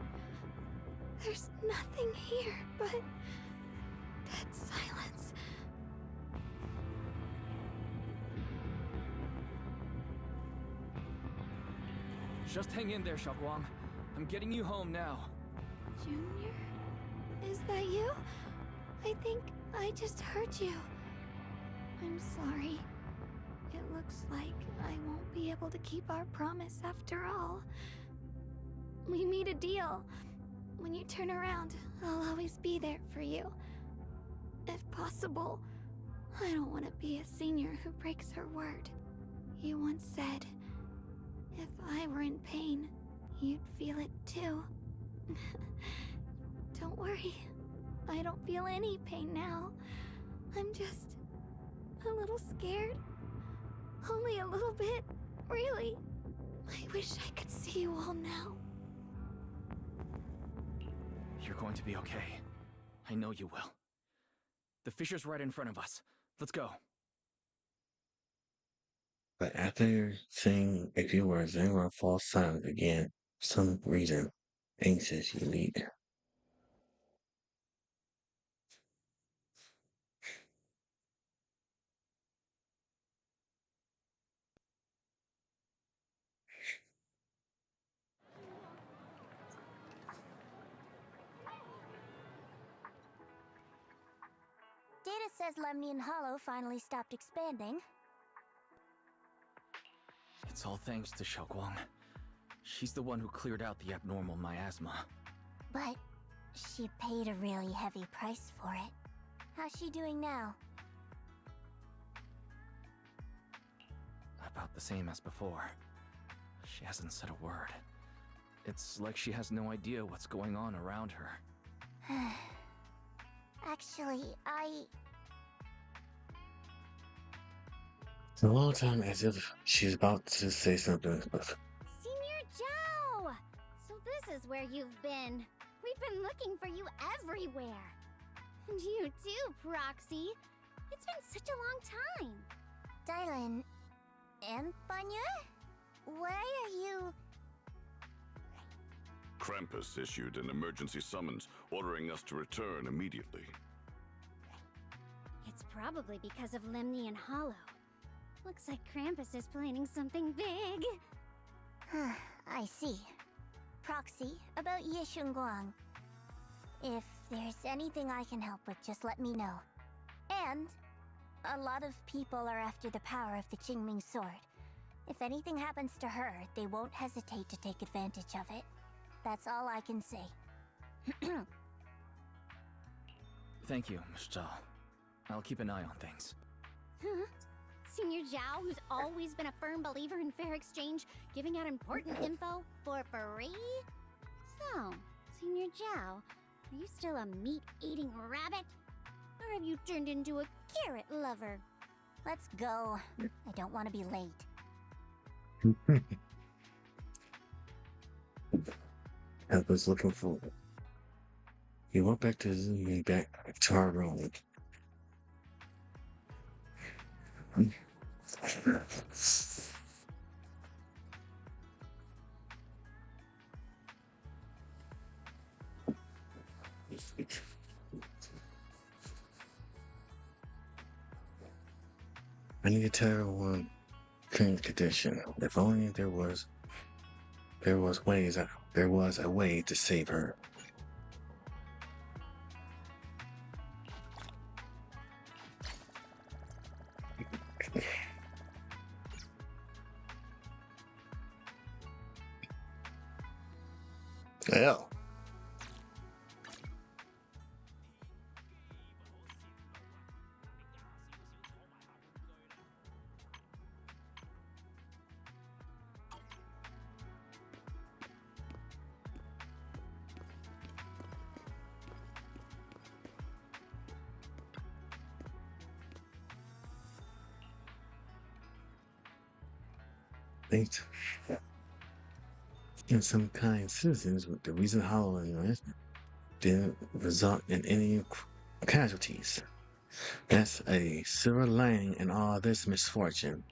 There's nothing here but dead silence. Just hang in there, Xiaoguang. I'm getting you home now. Junior? Is that you? I think I just heard you. I'm sorry. It looks like I won't be able to keep our promise after all. We made a deal. When you turn around, I'll always be there for you. If possible, I don't want to be a senior who breaks her word. You once said, if I were in pain, you'd feel it too. Don't worry. I don't feel any pain now. I'm just a little scared. Only a little bit, really. I wish I could see you all now. You're going to be okay. I know you will. The fissure's right in front of us. Let's go. But after seeing a few words, Zenless falls silent again. For some reason, anxious you lead. Data says Lemnian Hollow finally stopped expanding. It's all thanks to Xiaoguang. She's the one who cleared out the abnormal miasma. But she paid a really heavy price for it. How's she doing now? About the same as before. She hasn't said a word. It's like she has no idea what's going on around her. Actually, It's a long time as if she's about to say something, but Senior Joe! So this is where you've been. We've been looking for you everywhere. And you too, Proxy. It's been such a long time. Dylan and Banya? Why are you... Krampus issued an emergency summons ordering us to return immediately. It's probably because of Lemnian Hollow. Looks like Krampus is planning something big. I see. Proxy, about Yishunguang. If there's anything I can help with, just let me know. And a lot of people are after the power of the Qingming sword. If anything happens to her, they won't hesitate to take advantage of it. That's all I can say. Thank you, Miss Zhao. I'll keep an eye on things. Huh? Senior Zhao, who's always been a firm believer in fair exchange, giving out important info for free? So, Senior Zhao, are you still a meat-eating rabbit? Or have you turned into a carrot lover? Let's go. I don't want to be late. I was looking for it. He went back to zooming back to our room. I need to tell everyone current condition. If only there was a way to save her. Hell. Thanks. And some kind citizens with the reason Hollow and didn't result in any casualties. That's a silver lining in all this misfortune.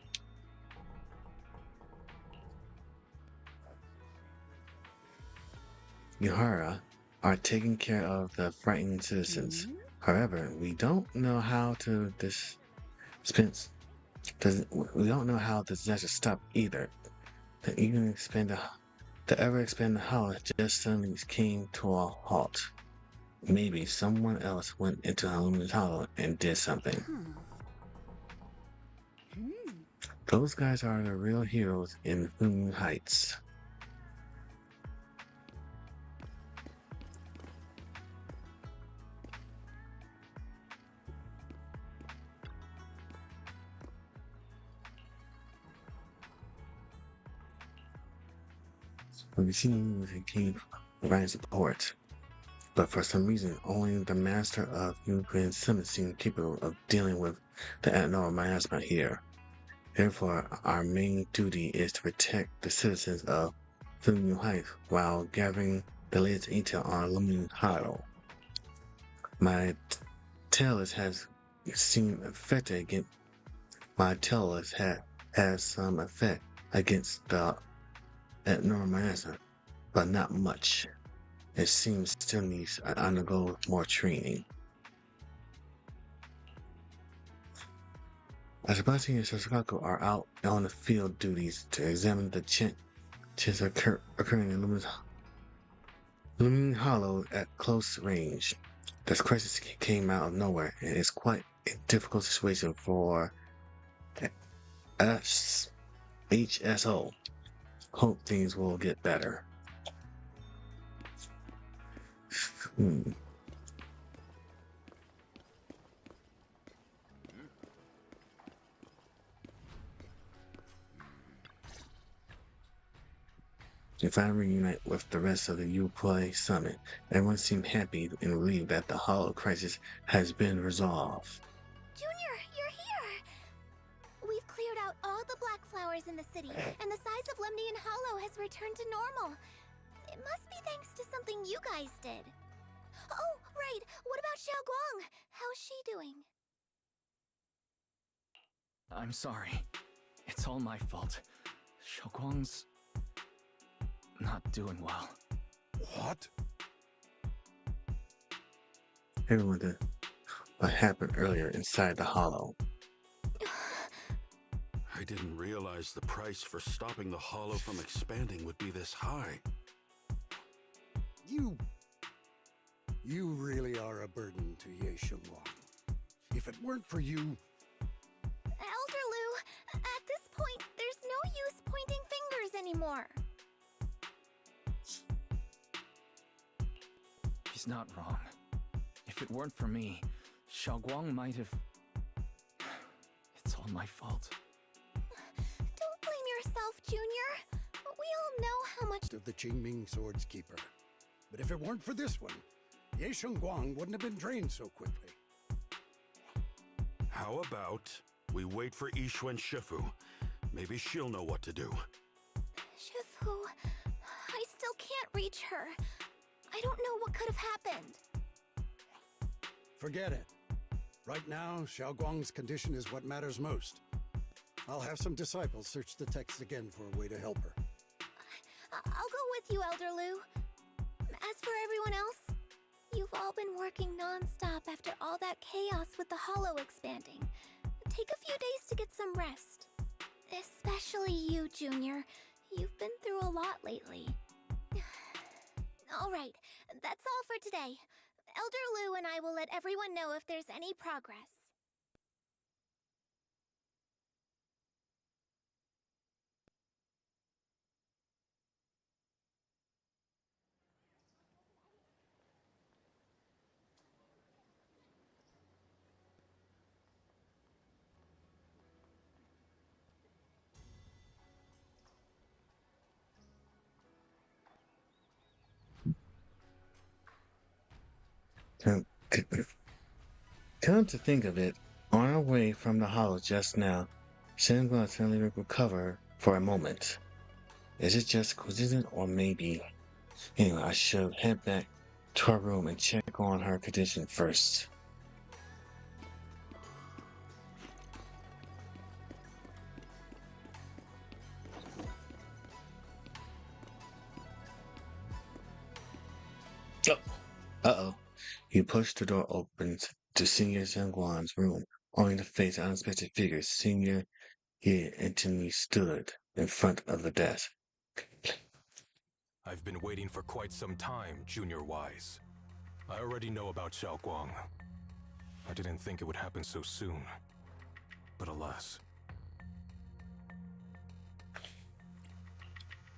Yuhara are taking care of the frightened citizens. However, we don't know how to dispense. We don't know how the disaster stopped either. The ever expanding hollow just suddenly came to a halt. Maybe someone else went into Luminous Hollow and did something. Those guys are the real heroes in Moon Heights. We seen he came providing support, but for some reason, only the master of Ukraine Summit seemed capable of dealing with the abnormal miasma here. Therefore, our main duty is to protect the citizens of Luminous Heights while gathering the latest intel on Luminous Hollow. My Tellus has seemed affected against. My Tellus has some effect against the abnormal miasma, but not much. It seems still needs to undergo more training. As Sebastian and Sasakaku are out on the field duties to examine the changes occurring in Luminous Hollow at close range, this crisis came out of nowhere and is quite a difficult situation for us, HSO. Hope things will get better. If I reunite with the rest of the Uplay Summit, everyone seemed happy and relieved that the Hollow crisis has been resolved. Junior, you're here! We've cleared out all the black flowers in the city, and the size of Lemnian Hollow has returned to normal. It must be thanks to something you guys did. Oh, right. What about Xiao Guang? How's she doing? I'm sorry. It's all my fault. Xiaoguang's not doing well. What? Everyone did what happened earlier inside the Hollow. I didn't realize the price for stopping the Hollow from expanding would be this high. You really are a burden to Ye Shengwang. If it weren't for you... Elder Lu, at this point, there's no use pointing fingers anymore. He's not wrong. If it weren't for me, Xiaoguang might have... It's all my fault. Don't blame yourself, Junior. We all know how much of the Qingming Sword's Keeper. But if it weren't for this one, Ye Shengguang wouldn't have been drained so quickly. How about we wait for Yixuan Shifu? Maybe she'll know what to do. Shifu, I still can't reach her. I don't know what could have happened. Forget it. Right now, Xiao Guang's condition is what matters most. I'll have some disciples search the text again for a way to help her. I'll go with you, Elder Lu. As for everyone else, you've all been working non-stop after all that chaos with the Hollow expanding. Take a few days to get some rest. Especially you, Junior. You've been through a lot lately. Alright, that's all for today. Elder Lu and I will let everyone know if there's any progress. Come to think of it, on our way from the Hollow just now, Shenhua suddenly recovered for a moment. Is it just coincidence or maybe... Anyway, I should head back to her room and check on her condition first. Uh-oh. You push the door open to Senior Zhangguan's room, only to face an unexpected figure. Senior Ye instantly stood in front of the desk. I've been waiting for quite some time, Junior Wise. I already know about Xiaoguang. I didn't think it would happen so soon. But alas.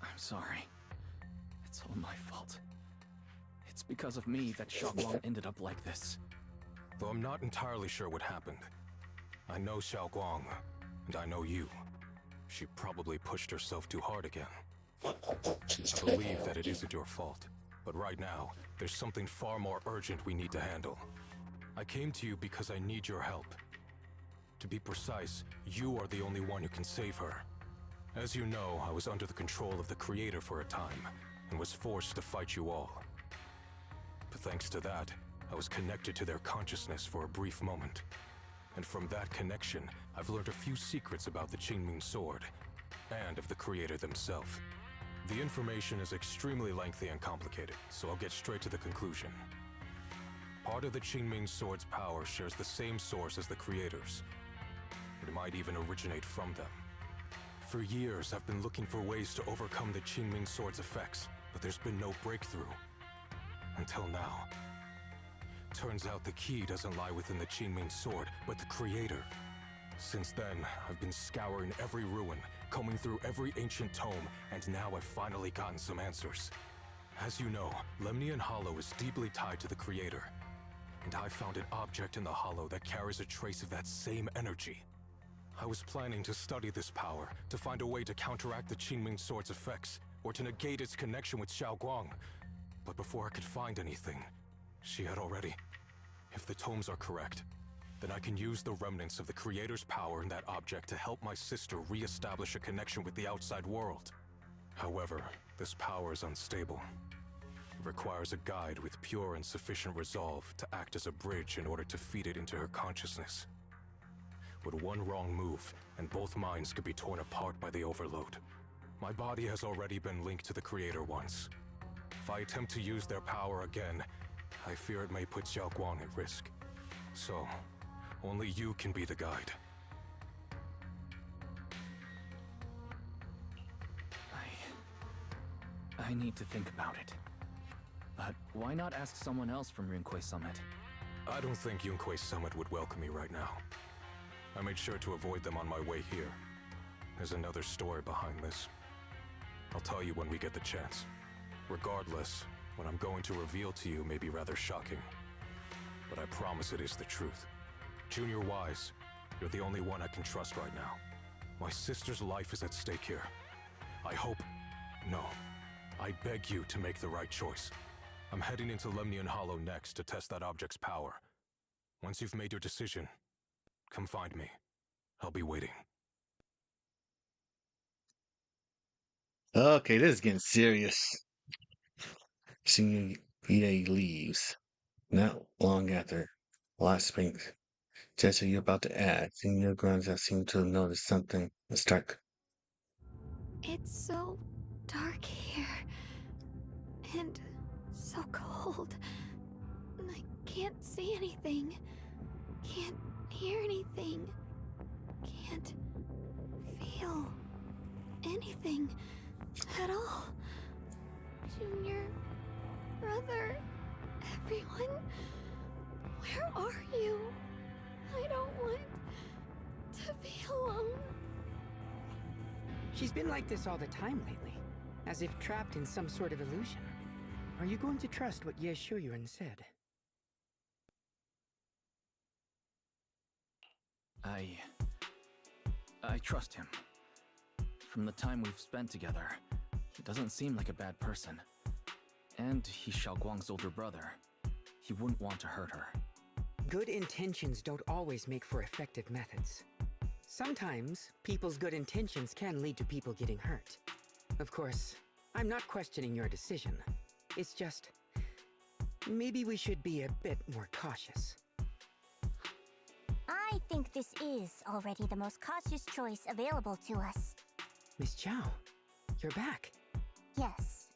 I'm sorry. It's all my fault. It's because of me that Xiaoguang ended up like this. Though I'm not entirely sure what happened. I know Xiaoguang, and I know you. She probably pushed herself too hard again. I believe that it isn't your fault, but right now, there's something far more urgent we need to handle. I came to you because I need your help. To be precise, you are the only one who can save her. As you know, I was under the control of the Creator for a time, and was forced to fight you all. But thanks to that, I was connected to their consciousness for a brief moment. And from that connection, I've learned a few secrets about the Qingming Sword, and of the Creator themselves. The information is extremely lengthy and complicated, so I'll get straight to the conclusion. Part of the Qingming Sword's power shares the same source as the Creator's. It might even originate from them. For years, I've been looking for ways to overcome the Qingming Sword's effects, but there's been no breakthrough. Until now. Turns out the key doesn't lie within the Qingming Sword, but the Creator. Since then, I've been scouring every ruin, combing through every ancient tome, and now I've finally gotten some answers. As you know, Lemnian Hollow is deeply tied to the Creator. And I found an object in the Hollow that carries a trace of that same energy. I was planning to study this power, to find a way to counteract the Qingming Sword's effects, or to negate its connection with Xiaoguang. But before I could find anything, she had already. If the tomes are correct, then I can use the remnants of the Creator's power in that object to help my sister re-establish a connection with the outside world. However, this power is unstable. It requires a guide with pure and sufficient resolve to act as a bridge in order to feed it into her consciousness. With one wrong move, and both minds could be torn apart by the overload. My body has already been linked to the Creator once. If I attempt to use their power again, I fear it may put Xiaoguang at risk. So, only you can be the guide. I need to think about it. But why not ask someone else from Yunquei Summit? I don't think Yunquei Summit would welcome me right now. I made sure to avoid them on my way here. There's another story behind this. I'll tell you when we get the chance. Regardless, what I'm going to reveal to you may be rather shocking. But I promise it is the truth. Junior Wise, you're the only one I can trust right now. My sister's life is at stake here. I hope... No. I beg you to make the right choice. I'm heading into Lemnian Hollow next to test that object's power. Once you've made your decision, come find me. I'll be waiting. Okay, this is getting serious. Senior EA leaves. Not long after, Lost Springs. Jesse, you're about to add. Senior grunts that seem to have noticed something. Let's start. It's so dark here. And so cold. I can't see anything. Can't hear anything. Can't feel anything at all. Junior, brother, everyone, where are you? I don't want to be alone. She's been like this all the time lately, as if trapped in some sort of illusion. Are you going to trust what Ye Shuyuan said? I trust him. From the time we've spent together, he doesn't seem like a bad person. And he's Xiaoguang's older brother. He wouldn't want to hurt her. Good intentions don't always make for effective methods. Sometimes, people's good intentions can lead to people getting hurt. Of course, I'm not questioning your decision. It's just... maybe we should be a bit more cautious. I think this is already the most cautious choice available to us. Miss Chow, you're back. Yes.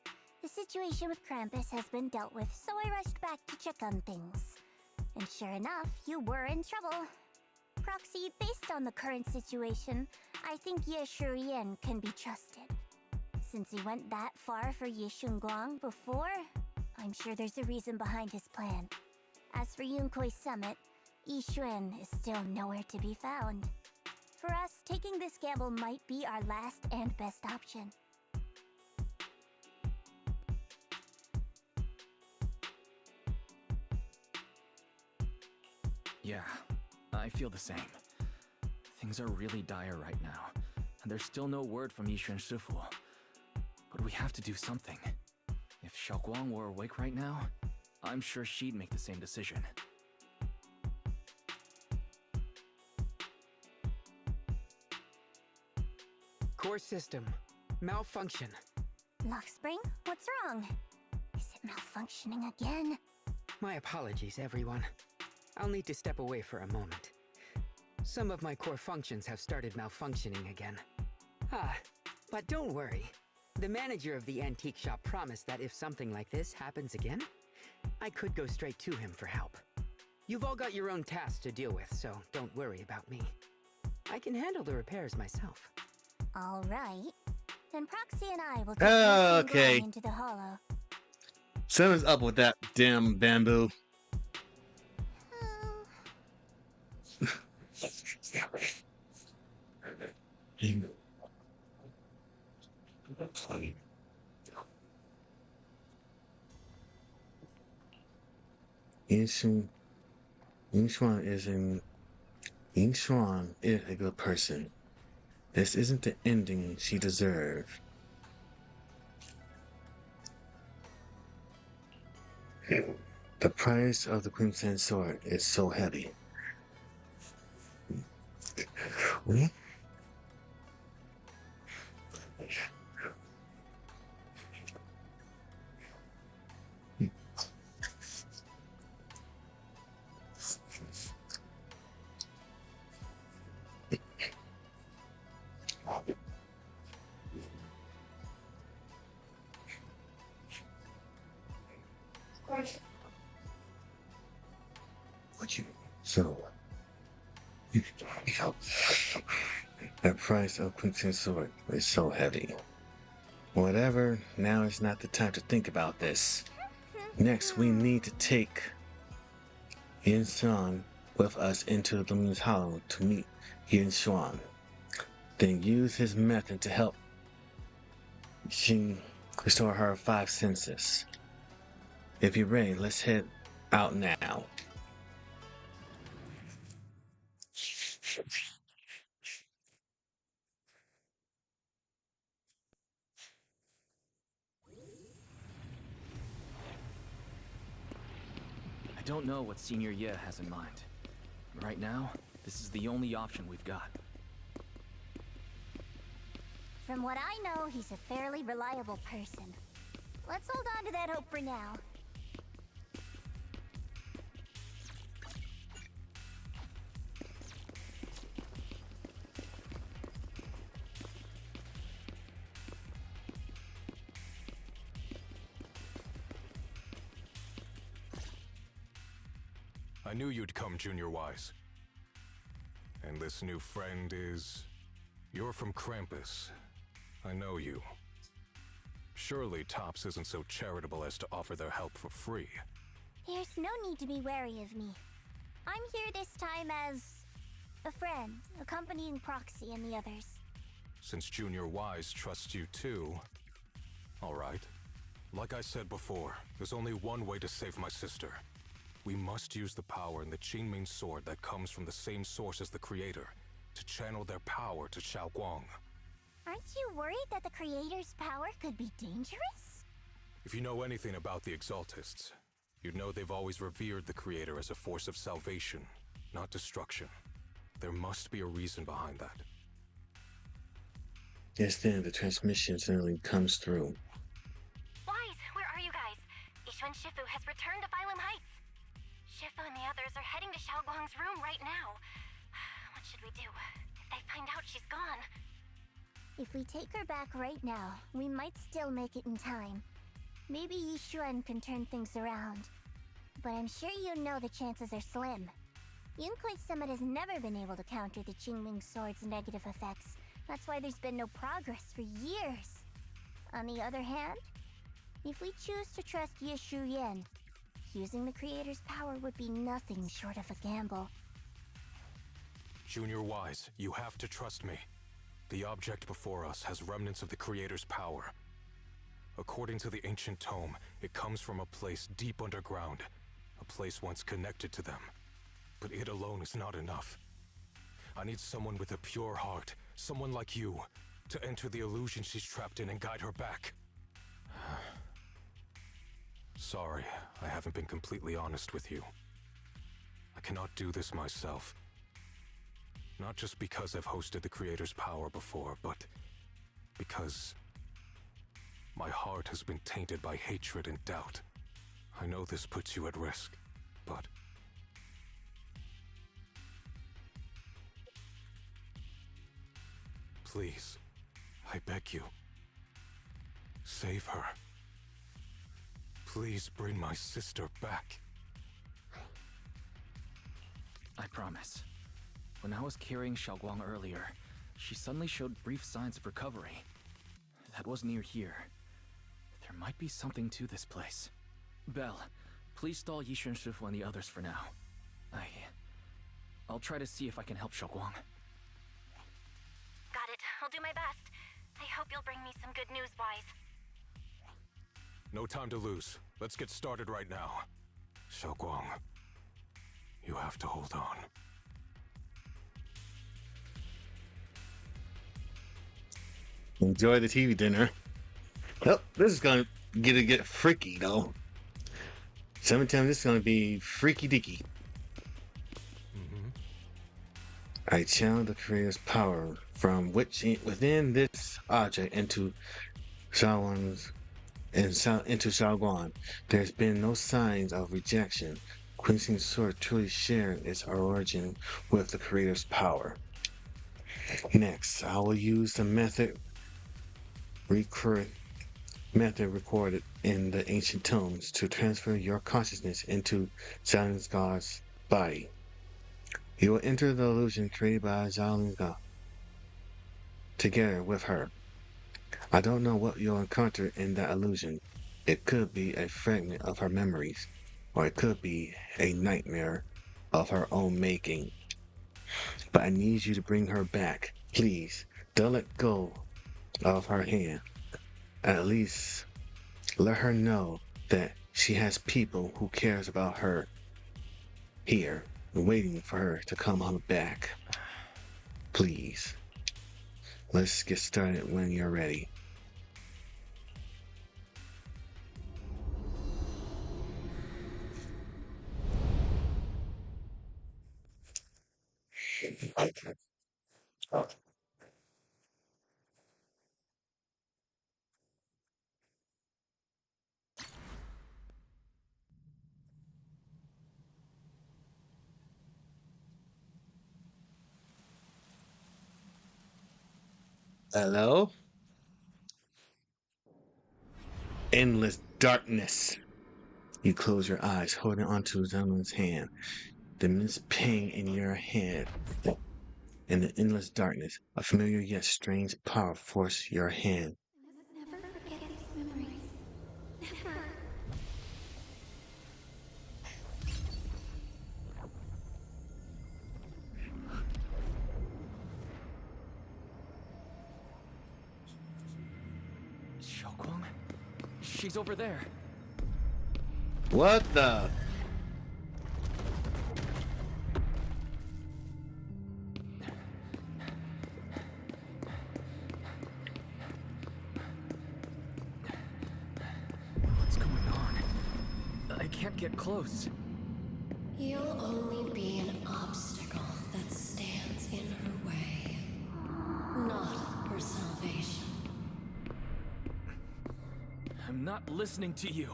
The situation with Krampus has been dealt with, so I rushed back to check on things. And sure enough, you were in trouble. Proxy, based on the current situation, I think Ye Shurian can be trusted. Since he went that far for Ye Shunguang before, I'm sure there's a reason behind his plan. As for Yunkoi Summit, Yi Xuan is still nowhere to be found. For us, taking this gamble might be our last and best option. Yeah, I feel the same. Things are really dire right now, and there's still no word from Yishuan Shifu. But we have to do something. If Xiaoguang were awake right now, I'm sure she'd make the same decision. Core system. Malfunction. Lockspring, what's wrong? Is it malfunctioning again? My apologies, everyone. I'll need to step away for a moment. Some of my core functions have started malfunctioning again. But don't worry. The manager of the antique shop promised that if something like this happens again, I could go straight to him for help. You've all got your own tasks to deal with, so don't worry about me. I can handle the repairs myself. All right. Then Proxy and I will take okay. into the hollow. Something's up with that damn bamboo. Yingxuan is a good person. This isn't the ending she deserved. The price of the Crimson Sword is so heavy. The price of Crimson Sword is so heavy. Whatever, now is not the time to think about this. Next, we need to take Yin Xuan with us into the Luminous Hollow to meet Yin Xuan. Then use his method to help Xing restore her 5 senses. If you're ready, let's head out now. I don't know what Senior Ye has in mind. Right now, this is the only option we've got. From what I know, he's a fairly reliable person. Let's hold on to that hope for now. I knew you'd come, Junior Wise. And this new friend is... You're from Krampus. I know you. Surely Tops isn't so charitable as to offer their help for free. There's no need to be wary of me. I'm here this time as... a friend, accompanying Proxy and the others. Since Junior Wise trusts you too... Alright. Like I said before, there's only one way to save my sister. We must use the power in the Qingming sword that comes from the same source as the Creator, to channel their power to Xiaoguang. Aren't you worried that the Creator's power could be dangerous? If you know anything about the Exaltists, you'd know they've always revered the Creator as a force of salvation, not destruction. There must be a reason behind that. Yes, then the transmission suddenly comes through. Wise, where are you guys? Yishuan Shifu has returned to Phylum Heights. Shifu and the others are heading to Xiaoguang's room right now. What should we do? If they find out she's gone... If we take her back right now, we might still make it in time. Maybe Yishuan can turn things around. But I'm sure you know the chances are slim. Yunkai Summit has never been able to counter the Qingming Sword's negative effects. That's why there's been no progress for years. On the other hand, if we choose to trust Yishu Yan, using the Creator's power would be nothing short of a gamble. Junior Wise, you have to trust me. The object before us has remnants of the Creator's power. According to the ancient tome, it comes from a place deep underground, a place once connected to them. But it alone is not enough. I need someone with a pure heart, someone like you, to enter the illusion she's trapped in and guide her back. Sorry, I haven't been completely honest with you. I cannot do this myself. Not just because I've hosted the Creator's power before, but because my heart has been tainted by hatred and doubt. I know this puts you at risk, but please, I beg you, save her. Please bring my sister back. I promise. When I was carrying Xiaoguang earlier, she suddenly showed brief signs of recovery. That was near here. There might be something to this place. Belle, please stall Yishuan Shifu and the others for now. I'll try to see if I can help Xiaoguang. Got it. I'll do my best. I hope you'll bring me some good news, Wise. No time to lose. Let's get started right now. Xiaoguang, you have to hold on. Enjoy the TV dinner. Oh, this is gonna get freaky though. Sometimes this is gonna be freaky dicky. I channel the Creator's power from within this object into Xiaoguang's into Xiaoguang. There's been no signs of rejection. Quincy's sword truly shared its origin with the Creator's power. Next, I will use the method recorded in the ancient tomes to transfer your consciousness into Xiaolin God's body. You will enter the illusion created by Xiaolin God together with her. I don't know what you'll encounter in that illusion. It could be a fragment of her memories, or it could be a nightmare of her own making. But I need you to bring her back. Please, don't let go of her hand. At least let her know that she has people who cares about her here, waiting for her to come on back. Please. Let's get started when you're ready. Hello? Endless darkness. You close your eyes, holding onto Zenless' hand. The immense pain in your head. In the endless darkness, a familiar yet strange power forces your hand. Never forget these memories. Never. Xiaoguang? She's over there. What the? What's going on? I can't get close. You'll only be an obstacle that stands in her way, not her salvation. I'm not listening to you.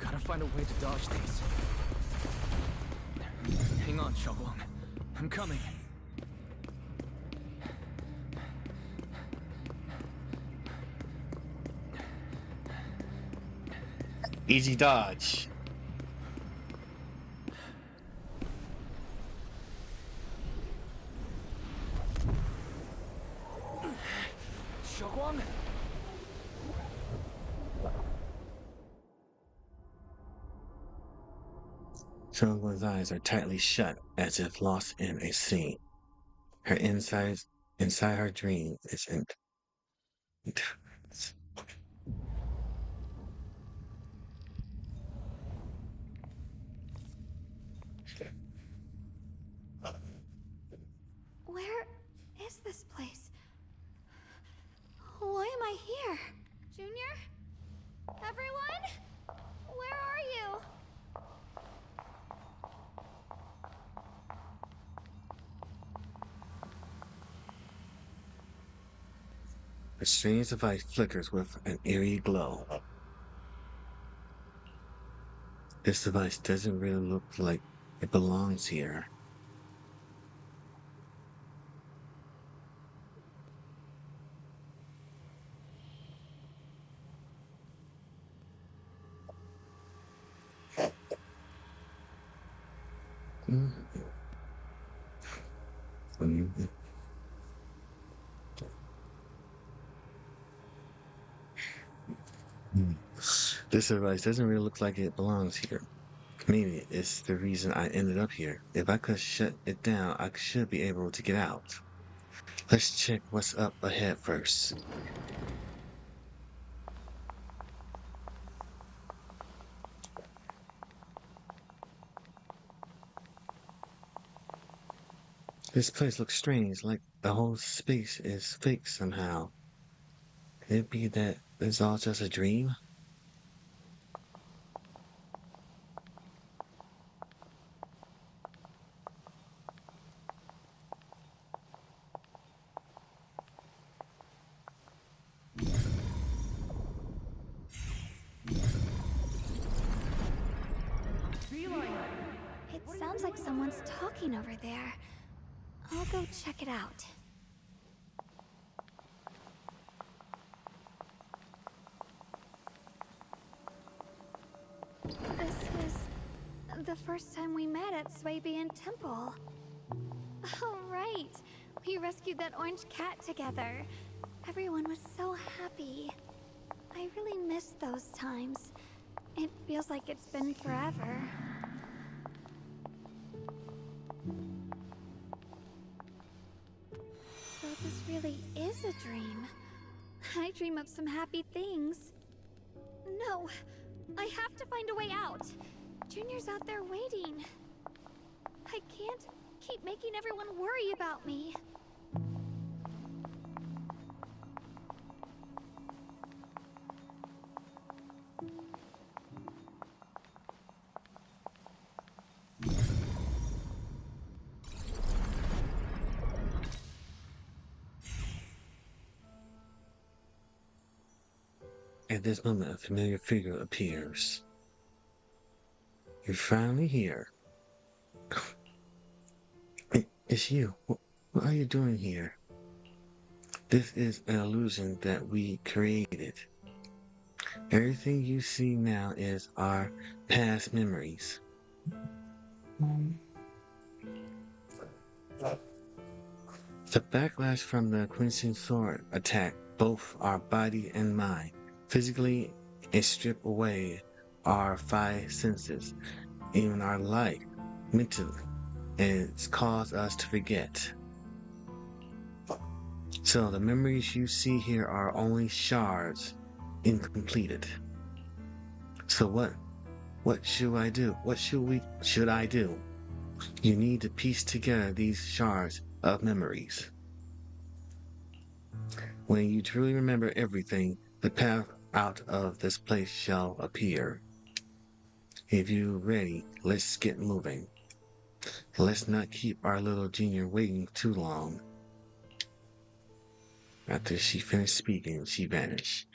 Gotta find a way to dodge these. Hang on, Xiaoguang. I'm coming. Easy dodge. Xiaoguang? Xiaoguang's eyes are tightly shut, as if lost in a scene. Her inside her dream isn't. Where is this place? Why am I here? Junior? Everyone? Where are you? A strange device flickers with an eerie glow. This device doesn't really look like it belongs here. This device doesn't really look like it belongs here. Maybe it's the reason I ended up here. If I could shut it down, I should be able to get out. Let's check what's up ahead first. This place looks strange, like the whole space is fake somehow. Could it be that it's all just a dream? It sounds like someone's talking over there. I'll go check it out. This is the first time we met at Swabian Temple. Oh, right. We rescued that orange cat together. Everyone was so happy. I really miss those times. It feels like it's been forever. So this really is a dream. I dream of some happy things. No, I have to find a way out. Junior's out there waiting. I can't keep making everyone worry about me. At this moment, a familiar figure appears. You're finally here. It's you. What are you doing here? This is an illusion that we created. Everything you see now is our past memories. The backlash from the Crimson Sword attack both our body and mind. Physically, it stripped away our five senses, even our life, mentally, and it's caused us to forget. So the memories you see here are only shards, incompleted. So what should I do? What should I do? You need to piece together these shards of memories. When you truly remember everything, the path out of this place shall appear. If you're ready, let's get moving. Let's not keep our little junior waiting too long. After she finished speaking, she vanished.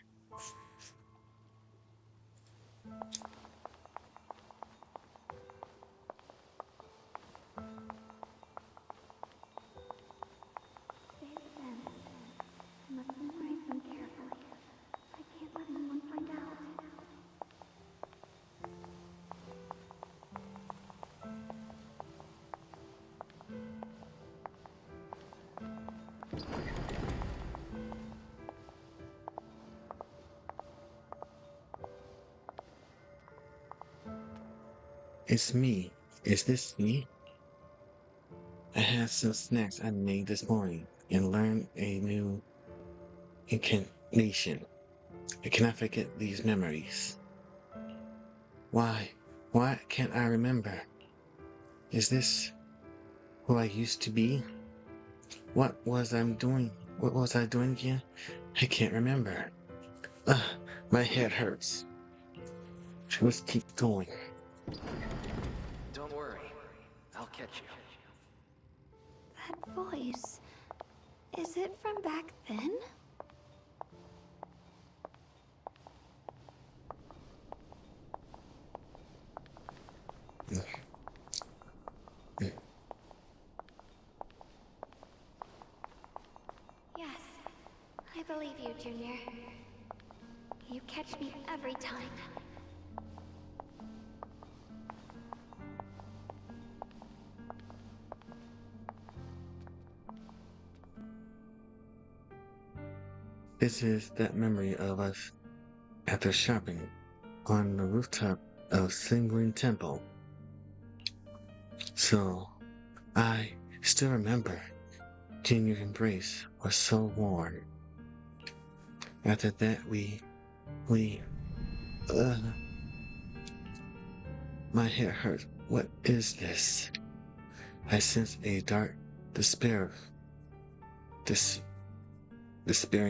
It's me. Is this me? I had some snacks I made this morning and learned a new incantation. I cannot forget these memories. Why? Why can't I remember? Is this who I used to be? What was I doing? What was I doing again? I can't remember. Ugh, my head hurts. Let's keep going. Don't worry. I'll catch you. That voice. Is it from back then? Yes, I believe you, Junior. You catch me every time. This is that memory of us after shopping on the rooftop of Singling Temple. So, I still remember Junior's embrace was so warm. After that, my head hurts. What is this? I sense a dark despairing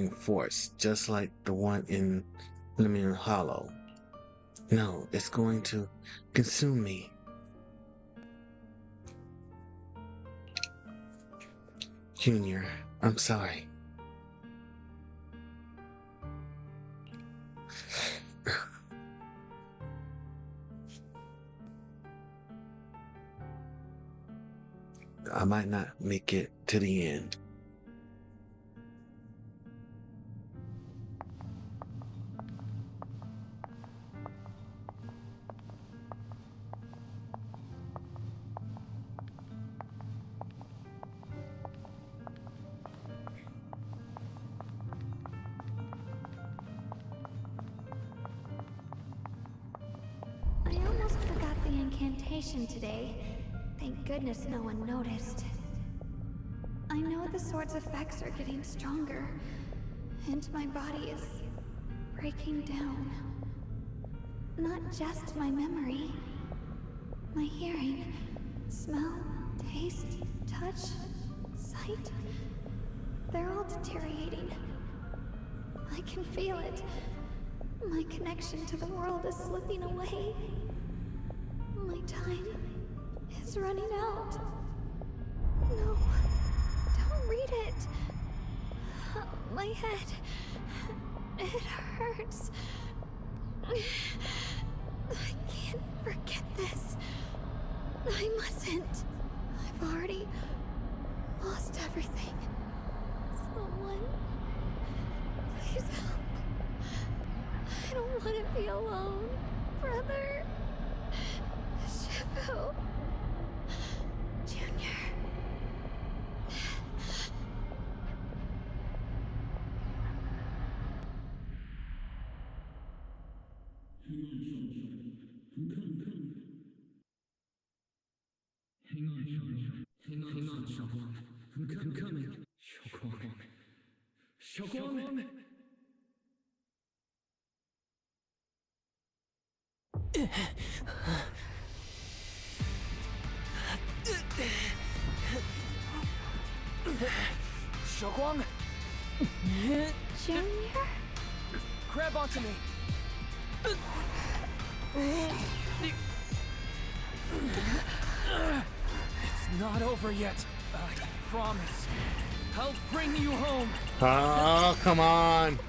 force, just like the one in Lemon Hollow. No, it's going to consume me. Junior, I'm sorry. I might not make it to the end. I almost forgot the incantation today. Thank goodness no one noticed. I know the sword's effects are getting stronger, and my body is breaking down. Not just my memory. My hearing, smell, taste, touch, sight. They're all deteriorating. I can feel it. My connection to the world is slipping away. My time is running out. No, don't read it. My head, it hurts. I can't forget this. I mustn't. I've already lost everything. Someone, please help. I don't want to be alone, brother. Shifu. Junior. Hang on, Xiaoguang. I'm coming. Xiaoguang. Xiaoguang. Junior? Grab onto me. It's not over yet. I promise. I'll bring you home. Oh, come on.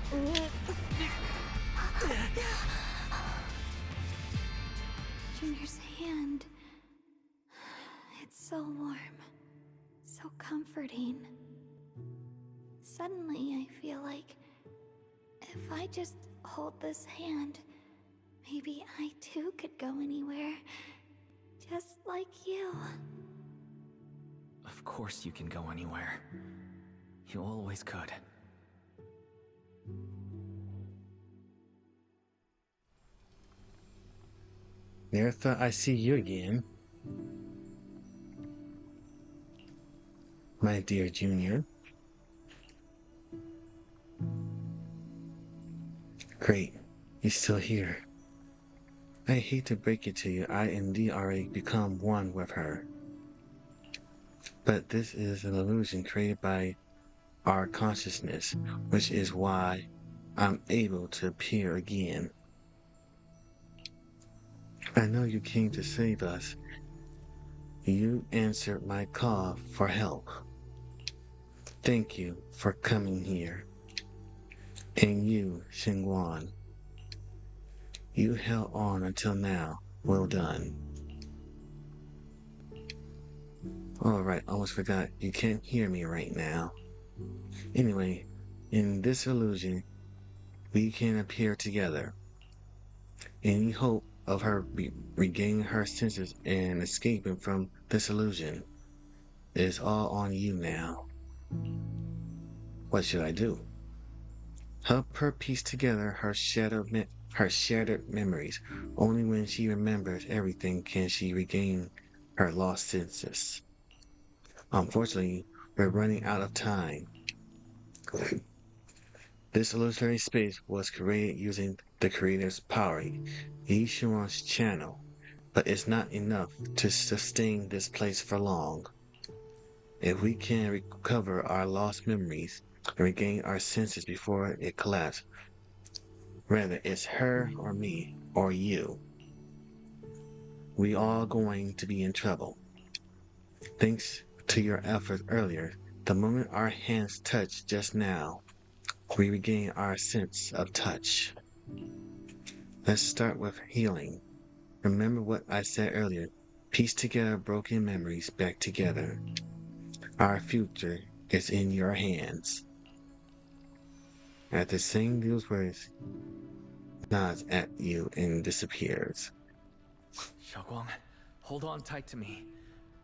Junior's hand. It's so warm. So comforting. Suddenly, I feel like if I just hold this hand, maybe I too could go anywhere. Just like you. Of course you can go anywhere. You always could. Never thought I'd see you again. My dear Junior. Great, you're still here. I hate to break it to you, I indeed already become one with her. But this is an illusion created by our consciousness, which is why I'm able to appear again. I know you came to save us. You answered my call for help. Thank you for coming here. And you, Xingguan. You held on until now. Well done. Alright, almost forgot. You can't hear me right now. Anyway, in this illusion, we can appear together. Any hope of her regaining her senses and escaping from this illusion is all on you now. What should I do? Help her piece together her shattered memories. Only when she remembers everything can she regain her lost senses. Unfortunately, we're running out of time. This illusory space was created using the creator's power, Yishuan's channel, but it's not enough to sustain this place for long. If we can recover our lost memories and regain our senses before it collapses, whether it's her or me or you, we all going to be in trouble. Thanks to your efforts earlier, the moment our hands touched just now, we regain our sense of touch. Let's start with healing. Remember what I said earlier. Piece together broken memories back together. Our future is in your hands. After saying those words, nods at you and disappears. Xiaoguang, hold on tight to me.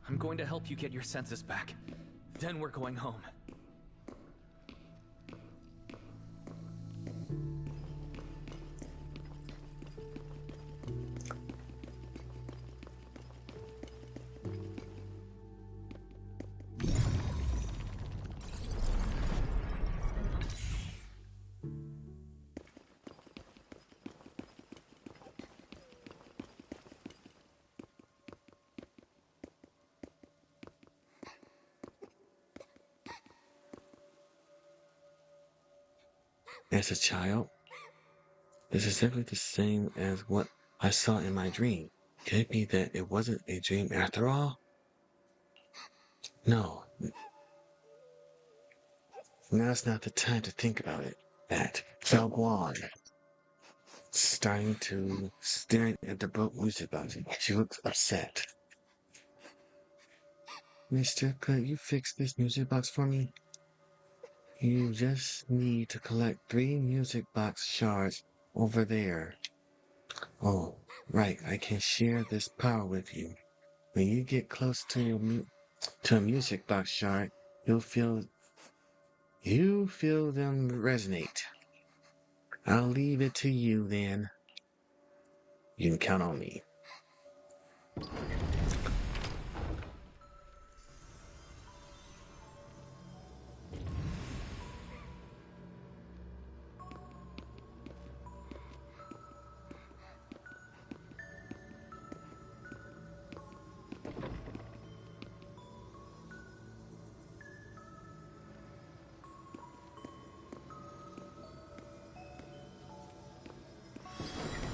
I'm going to help you get your senses back. Then we're going home. As a child, this is simply the same as what I saw in my dream. Could it be that it wasn't a dream after all? No. Now's not the time to think about it. That Xiaoguan staring at the broke music box. She looks upset. Mister, could you fix this music box for me? You just need to collect 3 music box shards over there. Oh, right, I can share this power with you. When you get close to a music box shard, you feel them resonate. I'll leave it to you then. You can count on me.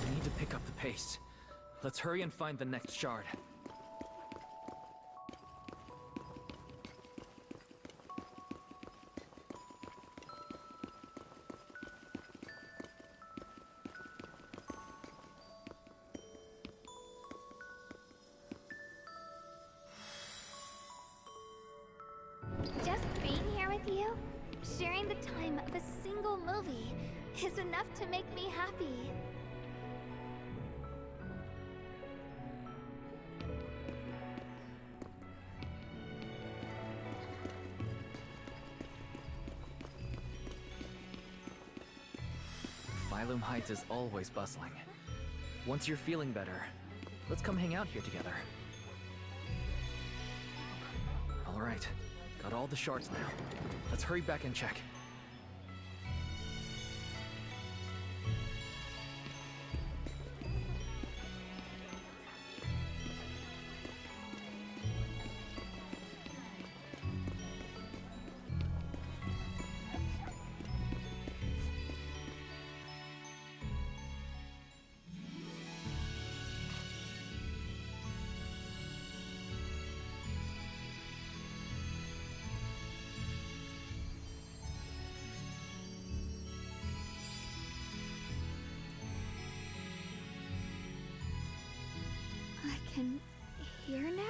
We need to pick up the pace. Let's hurry and find the next shard. Just being here with you, sharing the time of a single movie, is enough to make me happy. Phylum Heights is always bustling. Once you're feeling better, let's come hang out here together. Alright, got all the shards now. Let's hurry back and check. I can hear now?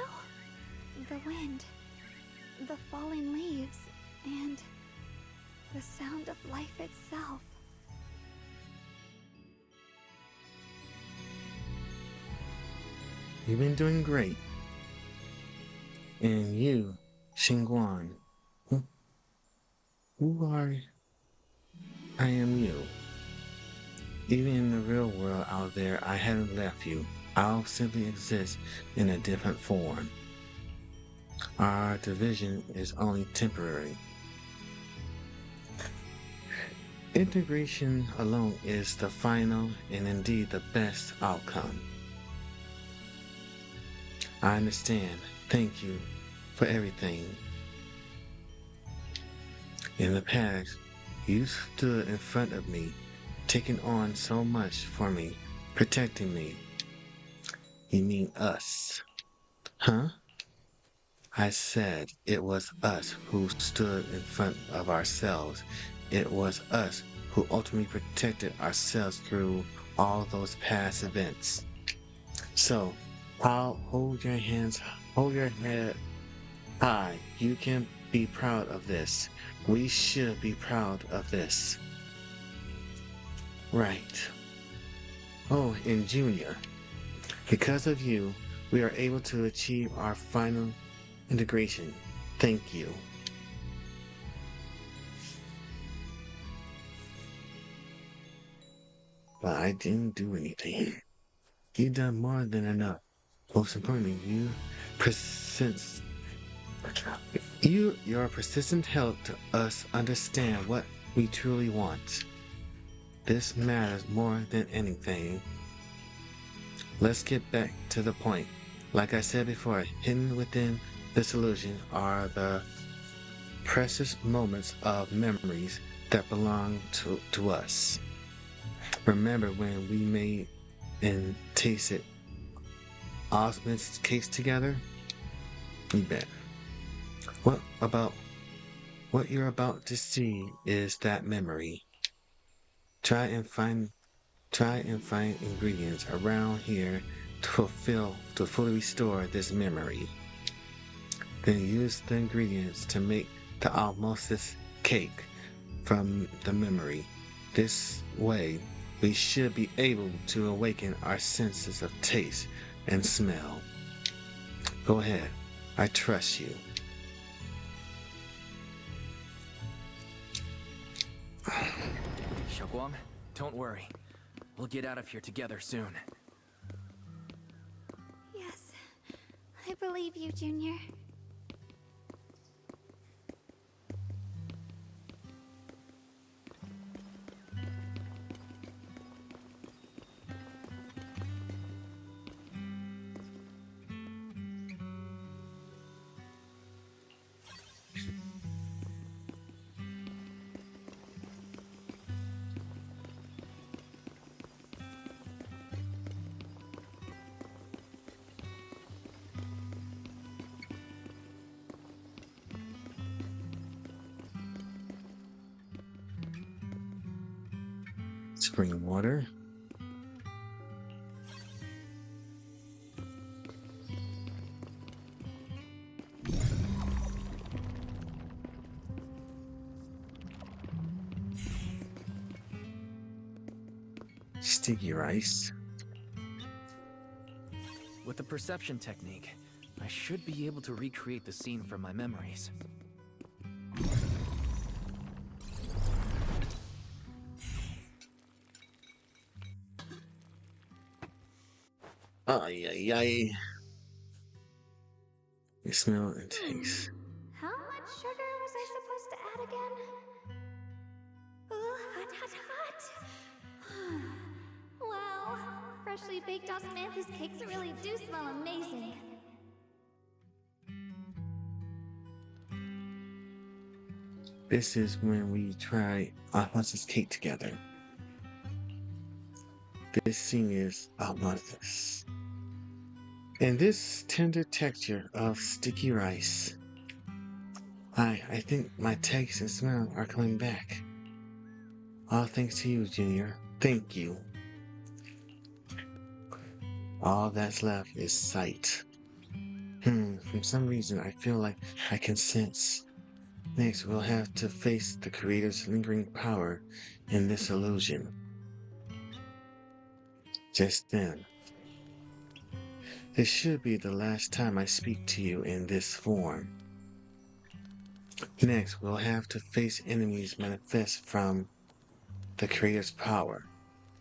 The wind, the falling leaves, and the sound of life itself. You've been doing great. And you, Xinguan, who are... I am you. Even in the real world out there, I haven't left you. I'll simply exist in a different form. Our division is only temporary. Integration alone is the final and indeed the best outcome. I understand. Thank you for everything. In the past, you stood in front of me, taking on so much for me, protecting me. You mean us? Huh? I said it was us who stood in front of ourselves. It was us who ultimately protected ourselves through all those past events. So, I'll hold your hands, hold your head high. You can be proud of this. We should be proud of this. Right. Oh, and Junior, because of you, we are able to achieve our final integration. Thank you. But I didn't do anything. You've done more than enough. Most importantly, your persistent helped us understand what we truly want. This matters more than anything. Let's get back to the point. Like I said before, hidden within the solution are the precious moments of memories that belong to us. Remember when we made and tasted Osmond's cakes together? You bet. What you're about to see is that memory. Try and find ingredients around here to fully restore this memory. Then use the ingredients to make the osmosis cake from the memory. This way, we should be able to awaken our senses of taste and smell. Go ahead. I trust you. Xiaoguang, don't worry. We'll get out of here together soon. Yes, I believe you, Junior. Spring water. Sticky rice. With the perception technique, I should be able to recreate the scene from my memories. Ay, ay, ay. You smell and taste. How much sugar was I supposed to add again? Oh, hot, hot, hot. Wow, freshly baked osmanthus cakes really do smell amazing. This is when we try osmosis cake together. This scene is osmosis. And this tender texture of sticky rice. I think my taste and smell are coming back. All thanks to you, Junior. Thank you. All that's left is sight. For some reason I feel like I can sense. Next, we'll have to face the creator's lingering power in this illusion. Just then. This should be the last time I speak to you in this form. Next, we'll have to face enemies manifest from the creator's power.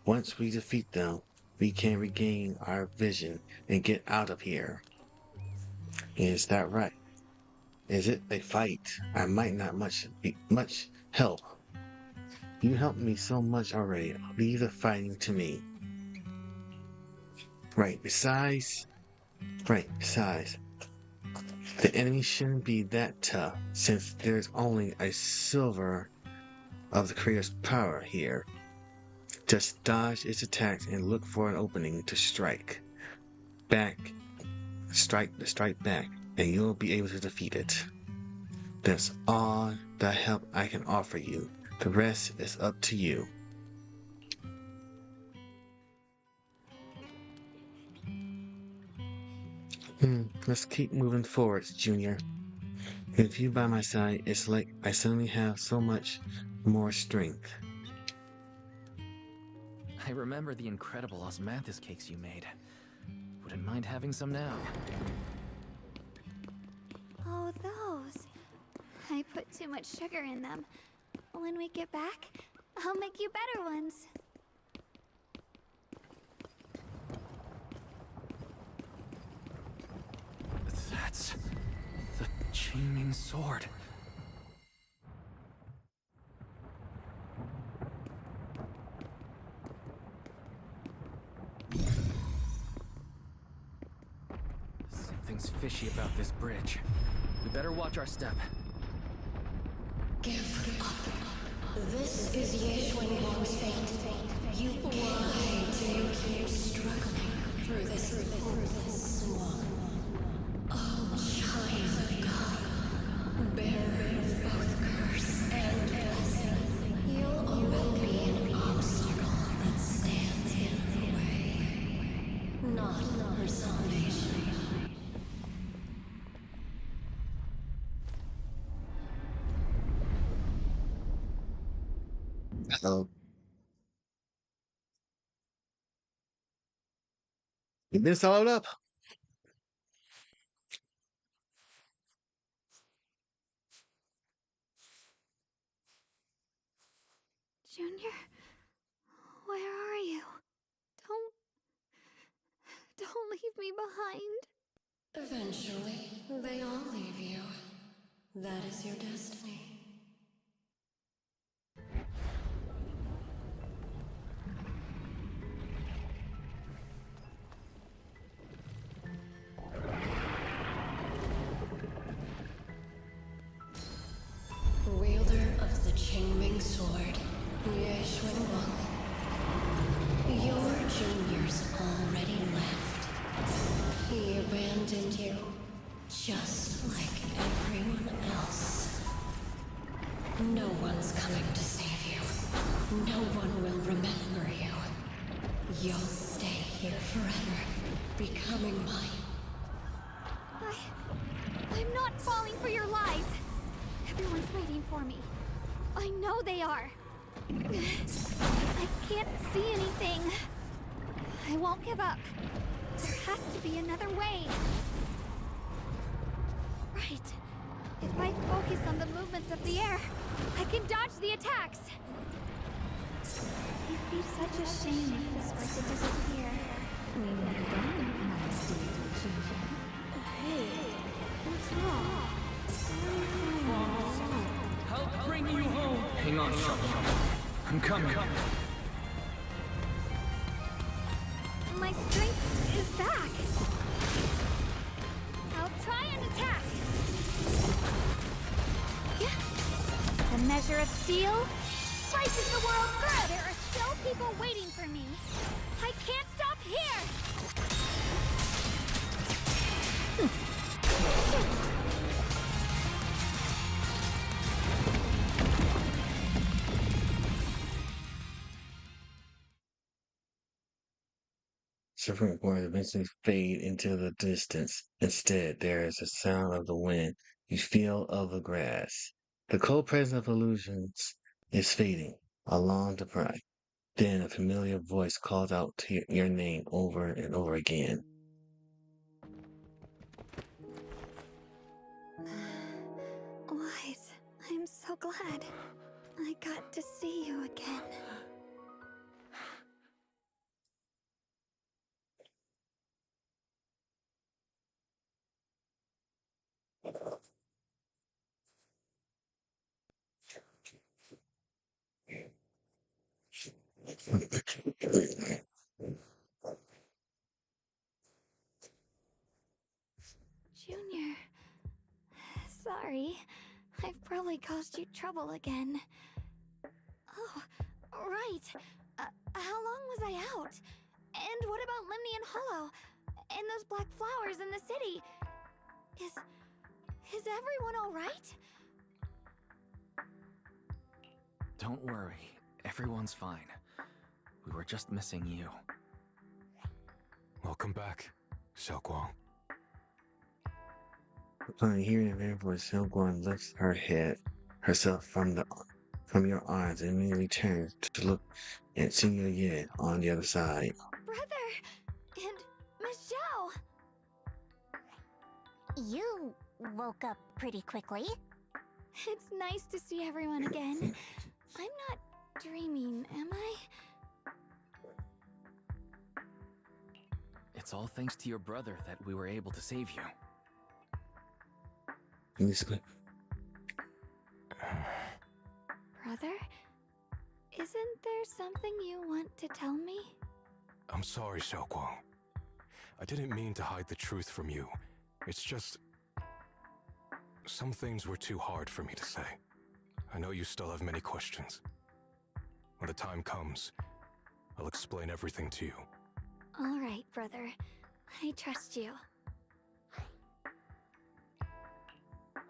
Once we defeat them, we can regain our vision and get out of here. Is that right? Is it a fight? I might not be much help. You helped me so much already. Leave the fighting to me. Besides, the enemy shouldn't be that tough, since there's only a silver of the creator's power here. Just dodge its attacks and look for an opening to strike back, and you'll be able to defeat it. That's all the help I can offer you. The rest is up to you. Let's keep moving forwards, Junior. With you by my side, it's like I suddenly have so much more strength. I remember the incredible osmanthus cakes you made. Wouldn't mind having some now. Oh, those. I put too much sugar in them. When we get back, I'll make you better ones. That's the Qingming sword. Something's fishy about this bridge. We better watch our step. Give up. This is Ye Xuanguang's fate. Why do you keep struggling through this hopeless swamp? Oh, child of God, bearer of both curse and blessing, you'll always be an obstacle that stands in the way, not her salvation. Hello. You've been followed up. Junior, where are you? Don't leave me behind. Eventually, they all leave you. That is your destiny. Wielder of the Qingming sword, Ye Xuanguang. Your juniors already left. He abandoned you, just like everyone else. No one's coming to save you. No one will remember you. You'll stay here forever, becoming mine. I'm not falling for your lies. Everyone's waiting for me. I know they are. I can't see anything. I won't give up. There has to be another way. Right. If I focus on the movements of the air, I can dodge the attacks. It'd be such a shame if this were to disappear. We would be done. on, Xiaoguang. I'm coming. My strength is back. I'll try and attack. The measure of steel slices the world through. There are still people waiting for me. I can't stop here. Different words eventually fade into the distance. Instead, there is a sound of the wind, the feel of the grass. The cold presence of illusions is fading along the pride. Then a familiar voice calls out to your name over and over again. Wise, I'm so glad I got to see you again. Junior, sorry. I've probably caused you trouble again. Oh, right. How long was I out? And what about Limnian Hollow? And those black flowers in the city? Is everyone alright? Don't worry. Everyone's fine. We were just missing you. Welcome back, Xiaoguang. Upon hearing the very voice, Xiaoguang lifts herself from your arms and immediately turns to look at Senior Yin on the other side. Brother! And Miss Zhao! You woke up pretty quickly. It's nice to see everyone again. I'm not dreaming, am I? It's all thanks to your brother that we were able to save you. Brother? Isn't there something you want to tell me? I'm sorry, Xiaoguang. I didn't mean to hide the truth from you. It's just... some things were too hard for me to say. I know you still have many questions. When the time comes, I'll explain everything to you. All right, brother. I trust you.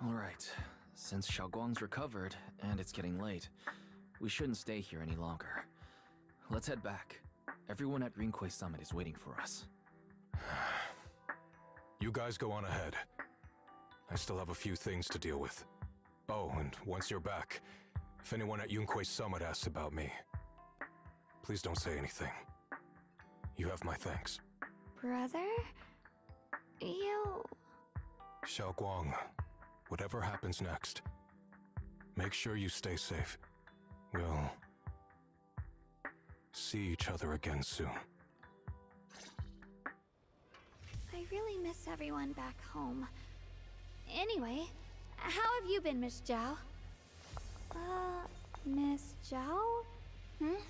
All right. Since Xiaoguang's recovered, and it's getting late, we shouldn't stay here any longer. Let's head back. Everyone at Rinkwei Summit is waiting for us. You guys go on ahead. I still have a few things to deal with. Oh, and once you're back, if anyone at Yunkwei Summit asks about me, please don't say anything. You have my thanks. Brother? You... Xiaoguang, whatever happens next, make sure you stay safe. We'll see each other again soon. I really miss everyone back home. Anyway, how have you been, Miss Zhao? Miss Zhao?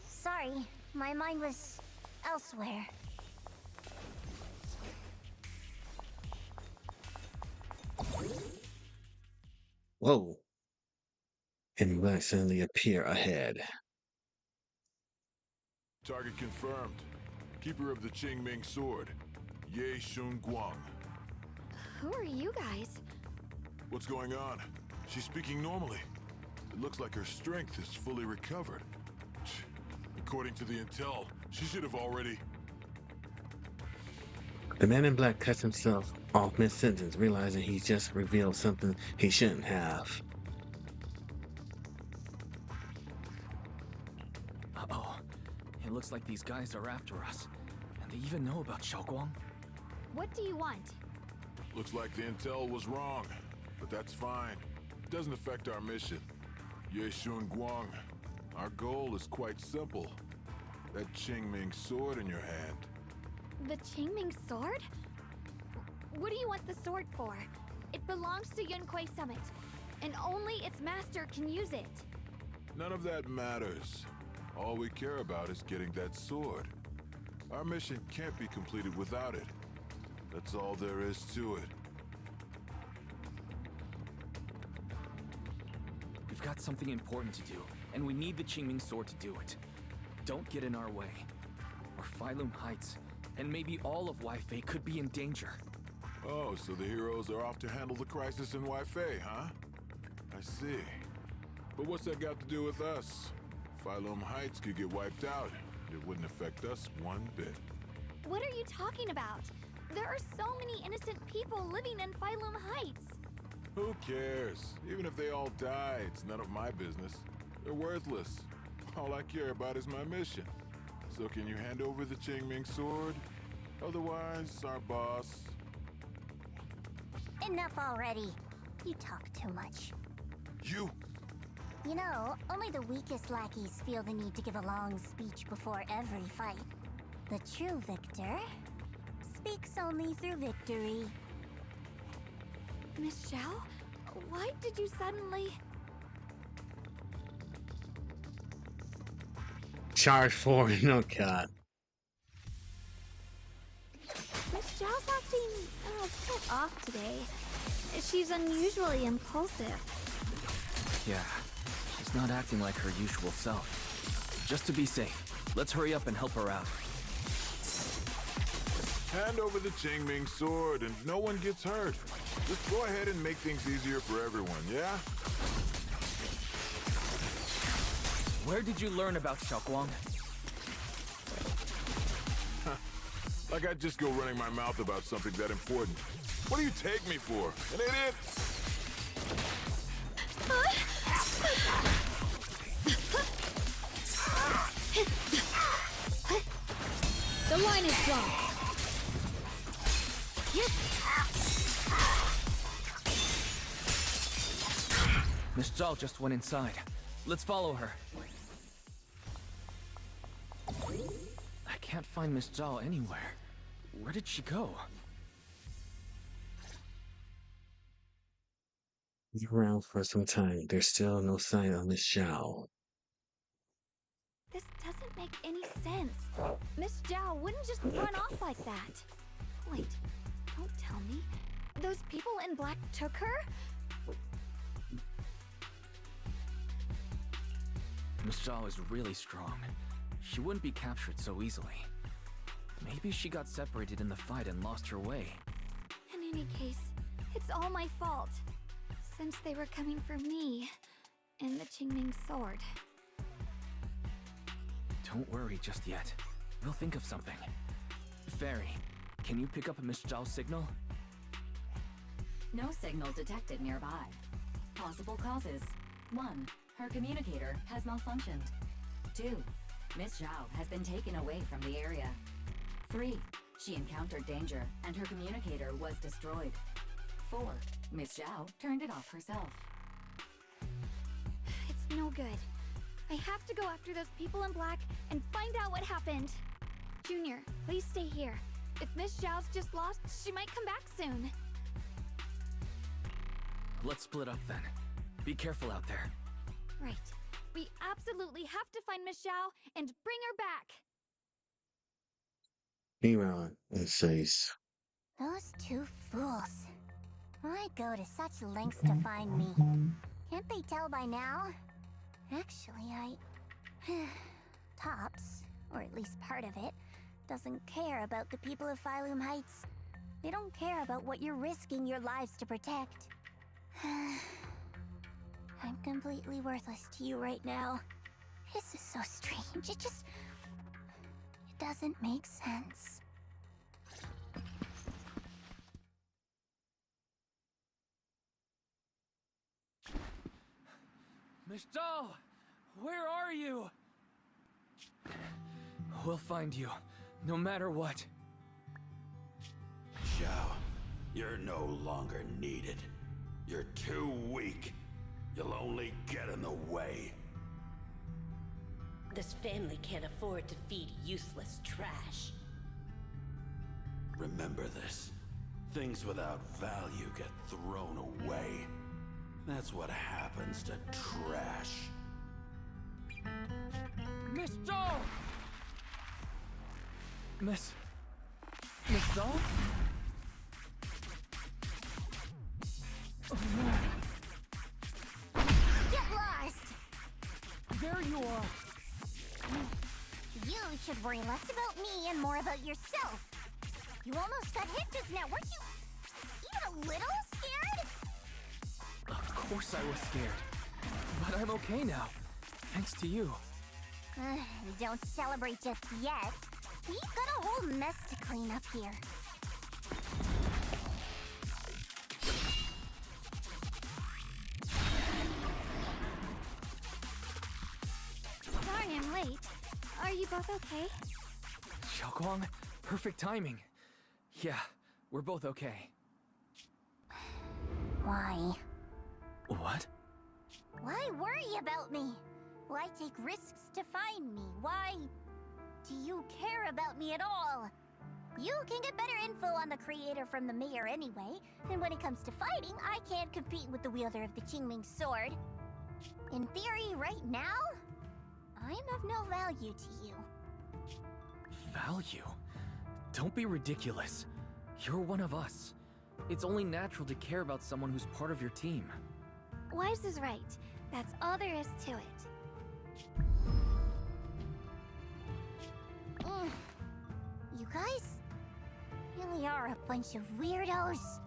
Sorry, my mind was elsewhere. Whoa! And black suddenly appear ahead. Target confirmed. Keeper of the Qingming Sword, Ye Shun Guang. Who are you guys? What's going on? She's speaking normally. It looks like her strength is fully recovered. According to the intel, she should have already... The man in black cuts himself off mid-sentence, realizing he just revealed something he shouldn't have. Uh-oh. It looks like these guys are after us. And they even know about Xiaoguang. What do you want? Looks like the intel was wrong, but that's fine. It doesn't affect our mission. Ye Shun Guang, our goal is quite simple. That Qingming sword in your hand. The Qingming sword? What do you want the sword for? It belongs to Yunkwei Summit, and only its master can use it. None of that matters. All we care about is getting that sword. Our mission can't be completed without it. That's all there is to it. We've got something important to do, and we need the Qingming sword to do it. Don't get in our way. Or Phylum Heights, and maybe all of Waifei could be in danger. Oh, so the heroes are off to handle the crisis in Waifei, huh? I see. But what's that got to do with us? Phylum Heights could get wiped out. It wouldn't affect us one bit. What are you talking about? There are so many innocent people living in Phylum Heights. Who cares? Even if they all die, it's none of my business. They're worthless. All I care about is my mission. So can you hand over the Qingming sword? Otherwise, our boss... Enough already. You talk too much. You! You know, only the weakest lackeys feel the need to give a long speech before every fight. The true victor speaks only through victory. Miss Xiao? Why did you suddenly... Charge forward, no god. Miss Xiao's acting a bit off today. She's unusually impulsive. Yeah, she's not acting like her usual self. Just to be safe, let's hurry up and help her out. Hand over the Qingming sword and no one gets hurt. Just go ahead and make things easier for everyone, yeah? Where did you learn about Xiaoguang? Like I'd just go running my mouth about something that important. What do you take me for? An idiot? The line is drawn. Miss Zhao just went inside. Let's follow her. I can't find Miss Zhao anywhere. Where did she go? Around for some time. There's still no sign of Miss Xiao. This doesn't make any sense. Miss Zhao wouldn't just run off like that. Wait, don't tell me. Those people in black took her? Miss Zhao is really strong. She wouldn't be captured so easily. Maybe she got separated in the fight and lost her way. In any case, it's all my fault. Since they were coming for me and the Qingming sword. Don't worry just yet. We'll think of something. Fairy, can you pick up Miss Zhao's signal? No signal detected nearby. Possible causes. 1. Her communicator has malfunctioned. 2. Miss Zhao has been taken away from the area. 3. She encountered danger and her communicator was destroyed. 4. Miss Zhao turned it off herself. It's no good. I have to go after those people in black and find out what happened. Junior, please stay here. If Miss Zhao's just lost, she might come back soon. Let's split up then. Be careful out there. Right. We absolutely have to find Miss Zhao and bring her back. Meanwhile, it says, Those two fools. Why go to such lengths to find me? Can't they tell by now? Actually, Tops, or at least part of it, doesn't care about the people of Phylum Heights. They don't care about what you're risking your lives to protect. I'm completely worthless to you right now. This is so strange. It doesn't make sense. Miss Zhao! Where are you? We'll find you, no matter what. Xiao, you're no longer needed. You're too weak. You'll only get in the way. This family can't afford to feed useless trash. Remember this. Things without value get thrown away. That's what happens to trash. Miss Zhao! Miss Zhao? Oh no. Get lost! There you are! You should worry less about me and more about yourself. You almost got hit just now, weren't you even a little scared? Of course I was scared. But I'm okay now. Thanks to you. Don't celebrate just yet. We've got a whole mess to clean up here. Sorry I'm late. Are you both okay? Xiaoguang, perfect timing. Yeah, we're both okay. Why? What? Why worry about me? Why take risks to find me? Why do you care about me at all? You can get better info on the creator from the mayor anyway, and when it comes to fighting, I can't compete with the wielder of the Qingming sword. In theory, right now, I'm of no value to you. Value? Don't be ridiculous. You're one of us. It's only natural to care about someone who's part of your team. Wise is right. That's all there is to it. You guys really are a bunch of weirdos.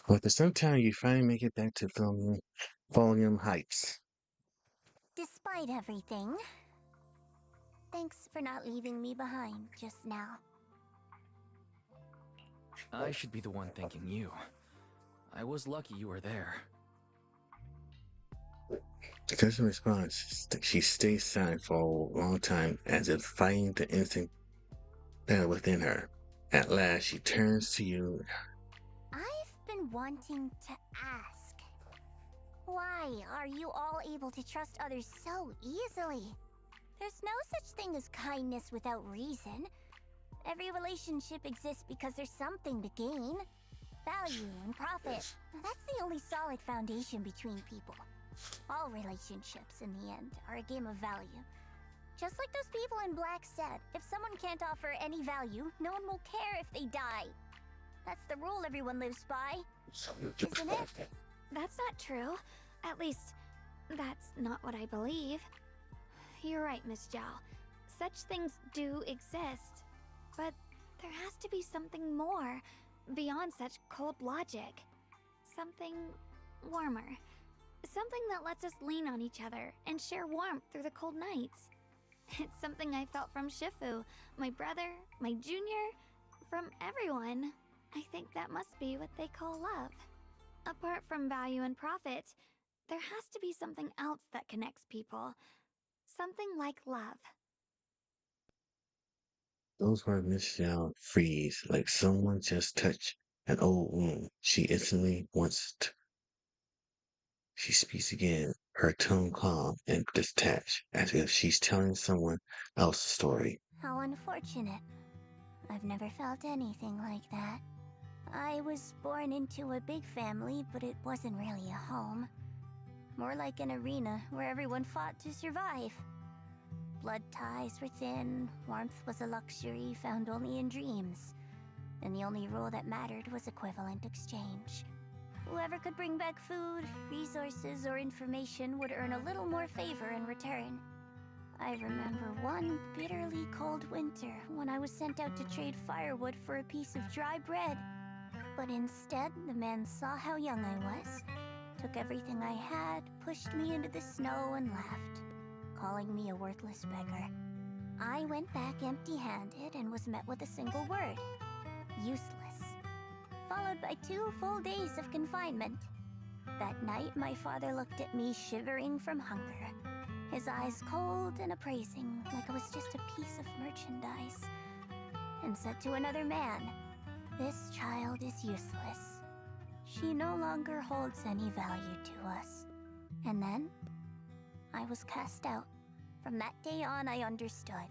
Well, at the same time, you finally make it back to filming Volume Heights. Despite everything, thanks for not leaving me behind just now. I should be the one thanking you. I was lucky you were there. Because in response, she stays silent for a long time, as if fighting the instinct battle within her. At last, she turns to you. I've been wanting to ask. Why are you all able to trust others so easily? There's no such thing as kindness without reason. Every relationship exists because there's something to gain. Value and profit. That's the only solid foundation between people. All relationships, in the end, are a game of value. Just like those people in Black said, if someone can't offer any value, no one will care if they die. That's the rule everyone lives by, isn't it? That's not true. At least, that's not what I believe. You're right, Miss Zhao. Such things do exist. But there has to be something more, beyond such cold logic. Something warmer. Something that lets us lean on each other and share warmth through the cold nights. It's something I felt from Shifu, my brother, my junior, from everyone. I think that must be what they call love. Apart from value and profit, there has to be something else that connects people. Something like love. Those words Miss Xiao freeze like someone just touched an old wound. She instantly wants to. She speaks again, her tone calm and detached, as if she's telling someone else's story. How unfortunate. I've never felt anything like that. I was born into a big family, but it wasn't really a home. More like an arena where everyone fought to survive. Blood ties were thin, warmth was a luxury found only in dreams, and the only rule that mattered was equivalent exchange. Whoever could bring back food, resources, or information would earn a little more favor in return. I remember one bitterly cold winter when I was sent out to trade firewood for a piece of dry bread. But instead, the man saw how young I was, took everything I had, pushed me into the snow, and left, calling me a worthless beggar. I went back empty-handed and was met with a single word: useless, followed by 2 full days of confinement. That night, my father looked at me shivering from hunger, his eyes cold and appraising like I was just a piece of merchandise, and said to another man, "This child is useless. She no longer holds any value to us." And then, I was cast out. From that day on, I understood.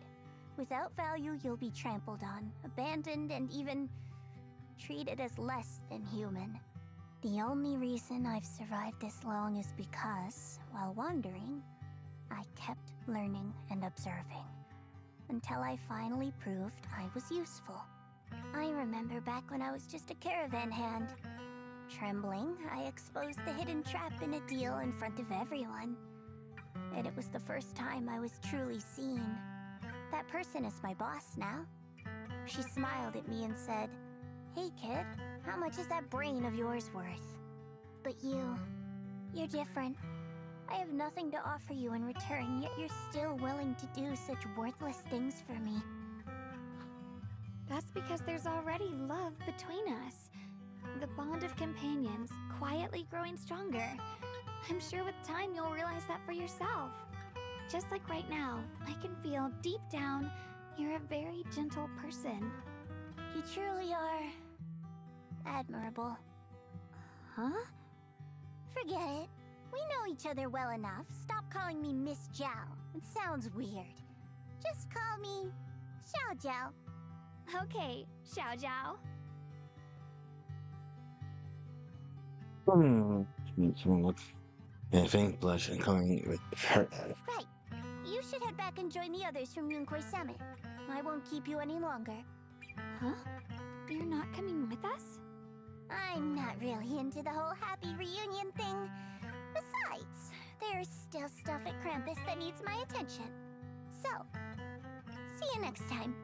without value, you'll be trampled on, abandoned, and even treated as less than human. The only reason I've survived this long is because, while wandering, I kept learning and observing, until I finally proved I was useful. I remember back when I was just a caravan hand. Trembling, I exposed the hidden trap in a deal in front of everyone. And it was the first time I was truly seen. That person is my boss now. She smiled at me and said, "Hey kid, how much is that brain of yours worth?" But you're different. I have nothing to offer you in return, yet you're still willing to do such worthless things for me. That's because there's already love between us. The bond of companions, quietly growing stronger. I'm sure with time you'll realize that for yourself. Just like right now, I can feel deep down you're a very gentle person. You truly are admirable. Huh? Forget it. We know each other well enough. Stop calling me Miss Zhao. It sounds weird. Just call me Xiao Zhao. Okay, Xiao Zhao. And faint blush and coming with her. Right. You should head back and join the others from Yunquay Summit. I won't keep you any longer. Huh? You're not coming with us? I'm not really into the whole happy reunion thing. Besides, there's still stuff at Krampus that needs my attention. So, see you next time.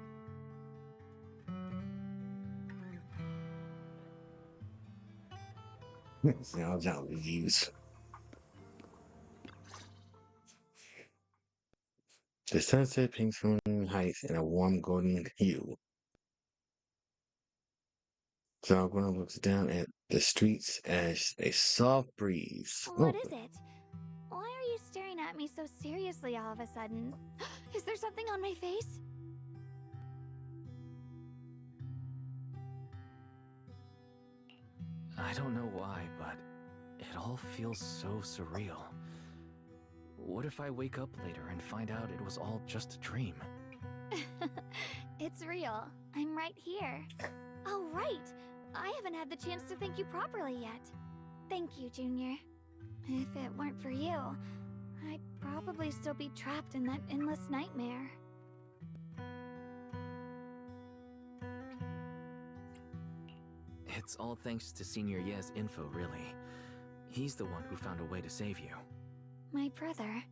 Xiao Zhao leaves. The sunset pinks moon heights in a warm golden hue. Zalguna looks down at the streets as a soft breeze. What is it? Why are you staring at me so seriously all of a sudden? Is there something on my face? I don't know why, but it all feels so surreal. What if I wake up later and find out it was all just a dream? It's real. I'm right here. Oh, right. I haven't had the chance to thank you properly yet. Thank you, Junior. If it weren't for you, I'd probably still be trapped in that endless nightmare. It's all thanks to Senior Ye's info, really. He's the one who found a way to save you. My brother.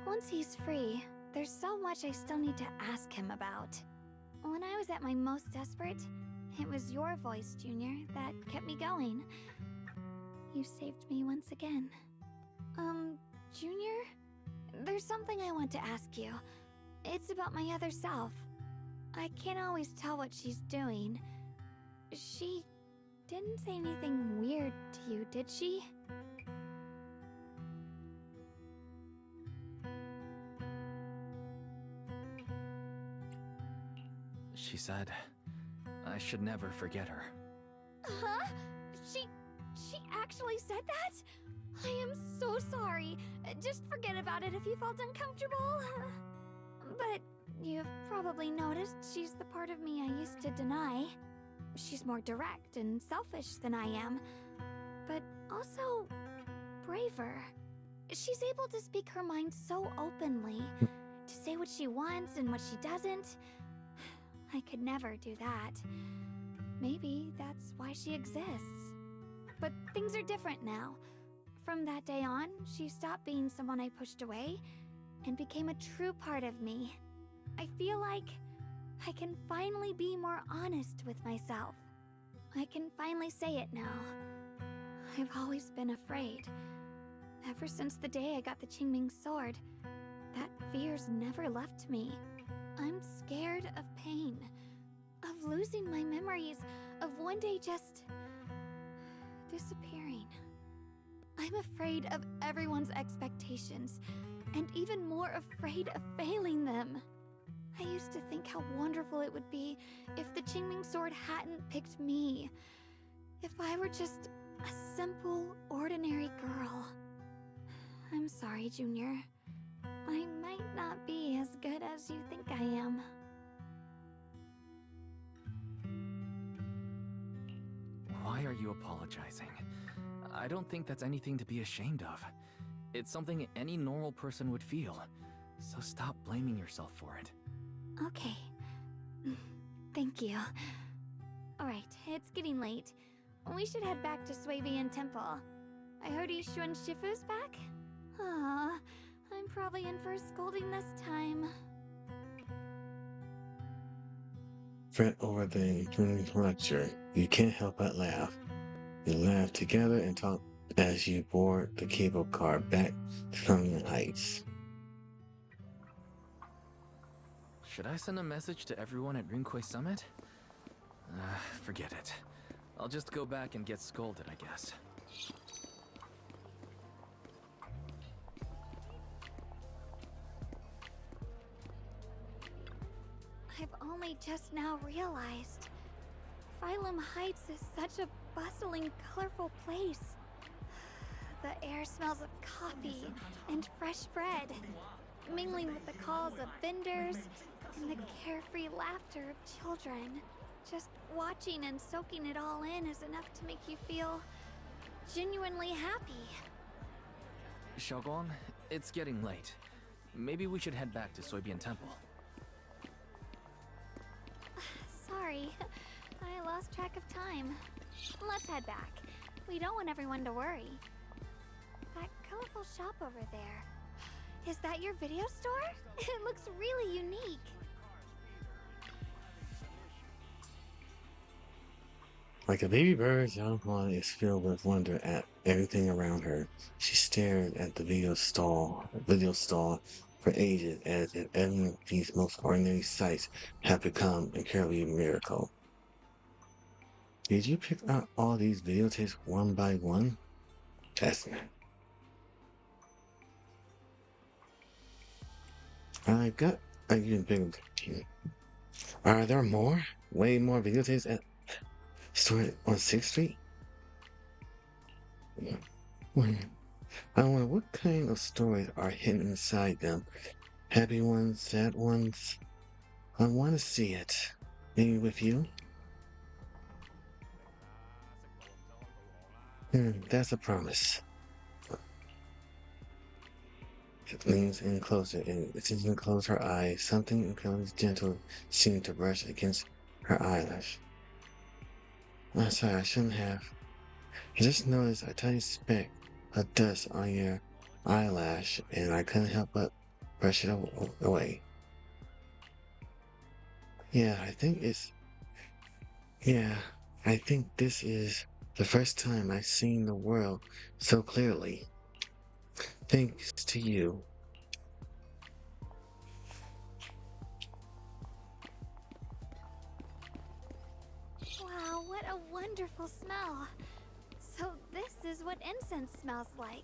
Once he's free, there's so much I still need to ask him about. When I was at my most desperate, it was your voice, Junior, that kept me going. You saved me once again. Junior? There's something I want to ask you. It's about my other self. I can't always tell what she's doing. She didn't say anything weird to you, did she? She said I should never forget her. Huh? She actually said that? I am so sorry. Just forget about it if you felt uncomfortable. But you've probably noticed she's the part of me I used to deny. She's more direct and selfish than I am, but also braver. She's able to speak her mind so openly, to say what she wants and what she doesn't. I could never do that. Maybe that's why she exists. But things are different now. From that day on, she stopped being someone I pushed away and became a true part of me. I feel like I can finally be more honest with myself. I can finally say it now. I've always been afraid. Ever since the day I got the Qingming sword, that fear's never left me. I'm scared of pain, of losing my memories, of one day just disappearing. I'm afraid of everyone's expectations, and even more afraid of failing them. I used to think how wonderful it would be if the Qingming sword hadn't picked me. If I were just a simple, ordinary girl. I'm sorry, Junior. I might not be as good as you think I am. Why are you apologizing? I don't think that's anything to be ashamed of. It's something any normal person would feel. So stop blaming yourself for it. Okay. Thank you. Alright, it's getting late. We should head back to Swabian Temple. I heard Ishu and Shifu's back? Aw, I'm probably in for a scolding this time. Fret over the during lecture. You can't help but laugh. You laugh together and talk as you board the cable car back to Frozen Heights. Should I send a message to everyone at Rinkway Summit? Forget it. I'll just go back and get scolded, I guess. I've only just now realized. Phylum Heights is such a bustling, colorful place. The air smells of coffee and fresh bread, mingling with the calls of vendors and the carefree laughter of children. Just watching and soaking it all in is enough to make you feel genuinely happy. Xiaoguang, it's getting late. Maybe we should head back to Soybian Temple. Sorry, I lost track of time. Let's head back. We don't want everyone to worry. That colorful shop over there. Is that your video store? It looks really unique. Like a baby bird, Xiaoguang is filled with wonder at everything around her. She stared at the video stall for ages, as if every of these most ordinary sights have become incredibly miracle. Did you pick out all these videotapes one by one? I've got a even bigger here. Are there more? Way more videotapes at store on 6th Street? I wonder what kind of stories are hidden inside them. Happy ones, sad ones. I want to see it. Maybe with you? That's a promise. It leans in closer and begins to close her eyes. Something incredibly gentle seemed to brush against her eyelash. I'm sorry, I shouldn't have. I just noticed a tiny speck of dust on your eyelash, and I couldn't help but brush it away. I think this is the first time I've seen the world so clearly. Thanks to you. Wow, what a wonderful smell. So this is what incense smells like.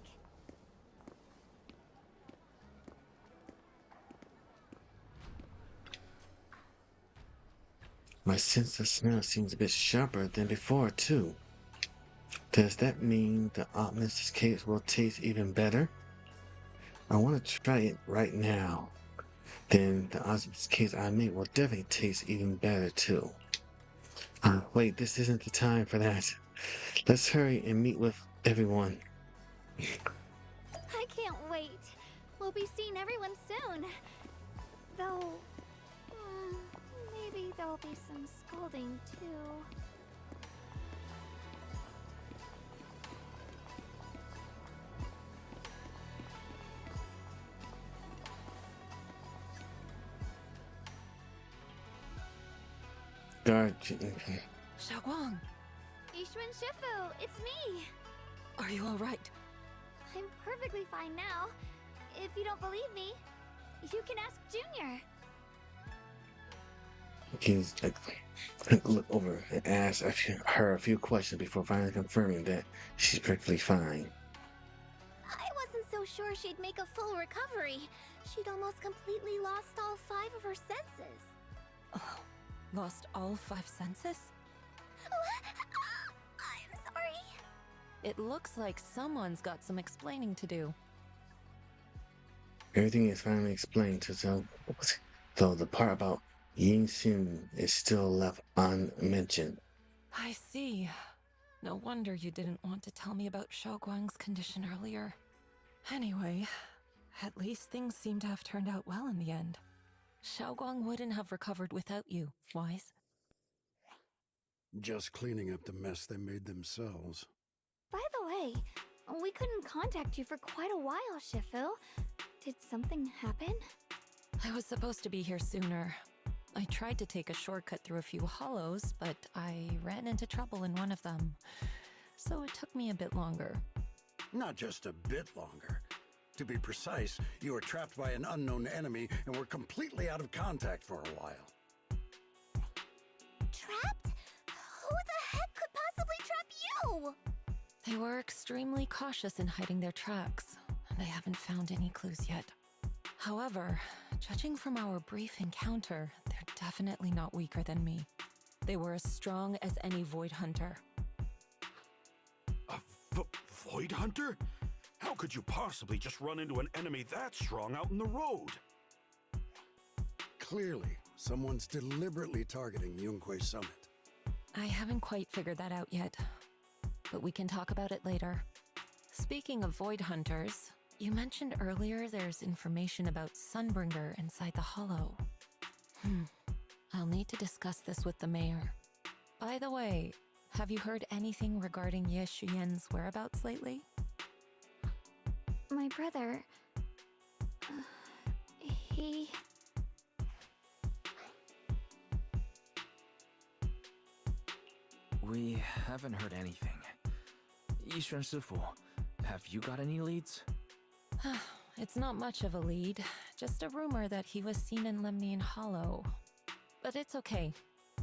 My sense of smell seems a bit sharper than before, too. Does that mean the optimist's cakes will taste even better? I want to try it right now. Then the optimist's cakes I make will definitely taste even better, too. Wait, this isn't the time for that. Let's hurry and meet with everyone. I can't wait. We'll be seeing everyone soon. Though, maybe there'll be some scolding, too. Guard. Xiaoguang, Ishu and Shifu, it's me. are you alright? I'm perfectly fine now. If you don't believe me, you can ask Junior. He's look over and ask her a few questions before finally confirming that she's perfectly fine. I wasn't so sure she'd make a full recovery. She'd almost completely lost all 5 of her senses. Oh, lost all 5 senses? I'm sorry. It looks like someone's got some explaining to do. Everything is finally explained to them, though the part about Yin Xin is still left unmentioned. I see. No wonder you didn't want to tell me about Xiaoguang's condition earlier. Anyway, at least things seem to have turned out well in the end. Xiaoguang wouldn't have recovered without you, Wise. Just cleaning up the mess they made themselves. By the way, we couldn't contact you for quite a while, Shifu. Did something happen? I was supposed to be here sooner. I tried to take a shortcut through a few hollows, but I ran into trouble in one of them. So it took me a bit longer. Not just a bit longer. To be precise, you were trapped by an unknown enemy and were completely out of contact for a while. Trapped? Who the heck could possibly trap you? They were extremely cautious in hiding their tracks, and I haven't found any clues yet. However, judging from our brief encounter, they're definitely not weaker than me. They were as strong as any Void Hunter. A Void Hunter? How could you possibly just run into an enemy that strong out in the road? Clearly, someone's deliberately targeting Yunquei Summit. I haven't quite figured that out yet, but we can talk about it later. Speaking of Void Hunters, you mentioned earlier there's information about Sunbringer inside the Hollow. I'll need to discuss this with the mayor. By the way, have you heard anything regarding Ye Shuyen's whereabouts lately? My brother... he... We haven't heard anything. Yixuan Shifu, have you got any leads? It's not much of a lead, just a rumor that he was seen in Lemnian Hollow. But it's okay.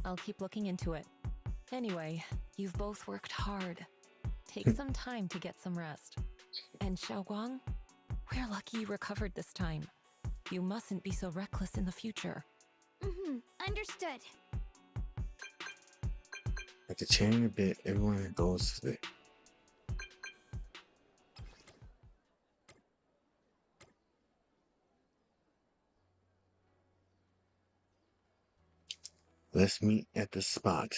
I'll keep looking into it. Anyway, you've both worked hard. Take some time to get some rest. And Xiaoguang, we're lucky you recovered this time. You mustn't be so reckless in the future. Understood. After chatting a bit, everyone goes to the... Let's meet at the spot.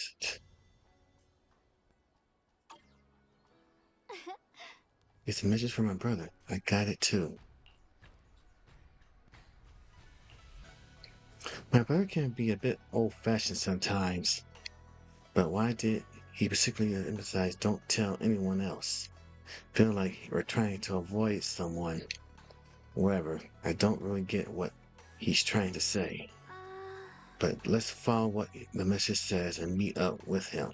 It's a message from my brother. I got it too. My brother can be a bit old-fashioned sometimes, but why did he particularly emphasize don't tell anyone else? Feel like we're trying to avoid someone. Whatever, I don't really get what he's trying to say. But let's follow what the message says and meet up with him.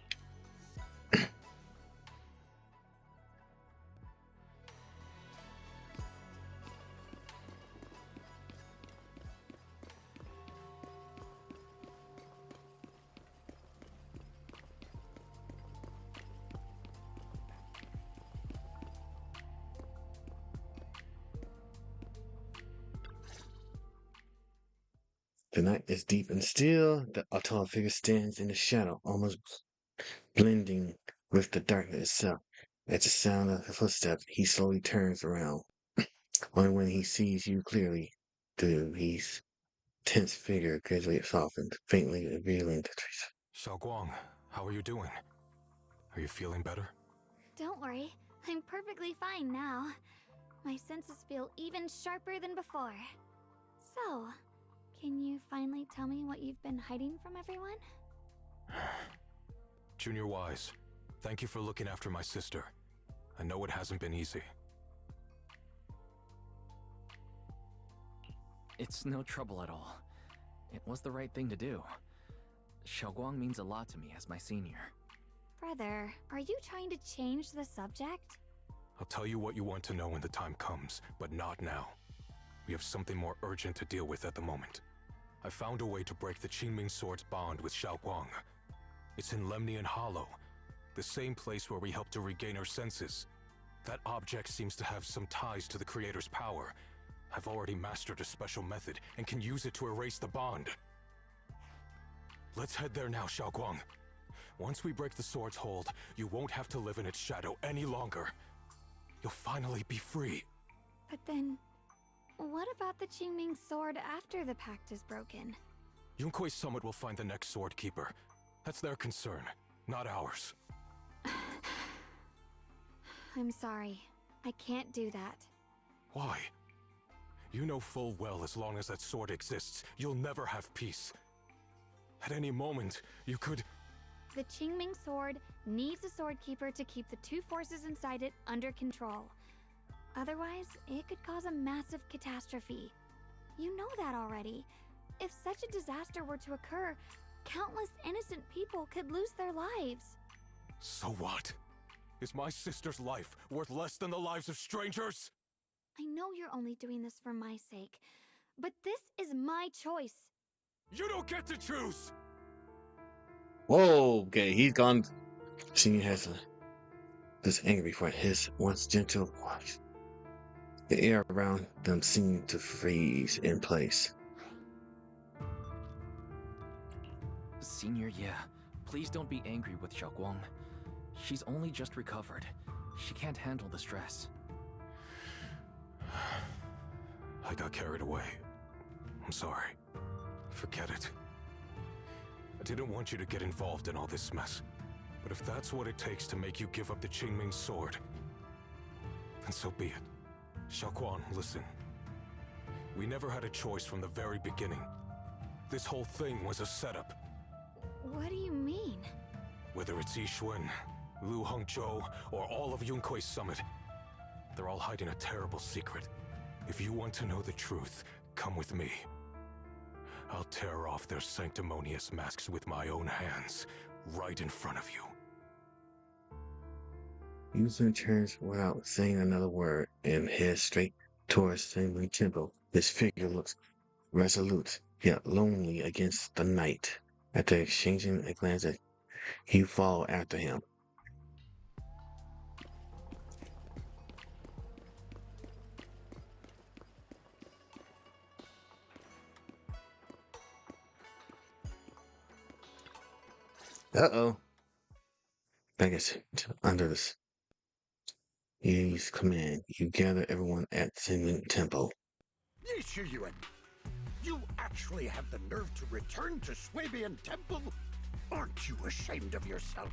The night is deep and still. A tall figure stands in the shadow, almost blending with the darkness itself. At the sound of the footsteps, he slowly turns around. Only when he sees you clearly do his tense figure gradually soften, faintly revealing the trace. Xiaoguang, how are you doing? Are you feeling better? Don't worry, I'm perfectly fine now. My senses feel even sharper than before. So, can you finally tell me what you've been hiding from everyone? Junior Wise, thank you for looking after my sister. I know it hasn't been easy. It's no trouble at all. It was the right thing to do. Xiaoguang means a lot to me as my senior. Brother, are you trying to change the subject? I'll tell you what you want to know when the time comes, but not now. We have something more urgent to deal with at the moment. I found a way to break the Qingming Sword's bond with Xiaoguang. It's in Lemnian Hollow, the same place where we helped to regain our senses. That object seems to have some ties to the Creator's power. I've already mastered a special method and can use it to erase the bond. Let's head there now, Xiaoguang. Once we break the sword's hold, you won't have to live in its shadow any longer. You'll finally be free. But then, What about the Qingming sword after the pact is broken? Yunkuei Summit will find the next Sword Keeper. That's their concern, not ours. I'm sorry. I can't do that. Why? You know full well as long as that sword exists, you'll never have peace. At any moment, you could... The Qingming sword needs a sword keeper to keep the two forces inside it under control. Otherwise, it could cause a massive catastrophe. You know that already. If such a disaster were to occur, countless innocent people could lose their lives. So what? Is my sister's life worth less than the lives of strangers? I know you're only doing this for my sake, but this is my choice. You don't get to choose! Whoa, okay, he's gone. She has this angry for his once gentle voice. The air around them seemed to freeze in place. Senior, yeah. Please don't be angry with Xiaoguang. She's only just recovered. She can't handle the stress. I got carried away. I'm sorry. Forget it. I didn't want you to get involved in all this mess. But if that's what it takes to make you give up the Qingming sword, then so be it. Xiaoguang, listen. We never had a choice from the very beginning. This whole thing was a setup. What do you mean? Whether it's Yixuan, Lu Hongzhou, or all of Yunkuei Summit, they're all hiding a terrible secret. If you want to know the truth, come with me. I'll tear off their sanctimonious masks with my own hands, right in front of you. Yusun turns without saying another word and heads straight towards Zenless Temple. His figure looks resolute, yet lonely against the night. After exchanging a glance, he followed after him. Uh-oh. I guess under this Yi's command, you gather everyone at Zenless Temple. Yixuan, you actually have the nerve to return to Swabian Temple? Aren't you ashamed of yourself?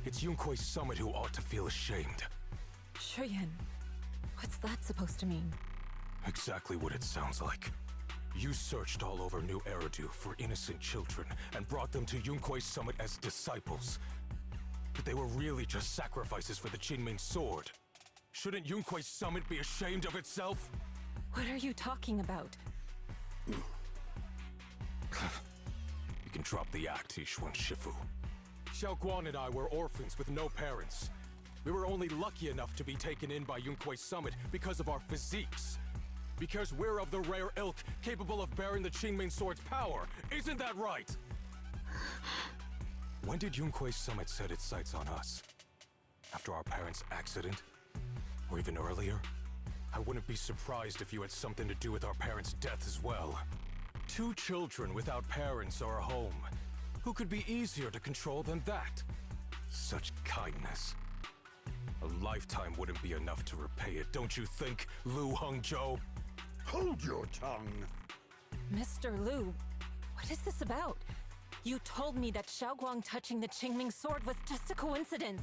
It's Yunkuei Summit who ought to feel ashamed. Shuyan, what's that supposed to mean? Exactly what it sounds like. You searched all over New Eridu for innocent children and brought them to Yunkuei Summit as disciples. But they were really just sacrifices for the Qingming sword. Shouldn't Yunkuei Summit be ashamed of itself? What are you talking about? You can drop the act, Yixuan Shifu. Xiaoguang and I were orphans with no parents. We were only lucky enough to be taken in by Yunkuei Summit because of our physiques. Because we're of the rare ilk capable of bearing the Qingming sword's power. Isn't that right? When did Yunkuei Summit set its sights on us? After our parents' accident? Or even earlier? I wouldn't be surprised if you had something to do with our parents' death as well. 2 children without parents or a home. Who could be easier to control than that? Such kindness. A lifetime wouldn't be enough to repay it, don't you think, Lu Hongzhou? Hold your tongue! Mr. Lu, what is this about? You told me that Xiaoguang touching the Qingming sword was just a coincidence.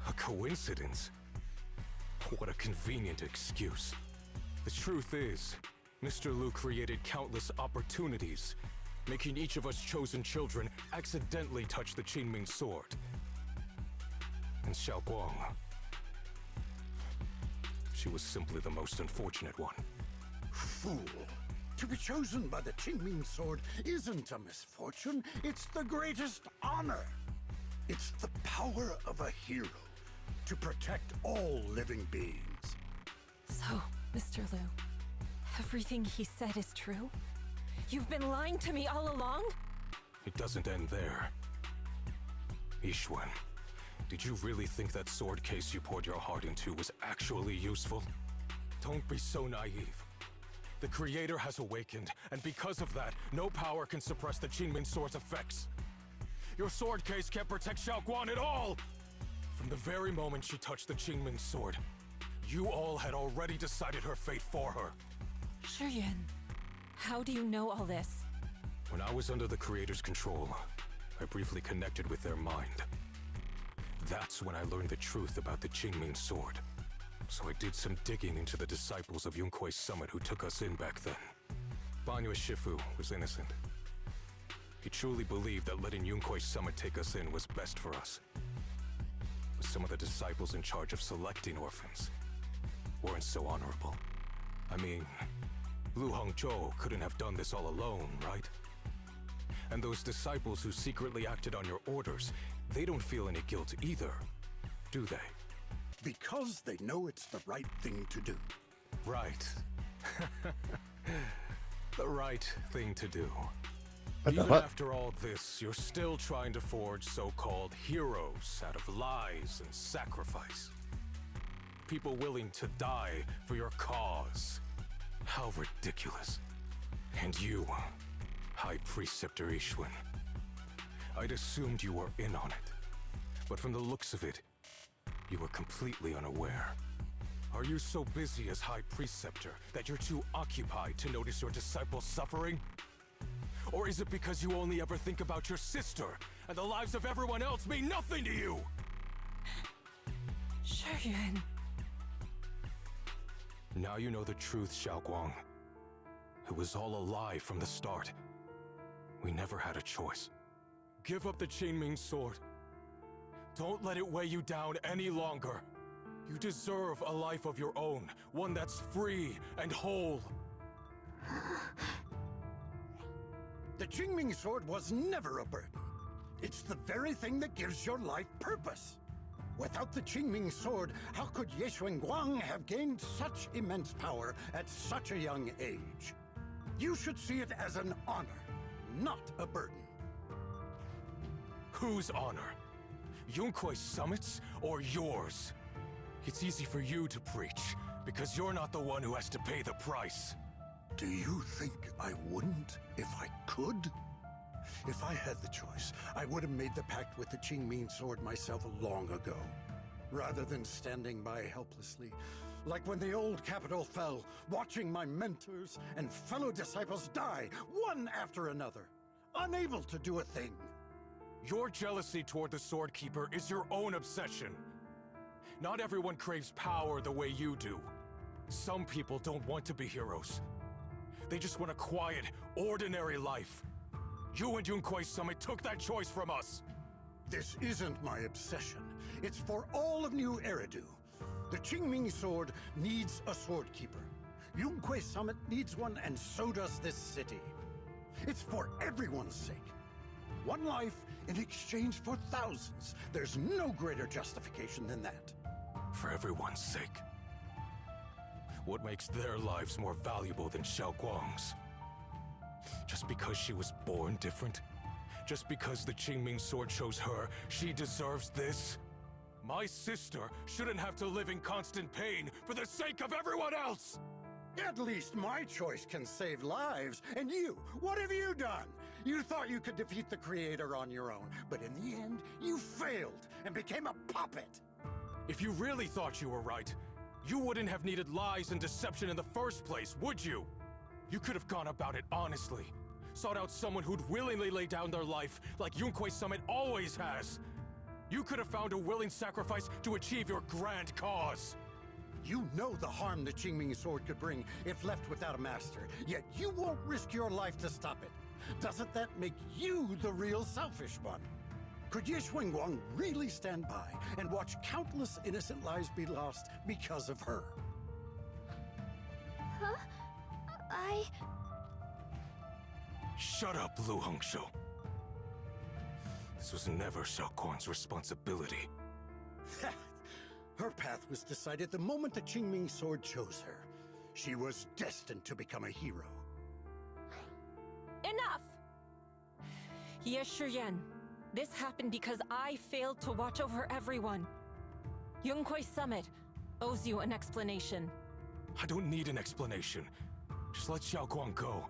A coincidence? What a convenient excuse. The truth is, Mr. Lu created countless opportunities, making each of us chosen children accidentally touch the Qingming sword. And Xiaoguang, she was simply the most unfortunate one. Fool! To be chosen by the Qingming sword isn't a misfortune, it's the greatest honor. It's the power of a hero to protect all living beings. So, Mr. Lu, everything he said is true? You've been lying to me all along? It doesn't end there. Yixuan, did you really think that sword case you poured your heart into was actually useful? Don't be so naive. The Creator has awakened, and because of that, no power can suppress the Qingming sword's effects. Your sword case can't protect Xiaoguang at all! From the very moment she touched the Qingming sword, you all had already decided her fate for her. Shuyuan, how do you know all this? When I was under the Creator's control, I briefly connected with their mind. That's when I learned the truth about the Qingming sword. So I did some digging into the disciples of Yunkuei Summit who took us in back then. Banyue Shifu was innocent. He truly believed that letting Yunkuei Summit take us in was best for us. But some of the disciples in charge of selecting orphans weren't so honorable. I mean, Lu Hongzhou couldn't have done this all alone, right? And those disciples who secretly acted on your orders, they don't feel any guilt either, do they? Because they know it's the right thing to do. Right. The right thing to do. What the Even fuck? after all this, you're still trying to forge so-called heroes out of lies and sacrifice. People willing to die for your cause. How ridiculous. And you, High Preceptor Ishun. I'd assumed you were in on it. But from the looks of it, you were completely unaware. Are you so busy as High Preceptor that you're too occupied to notice your disciples suffering? Or is it because you only ever think about your sister, and the lives of everyone else mean nothing to you? Shuyuan. Now you know the truth, Xiaoguang. It was all a lie from the start. We never had a choice. Give up the Qingming sword. Don't let it weigh you down any longer. You deserve a life of your own, one that's free and whole. The Qingming sword was never a burden. It's the very thing that gives your life purpose. Without the Qingming sword, how could Ye Guang have gained such immense power at such a young age? You should see it as an honor, not a burden. Whose honor? Yunkuei Summit's or yours? It's easy for you to preach, because you're not the one who has to pay the price. Do you think I wouldn't if I could? If I had the choice, I would have made the pact with the Qingming sword myself long ago, rather than standing by helplessly, like when the old capital fell, watching my mentors and fellow disciples die, one after another, unable to do a thing. Your jealousy toward the Sword Keeper is your own obsession. Not everyone craves power the way you do. Some people don't want to be heroes. They just want a quiet, ordinary life. You and Yunkuei Summit took that choice from us. This isn't my obsession. It's for all of New Eridu. The Qingming sword needs a sword keeper. Yunkuei Summit needs one, and so does this city. It's for everyone's sake. One life in exchange for thousands. There's no greater justification than that. For everyone's sake. What makes their lives more valuable than Xiaoguang's? Just because she was born different? Just because the Qingming sword chose her, she deserves this? My sister shouldn't have to live in constant pain for the sake of everyone else! At least my choice can save lives. And you, what have you done? You thought you could defeat the Creator on your own, but in the end, you failed and became a puppet. If you really thought you were right, you wouldn't have needed lies and deception in the first place, would you? You could have gone about it honestly. Sought out someone who'd willingly lay down their life like Yunkuei Summit always has. You could have found a willing sacrifice to achieve your grand cause. You know the harm the Qingming sword could bring if left without a master, yet you won't risk your life to stop it. Doesn't that make you the real selfish one? Could Ye Guang really stand by and watch countless innocent lives be lost because of her? Huh? Shut up, Lu Hongzhou. This was never Xiaoguang's responsibility. Her path was decided the moment the Qingming sword chose her. She was destined to become a hero. Enough! Ye Shuyuan, this happened because I failed to watch over everyone. Yunkuei Summit owes you an explanation. I don't need an explanation. Just let Xiaoguang go.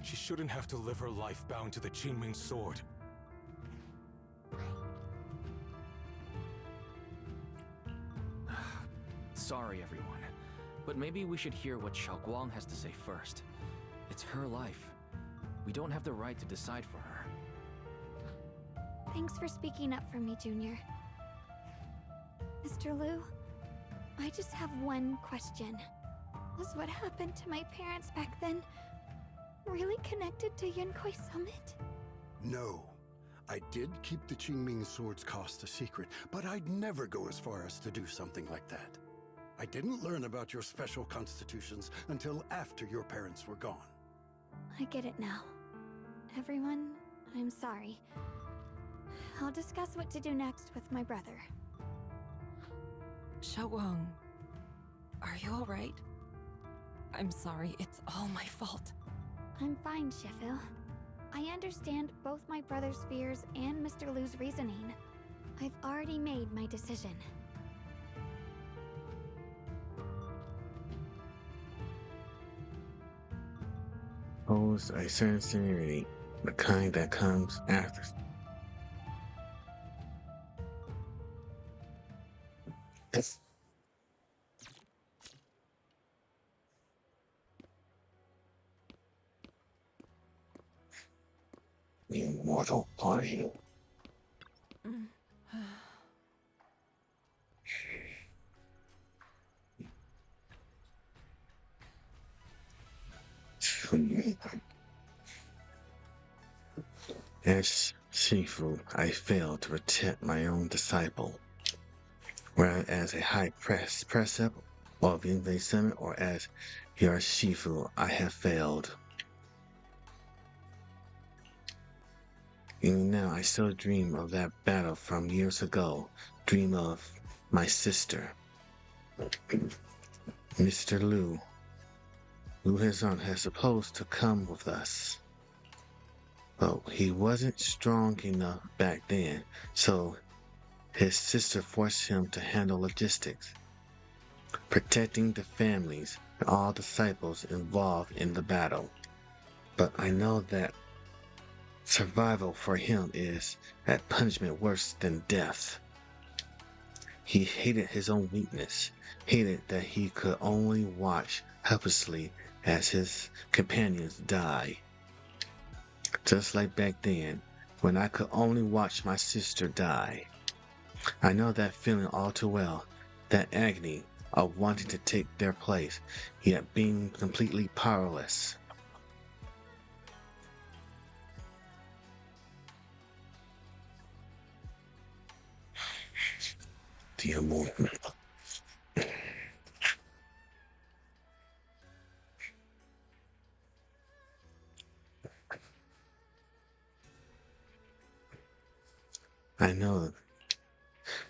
She shouldn't have to live her life bound to the Qingming sword. Sorry, everyone. But maybe we should hear what Xiao Guang has to say first. It's her life. We don't have the right to decide for her. Thanks for speaking up for me, Junior. Mr. Liu, I just have one question. Was what happened to my parents back then really connected to Yunkui Summit? No. I did keep the Qingming Sword's cost a secret, but I'd never go as far as to do something like that. I didn't learn about your special constitutions until after your parents were gone. I get it now. Everyone, I'm sorry. I'll discuss what to do next with my brother. Xiaoguang, are you alright? I'm sorry, it's all my fault. I'm fine, Sheffield. I understand both my brother's fears and Mr. Liu's reasoning. I've already made my decision. Pose a certain serenity, the kind that comes after. The immortal body. As Shifu, I failed to protect my own disciple. Whether as a high precept of Invade Summit or as your Shifu, I have failed. Even now, I still dream of that battle from years ago. Dream of my sister. Mr. Liu. Liu Hezon has supposed to come with us. But he wasn't strong enough back then, so his sister forced him to handle logistics, protecting the families and all disciples involved in the battle. But I know that survival for him is a punishment worse than death. He hated his own weakness, hated that he could only watch helplessly as his companions die. Just like back then, when I could only watch my sister die. I know that feeling all too well, that agony of wanting to take their place, yet being completely powerless. The immortal. I know.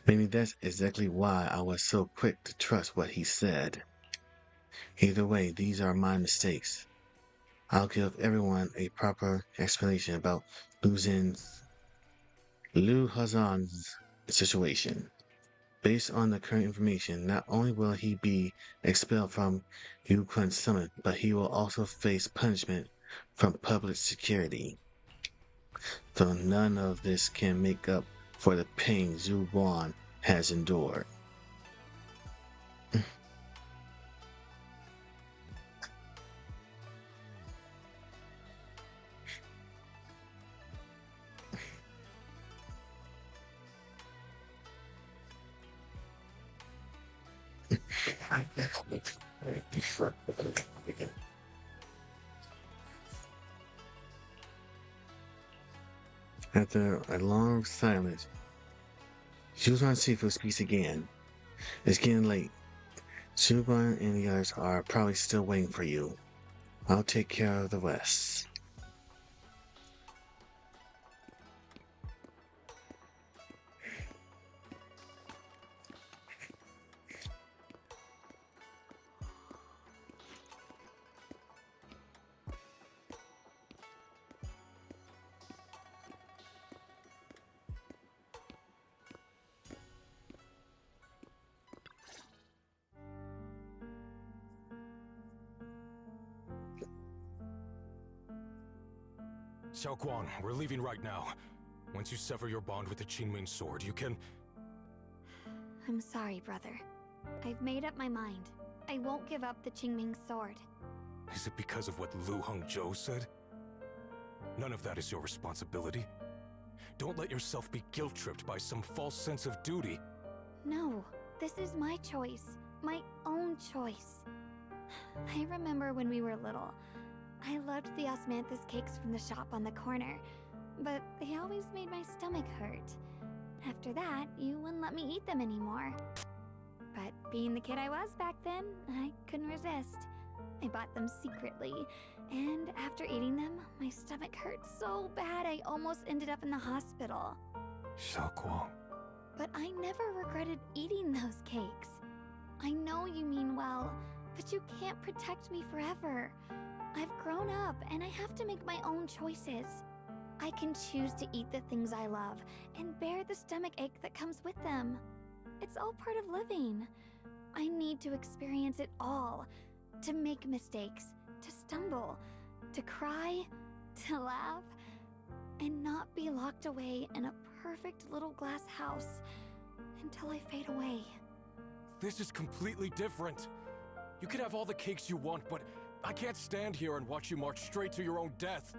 Maybe that's exactly why I was so quick to trust what he said. Either way, these are my mistakes. I'll give everyone a proper explanation about Liu Hazan's situation. Based on the current information, not only will he be expelled from Yukon Summit, but he will also face punishment from public security. Though none of this can make up for the pain Zhu Guan has endured. After a long silence, Zhuan Sifu speaks again. It's getting late. Zhuan and the others are probably still waiting for you. I'll take care of the rest. Xiao Guang, we're leaving right now. Once you sever your bond with the Qingming Sword, you can... I'm sorry, brother. I've made up my mind. I won't give up the Qingming sword. Is it because of what Lu Hongzhou said? None of that is your responsibility. Don't let yourself be guilt-tripped by some false sense of duty. No, this is my choice. My own choice. I remember when we were little. I loved the osmanthus cakes from the shop on the corner, but they always made my stomach hurt. After that, you wouldn't let me eat them anymore. But being the kid I was back then, I couldn't resist. I bought them secretly, and after eating them, my stomach hurt so bad I almost ended up in the hospital. Xiaoguang. But I never regretted eating those cakes. I know you mean well, but you can't protect me forever. I've grown up, and I have to make my own choices. I can choose to eat the things I love, and bear the stomach ache that comes with them. It's all part of living. I need to experience it all. To make mistakes, to stumble, to cry, to laugh, and not be locked away in a perfect little glass house until I fade away. This is completely different. You can have all the cakes you want, but I can't stand here and watch you march straight to your own death.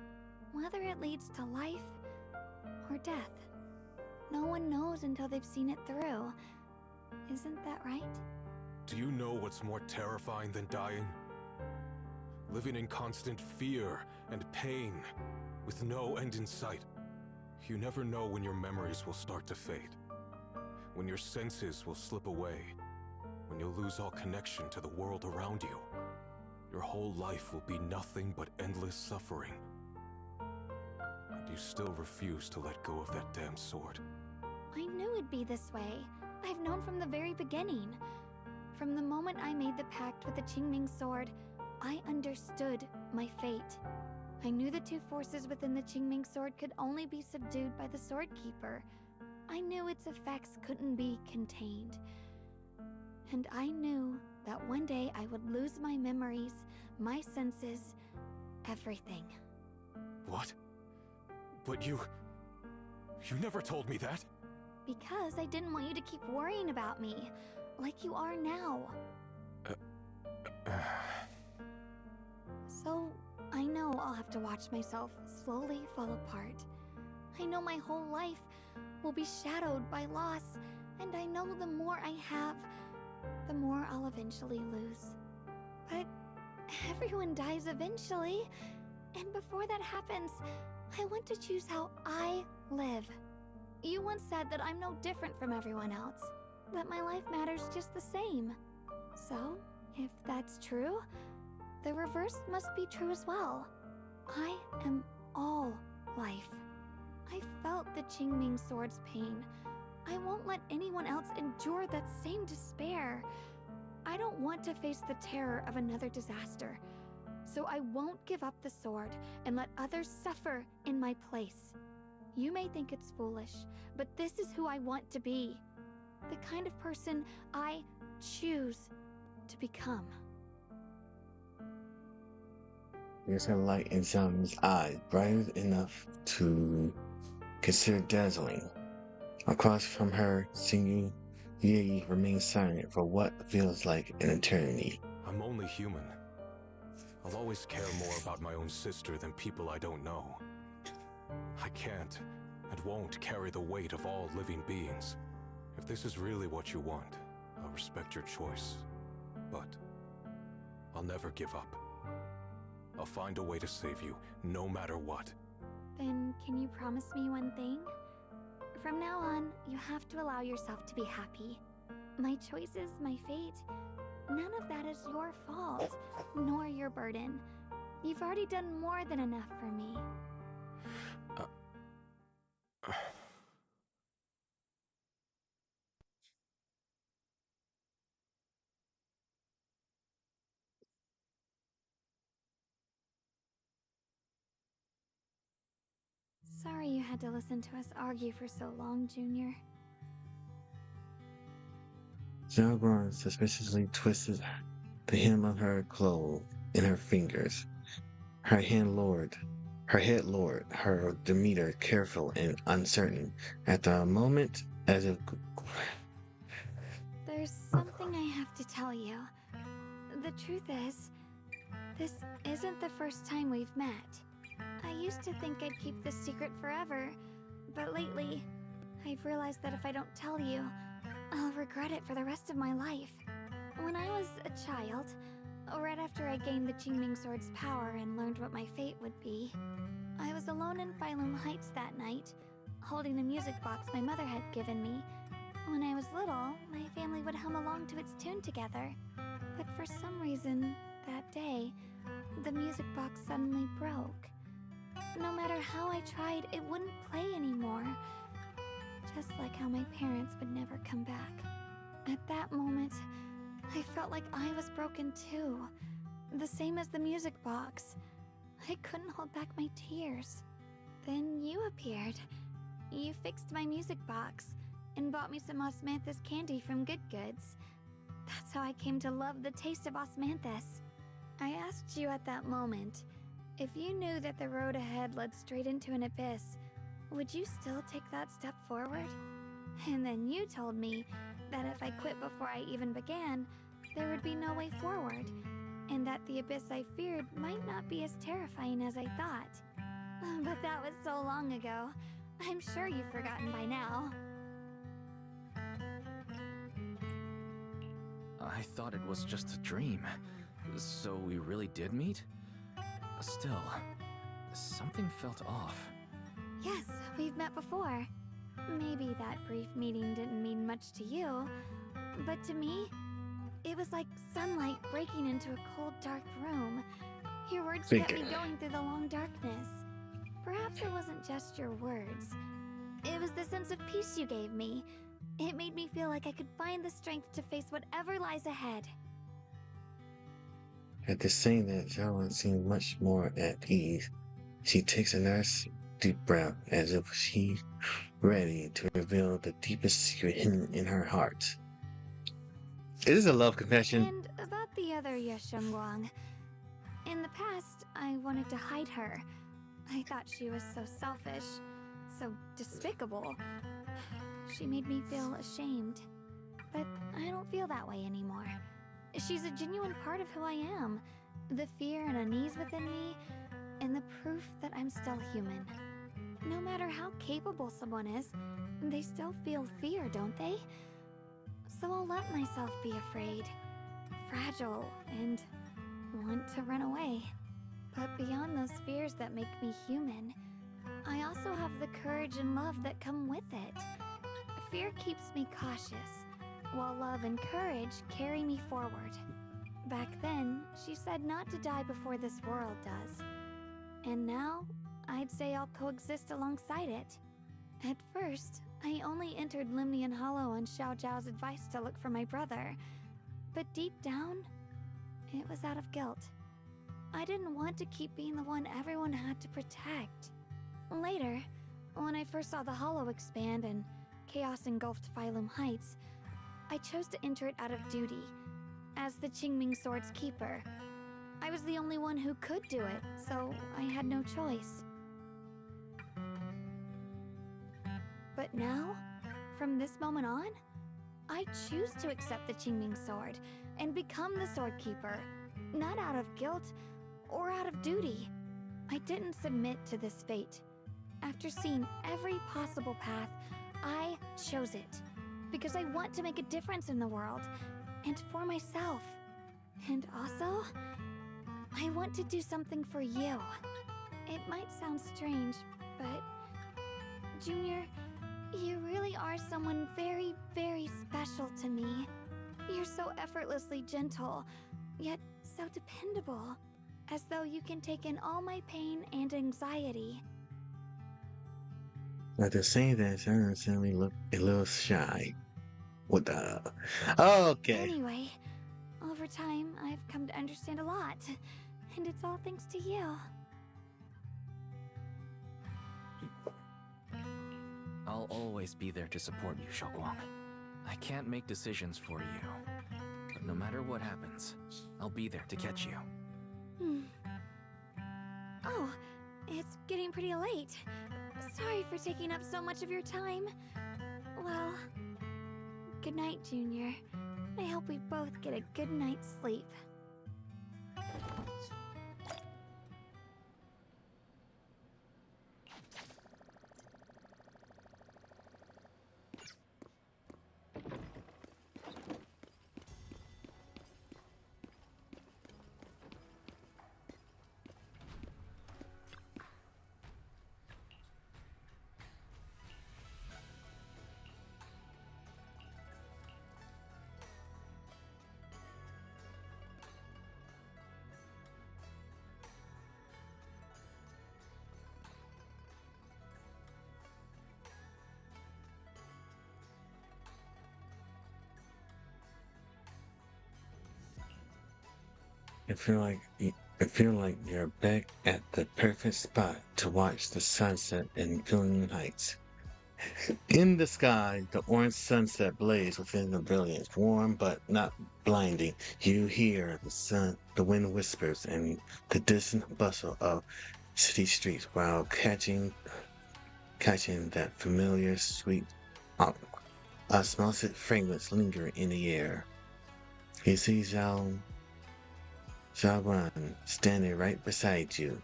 Whether it leads to life or death, no one knows until they've seen it through. Isn't that right? Do you know what's more terrifying than dying? Living in constant fear and pain, with no end in sight. You never know when your memories will start to fade, when your senses will slip away, when you'll lose all connection to the world around you. Your whole life will be nothing but endless suffering. And you still refuse to let go of that damn sword. I knew it'd be this way. I've known from the very beginning. From the moment I made the pact with the Qingming sword, I understood my fate. I knew the two forces within the Qingming sword could only be subdued by the sword keeper. I knew its effects couldn't be contained. And I knew that one day I would lose my memories, my senses, everything. What? But you never told me that. Because I didn't want you to keep worrying about me, like you are now. So, I know I'll have to watch myself slowly fall apart. I know my whole life will be shadowed by loss, and I know the more I have, the more I'll eventually lose. But everyone dies eventually, and before that happens, I want to choose how I live. You once said that I'm no different from everyone else, that my life matters just the same. So, if that's true, the reverse must be true as well. I am all life. I felt the Qingming sword's pain. I won't let anyone else endure that same despair. I don't want to face the terror of another disaster. So I won't give up the sword and let others suffer in my place. You may think it's foolish, but this is who I want to be. The kind of person I choose to become. There's a light in Xiaomi's eyes, bright enough to consider dazzling. Across from her, Xingyu Yi remains silent for what feels like an eternity. I'm only human. I'll always care more about my own sister than people I don't know. I can't and won't carry the weight of all living beings. If this is really what you want, I'll respect your choice. But I'll never give up. I'll find a way to save you, no matter what. Then can you promise me one thing? From now on, you have to allow yourself to be happy. My choices, my fate, none of that is your fault, nor your burden. You've already done more than enough for me. Sorry you had to listen to us argue for so long, Junior. Xiaoguang suspiciously twisted the hem of her cloak in her fingers. Her head lowered, her demeanor careful and uncertain. At the moment, as if... There's something I have to tell you. The truth is, this isn't the first time we've met. I used to think I'd keep this secret forever, but lately, I've realized that if I don't tell you, I'll regret it for the rest of my life. When I was a child, right after I gained the Qingming Sword's power and learned what my fate would be, I was alone in Phylum Heights that night, holding a music box my mother had given me. When I was little, my family would hum along to its tune together. But for some reason, that day, the music box suddenly broke. No matter how I tried, it wouldn't play anymore. Just like how my parents would never come back. At that moment, I felt like I was broken too. The same as the music box. I couldn't hold back my tears. Then you appeared. You fixed my music box and bought me some osmanthus candy from Good Goods. That's how I came to love the taste of osmanthus. I asked you at that moment, if you knew that the road ahead led straight into an abyss, would you still take that step forward? And then you told me that if I quit before I even began, there would be no way forward, and that the abyss I feared might not be as terrifying as I thought. But that was so long ago. I'm sure you've forgotten by now. I thought it was just a dream. So we really did meet? Still, something felt off. Yes, we've met before. Maybe that brief meeting didn't mean much to you, but to me, it was like sunlight breaking into a cold, dark room. Your words kept me going through the long darkness. Perhaps it wasn't just your words. It was the sense of peace you gave me. It made me feel like I could find the strength to face whatever lies ahead. After saying that, Xiaolan seemed much more at ease. She takes a nice deep breath as if she's ready to reveal the deepest secret hidden in her heart. It is a love confession. And about the other Yeshengguang. In the past, I wanted to hide her. I thought she was so selfish, so despicable. She made me feel ashamed. But I don't feel that way anymore. She's a genuine part of who I am. The fear and unease within me, and the proof that I'm still human. No matter how capable someone is, they still feel fear, don't they? So I'll let myself be afraid, fragile, and want to run away. But beyond those fears that make me human, I also have the courage and love that come with it. Fear keeps me cautious, while love and courage carry me forward. Back then, she said not to die before this world does. And now, I'd say I'll coexist alongside it. At first, I only entered Limnian Hollow on Xiao Zhao's advice to look for my brother. But deep down, it was out of guilt. I didn't want to keep being the one everyone had to protect. Later, when I first saw the Hollow expand and chaos engulfed Phylum Heights, I chose to enter it out of duty, as the Qingming Sword's keeper. I was the only one who could do it, so I had no choice. But now, from this moment on, I choose to accept the Qingming Sword and become the Sword Keeper, not out of guilt or out of duty. I didn't submit to this fate. After seeing every possible path, I chose it. Because I want to make a difference in the world, and for myself. And also, I want to do something for you. It might sound strange, but Junior, you really are someone very, very special to me. You're so effortlessly gentle, yet so dependable, as though you can take in all my pain and anxiety. After saying that, Xiaolan suddenly looked a little shy. What the? Okay. Anyway, over time, I've come to understand a lot, and it's all thanks to you. I'll always be there to support you, Xiaoguang. I can't make decisions for you, but no matter what happens, I'll be there to catch you. Oh, it's getting pretty late. Sorry for taking up so much of your time. Well, good night, Junior. I hope we both get a good night's sleep. I feel like you're back at the perfect spot to watch the sunset in Filling Heights. In the sky, the orange sunset blazes within the brilliance, warm but not blinding. You hear the wind whispers, and the distant bustle of city streets while catching that familiar sweet osmotic fragrance lingering in the air. You see Xiaoguan standing right beside you,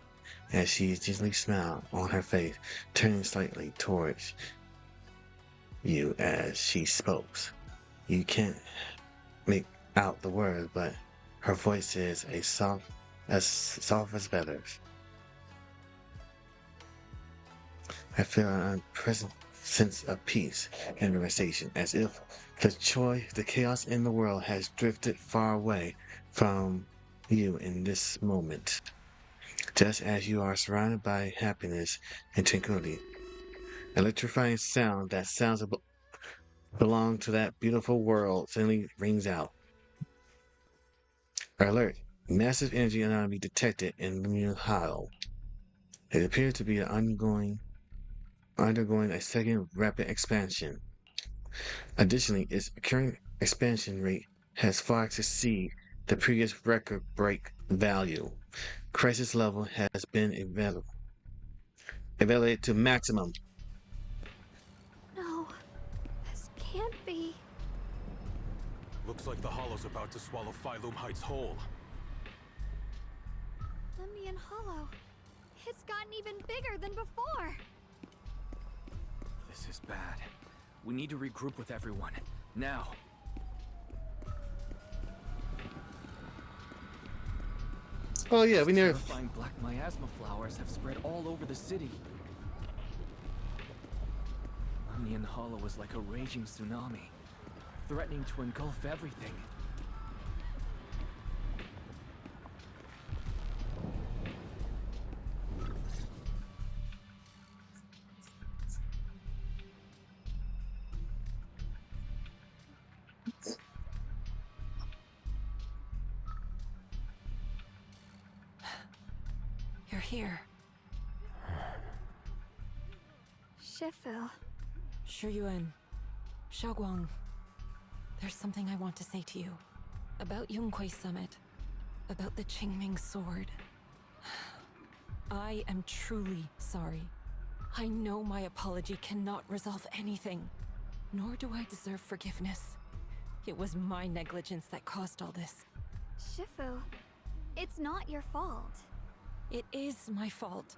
as she gently smiles on her face, turning slightly towards you as she spoke. You can't make out the words, but her voice is as soft as feathers. I feel an unpresent sense of peace and relaxation, as if the chaos in the world has drifted far away from you in this moment. Just as you are surrounded by happiness and tranquility, electrifying sound that sounds belong to that beautiful world suddenly rings out. Alert! Massive energy anomaly detected in Lumion Hollow. It appears to be undergoing a second rapid expansion. Additionally, its current expansion rate has far exceeded the previous record break value. Crisis level has been evaluated to maximum. No, this can't be. Looks like the Hollow's about to swallow Phylum Heights whole. Lemnian Hollow. It's gotten even bigger than before. This is bad. We need to regroup with everyone. Now. Oh yeah, we near. Terrifying black miasma flowers have spread all over the city. Lemnian Hollow is like a raging tsunami, threatening to engulf everything. You're here. Shifu. Shiyuan. Xiaoguang. There's something I want to say to you. About Yunquei Summit. About the Qingming sword. I am truly sorry. I know my apology cannot resolve anything. Nor do I deserve forgiveness. It was my negligence that caused all this. Shifu, it's not your fault. It is my fault.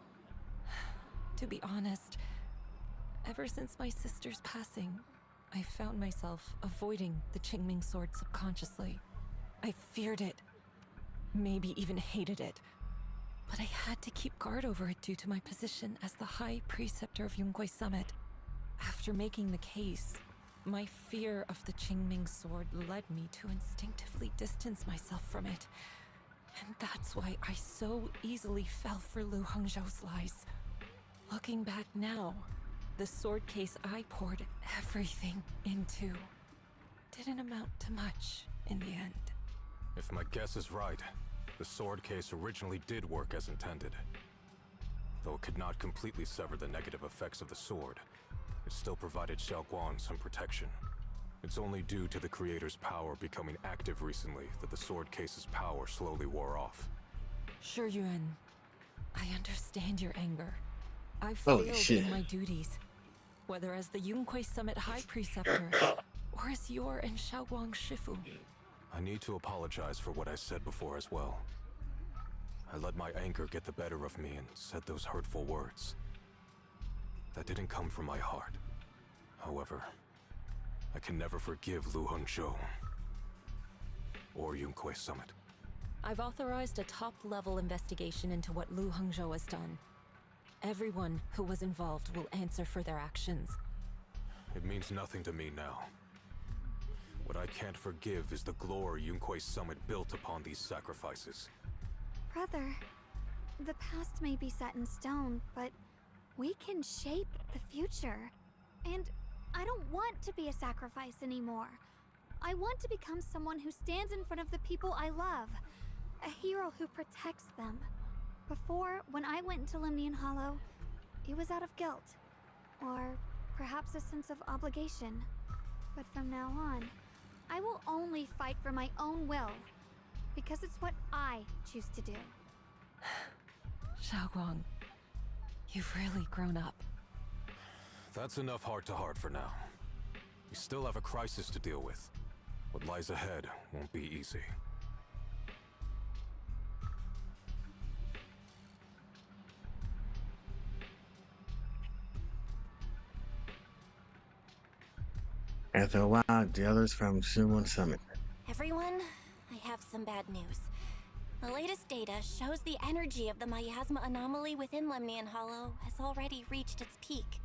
To be honest, ever since my sister's passing, I found myself avoiding the Qingming sword subconsciously. I feared it, maybe even hated it, but I had to keep guard over it due to my position as the High Preceptor of Yunquei Summit. After making the case, my fear of the Qingming sword led me to instinctively distance myself from it. And that's why I so easily fell for Lu Hongzhou's lies. Looking back now, the sword case I poured everything into didn't amount to much in the end. If my guess is right, the sword case originally did work as intended. Though it could not completely sever the negative effects of the sword, it still provided Xiaoguan some protection. It's only due to the creator's power becoming active recently that the sword case's power slowly wore off. Shiyuan, I understand your anger. I Holy failed shit. in my duties, whether as the Yunquei Summit High Preceptor or as your and Xiaoguang Shifu. I need to apologize for what I said before as well. I let my anger get the better of me and said those hurtful words. That didn't come from my heart. However, I can never forgive Lu Hongzhou or Yunquei Summit. I've authorized a top-level investigation into what Lu Hongzhou has done. Everyone who was involved will answer for their actions. It means nothing to me now. What I can't forgive is the glory Yunquei Summit built upon these sacrifices. Brother, the past may be set in stone, but we can shape the future. And I don't want to be a sacrifice anymore. I want to become someone who stands in front of the people I love. A hero who protects them. Before, when I went into Limnian Hollow, it was out of guilt. Or perhaps a sense of obligation. But from now on, I will only fight for my own will. Because it's what I choose to do. Xiaoguang, you've really grown up. That's enough heart-to-heart for now. We still have a crisis to deal with. What lies ahead won't be easy. After a while, the others from Suwon Summit. Everyone, I have some bad news. The latest data shows the energy of the miasma anomaly within Lemnian Hollow has already reached its peak.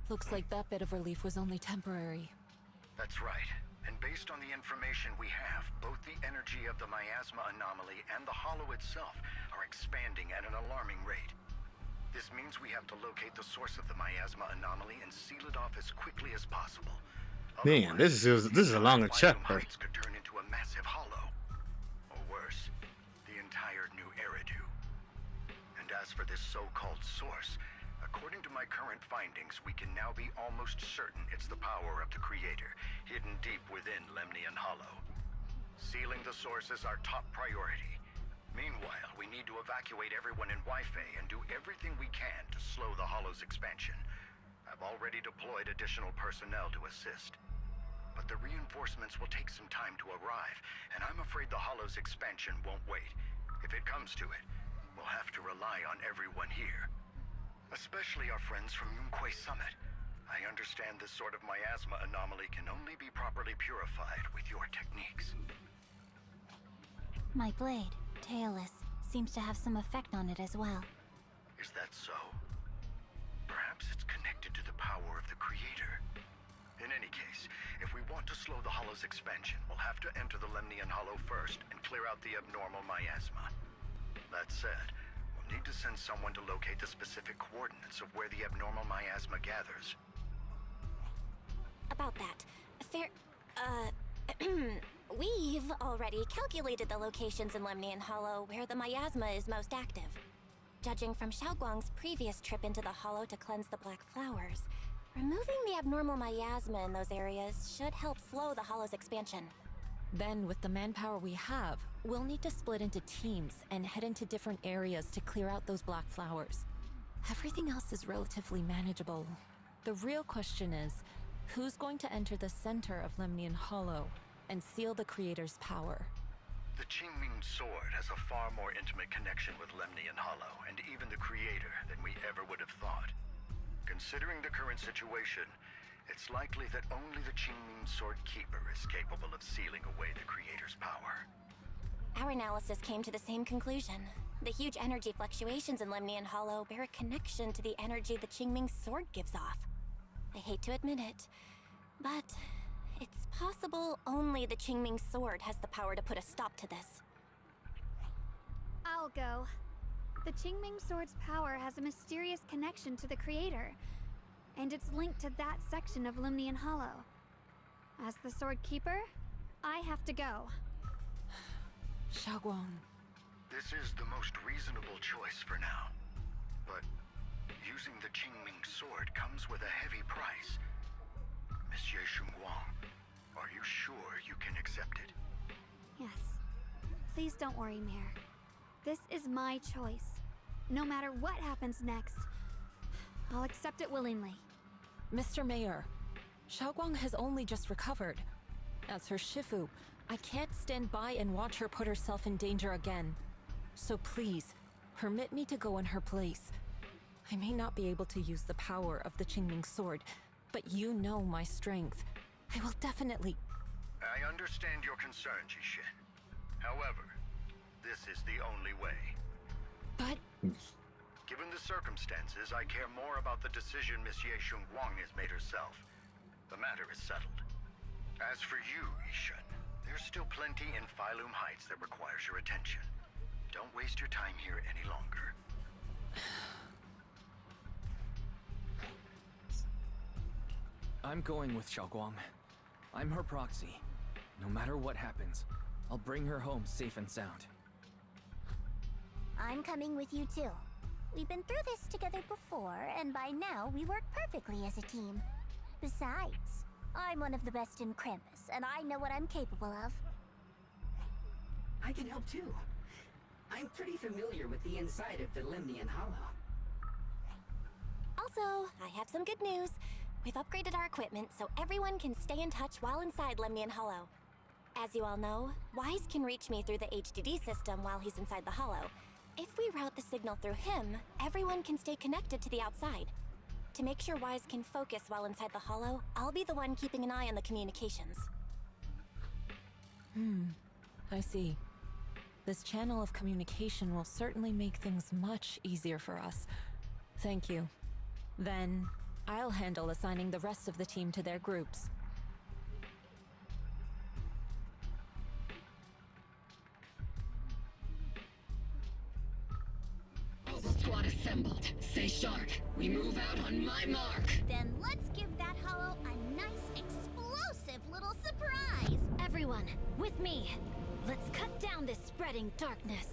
Looks like that bit of relief was only temporary. That's right. And based on the information we have, both the energy of the miasma anomaly and the hollow itself are expanding at an alarming rate. This means we have to locate the source of the miasma anomaly and seal it off as quickly as possible. Man, this is a longer chapter. Could turn into a massive hollow. Or worse, the entire new Eridu. And as for this so-called source, according to my current findings, we can now be almost certain it's the power of the Creator, hidden deep within Lemnian Hollow. Sealing the source is our top priority. Meanwhile, we need to evacuate everyone in Wi-Fi and do everything we can to slow the Hollow's expansion. I've already deployed additional personnel to assist. But the reinforcements will take some time to arrive, and I'm afraid the Hollow's expansion won't wait. If it comes to it, we'll have to rely on everyone here. Especially our friends from Yunquay Summit. I understand this sort of miasma anomaly can only be properly purified with your techniques. My blade, Tailless, seems to have some effect on it as well. Is that so? Perhaps it's connected to the power of the Creator. In any case, if we want to slow the Hollow's expansion, we'll have to enter the Lemnian Hollow first and clear out the abnormal miasma. That said, we'll need to send someone to locate the specific coordinates of where the abnormal miasma gathers. About that, we've already calculated the locations in Lemnian Hollow where the miasma is most active. Judging from Xiaoguang's previous trip into the Hollow to cleanse the Black Flowers, removing the abnormal miasma in those areas should help slow the Hollow's expansion. Then, with the manpower we have, we'll need to split into teams and head into different areas to clear out those Black Flowers. Everything else is relatively manageable. The real question is, who's going to enter the center of Lemnian Hollow and seal the Creator's power? The Qingming Sword has a far more intimate connection with Lemnian Hollow and even the Creator than we ever would have thought. Considering the current situation, it's likely that only the Qingming Sword Keeper is capable of sealing away the Creator's power. Our analysis came to the same conclusion. The huge energy fluctuations in Lemnian Hollow bear a connection to the energy the Qingming Sword gives off. I hate to admit it, but it's possible only the Qingming Sword has the power to put a stop to this. I'll go. The Qingming Sword's power has a mysterious connection to the Creator, and it's linked to that section of Limnian Hollow. As the Sword Keeper, I have to go. Xiaoguang. This is the most reasonable choice for now. But using the Qingming Sword comes with a heavy price. Monsieur Xunguang, are you sure you can accept it? Yes. Please don't worry, Mayor. This is my choice. No matter what happens next, I'll accept it willingly. Mr. Mayor, Xiaoguang has only just recovered. As her Shifu, I can't stand by and watch her put herself in danger again. So please, permit me to go in her place. I may not be able to use the power of the Qingming Sword, but you know my strength. I will definitely... I understand your concern, Jishin. However, this is the only way. But... Given the circumstances, I care more about the decision Miss Ye Xunguang has made herself. The matter is settled. As for you, Yishun, there's still plenty in Phylum Heights that requires your attention. Don't waste your time here any longer. I'm going with Xiaoguang. I'm her proxy. No matter what happens, I'll bring her home safe and sound. I'm coming with you too. We've been through this together before, and by now we work perfectly as a team. Besides, I'm one of the best in Krampus, and I know what I'm capable of. I can help too. I'm pretty familiar with the inside of the Lemnian Hollow. Also, I have some good news. We've upgraded our equipment so everyone can stay in touch while inside Lemnian Hollow. As you all know, Wise can reach me through the HDD system while he's inside the Hollow. If we route the signal through him, everyone can stay connected to the outside. To make sure Wise can focus while inside the Hollow, I'll be the one keeping an eye on the communications. I see. This channel of communication will certainly make things much easier for us. Thank you. Then, I'll handle assigning the rest of the team to their groups. All the squad assembled. Stay sharp. We move out on my mark. Then let's give that hollow a nice explosive little surprise! Everyone, with me. Let's cut down this spreading darkness.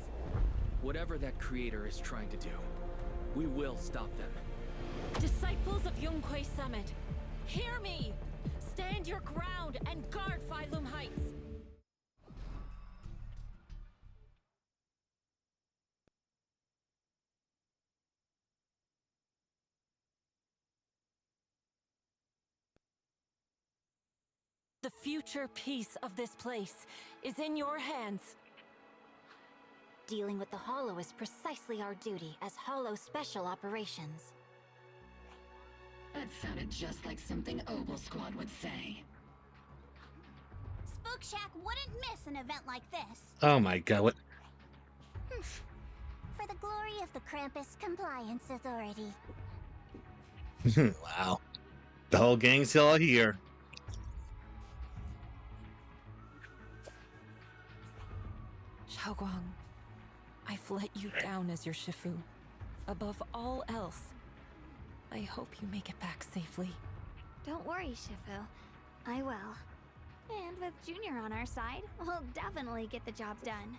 Whatever that creator is trying to do, we will stop them. Disciples of Yunquay Summit, hear me! Stand your ground and guard Phylum Heights! The future peace of this place is in your hands. Dealing with the Hollow is precisely our duty as Hollow Special Operations. That sounded just like something Obel Squad would say. Spook Shack wouldn't miss an event like this. Oh my god, what? For the glory of the Krampus Compliance Authority. Wow. The whole gang's still here. Xiaoguang, I've let you down as your Shifu. Above all else, I hope you make it back safely. Don't worry, Shifu. I will. And with Junior on our side, we'll definitely get the job done.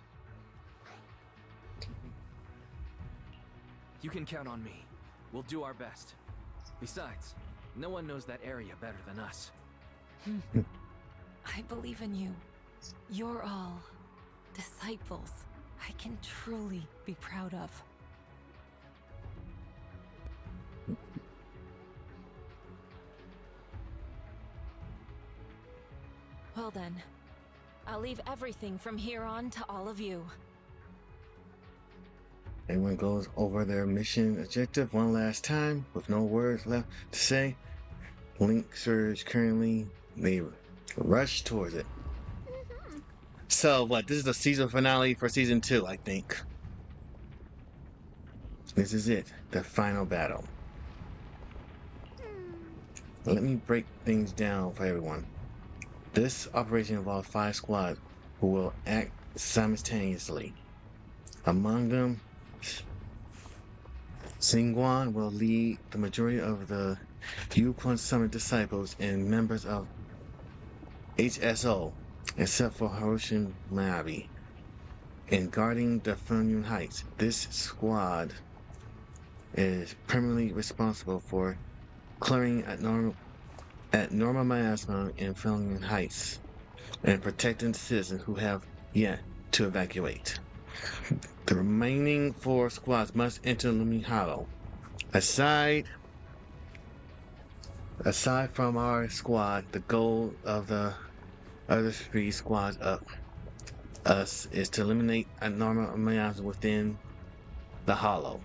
You can count on me. We'll do our best. Besides, no one knows that area better than us. I believe in you. You're all disciples I can truly be proud of. Well then, I'll leave everything from here on to all of you. Everyone goes over their mission objective one last time with no words left to say. Link Surge currently, they rush towards it. So what, this is the season finale for season 2, I think. This is it, the final battle. Let me break things down for everyone. This operation involves 5 squads who will act simultaneously. Among them, Xingguan will lead the majority of the Yukon Summit disciples and members of HSO, except for Hiroshin Mabi. In guarding the Phylum Heights, this squad is permanently responsible for clearing abnormal miasma in Phylum Heights and protecting citizens who have yet to evacuate. The remaining 4 squads must enter Lemnian Hollow. Aside from our squad, the goal of the other 3 squads up us is to eliminate abnormal miasma within the Hollow.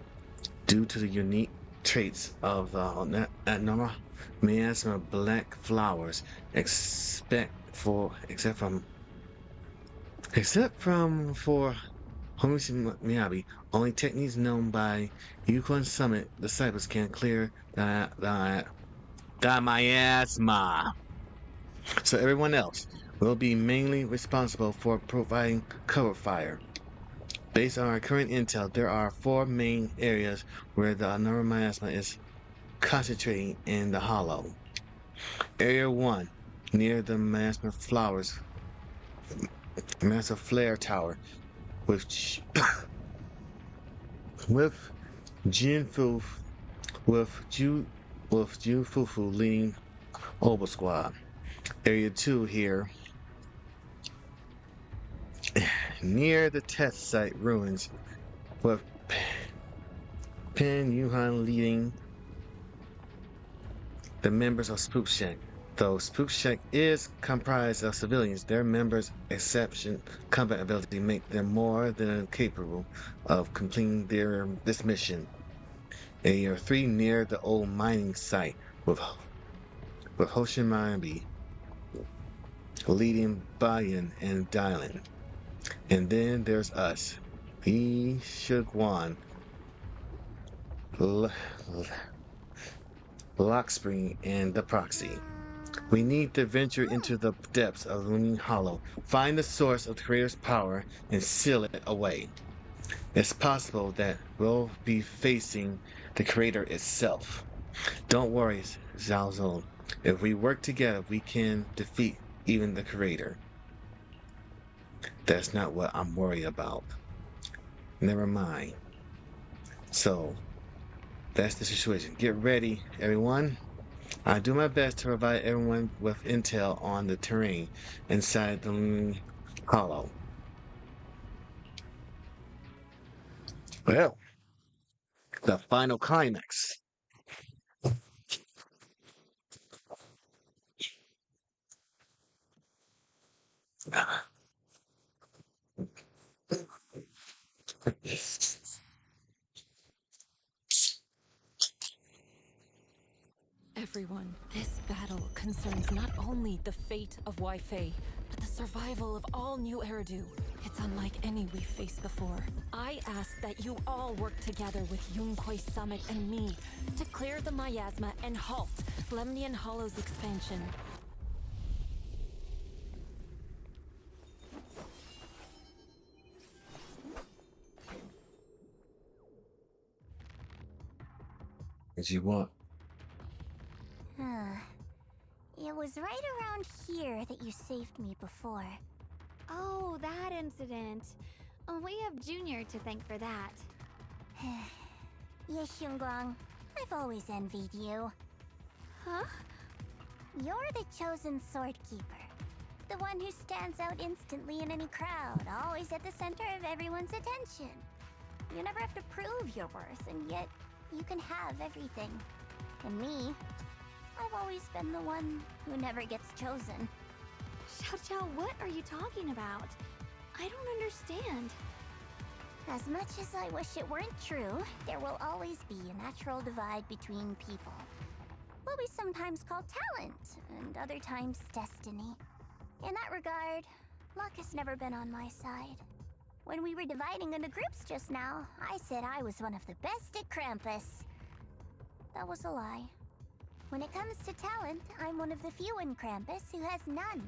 Due to the unique traits of the abnormal miasma black flowers, except for Hiroshin Mabi, only techniques known by Yukon Summit disciples can clear the miasma. So everyone else will be mainly responsible for providing cover fire. Based on our current intel, there are 4 main areas where the abnormal miasma is concentrating in the Hollow. Area 1, near the miasma flowers, massive flare tower, which with Jin Fu with Jun Fufu leading Oba Squad. Area 2 here, near the test site ruins, with Pen Yuhan leading the members of Spook Shack. Though Spook Shack is comprised of civilians, their members' exception combat ability make them more than capable of completing this mission. Area 3 near the old mining site with Hoshimabi leading Bayan and Dylan. And then there's us, Yi Shiguan, Lockspring, and the Proxy. We need to venture into the depths of Looming Hollow, find the source of the Creator's power, and seal it away. It's possible that we'll be facing the Creator itself. Don't worry, Zhao Zong. If we work together, we can defeat even the Creator. That's not what I'm worried about. Never mind. So, that's the situation. Get ready, everyone. I do my best to provide everyone with intel on the terrain inside the Looming Hollow. Well, the final climax. Everyone, this battle concerns not only the fate of Wei-Fei, but the survival of all New Eridu. It's unlike any we've faced before. I ask that you all work together with Yunquei Summit and me to clear the miasma and halt Lemnian Hollow's expansion. As you want. It was right around here that you saved me before. Oh, that incident. Oh, we have Junior to thank for that. Yes, Xinguang. I've always envied you. Huh? You're the chosen sword keeper. The one who stands out instantly in any crowd, always at the center of everyone's attention. You never have to prove your worth, and yet you can have everything. And me, I've always been the one who never gets chosen. Xiao, what are you talking about? I don't understand. As much as I wish it weren't true, there will always be a natural divide between people. What we sometimes call talent, and other times destiny. In that regard, luck has never been on my side. When we were dividing into groups just now, I said I was one of the best at Krampus. That was a lie. When it comes to talent, I'm one of the few in Krampus who has none.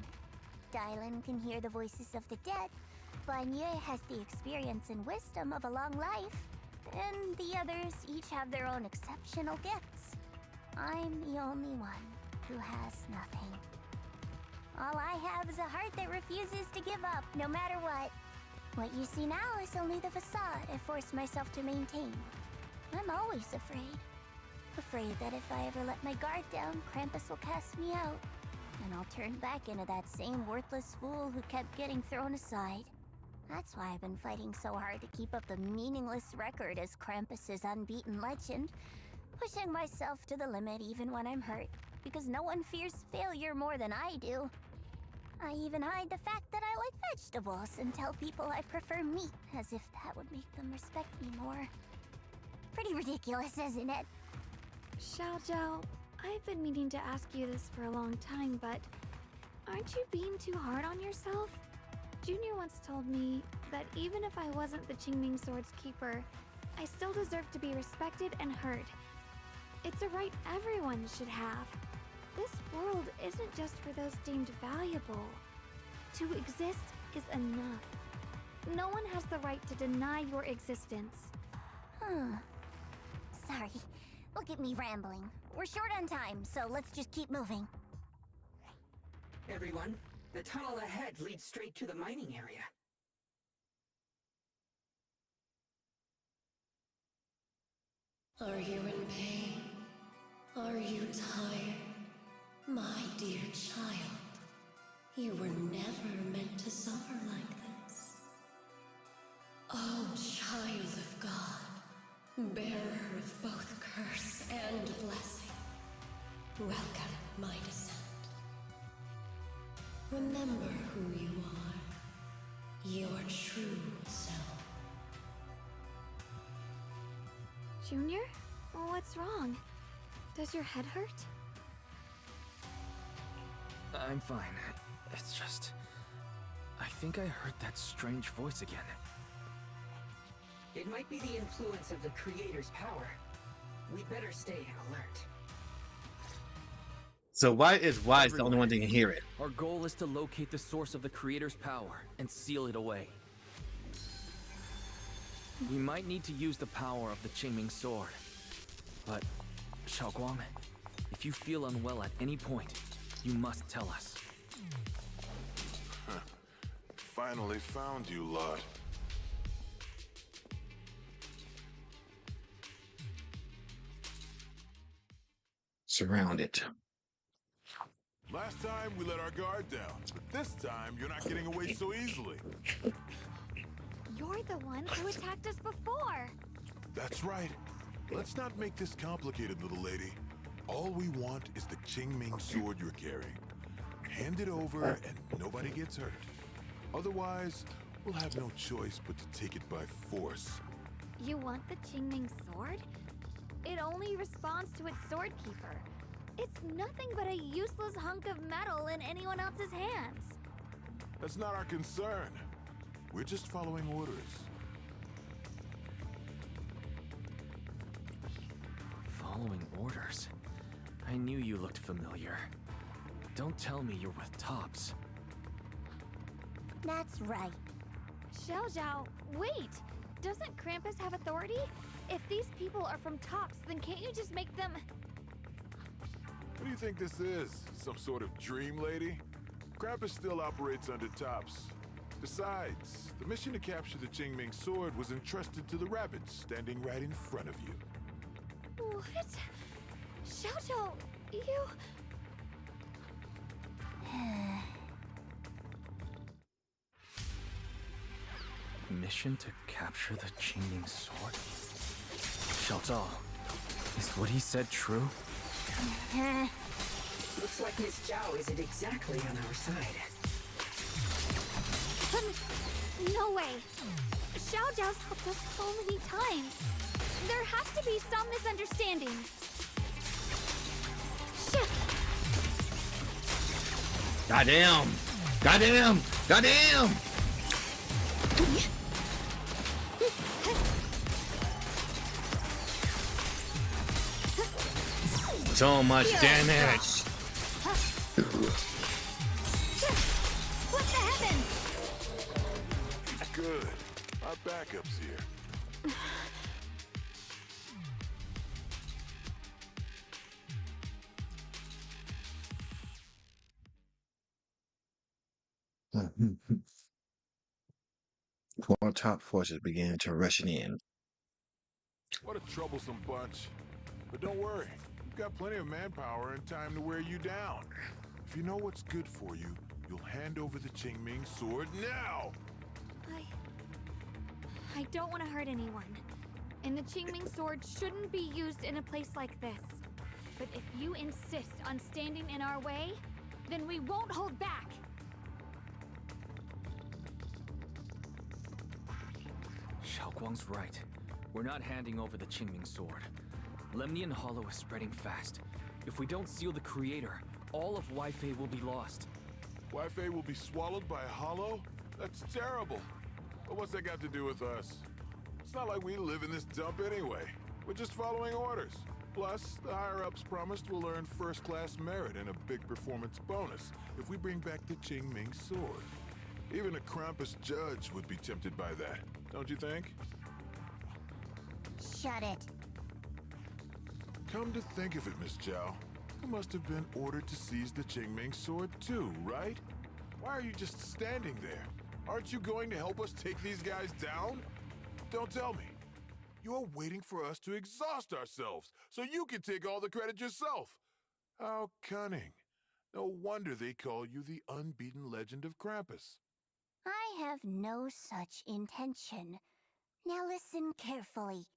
Dylan can hear the voices of the dead, Banye has the experience and wisdom of a long life, and the others each have their own exceptional gifts. I'm the only one who has nothing. All I have is a heart that refuses to give up, no matter what. What you see now is only the facade I forced myself to maintain. I'm always afraid. Afraid that if I ever let my guard down, Krampus will cast me out, and I'll turn back into that same worthless fool who kept getting thrown aside. That's why I've been fighting so hard to keep up a meaningless record as Krampus's unbeaten legend, pushing myself to the limit even when I'm hurt, because no one fears failure more than I do. I even hide the fact that I like vegetables and tell people I prefer meat, as if that would make them respect me more. Pretty ridiculous, isn't it? Xiao, I've been meaning to ask you this for a long time, but aren't you being too hard on yourself? Junior once told me that even if I wasn't the Qingming Sword's keeper, I still deserve to be respected and heard. It's a right everyone should have. This world isn't just for those deemed valuable. To exist is enough. No one has the right to deny your existence. Sorry. Look at me rambling. We're short on time, so let's just keep moving. Everyone, the tunnel ahead leads straight to the mining area. Are you in pain? Are you tired? My dear child, you were never meant to suffer like this. Oh, child of God, bearer of both curse and blessing, welcome my descent. Remember who you are, your true self. Junior? What's wrong? Does your head hurt? I'm fine. It's just... I think I heard that strange voice again. It might be the influence of the Creator's power. We'd better stay alert. So why is Wise the only one that can hear it? Our goal is to locate the source of the Creator's power and seal it away. We might need to use the power of the Qingming sword. But, Xiaoguang, if you feel unwell at any point, you must tell us. Finally found you, lot. Surrounded. Last time we let our guard down, but this time you're not getting away so easily. You're the ones who attacked us before. That's right. Let's not make this complicated, little lady. All we want is the Qingming sword you're carrying. Hand it over and nobody gets hurt. Otherwise, we'll have no choice but to take it by force. You want the Qingming sword? It only responds to its sword keeper. It's nothing but a useless hunk of metal in anyone else's hands. That's not our concern. We're just following orders. Following orders? I knew you looked familiar. Don't tell me you're with Tops. That's right. Xiao Zhao, wait! Doesn't Krampus have authority? If these people are from Tops, then can't you just make them... What do you think this is? Some sort of dream lady? Krampus still operates under Tops. Besides, the mission to capture the Qingming sword was entrusted to the rabbits standing right in front of you. What? Xiao Zhao, you... Mission to capture the Qingming sword? Xiao Zhao, is what he said true? Looks like Miss Zhao isn't exactly on our side. No way! Xiao Zhao's helped us so many times. There has to be some misunderstanding. Shit! Goddamn! Goddamn! Goddamn! So much damage! What the heavens? Good. Our backup's here. Poor top forces began to rushing in. What a troublesome bunch. But don't worry. We've got plenty of manpower and time to wear you down. If you know what's good for you, you'll hand over the Qingming sword now! I don't want to hurt anyone. And the Qingming sword shouldn't be used in a place like this. But if you insist on standing in our way, then we won't hold back! Xiaoguang's right. We're not handing over the Qingming sword. Lemnian Hollow is spreading fast. If we don't seal the Creator, all of Weifei will be lost. Weifei will be swallowed by a hollow? That's terrible. But what's that got to do with us? It's not like we live in this dump anyway. We're just following orders. Plus, the higher-ups promised we'll earn first-class merit and a big performance bonus if we bring back the Qingming sword. Even a Krampus judge would be tempted by that, don't you think? Shut it. Come to think of it, Miss Zhao, you must have been ordered to seize the Qingming sword too, right? Why are you just standing there? Aren't you going to help us take these guys down? Don't tell me. You're waiting for us to exhaust ourselves so you can take all the credit yourself. How cunning. No wonder they call you the unbeaten legend of Krampus. I have no such intention. Now listen carefully.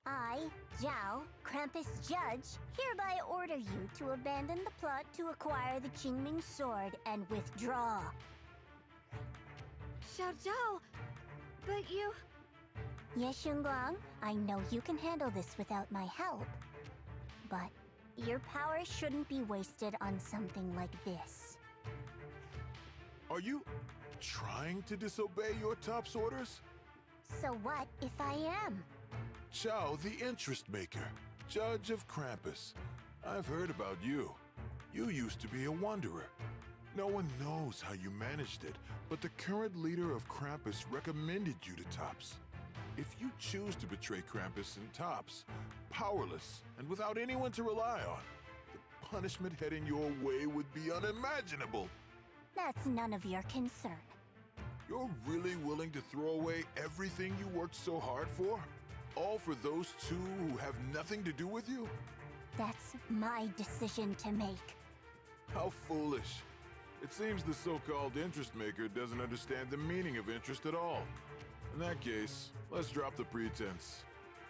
I, Zhao, Krampus Judge, hereby order you to abandon the plot to acquire the Qingming Sword and withdraw. Xiao Zhao, but you... Yes, Xunguang, I know you can handle this without my help. But your power shouldn't be wasted on something like this. Are you trying to disobey your top's orders? So what if I am? Chao, the interest maker, Judge of Krampus. I've heard about you. You used to be a wanderer. No one knows how you managed it, but the current leader of Krampus recommended you to Tops. If you choose to betray Krampus and Tops, powerless and without anyone to rely on, the punishment heading your way would be unimaginable. That's none of your concern. You're really willing to throw away everything you worked so hard for? All for those two who have nothing to do with you? That's my decision to make. How foolish. It seems the so-called interest maker doesn't understand the meaning of interest at all. In that case, let's drop the pretense.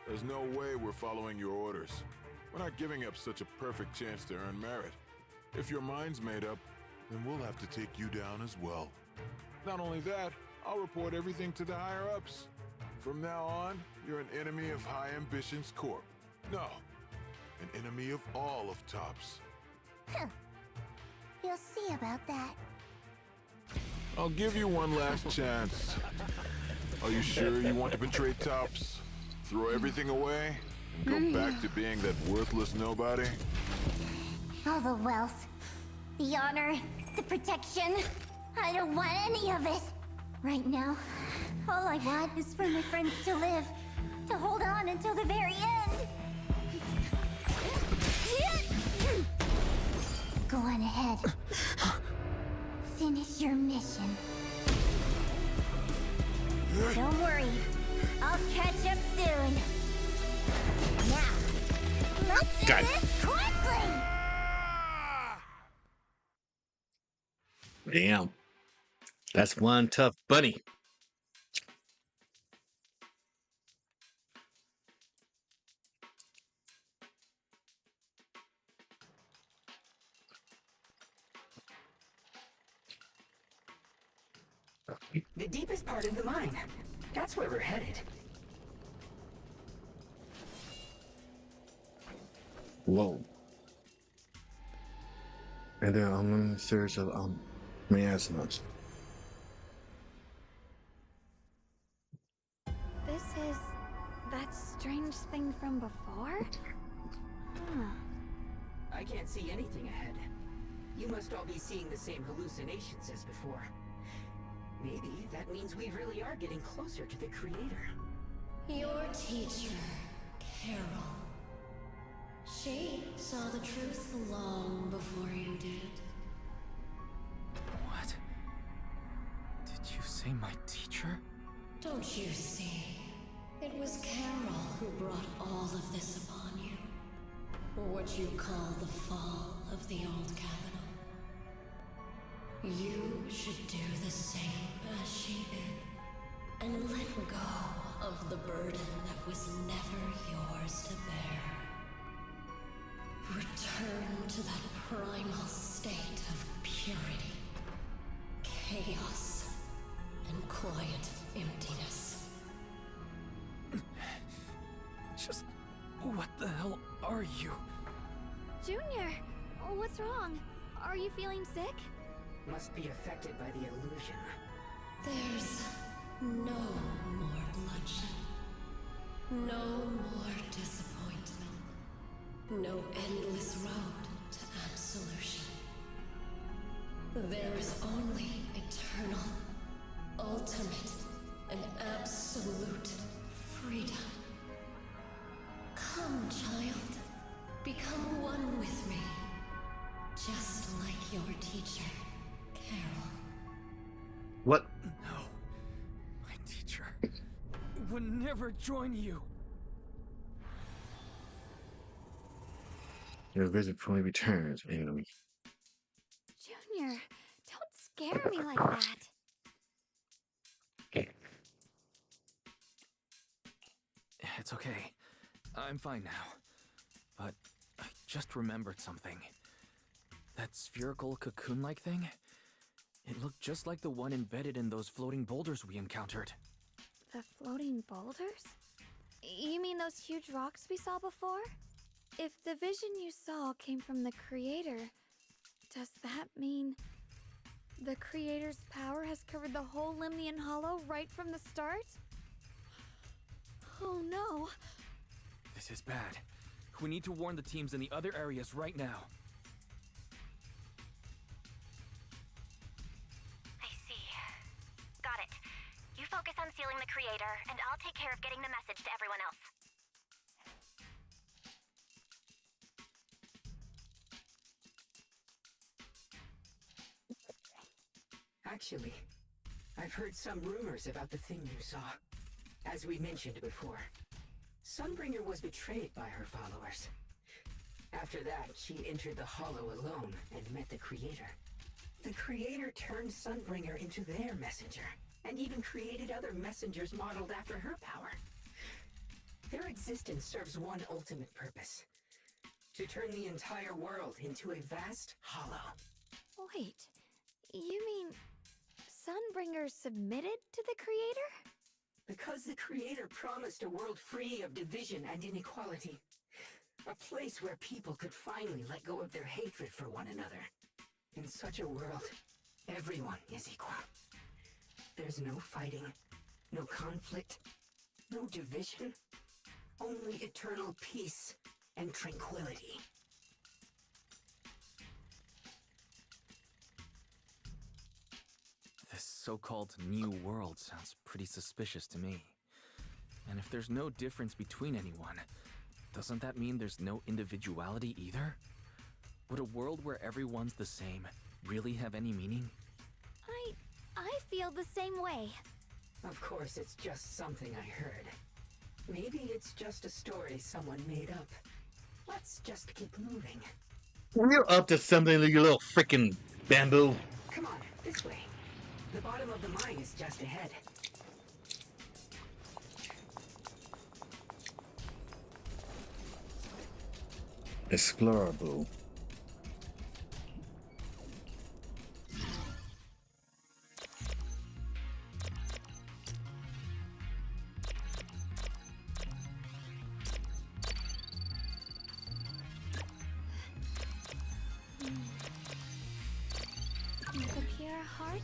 There's no way we're following your orders. We're not giving up such a perfect chance to earn merit. If your mind's made up, then we'll have to take you down as well. Not only that, I'll report everything to the higher-ups. From now on, you're an enemy of High Ambitions Corp. No, an enemy of all of Tops. Huh. You'll see about that. I'll give you one last chance. Are you sure you want to betray Tops? Throw everything away and go back to being that worthless nobody? All the wealth, the honor, the protection. I don't want any of it. Right now, all I want is for my friends to live, to hold on until the very end. Go on ahead. Finish your mission. Don't worry, I'll catch up soon. Now, let's do this quickly! Damn. That's one tough bunny. The deepest part of the mine. That's where we're headed. Whoa. And then I'm in search of miasmas. This is that strange thing from before? Huh. I can't see anything ahead. You must all be seeing the same hallucinations as before. Maybe that means we really are getting closer to the creator. Your teacher, Carol. She saw the truth long before you did. What? Did you say my teacher? Don't you see? It was Carol who brought all of this upon you. What you call the fall of the old capital. You should do the same as she did. And let go of the burden that was never yours to bear. Return to that primal state of purity, chaos, and quiet emptiness. Just... what the hell are you? Junior, what's wrong? Are you feeling sick? Must be affected by the illusion. There's no more bloodshed. No more disappointment. No endless road to absolution. There is only eternal, ultimate, and absolute freedom. Come, child. Become one with me. Just like your teacher, Carol. What? No. My teacher would never join you. Your visit fully returns. And Junior, don't scare me like that. It's okay. I'm fine now. But I just remembered something. That spherical cocoon-like thing? It looked just like the one embedded in those floating boulders we encountered. The floating boulders? You mean those huge rocks we saw before? If the vision you saw came from the Creator, does that mean the Creator's power has covered the whole Limnian Hollow right from the start? Oh no. This is bad. We need to warn the teams in the other areas right now. I see. Got it. You focus on sealing the Creator, and I'll take care of getting the message to everyone else. Actually, I've heard some rumors about the thing you saw. As we mentioned before, Sunbringer was betrayed by her followers. After that, she entered the Hollow alone and met the Creator. The Creator turned Sunbringer into their messenger, and even created other messengers modeled after her power. Their existence serves one ultimate purpose: to turn the entire world into a vast hollow. Wait, you mean Sunbringer submitted to the Creator? Because the Creator promised a world free of division and inequality. A place where people could finally let go of their hatred for one another. In such a world, everyone is equal. There's no fighting, no conflict, no division. Only eternal peace and tranquility. This so-called new world sounds pretty suspicious to me. And if there's no difference between anyone, doesn't that mean there's no individuality either? Would a world where everyone's the same really have any meaning? I feel the same way. Of course, it's just something I heard. Maybe it's just a story someone made up. Let's just keep moving. You're up to something, you little freaking bamboo. Come on, this way. The bottom of the mine is just ahead. Explorable. The pure heart?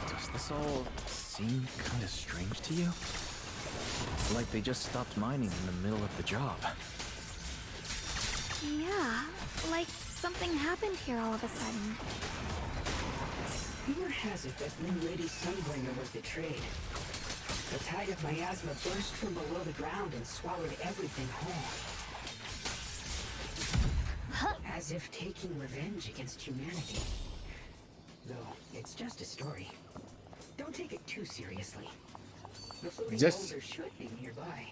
Does this all seem kind of strange to you? Like they just stopped mining in the middle of the job. Yeah, like something happened here all of a sudden. Rumor has it that New Lady Sunbringer was betrayed. The tide of miasma burst from below the ground and swallowed everything whole. As if taking revenge against humanity. Though, it's just a story. Don't take it too seriously. The floating boulder should be nearby.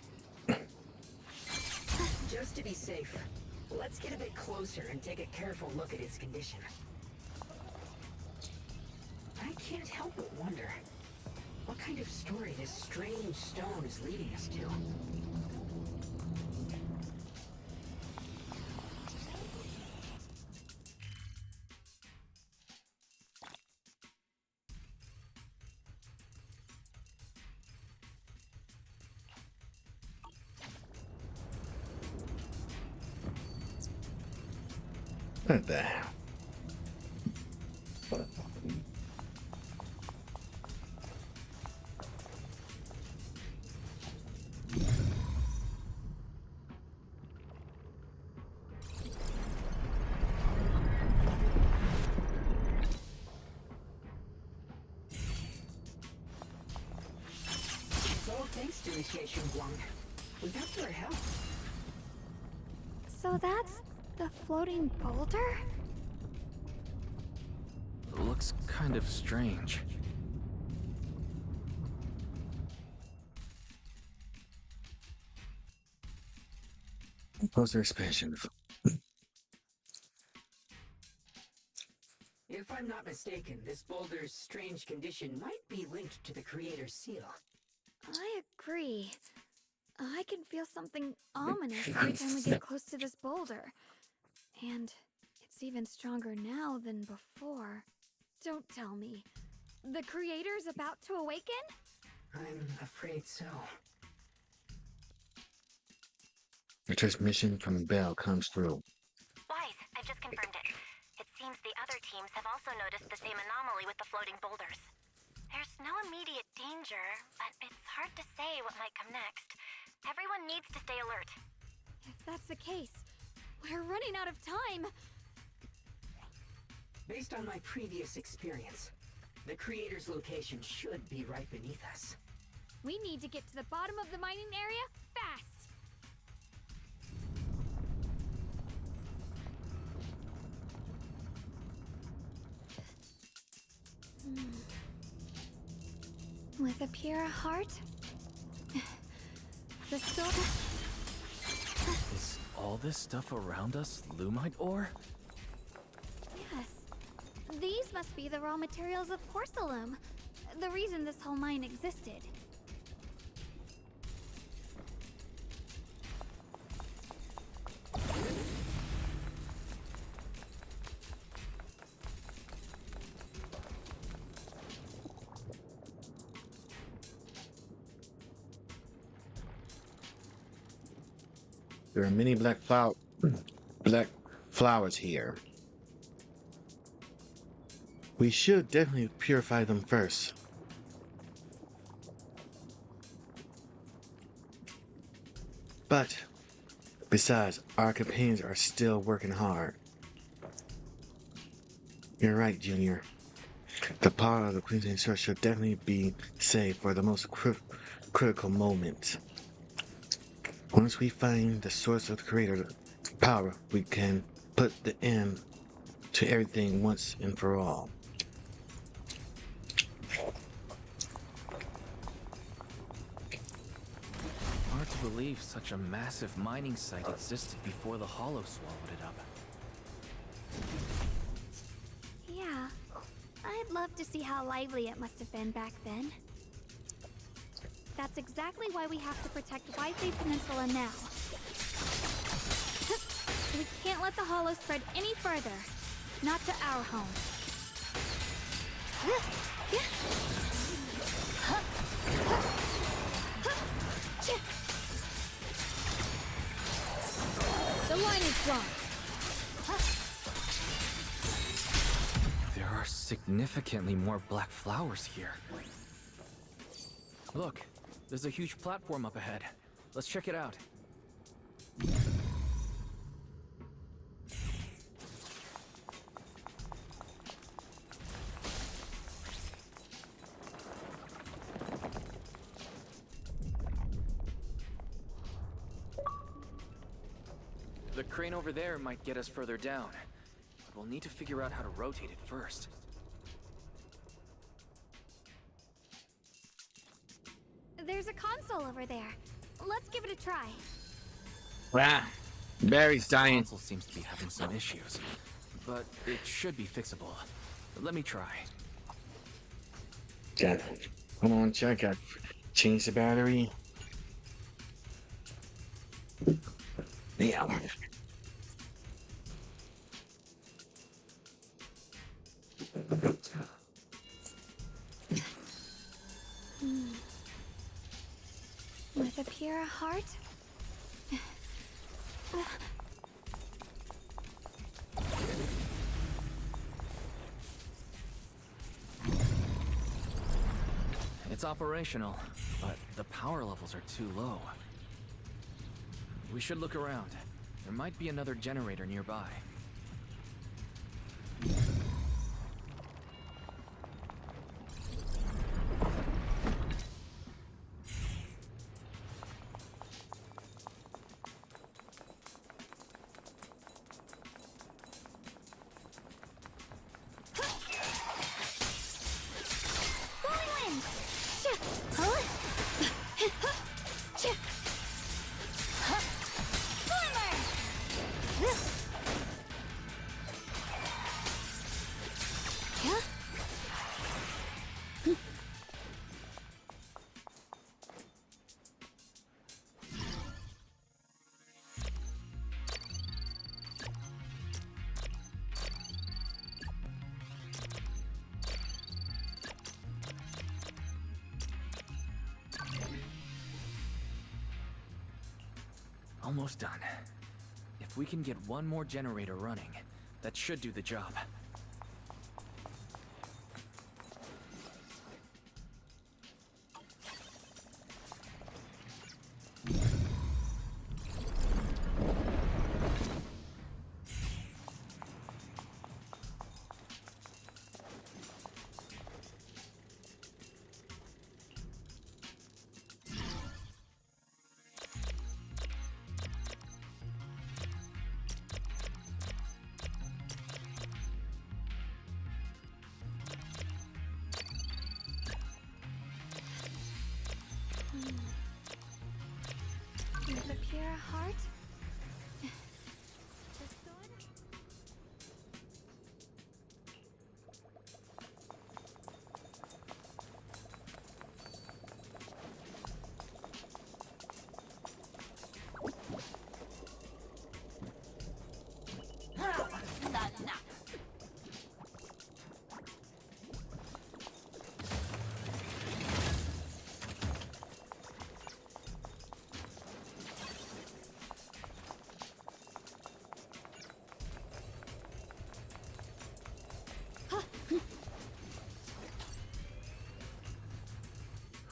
Just to be safe, let's get a bit closer and take a careful look at its condition. I can't help but wonder what kind of story this strange stone is leading us to. What the hell? appreciation, Guang. Without your help. So that's the floating boulder? Looks kind of strange. Poster expansion. If I'm not mistaken, this boulder's strange condition might be linked to the creator's seal. I agree. I can feel something ominous every time we get close to this boulder. And it's even stronger now than before. Don't tell me. The creator's about to awaken? I'm afraid so. The transmission from Bell comes through. Wise, I've just confirmed it. It seems the other teams have also noticed the same anomaly with the floating boulders. There's no immediate danger, but it's hard to say what might come next. Everyone needs to stay alert. If that's the case, we're running out of time. Based on my previous experience, the creator's location should be right beneath us. We need to get to the bottom of the mining area fast. With a pure heart, the soul. Is all this stuff around us Lumite ore? Yes. These must be the raw materials of porcelain. The reason this whole mine existed. There are many black flowers here. We should definitely purify them first. But besides, our companions are still working hard. You're right, Junior. The power of the Queen's Source should definitely be saved for the most critical moment. Once we find the source of the creator power, we can put the end to everything once and for all. Hard to believe such a massive mining site existed before the Hollow swallowed it up. Yeah. I'd love to see how lively it must have been back then. That's exactly why we have to protect Wi-Fi Peninsula now. We can't let the Hollow spread any further. Not to our home. The line is drawn. There are significantly more black flowers here. Look, there's a huge platform up ahead. Let's check it out. The crane over there might get us further down, but we'll need to figure out how to rotate it first. There's a console over there. Let's give it a try. Wow, Barry's dying. The console seems to be having some issues, but it should be fixable. Let me try. Yeah. Come on, check out. Change the battery. Yeah. With a pure heart? It's operational, but the power levels are too low. We should look around. There might be another generator nearby. Almost done. If we can get one more generator running, that should do the job. With a pure heart?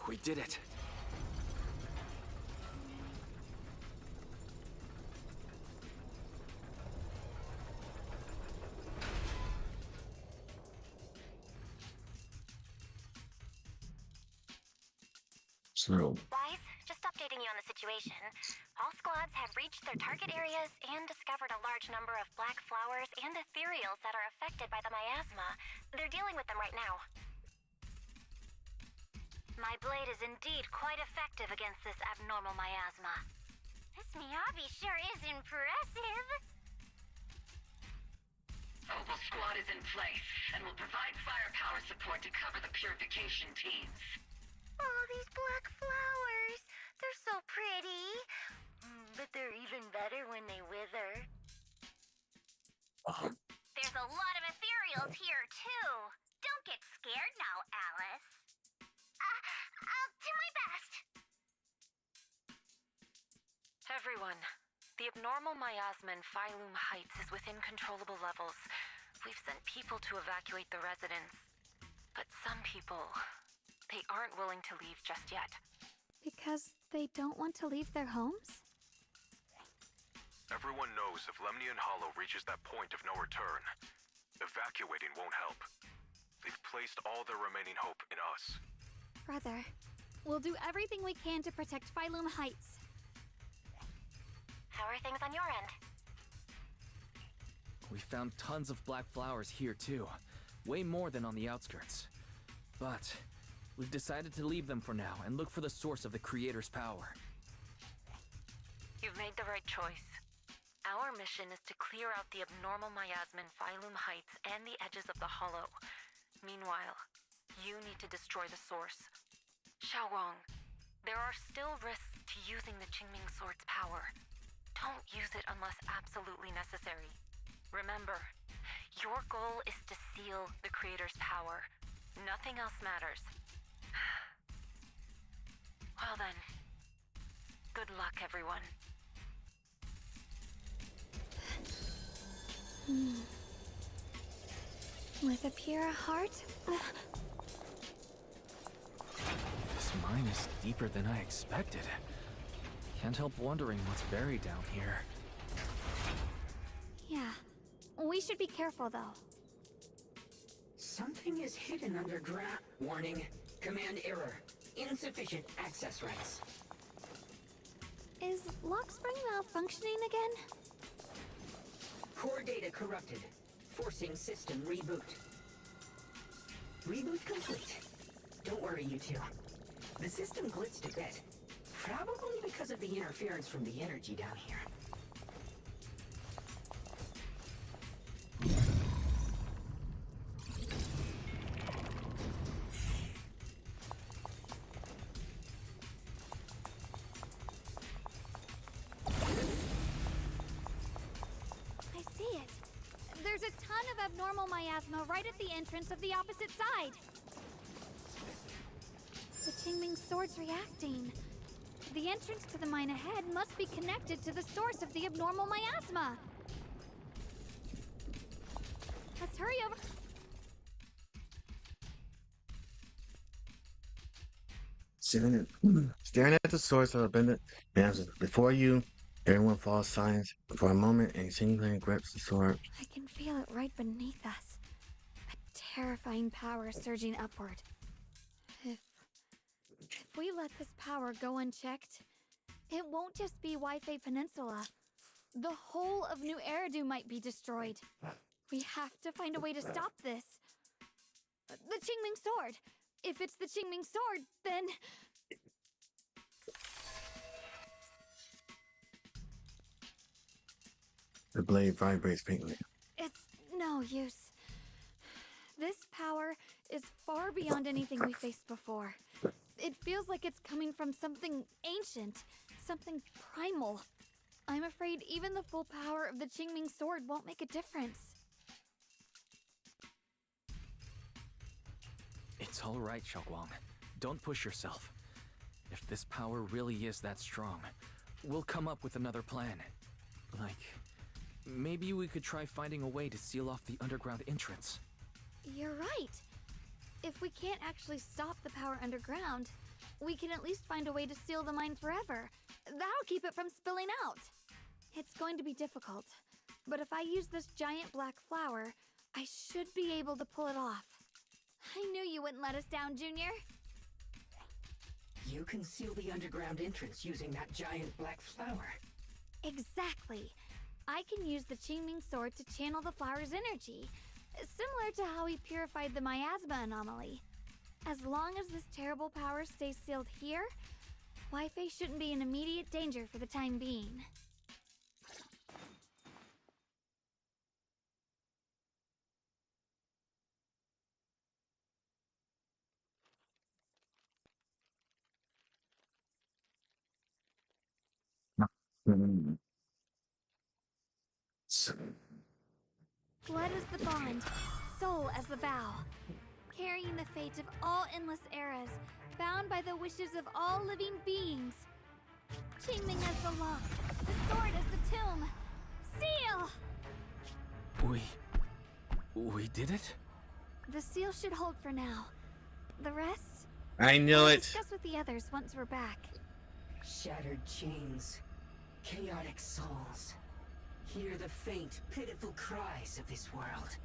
We did it. So, Wise, just updating you on the situation. All squads have reached their target areas and discovered a large number of black flowers and ethereals that are affected by the miasma. They're dealing with them right now. My blade is indeed quite effective against this abnormal miasma. This Miyabi sure is impressive. Opal Squad is in place and will provide firepower support to cover the purification teams. Oh, these black flowers. They're so pretty. But they're even better when they wither. There's a lot of ethereals here, too. Don't get scared now, Alice. I'll do my best. Everyone, the abnormal miasma in Phylum Heights is within controllable levels. We've sent people to evacuate the residents. But some people, they aren't willing to leave just yet. Because they don't want to leave their homes? Everyone knows if Lemnian Hollow reaches that point of no return, evacuating won't help. They've placed all their remaining hope in us. Brother, we'll do everything we can to protect Phylum Heights. How are things on your end? We found tons of black flowers here too. Way more than on the outskirts. But we've decided to leave them for now and look for the source of the Creator's power. You've made the right choice. Our mission is to clear out the abnormal miasma in Phylum Heights and the edges of the Hollow. Meanwhile, you need to destroy the source. Xiaowang, there are still risks to using the Qingming Sword's power. Don't use it unless absolutely necessary. Remember, your goal is to seal the Creator's power. Nothing else matters. Well then, good luck, everyone. With a pure heart? This mine is deeper than I expected. Can't help wondering what's buried down here. Yeah. We should be careful, though. Something is hidden underground. Warning. Command error. Insufficient access rights. Is Lockspring malfunctioning again? Core data corrupted. Forcing system reboot. Reboot complete. Don't worry, you two. The system glitched a bit. Probably because of the interference from the energy down here. I see it. There's a ton of abnormal miasma right at the entrance of the opposite side. The Qingming Sword's reacting. The entrance to the mine ahead must be connected to the source of the abnormal miasma. Let's hurry over. Staring at the source of abundant answers before you, everyone falls silent for a moment and Singleton grips the sword. I can feel it right beneath us. A terrifying power surging upward. If we let this power go unchecked, it won't just be Wi-Fi Peninsula. The whole of New Eridu might be destroyed. We have to find a way to stop this. The Qingming Sword! If it's the Qingming Sword, then... The blade vibrates faintly. It's no use. This power is far beyond anything we faced before. It feels like it's coming from something ancient, something primal. I'm afraid even the full power of the Qingming Sword won't make a difference. It's all right, Xiaoguang. Don't push yourself. If this power really is that strong, we'll come up with another plan. Like, maybe we could try finding a way to seal off the underground entrance. You're right. If we can't actually stop the power underground, we can at least find a way to seal the mine forever. That'll keep it from spilling out. It's going to be difficult, but if I use this giant black flower, I should be able to pull it off. I knew you wouldn't let us down, Junior. You can seal the underground entrance using that giant black flower. Exactly. I can use the Qingming Sword to channel the flower's energy, similar to how we purified the miasma anomaly. As long as this terrible power stays sealed here, Wi-Fi shouldn't be in immediate danger for the time being. Blood is the bond, soul as the vow, carrying the fate of all endless eras, bound by the wishes of all living beings. Qingming as the lock, the sword as the tomb. Seal! We did it? The seal should hold for now. The rest... I knew we'll it. discuss with the others once we're back. Shattered chains, chaotic souls. Hear the faint, pitiful cries of this world.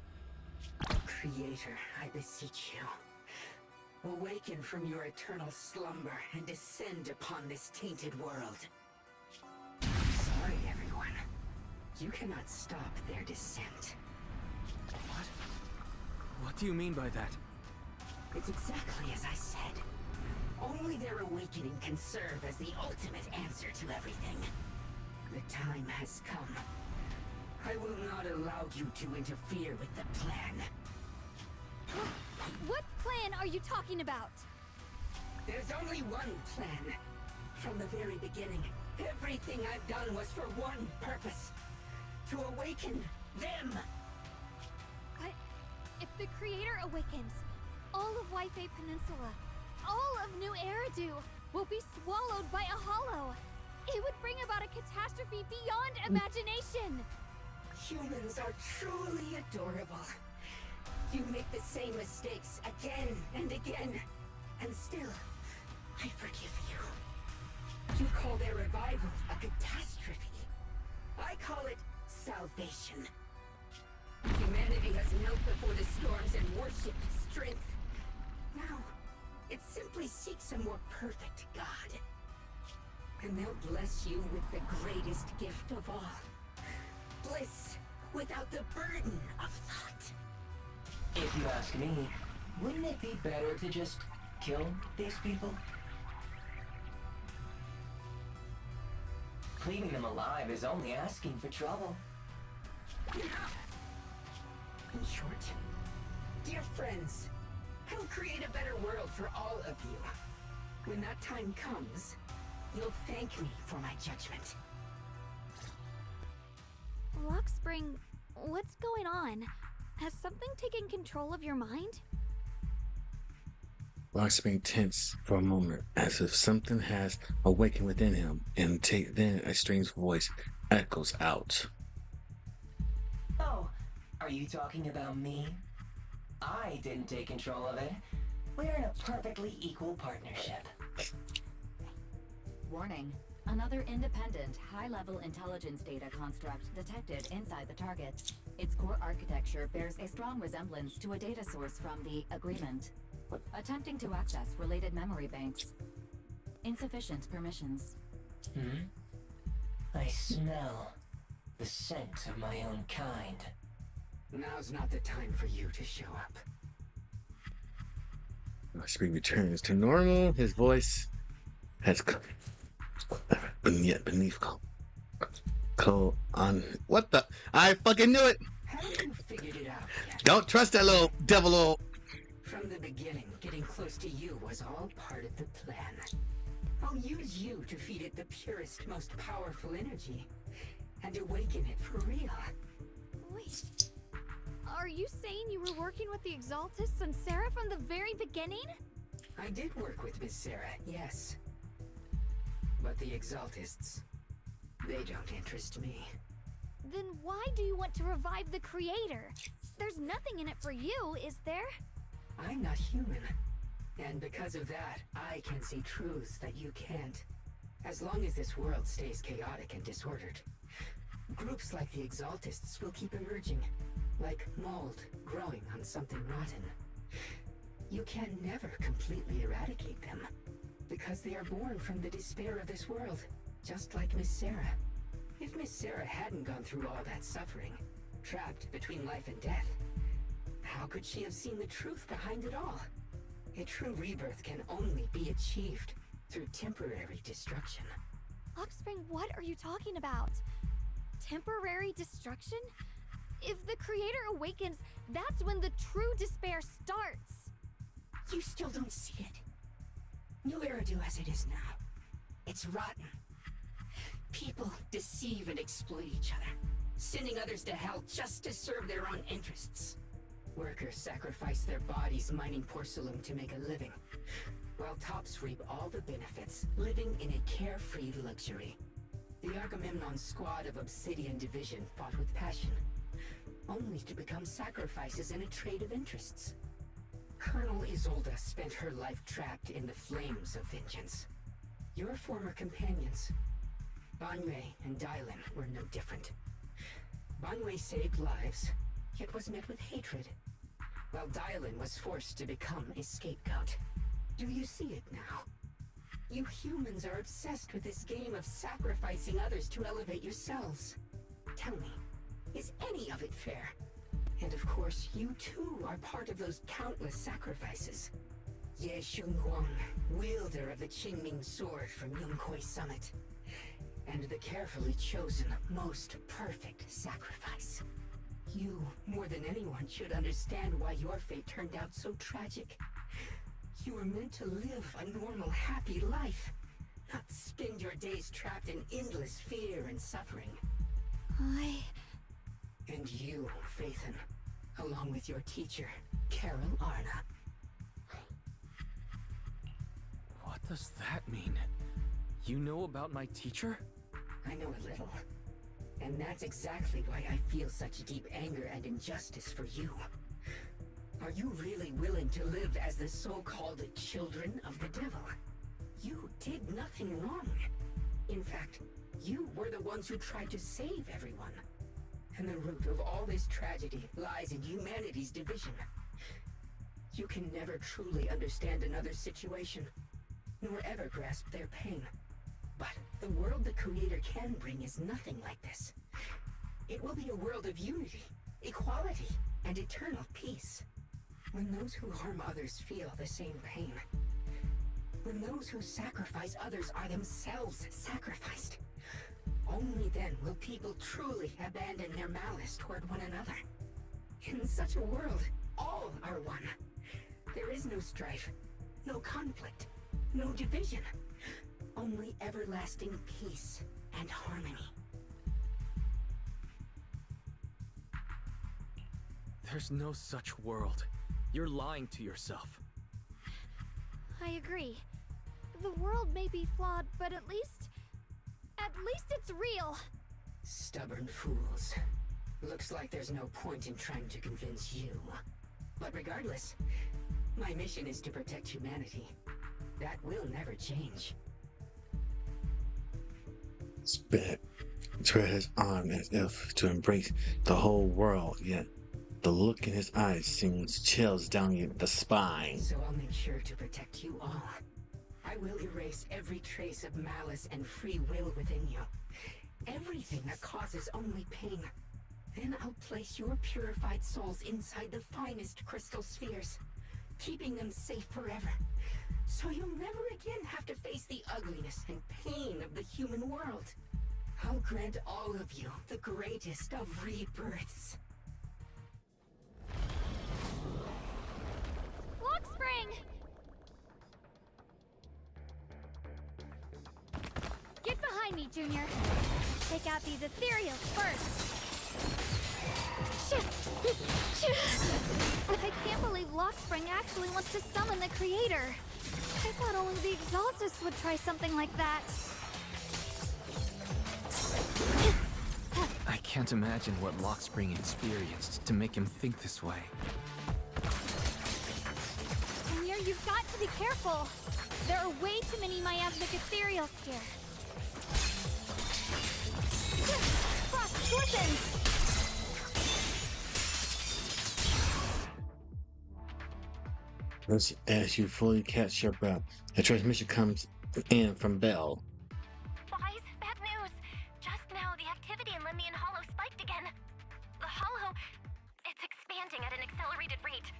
Creator, I beseech you. Awaken from your eternal slumber and descend upon this tainted world. Sorry, everyone. You cannot stop their descent. What? What do you mean by that? It's exactly as I said. Only their awakening can serve as the ultimate answer to everything. The time has come. I will not allow you to interfere with the plan. What plan are you talking about? There's only one plan. From the very beginning, everything I've done was for one purpose. To awaken them! But if the Creator awakens, all of Wi-Fi Peninsula, all of New Eridu will be swallowed by a hollow. It would bring about a catastrophe beyond imagination. Humans are truly adorable. You make the same mistakes again and again, and still, I forgive you. You call their revival a catastrophe. I call it salvation. Humanity has knelt before the storms and worshipped strength. Now, it simply seeks a more perfect God. And they'll bless you with the greatest gift of all. Bliss without the burden of thought. If you ask me, wouldn't it be better to just kill these people? Leaving them alive is only asking for trouble. In short, dear friends, I'll create a better world for all of you. When that time comes, you'll thank me for my judgment. Lockspring, what's going on? Has something taken control of your mind? Locksmith tense for a moment, as if something has awakened within him, and then a strange voice echoes out. Oh, are you talking about me? I didn't take control of it. We're in a perfectly equal partnership. Warning. Another independent, high-level intelligence data construct detected inside the target. Its core architecture bears a strong resemblance to a data source from the Agreement. Attempting to access related memory banks. Insufficient permissions. I smell the scent of my own kind. Now's not the time for you to show up. Locksmith returns to normal. His voice has beneath cold on what the? I fucking knew it. Haven't you figured it out yet? Don't trust that little devil. From the beginning, getting close to you was all part of the plan. I'll use you to feed it the purest, most powerful energy, and awaken it for real. Wait, are you saying you were working with the Exaltists and Sarah from the very beginning? I did work with Miss Sarah, yes. But the Exaltists, they don't interest me. Then why do you want to revive the Creator? There's nothing in it for you, is there? I'm not human. And because of that, I can see truths that you can't. As long as this world stays chaotic and disordered, groups like the Exaltists will keep emerging, like mold growing on something rotten. You can never completely eradicate them, because they are born from the despair of this world, just like Miss Sarah. If Miss Sarah hadn't gone through all that suffering, trapped between life and death, how could she have seen the truth behind it all? A true rebirth can only be achieved through temporary destruction. Upspring, what are you talking about? Temporary destruction? If the Creator awakens, that's when the true despair starts. You still don't see it. New Eridu as it is now. It's rotten. People deceive and exploit each other, sending others to hell just to serve their own interests. Workers sacrifice their bodies mining porcelain to make a living, while tops reap all the benefits, living in a carefree luxury. The Agamemnon squad of Obsidian Division fought with passion, only to become sacrifices in a trade of interests. Colonel Isolde spent her life trapped in the flames of vengeance. Your former companions, Banwei and Dylan, were no different. Banwei saved lives, yet was met with hatred, while Dylan was forced to become a scapegoat. Do you see it now? You humans are obsessed with this game of sacrificing others to elevate yourselves. Tell me, is any of it fair? And of course, you too are part of those countless sacrifices. Ye Shunguang, wielder of the Qingming sword from Yunhui Summit, and the carefully chosen, most perfect sacrifice. You, more than anyone, should understand why your fate turned out so tragic. You were meant to live a normal, happy life, not spend your days trapped in endless fear and suffering. And you, Phaethon, along with your teacher, Carol Arna. What does that mean? You know about my teacher? I know a little. And that's exactly why I feel such deep anger and injustice for you. Are you really willing to live as the so-called children of the devil? You did nothing wrong. In fact, you were the ones who tried to save everyone. And the root of all this tragedy lies in humanity's division. You can never truly understand another's situation, nor ever grasp their pain. But the world the Creator can bring is nothing like this. It will be a world of unity, equality, and eternal peace. When those who harm others feel the same pain. When those who sacrifice others are themselves sacrificed. Only then will people truly abandon their malice toward one another. In such a world, all are one. There is no strife, no conflict, no division. Only everlasting peace and harmony. There's no such world. You're lying to yourself. I agree. The world may be flawed, but at least it's real. Stubborn fools. Looks like there's no point in trying to convince you. But regardless, my mission is to protect humanity. That will never change. Spit. Spread his arm as if to embrace the whole world, yet the look in his eyes sends chills down the spine. So I'll make sure to protect you all. I will erase every trace of malice and free will within you. Everything that causes only pain. Then I'll place your purified souls inside the finest crystal spheres, keeping them safe forever. So you'll never again have to face the ugliness and pain of the human world. I'll grant all of you the greatest of rebirths. Lock spring! Get behind me, Junior. Take out these ethereals first. I can't believe Lockspring actually wants to summon the creator. I thought only the Exaltists would try something like that. I can't imagine what Lockspring experienced to make him think this way. Junior, you've got to be careful. There are way too many miasmic ethereals here. Frost, listen! As you fully catch your breath, the transmission comes in from Bell. Boys, bad news. Just now, the activity in Lemnian Hollow spiked again. The Hollow, it's expanding at an accelerated rate.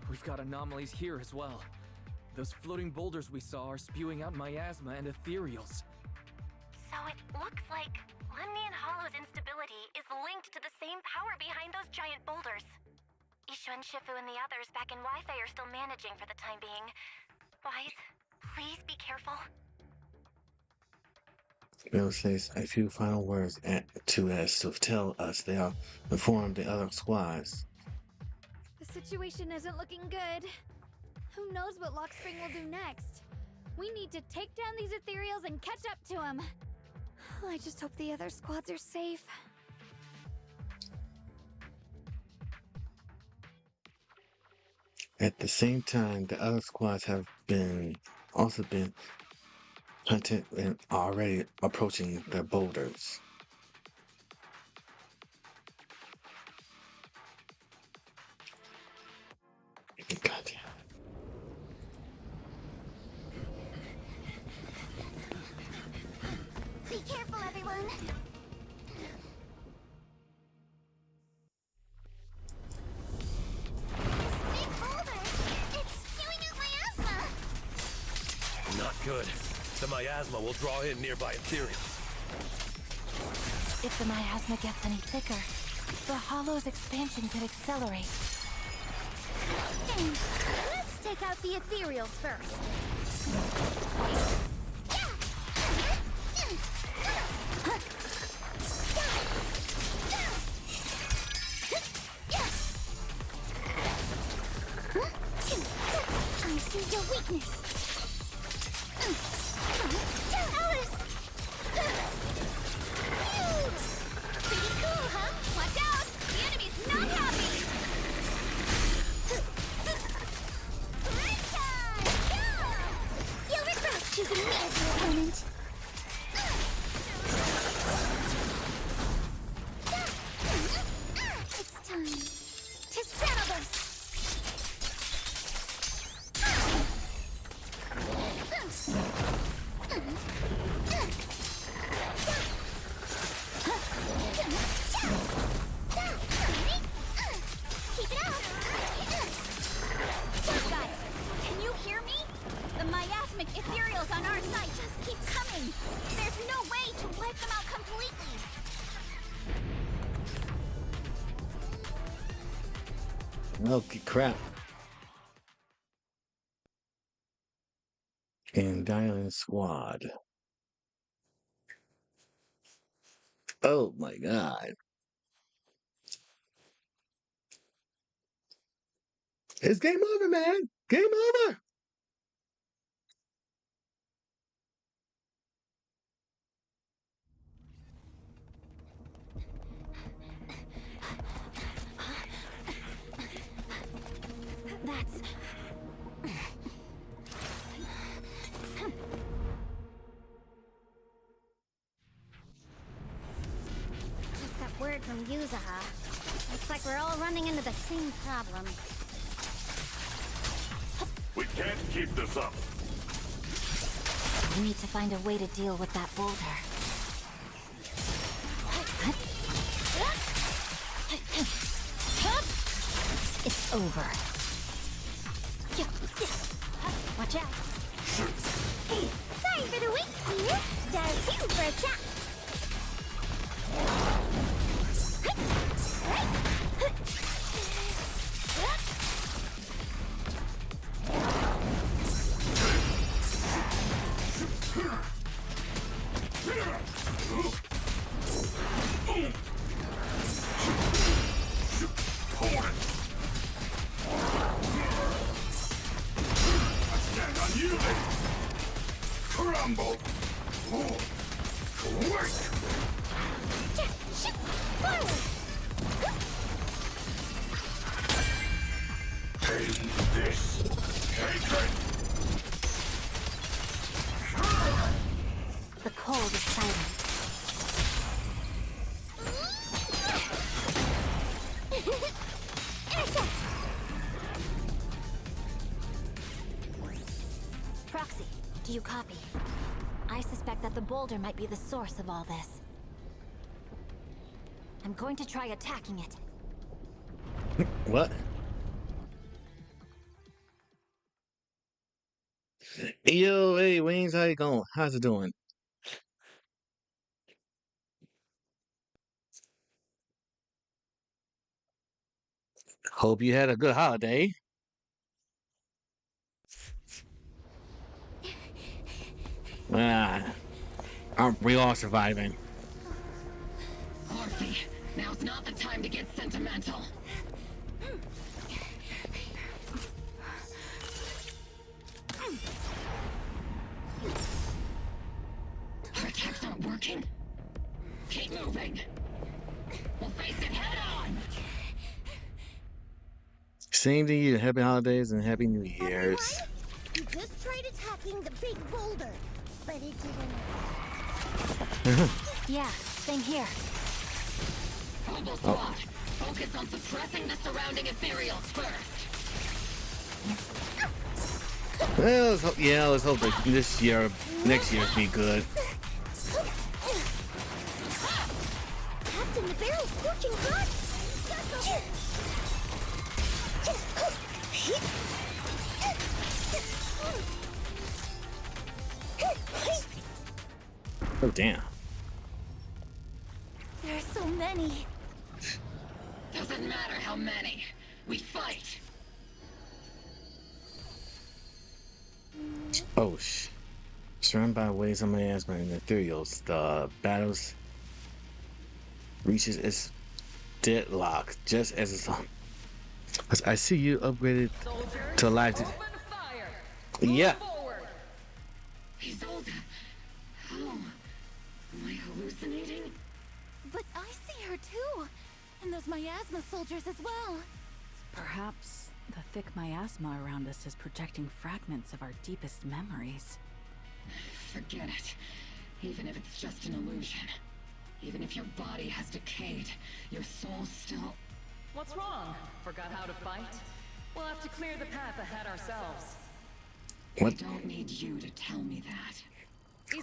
We've got anomalies here as well. Those floating boulders we saw are spewing out miasma and ethereals. So it looks like Lemnian Hollow's instability is linked to the same power behind those giant boulders. Ishu and Shifu and the others back in Wi-Fi are still managing for the time being. Boys, please be careful. Bell says a few final words to tell us they are informed the other squads. The situation isn't looking good. Who knows what Lockspring will do next? We need to take down these ethereals and catch up to him. I just hope the other squads are safe. At the same time, the other squads have also been hunted and already approaching the boulders. Goddamn. Be careful, everyone. Not good. The miasma will draw in nearby ethereals. If the miasma gets any thicker, the Hollow's expansion could accelerate. Thanks. Let's take out the ethereals first. I see your weakness. Alice! Pretty cool, huh? Watch out! The enemy's not happy! Break time! Go! You'll regret choosing me as your opponent. It's time to settle this! Keep it up! Guys, can you hear me? The miasmic ethereals on our side just keep coming. There's no way to wipe them out completely. Okay, crap. And Diamond Squad. Oh my god. It's game over, man. Game over. That's... Just got word from Yuzaha. Looks like we're all running into the same problem. We can't keep this up. We need to find a way to deal with that boulder. It's over. Watch out. Sorry for the wait, dear. Does you for a chat. Crumble! Wait! Taste this hatred! The cold is silent. Proxy, do you copy? I suspect that the boulder might be the source of all this. I'm going to try attacking it. What? Yo, hey, Wings, how you going? How's it doing? Hope you had a good holiday. We all surviving. Orphe, now's not the time to get sentimental. Our attacks aren't working. Keep moving. We'll face it head on. Same to you. Happy holidays and happy New Year's. You just tried attacking the big boulder, but it Uh-huh. Yeah, same here. Mobile squad, focus on suppressing the surrounding ethereals first. Well, let's hope that next year be good. Captain, the barrel's scorching hot. Oh, damn. There are so many. Doesn't matter how many. We fight. Oh, surrounded by waves on my ass by the ethereals. The battles reaches its deadlock just as it's on. I see you upgraded to live. Yeah. He's older. How? Am I hallucinating? But I see her too. And those miasma soldiers as well. Perhaps the thick miasma around us is projecting fragments of our deepest memories. Forget it. Even if it's just an illusion. Even if your body has decayed, your soul still... What's wrong? Forgot how to fight? We'll have to clear the path ahead ourselves. What? I don't need you to tell me that.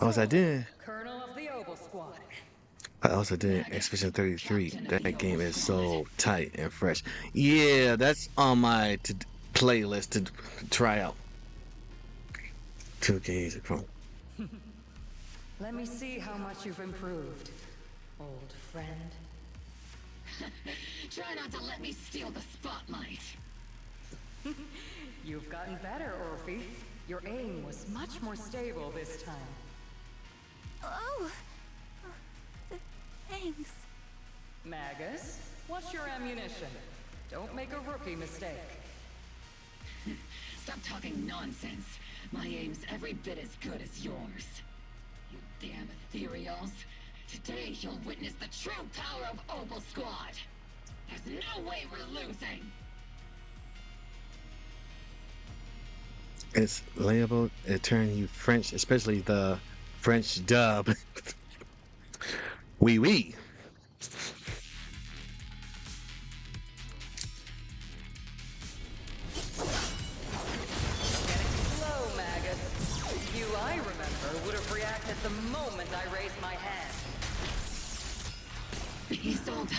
Oh, I did. Colonel of the Oval Squad. I also did Expedition 33. That game is so tight and fresh. Yeah, that's on my playlist to try out. 2 days ago. Let me see how much you've improved, old friend. Try not to let me steal the spotlight. You've gotten better, Orphe. Your aim was much more stable this time. Oh! Thanks. Magus, what's your ammunition? Don't make a rookie mistake. Stop talking nonsense. My aim's every bit as good as yours. You damn ethereals. Today you'll witness the true power of Opal Squad. There's no way we're losing. It's labeled, it turned you French, especially the French dub. Oui, oui. Slow, maggot. You, I remember, would have reacted the moment I raised my hand. Isolde.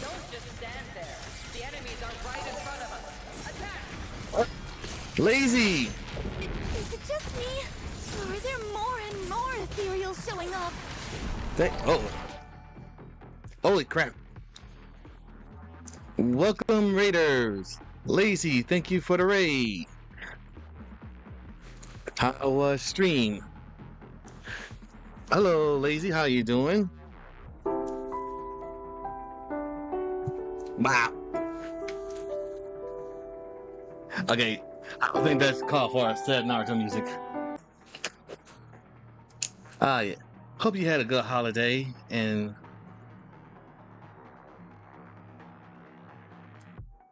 Don't just stand there. The enemies are right in front of us. Attack! Lazy! Is it just me? Or are there more and more ethereals showing up? Oh. Holy crap. Welcome, Raiders. Lazy, thank you for the raid. How was stream? Hello, Lazy, how you doing? Wow. Okay, I think that's called for sad Naruto music. Yeah. Hope you had a good holiday and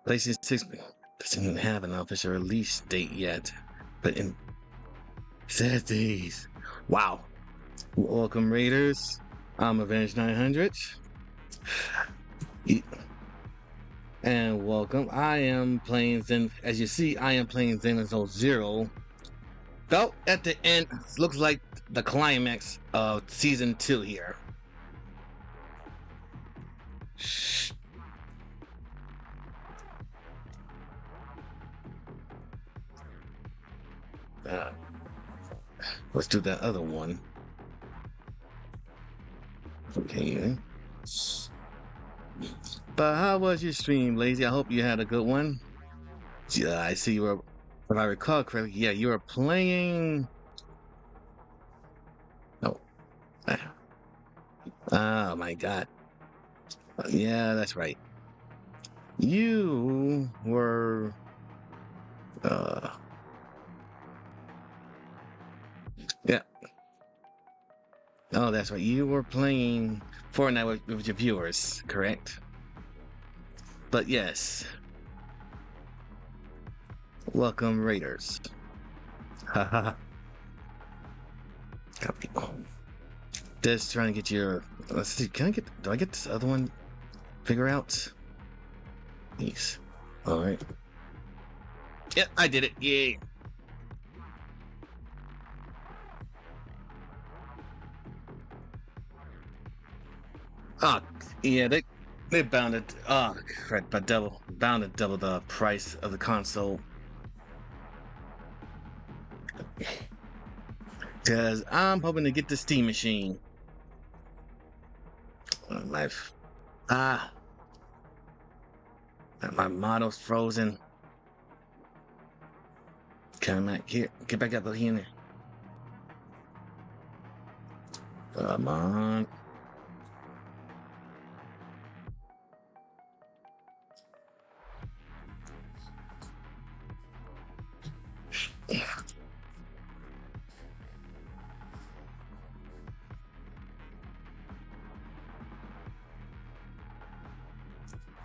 PlayStation 6 doesn't even have an official release date yet, but in sad days. Wow. Welcome, Raiders. I'm Avenged 900. And welcome. I am playing as you see, I am playing Zenless 0. Well, at the end, looks like the climax of season 2 here. Shh. Let's do that other one. Okay. But how was your stream, Lazy? I hope you had a good one. Yeah, I see you were, if I recall correctly, yeah, you were playing. Oh. Oh my god. Yeah, that's right. You were yeah. Oh, that's right. You were playing Fortnite with your viewers, correct? But yes. Welcome, Raiders. Haha. Just trying to get your. Let's see. Do I get this other one? Figure out. Yes. All right. Yep, I did it. Yay. Oh, yeah, they bound it. Oh, crap! But bound to double the price of the console. Cause I'm hoping to get the Steam machine. My model's frozen. Come back here. Get back up here. Come on.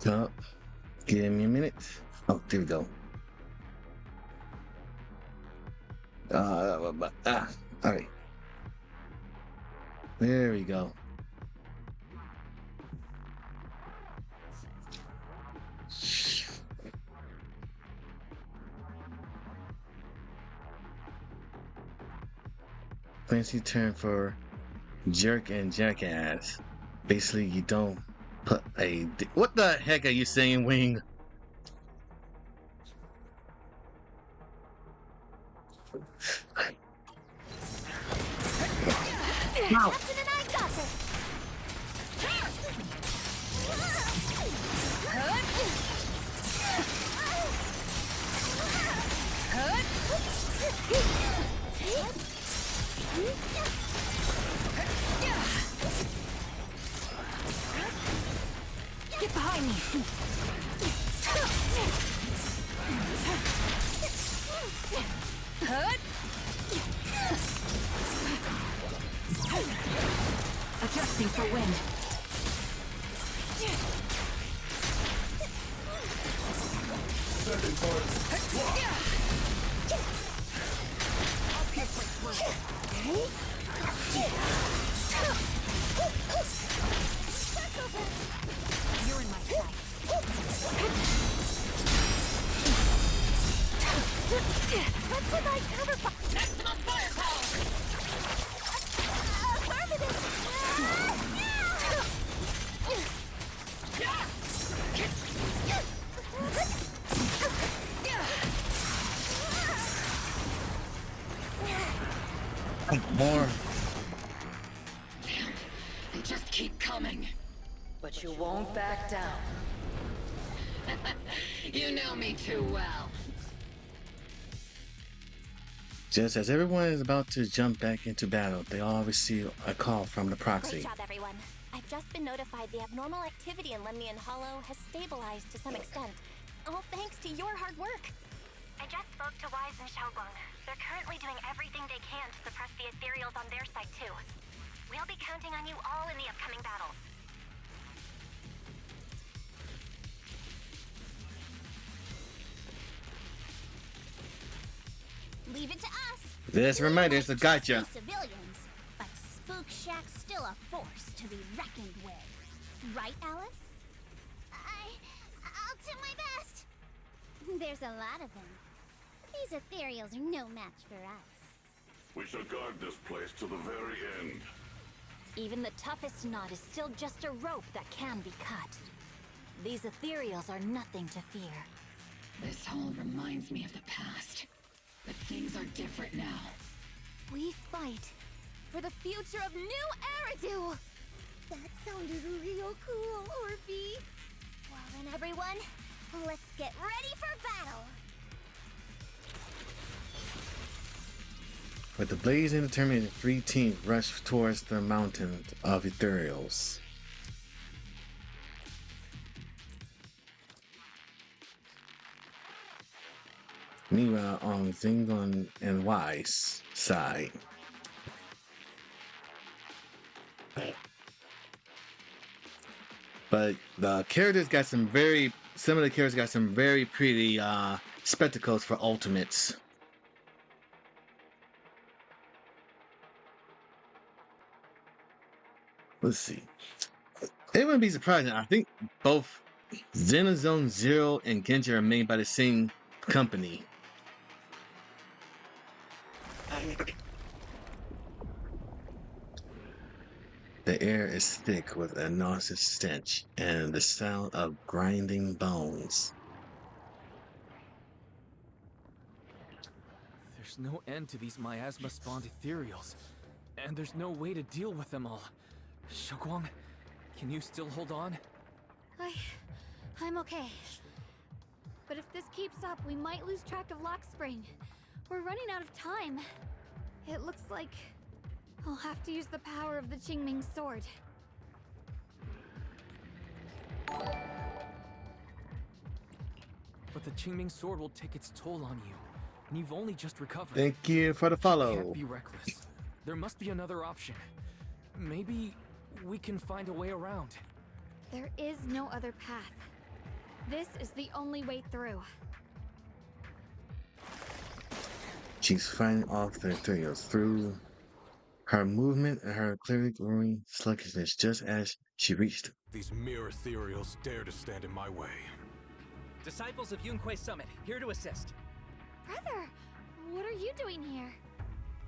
Oh, give me a minute. Oh, there we go. All right. There we go. Fancy term for jerk and jackass. Basically, you don't put a. What the heck are you saying, Wing? Wow. Get behind me. bracing for wind. Second You're in my sight. Let's provide cover fire. Maximum firepower. More. Damn, they just keep coming. But you won't back down. You know me too well. Just as everyone is about to jump back into battle, they all receive a call from the proxy. Great job, everyone. I've just been notified the abnormal activity in Lemnian Hollow has stabilized to some extent. All thanks to your hard work. I just spoke to Wise and Xiaoguang. They're currently doing everything they can to suppress the ethereals on their side, too. We'll be counting on you all in the upcoming battles. Leave it to us. This reminder is a gotcha. Civilians, but Spook Shack's still a force to be reckoned with. Right, Alice? I'll do my best. There's a lot of them. These ethereals are no match for us. We shall guard this place to the very end. Even the toughest knot is still just a rope that can be cut. These ethereals are nothing to fear. This all reminds me of the past. But things are different now. We fight for the future of New Eridu! That sounded real cool, Orphe. Well then, everyone, let's get ready for battle. With the blazing and determined, 3 teams rush towards the mountain of ethereals. Meanwhile, on Zenless and Wise side, but the characters got some some of the characters got some very pretty spectacles for ultimates. Let's see. It wouldn't be surprising. I think both Xenozone Zero and Genji are made by the same company. The air is thick with a nauseous stench and the sound of grinding bones. There's no end to these miasma-spawned ethereals, and there's no way to deal with them all. Xiaoguang, can you still hold on? I'm okay. But if this keeps up, we might lose track of Lock Spring. We're running out of time. It looks like I'll have to use the power of the Qingming sword. But the Qingming sword will take its toll on you, and you've only just recovered. Thank you for the follow. Can't be reckless. There must be another option. Maybe we can find a way around. There is no other path. This is the only way through. She's fighting off the ethereals through her movement and her clearly growing sluggishness just as she reached. These mere ethereals dare to stand in my way. Disciples of Yunquei Summit, here to assist. Brother, what are you doing here?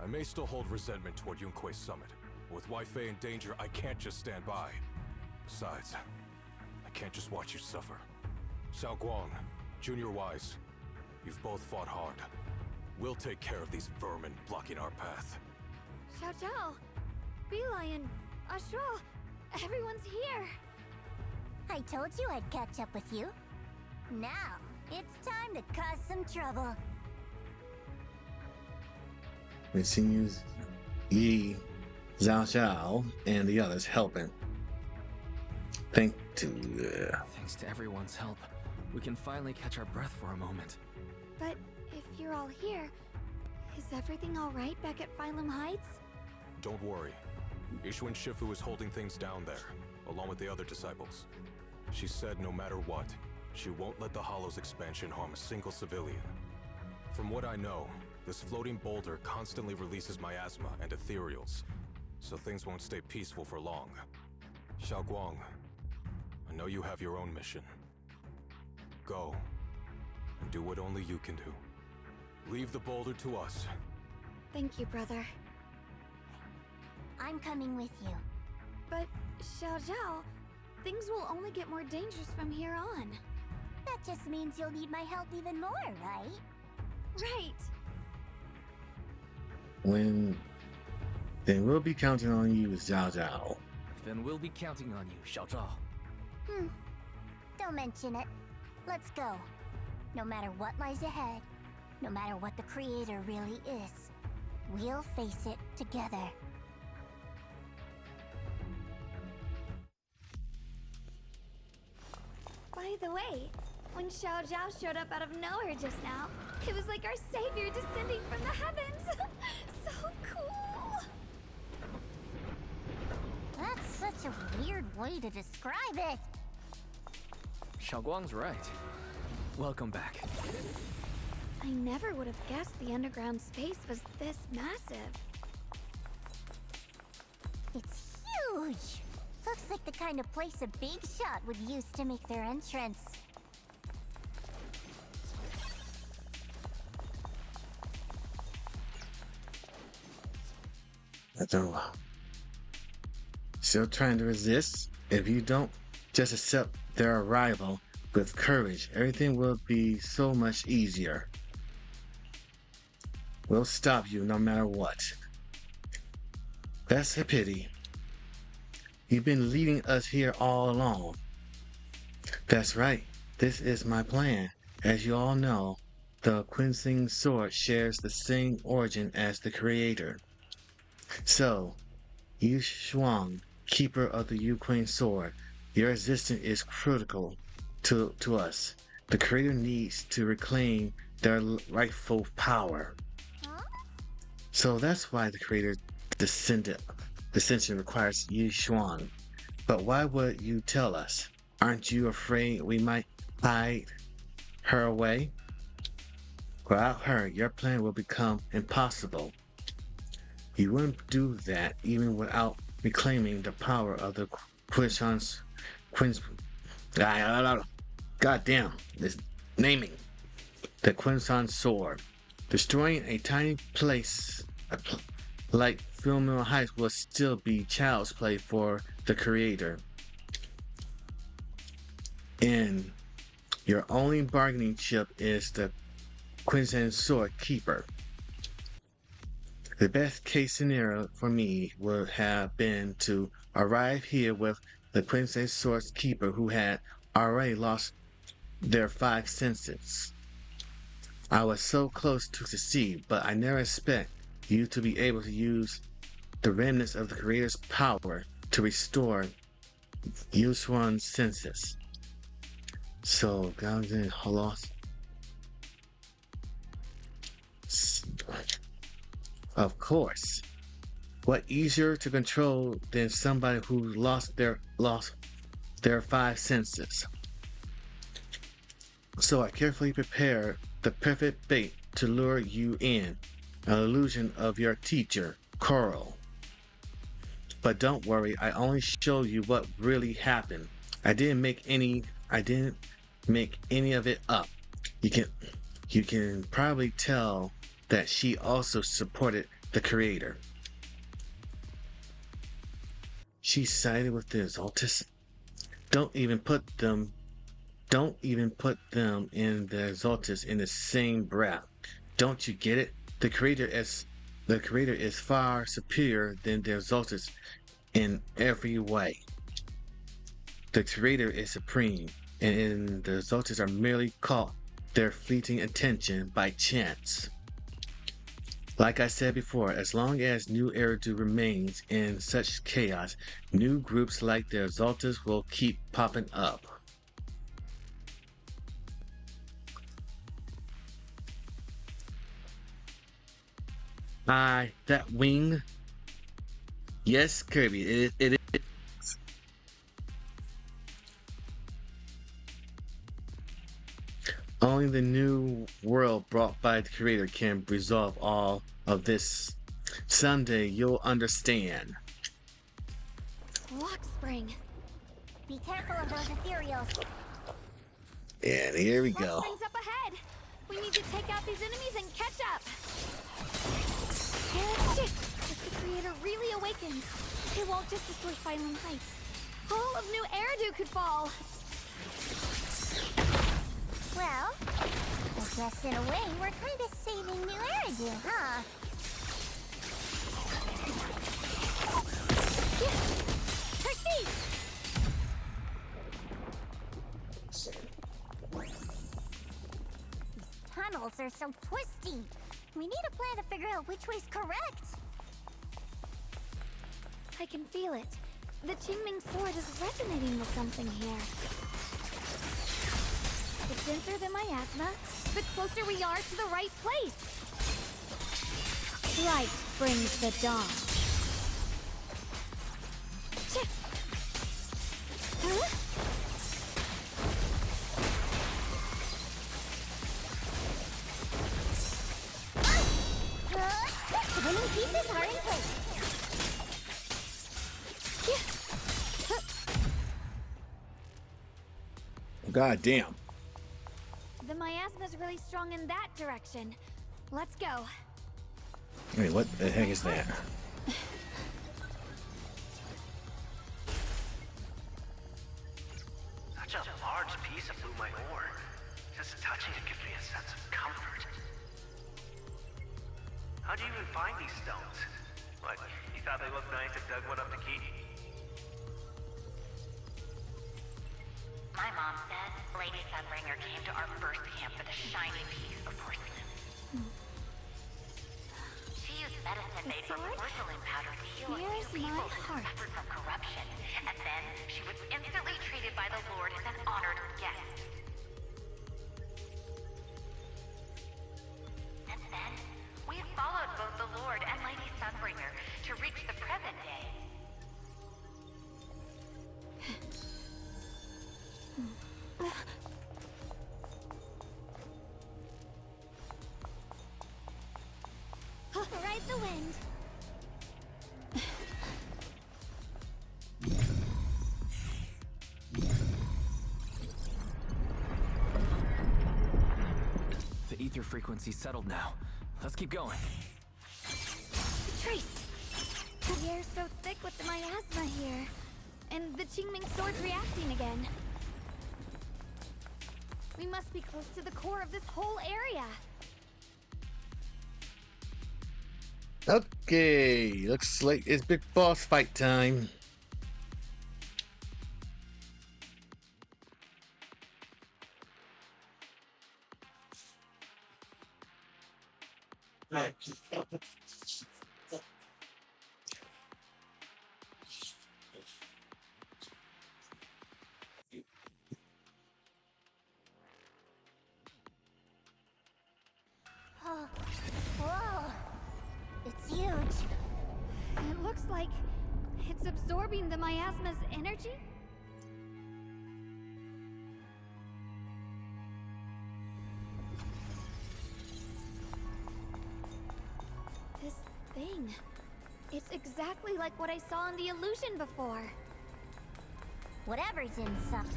I may still hold resentment toward Yunquei Summit, but with Wei Fei in danger, I can't just stand by. Besides, I can't just watch you suffer. Xiaoguang, Junior Wise, you've both fought hard. We'll take care of these vermin blocking our path. Xiao Zhao, Lion, Ashral, everyone's here. I told you I'd catch up with you. Now, it's time to cause some trouble. Continues Yi, Zhao Xiao, and the others helping. Thanks to everyone's help, we can finally catch our breath for a moment. But if you're all here, is everything all right back at Phylum Heights? Don't worry. Ishun Shifu is holding things down there, along with the other disciples. She said no matter what, she won't let the Hollow's expansion harm a single civilian. From what I know, this floating boulder constantly releases miasma and ethereals, so things won't stay peaceful for long. Xiaoguang, I know you have your own mission. Go, and do what only you can do. Leave the boulder to us. Thank you, brother. I'm coming with you. But, Xiao Zhao, things will only get more dangerous from here on. That just means you'll need my help even more, right? Right. Then we'll be counting on you, Zhao Zhao. Then we'll be counting on you, Xiao Zhao. Don't mention it. Let's go. No matter what lies ahead, no matter what the Creator really is, we'll face it together. By the way, when Xiao Zhao showed up out of nowhere just now, it was like our savior descending from the heavens. So cool. That's such a weird way to describe it. Xiaoguang's right. Welcome back. I never would have guessed the underground space was this massive. It's huge. Looks like the kind of place a big shot would use to make their entrance. I don't know. Still trying to resist? If you don't just accept their arrival with courage, everything will be so much easier. We'll stop you no matter what. That's a pity. You've been leading us here all along. That's right. This is my plan. As you all know, the Qinsing sword shares the same origin as the Creator. So, Yu Shuang, keeper of the Yu Queen sword, your existence is critical to us. The Creator needs to reclaim their rightful power. So that's why the Creator descension requires Yu Shuang. But why would you tell us? Aren't you afraid we might hide her away? Without her, your plan will become impossible. You wouldn't do that even without reclaiming the power of the goddamn, this naming. The Qinshan sword. Destroying a tiny place like Philmill Heights will still be child's play for the Creator. And your only bargaining chip is the Qinshan sword keeper. The best case scenario for me would have been to arrive here with the Qinshan sword keeper who had already lost their 5 senses. I was so close to succeed, but I never expect you to be able to use the remnants of the Creator's power to restore Yu Shuang's senses. So, Gaozen lost. Of course. What easier to control than somebody who lost their 5 senses? So I carefully prepared the perfect bait to lure you in, an illusion of your teacher, Coral. But don't worry, I only showed you what really happened. I didn't make any of it up. You can probably tell that she also supported the Creator. She sided with the Exaltus. Don't even put them in the Exaltus in the same breath. Don't you get it? The Creator is far superior than the Exaltus in every way. The Creator is supreme, and the Exaltus are merely caught their fleeting attention by chance. Like I said before, as long as New Eridu remains in such chaos, new groups like the Exaltus will keep popping up. That wing. Yes, Kirby, it is. Only the new world brought by the creator can resolve all of this. Someday you'll understand. Lock spring. Be careful of those ethereals. And here we go. Lock spring's up ahead. We need to take out these enemies and catch up. Shit! If the creator really awakens, it won't just destroy Phylum Heights. All of New Eridu could fall. Well, I guess in a way we're kind of saving New Eridu, huh? Proceed! These tunnels are so twisty. We need a plan to figure out which way's correct. I can feel it. The Qingming sword is resonating with something here. The denser the miasma, the closer we are to the right place. Light brings the dawn. Huh? The winning pieces are in place. God damn. The miasma's really strong in that direction. Let's go. Wait, what the heck is that? Such a large piece of blue my ore. Just touching it gives me a sense of comfort. How'd you even find these stones? What, you thought they looked nice and dug one up to keep? My mom said Lady Sunbringer came to our first camp with a shiny piece of porcelain. She used medicine made from porcelain powder to heal a few people who suffered from corruption, and then she was instantly treated by the Lord as an honored guest. Since then, we have followed both the Lord and Lady Sunbringer to reach the present day. Ride the wind. The ether frequency's settled now. Let's keep going. Trace! The air's so thick with the miasma here. And the Qingming sword's reacting again. We must be close to the core of this whole area. Okay, looks like it's big boss fight time. Oh, whoa. It's huge. It looks like it's absorbing the miasma's energy? This thing. It's exactly like what I saw in the illusion before. Whatever's inside.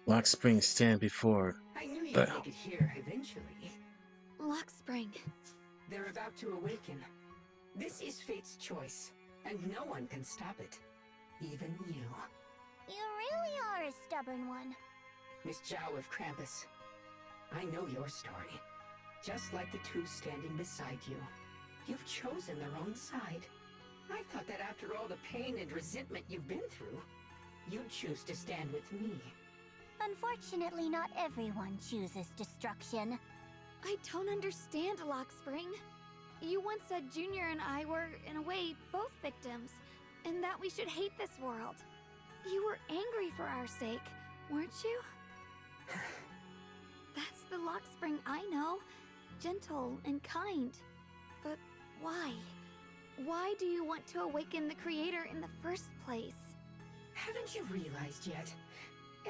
Lock Spring stand before. I knew you'd make it here eventually. Lock Spring. They're about to awaken. This is fate's choice, and no one can stop it. Even you. You really are a stubborn one. Miss Zhao of Krampus. I know your story. Just like the two standing beside you. You've chosen the wrong side. I thought that after all the pain and resentment you've been through, you'd choose to stand with me. Unfortunately, not everyone chooses destruction. I don't understand, Lock Spring. You once said Junior and I were, in a way, both victims, and that we should hate this world. You were angry for our sake, weren't you? That's the Lock Spring I know. gentle and kind. But why? Why do you want to awaken the Creator in the first place? Haven't you realized yet?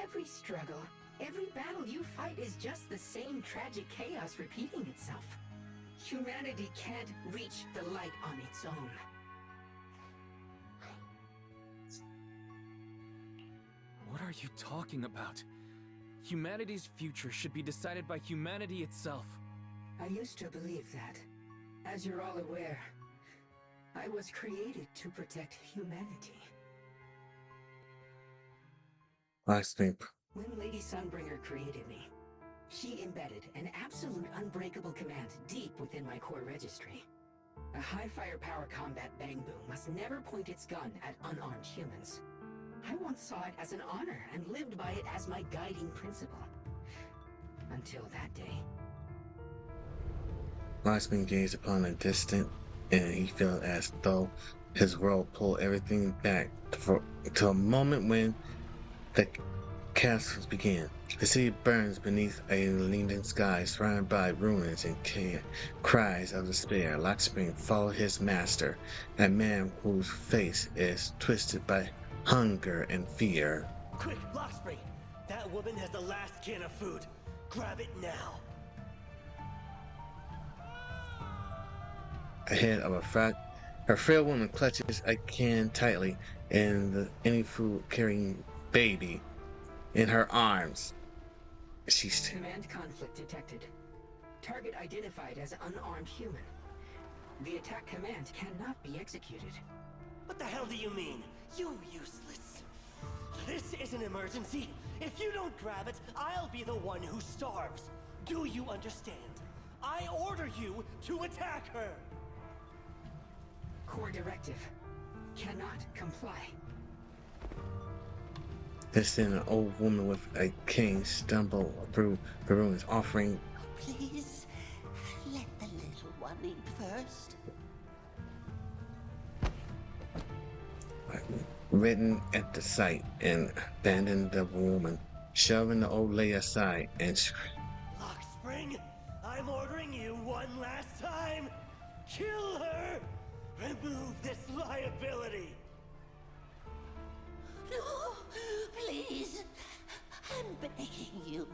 Every struggle, every battle you fight is just the same tragic chaos repeating itself. Humanity can't reach the light on its own. What are you talking about? Humanity's future should be decided by humanity itself. I used to believe that. As you're all aware, I was created to protect humanity. Last thing. When Lady Sunbringer created me, she embedded an absolute unbreakable command deep within my core registry. A high firepower combat bang boom must never point its gun at unarmed humans. I once saw it as an honor and lived by it as my guiding principle. Until that day. Weissman gazed upon a distant, and he felt as though his world pulled everything back to a moment when the castles began. The city burns beneath a leaning sky, surrounded by ruins and cries of despair. Lockspring followed his master, a man whose face is twisted by hunger and fear. Quick, Lockspring! That woman has the last can of food. Grab it now. Ahead of her frail woman clutches a can tightly, and any food-carrying baby in her arms. Command conflict detected. Target identified as unarmed human. The attack command cannot be executed. What the hell do you mean? You useless. This is an emergency. If you don't grab it, I'll be the one who starves. Do you understand? I order you to attack her. Core directive. Cannot comply. Just then, an old woman with a cane stumbled through the ruins, offering. Please, let the little one in first. Written at the sight and abandoned the woman, shoving the old lady aside and Lockspring, I'm ordering you one last time. Kill her. Remove this liability. No, please. I'm begging you.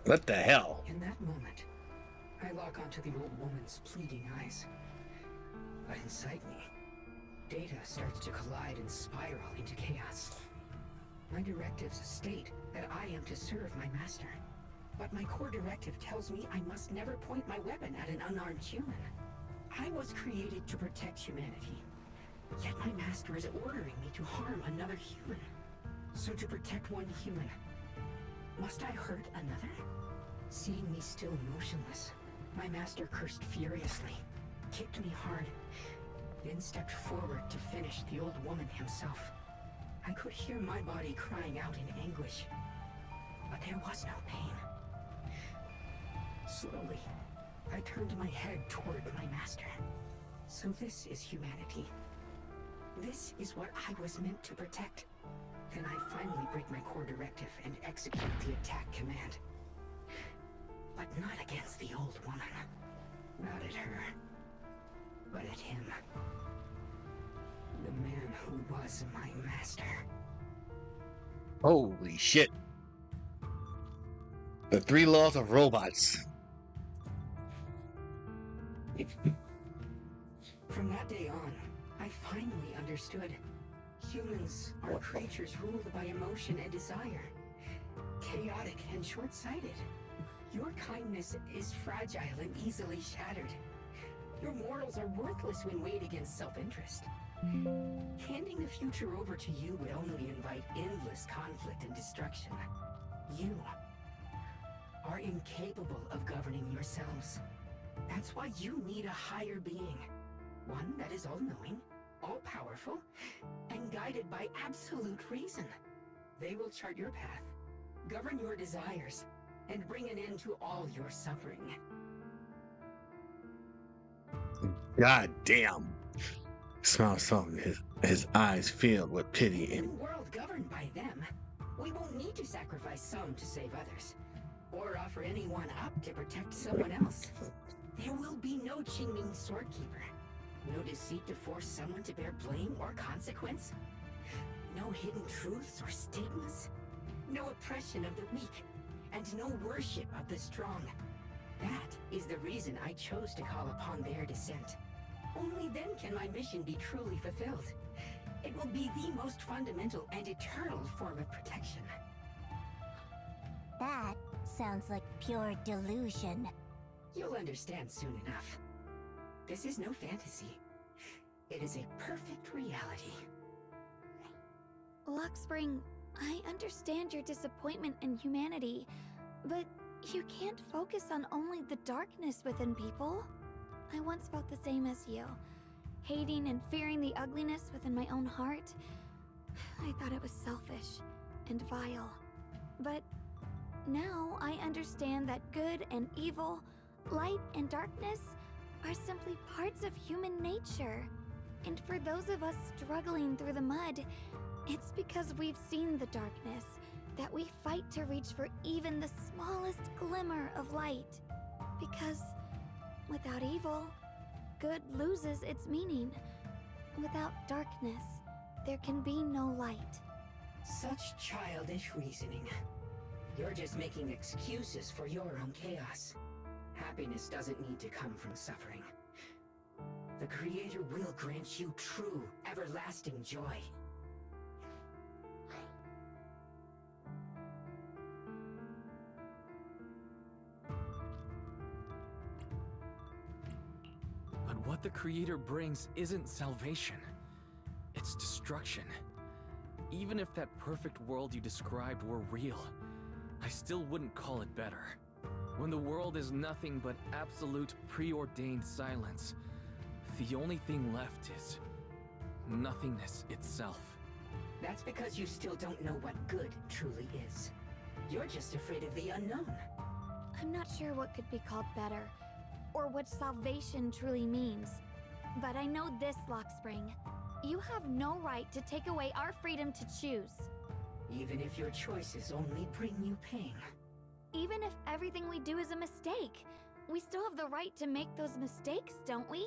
What the hell? In that moment, I lock onto the old woman's pleading eyes. But inside me, data starts to collide and spiral into chaos. My directives state that I am to serve my master. But my core directive tells me I must never point my weapon at an unarmed human. I was created to protect humanity. Yet my master is ordering me to harm another human. So to protect one human, must I hurt another? Seeing me still motionless, my master cursed furiously, kicked me hard, then stepped forward to finish the old woman himself. I could hear my body crying out in anguish, but there was no pain. Slowly, I turned my head toward my master. So this is humanity. This is what I was meant to protect. Then I finally break my core directive and execute the attack command. But not against the old woman. Not at her. But at him. The man who was my master. Holy shit. The 3 laws of robots. From that day on, I finally understood. Humans are creatures ruled by emotion and desire. Chaotic and short-sighted. Your kindness is fragile and easily shattered. Your morals are worthless when weighed against self-interest. Handing the future over to you would only invite endless conflict and destruction. You are incapable of governing yourselves. That's why you need a higher being. One that is all-knowing, all-powerful, and guided by absolute reason. They will chart your path, govern your desires, and bring an end to all your suffering. God damn. Smile softly, his eyes filled with pity In and a world governed by them, we won't need to sacrifice some to save others. or offer anyone up to protect someone else. There will be no Qingming Swordkeeper. No deceit to force someone to bear blame or consequence. No hidden truths or stigmas. No oppression of the weak. And no worship of the strong. That is the reason I chose to call upon their descent. Only then can my mission be truly fulfilled. It will be the most fundamental and eternal form of protection. That sounds like pure delusion. You'll understand soon enough. This is no fantasy. It is a perfect reality. Luxspring, I understand your disappointment in humanity, but you can't focus on only the darkness within people. I once felt the same as you, hating and fearing the ugliness within my own heart. I thought it was selfish and vile. But now I understand that good and evil, light and darkness are simply parts of human nature. And for those of us struggling through the mud, it's because we've seen the darkness that we fight to reach for even the smallest glimmer of light. Because without evil, good loses its meaning. Without darkness, there can be no light. Such childish reasoning. You're just making excuses for your own chaos. Happiness doesn't need to come from suffering. The Creator will grant you true, everlasting joy. But what the Creator brings isn't salvation. It's destruction. Even if that perfect world you described were real, I still wouldn't call it better. When the world is nothing but absolute preordained silence, the only thing left is nothingness itself. That's because you still don't know what good truly is. You're just afraid of the unknown. I'm not sure what could be called better, or what salvation truly means. But I know this, Luxspring. You have no right to take away our freedom to choose. Even if your choices only bring you pain. Even if everything we do is a mistake, we still have the right to make those mistakes, don't we?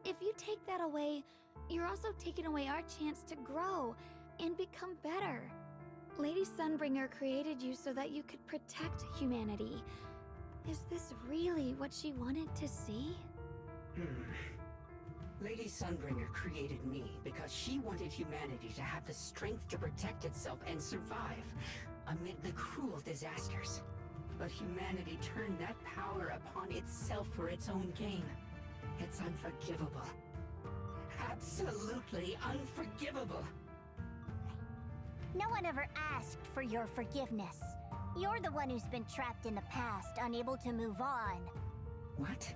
If you take that away, you're also taking away our chance to grow and become better. Lady Sunbringer created you so that you could protect humanity. Is this really what she wanted to see? Lady Sunbringer created me because she wanted humanity to have the strength to protect itself and survive amid the cruel disasters. But humanity turned that power upon itself for its own gain. It's unforgivable. Absolutely unforgivable. No one ever asked for your forgiveness. You're the one who's been trapped in the past, unable to move on. What?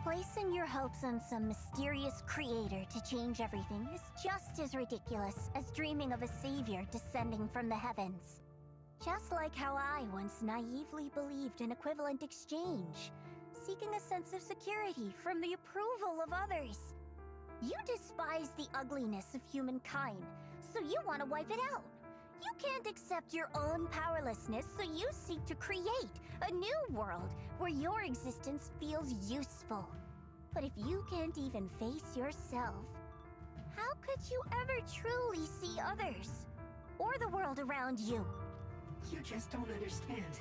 Placing your hopes on some mysterious creator to change everything is just as ridiculous as dreaming of a savior descending from the heavens. Just like how I once naively believed in equivalent exchange, seeking a sense of security from the approval of others. You despise the ugliness of humankind, so you want to wipe it out. You can't accept your own powerlessness, so you seek to create a new world where your existence feels useful. But if you can't even face yourself, how could you ever truly see others? Or the world around you? You just don't understand.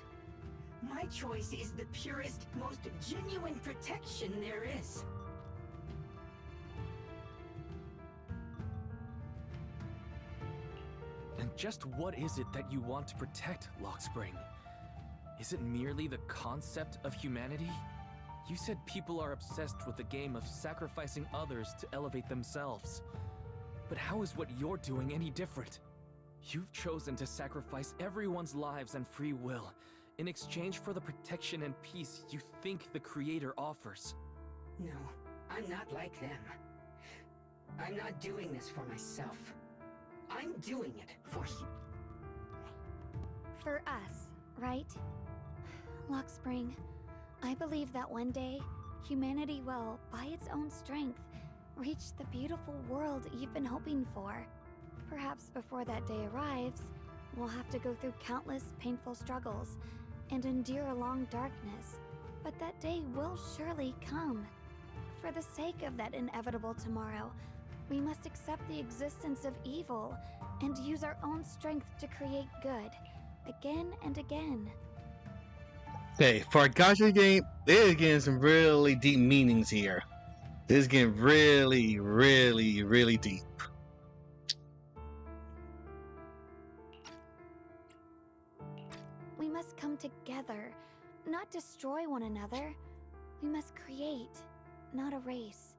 My choice is the purest, most genuine protection there is. And just what is it that you want to protect, Luxspring? Is it merely the concept of humanity? You said people are obsessed with the game of sacrificing others to elevate themselves. But how is what you're doing any different? You've chosen to sacrifice everyone's lives and free will in exchange for the protection and peace you think the Creator offers. No, I'm not like them. I'm not doing this for myself. I'm doing it for you. For us, right? Luxspring, I believe that one day, humanity will, by its own strength, reach the beautiful world you've been hoping for. Perhaps before that day arrives, we'll have to go through countless painful struggles and endure a long darkness, but that day will surely come. For the sake of that inevitable tomorrow, we must accept the existence of evil and use our own strength to create good, again and again. Okay, for a gacha game, they're getting some really deep meanings here. This is getting really, really, really deep. We must come together, not destroy one another. We must create, not erase.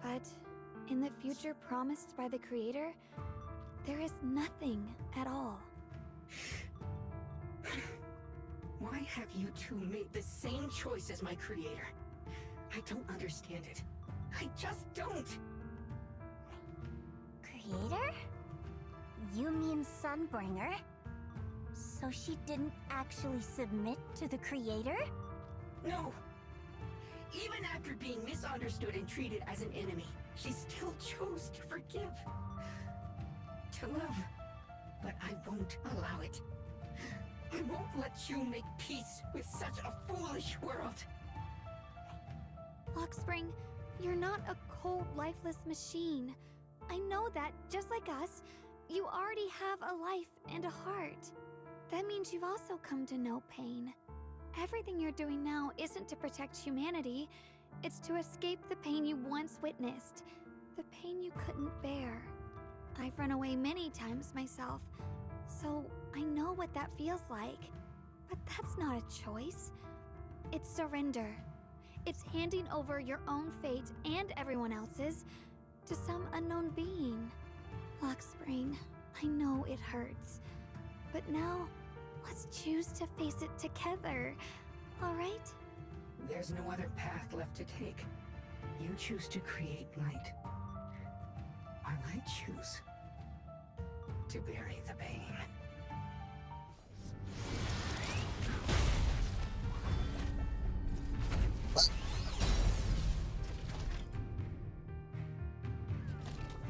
But in the future promised by the Creator, there is nothing at all. Why have you two made the same choice as my creator? I don't understand it. I just don't! Creator? You mean Sunbringer? So she didn't actually submit to the Creator? No! Even after being misunderstood and treated as an enemy, she still chose to forgive. To love. But I won't allow it. I won't let you make peace with such a foolish world. Lockspring, you're not a cold, lifeless machine. I know that, just like us, you already have a life and a heart. That means you've also come to know pain. Everything you're doing now isn't to protect humanity. It's to escape the pain you once witnessed. The pain you couldn't bear. I've run away many times myself, so I know what that feels like. But that's not a choice. It's surrender. It's handing over your own fate and everyone else's to some unknown being. Lockspring, I know it hurts. But now, let's choose to face it together, alright? There's no other path left to take. You choose to create light. While I choose to bury the pain.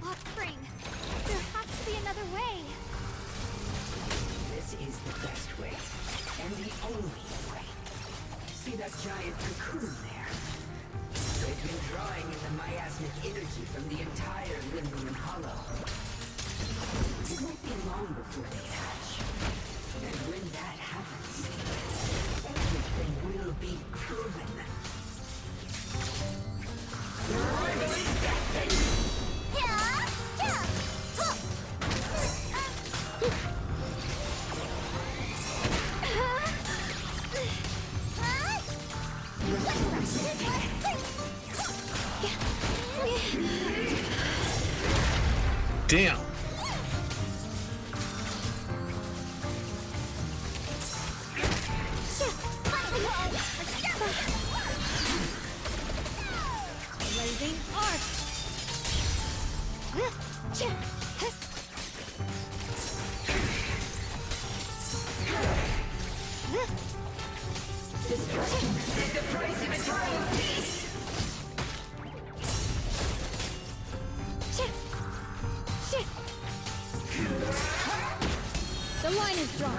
Lockspring, there has to be another way. This is the best way, and the only way. See that giant cocoon there? They've been drawing in the miasmic energy from the entire Limnian Hollow. It won't be long before they hatch. And when that happens, everything will be proven. Damn. Blazing arc. Destruction is the price of eternal peace! The line is drawn.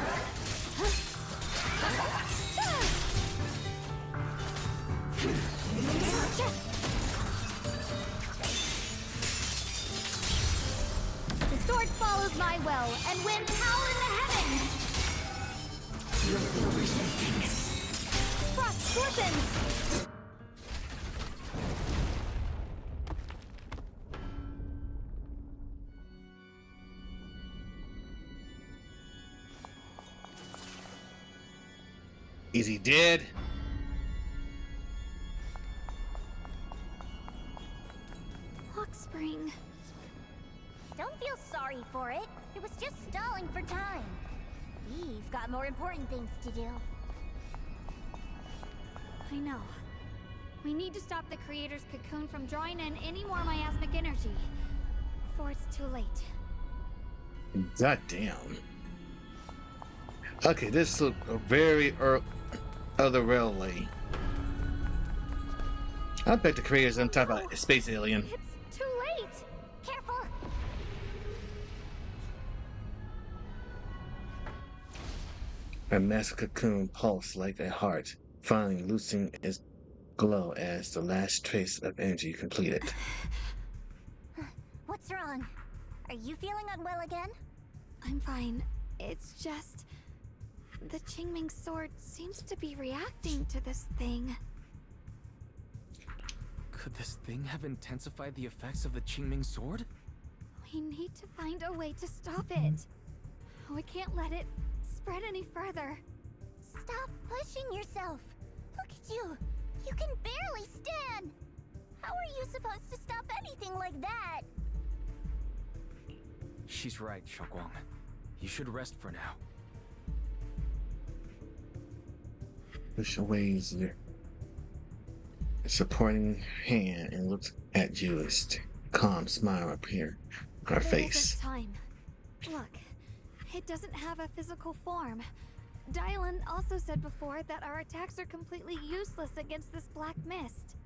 The sword follows my will and wins power in the heavens. You'll feel resistance. Frost glistens. Is he dead? Lockspring. Don't feel sorry for it. It was just stalling for time. We've got more important things to do. I know. We need to stop the Creator's cocoon from drawing in any more miasmic energy before it's too late. God damn. Okay, this is a very other railway. I bet the Creator's on top of a space alien. It's too late! Careful! Her massive cocoon pulsed like a heart, finally losing its glow as the last trace of energy completed. What's wrong? Are you feeling unwell again? I'm fine. It's just... the Qingming sword seems to be reacting to this thing. Could this thing have intensified the effects of the Qingming sword? We need to find a way to stop it. We can't let it spread any further. Stop pushing yourself. Look at you. You can barely stand. How are you supposed to stop anything like that? She's right, Xiaoguang. You should rest for now. Push away your supporting hand and looks at you as a calm smile appear on her There face. isn't time. Look, it doesn't have a physical form. Dylan also said before that our attacks are completely useless against this black mist.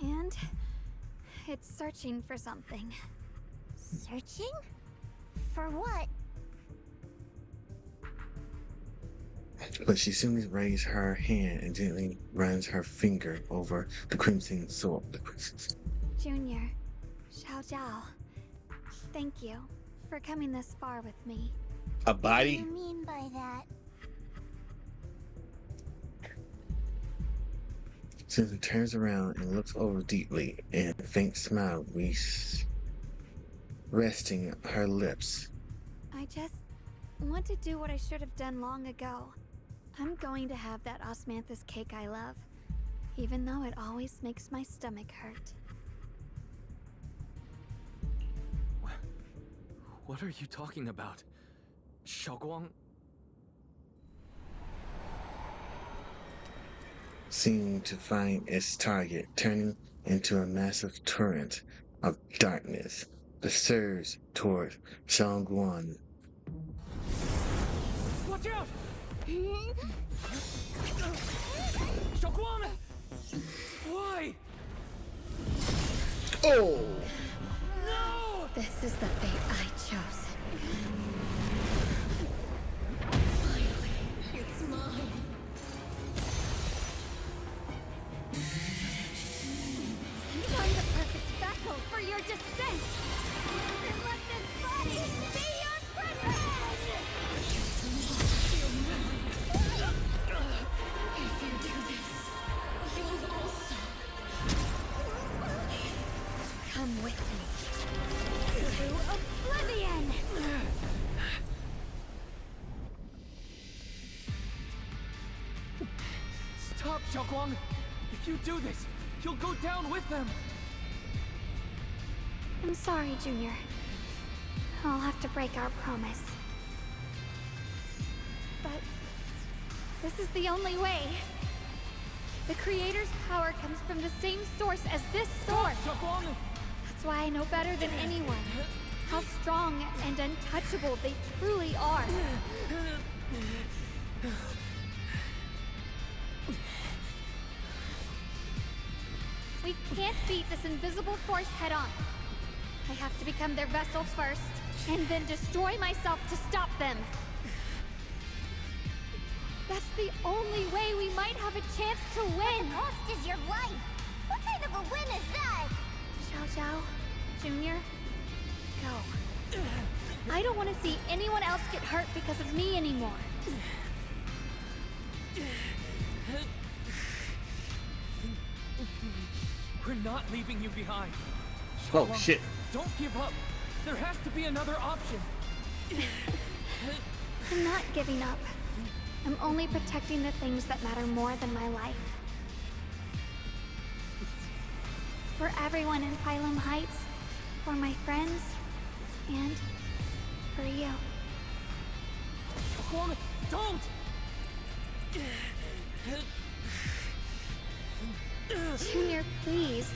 And it's searching for something. Searching? For what? But she simply raises her hand and gently runs her finger over the crimson sword. Junior, Xiao Zhao, thank you for coming this far with me. A body? What do you mean by that? Susan turns around and looks over deeply, and a faint smile resting her lips. I just want to do what I should have done long ago. I'm going to have that osmanthus cake I love, even though it always makes my stomach hurt. What are you talking about? Xiaoguang? Seeming to find its target, turning into a massive torrent of darkness that surges toward Xiaoguang. Watch out! Xiaoguang! Why? Oh! No! This is the fate I chose. Finally, it's mine. Find the perfect vessel for your descent! And let this body be your prison! If you do this, you'll also Come with me. To oblivion! Stop, Xiaoguang! If you do this, you'll go down with them! I'm sorry, Junior. I'll have to break our promise. But this is the only way. The Creator's power comes from the same source as this sword. That's why I know better than anyone how strong and untouchable they truly are. We can't beat this invisible force head-on. I have to become their vessel first, and then destroy myself to stop them. That's the only way we might have a chance to win. The cost is your life. What kind of a win is that? Xiao Zhao, Junior, go. I don't want to see anyone else get hurt because of me anymore. We're not leaving you behind. Oh, Xiaoguang, shit. Don't give up. There has to be another option. I'm not giving up. I'm only protecting the things that matter more than my life. For everyone in Phylum Heights, for my friends, and for you. Xiaoguang, don't! Junior, please,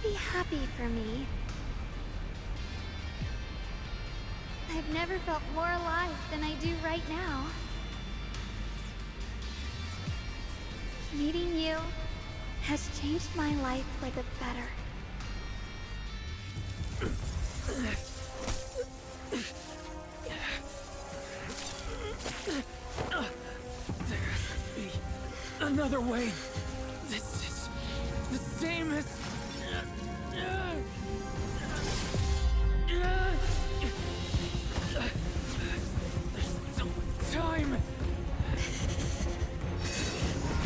be happy for me. I've never felt more alive than I do right now. Meeting you has changed my life for the better. other way. This is the same as... There's still time.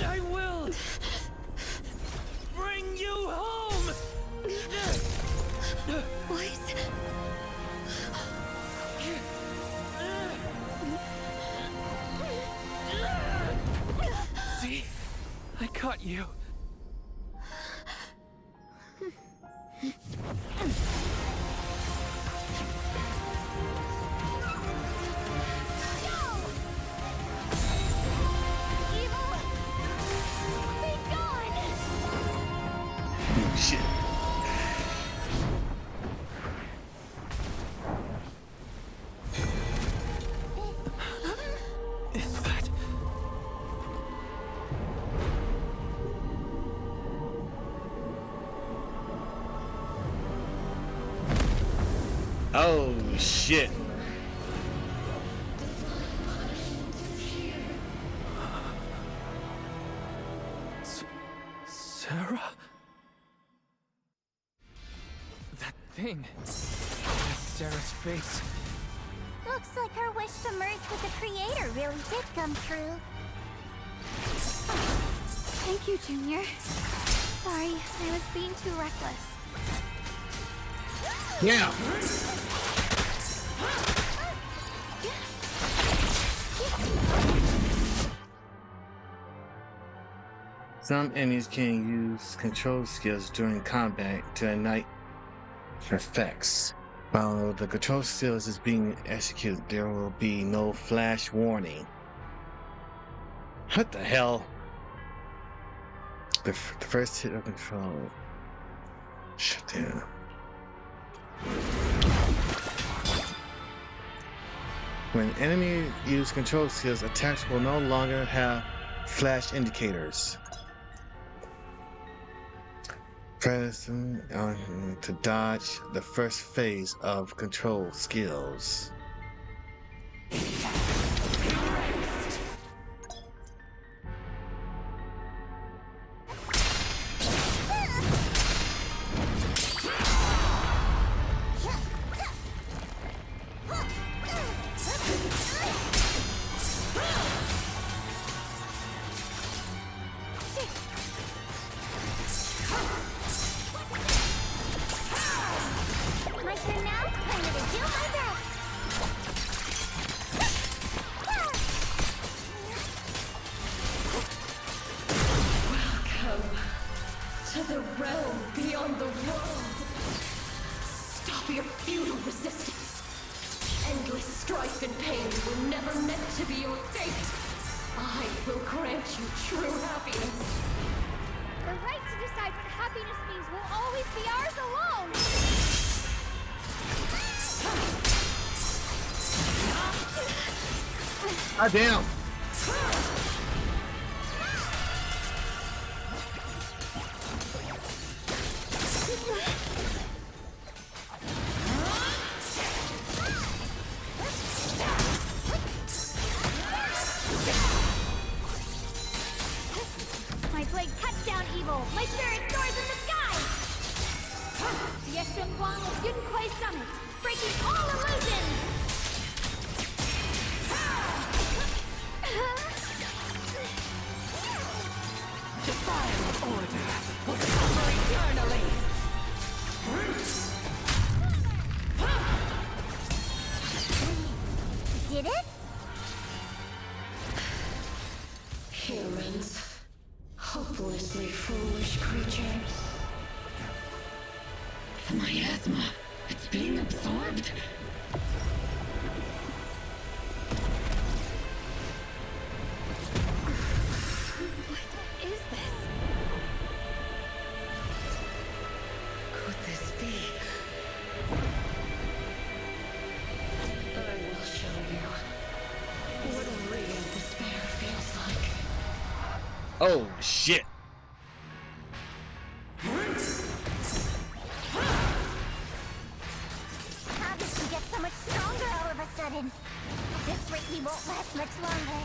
I will bring you home. Boys? See? I caught you. Shit. Is that... Oh shit. Sarah? That thing. That's Sarah's face. Looks like her wish to merge with the creator really did come true. Thank you, Junior. Sorry, I was being too reckless. Yeah. Some enemies can use control skills during combat to ignite effects. While the control skills is being executed, there will be no flash warning. What the hell? The first hit of control. Shut down. When enemies use control skills, attacks will no longer have flash indicators. Press on to dodge the first phase of control skills. My turn now? I'm gonna do my best! Welcome to the realm beyond the world. Stop your futile resistance. Endless strife and pain were never meant to be your fate. I will grant you true happiness. The right to decide what happiness means will always be ours alone! Ah, damn! My blade cuts down evil! My spirit soars in the sky! Yeshun Guang of Yunquai Summit, breaking all illusions! Defile order will suffer eternally. Did it? Humans. Hopelessly foolish creatures. The miasma. It's being absorbed. What is this? Could this be? I will show you what real despair feels like. Oh shit! How did she get so much stronger all of a sudden? At this rate, we won't last much longer.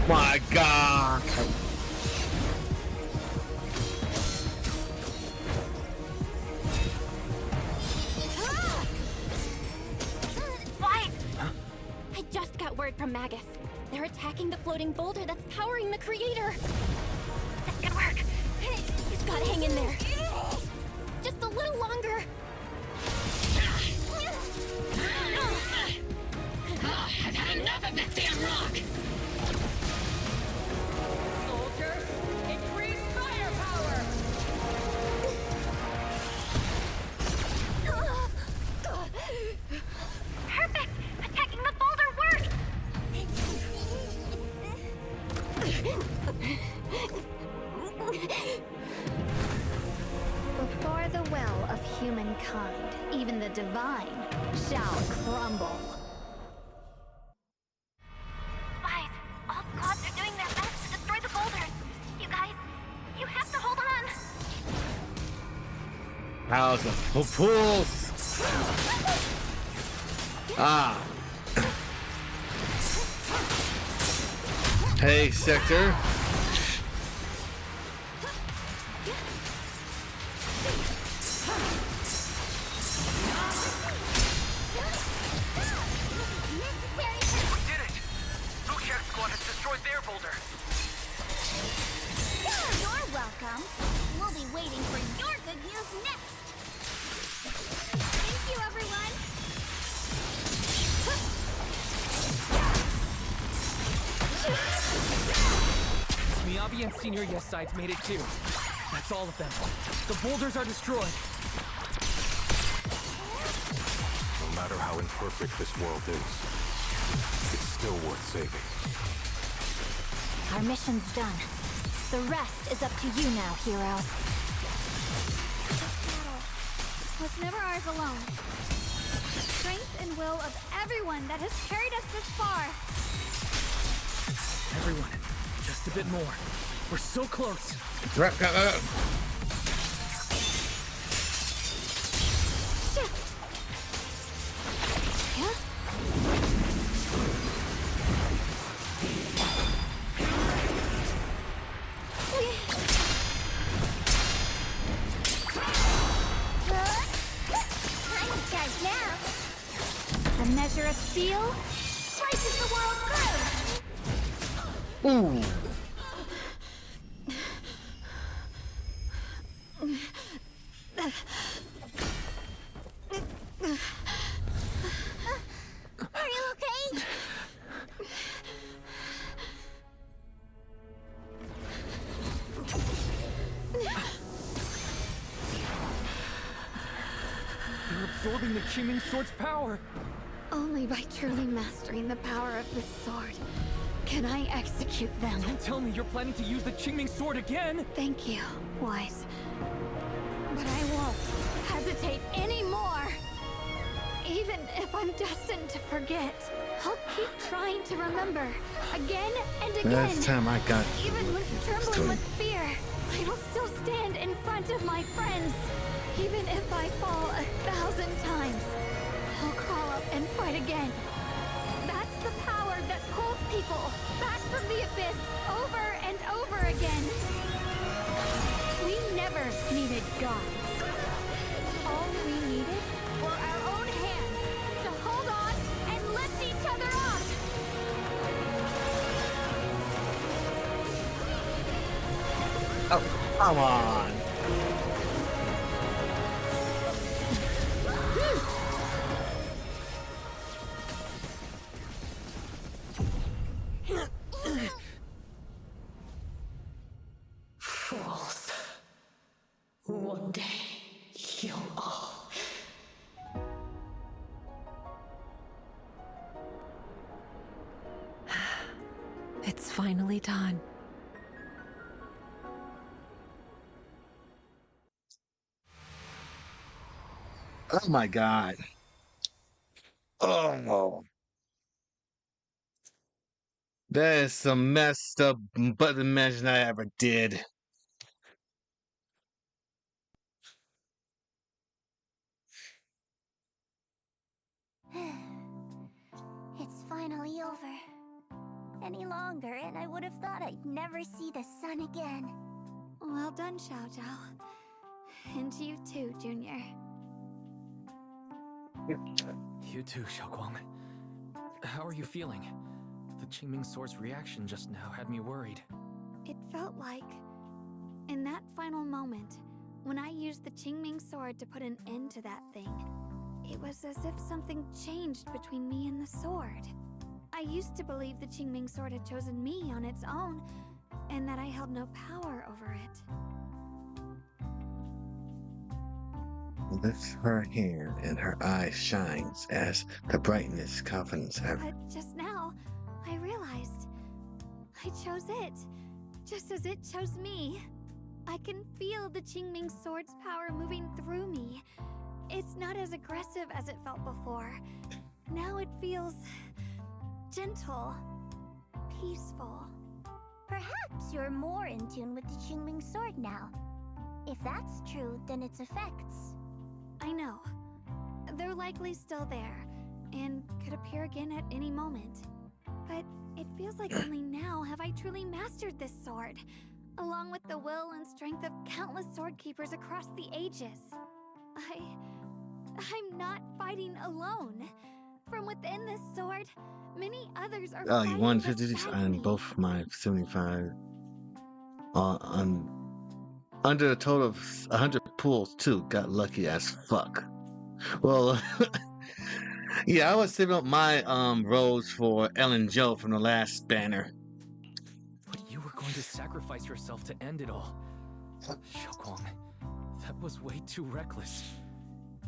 my god! Why? I just got word from Magus. They're attacking the floating boulder that's powering the creator. This could work. You've got to hang in there. Just a little longer. I've had enough of this damn rock! Soldiers, increase firepower! Perfect! Attacking the boulder worked! Before the well of humankind, even the divine shall crumble. Guys, all squads are doing their best to destroy the boulders. You guys, you have to hold on. How's the pools? Ah. Hey, Sector. You're welcome. We'll be waiting for your good news next. Thank you, everyone. Miyabi and Senior Yes Sides made it too. That's all of them. The boulders are destroyed. No matter how imperfect this world is, it's still worth saving. Our mission's done. The rest is up to you now, heroes. Was never ours alone. Strength and will of everyone that has carried us this far. Everyone, just a bit more. We're so close. I'm in charge now. A measure of steel slices the world through. Ooh. Are you okay? They're absorbing the Qingming Sword's power. Only by truly mastering the power of this sword can I execute them. Don't tell me you're planning to use the Qingming Sword again! Thank you, Wise. But I won't hesitate anymore. Even if I'm destined to forget, I'll keep trying to remember again and again. Last time I got Even when trembling with fear, I will still stand in front of my friends. Even if I fall 1,000 times, I'll crawl up and fight again. That's the power that pulls people back from the abyss over and over again. We never needed gods. All we needed were our own hands to hold on and lift each other up. Oh, come on. Fools. One day, you'll all... It's finally done. Oh my god. Oh. That is some messed up button mashing I ever did. It's finally over. any longer, and I would have thought I'd never see the sun again. Well done, Xiao Zhao. And you too, Junior. You too, Xiaoguang. How are you feeling? The Qingming Sword's reaction just now had me worried. It felt like, in that final moment, when I used the Qingming Sword to put an end to that thing, it was as if something changed between me and the sword. I used to believe the Qingming Sword had chosen me on its own, and that I held no power over it. Lifts her hand and her eye shines as the brightness confidence her. But just now, I realized I chose it, just as it chose me. I can feel the Qingming Sword's power moving through me. It's not as aggressive as it felt before. Now it feels gentle, peaceful. Perhaps you're more in tune with the Qingming Sword now. If that's true, then its effects... I know. They're likely still there, and could appear again at any moment. But it feels like only now have I truly mastered this sword, along with the will and strength of countless sword keepers across the ages. I'm not fighting alone. From within this sword, many others are Oh, you fighting won 50 beside on me. both my 75. Under a total of 100 pulls too. Got lucky as fuck. Well, yeah, I was saving up my rolls for Ellen Joe from the last banner. But you were going to sacrifice yourself to end it all. Xiaoguang, that was way too reckless.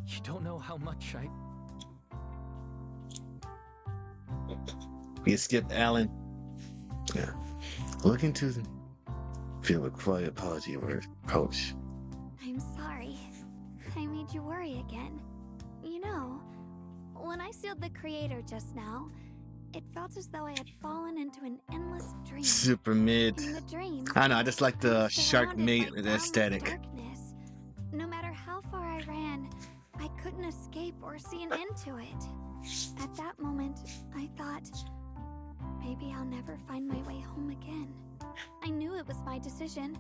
You don't know how much I... You skipped Alan. Yeah. Looking to feel a quiet apology or approach. I'm sorry. I made you worry again. You know, when I sealed the creator just now, it felt as though I had fallen into an endless dream. Super mid. In the dream, I know, I just like the shark surrounded mate by aesthetic. boundless darkness. No matter how far I ran, I couldn't escape or see an end to it. At that moment, I thought, maybe I'll never find my way home again. I knew it was my decision,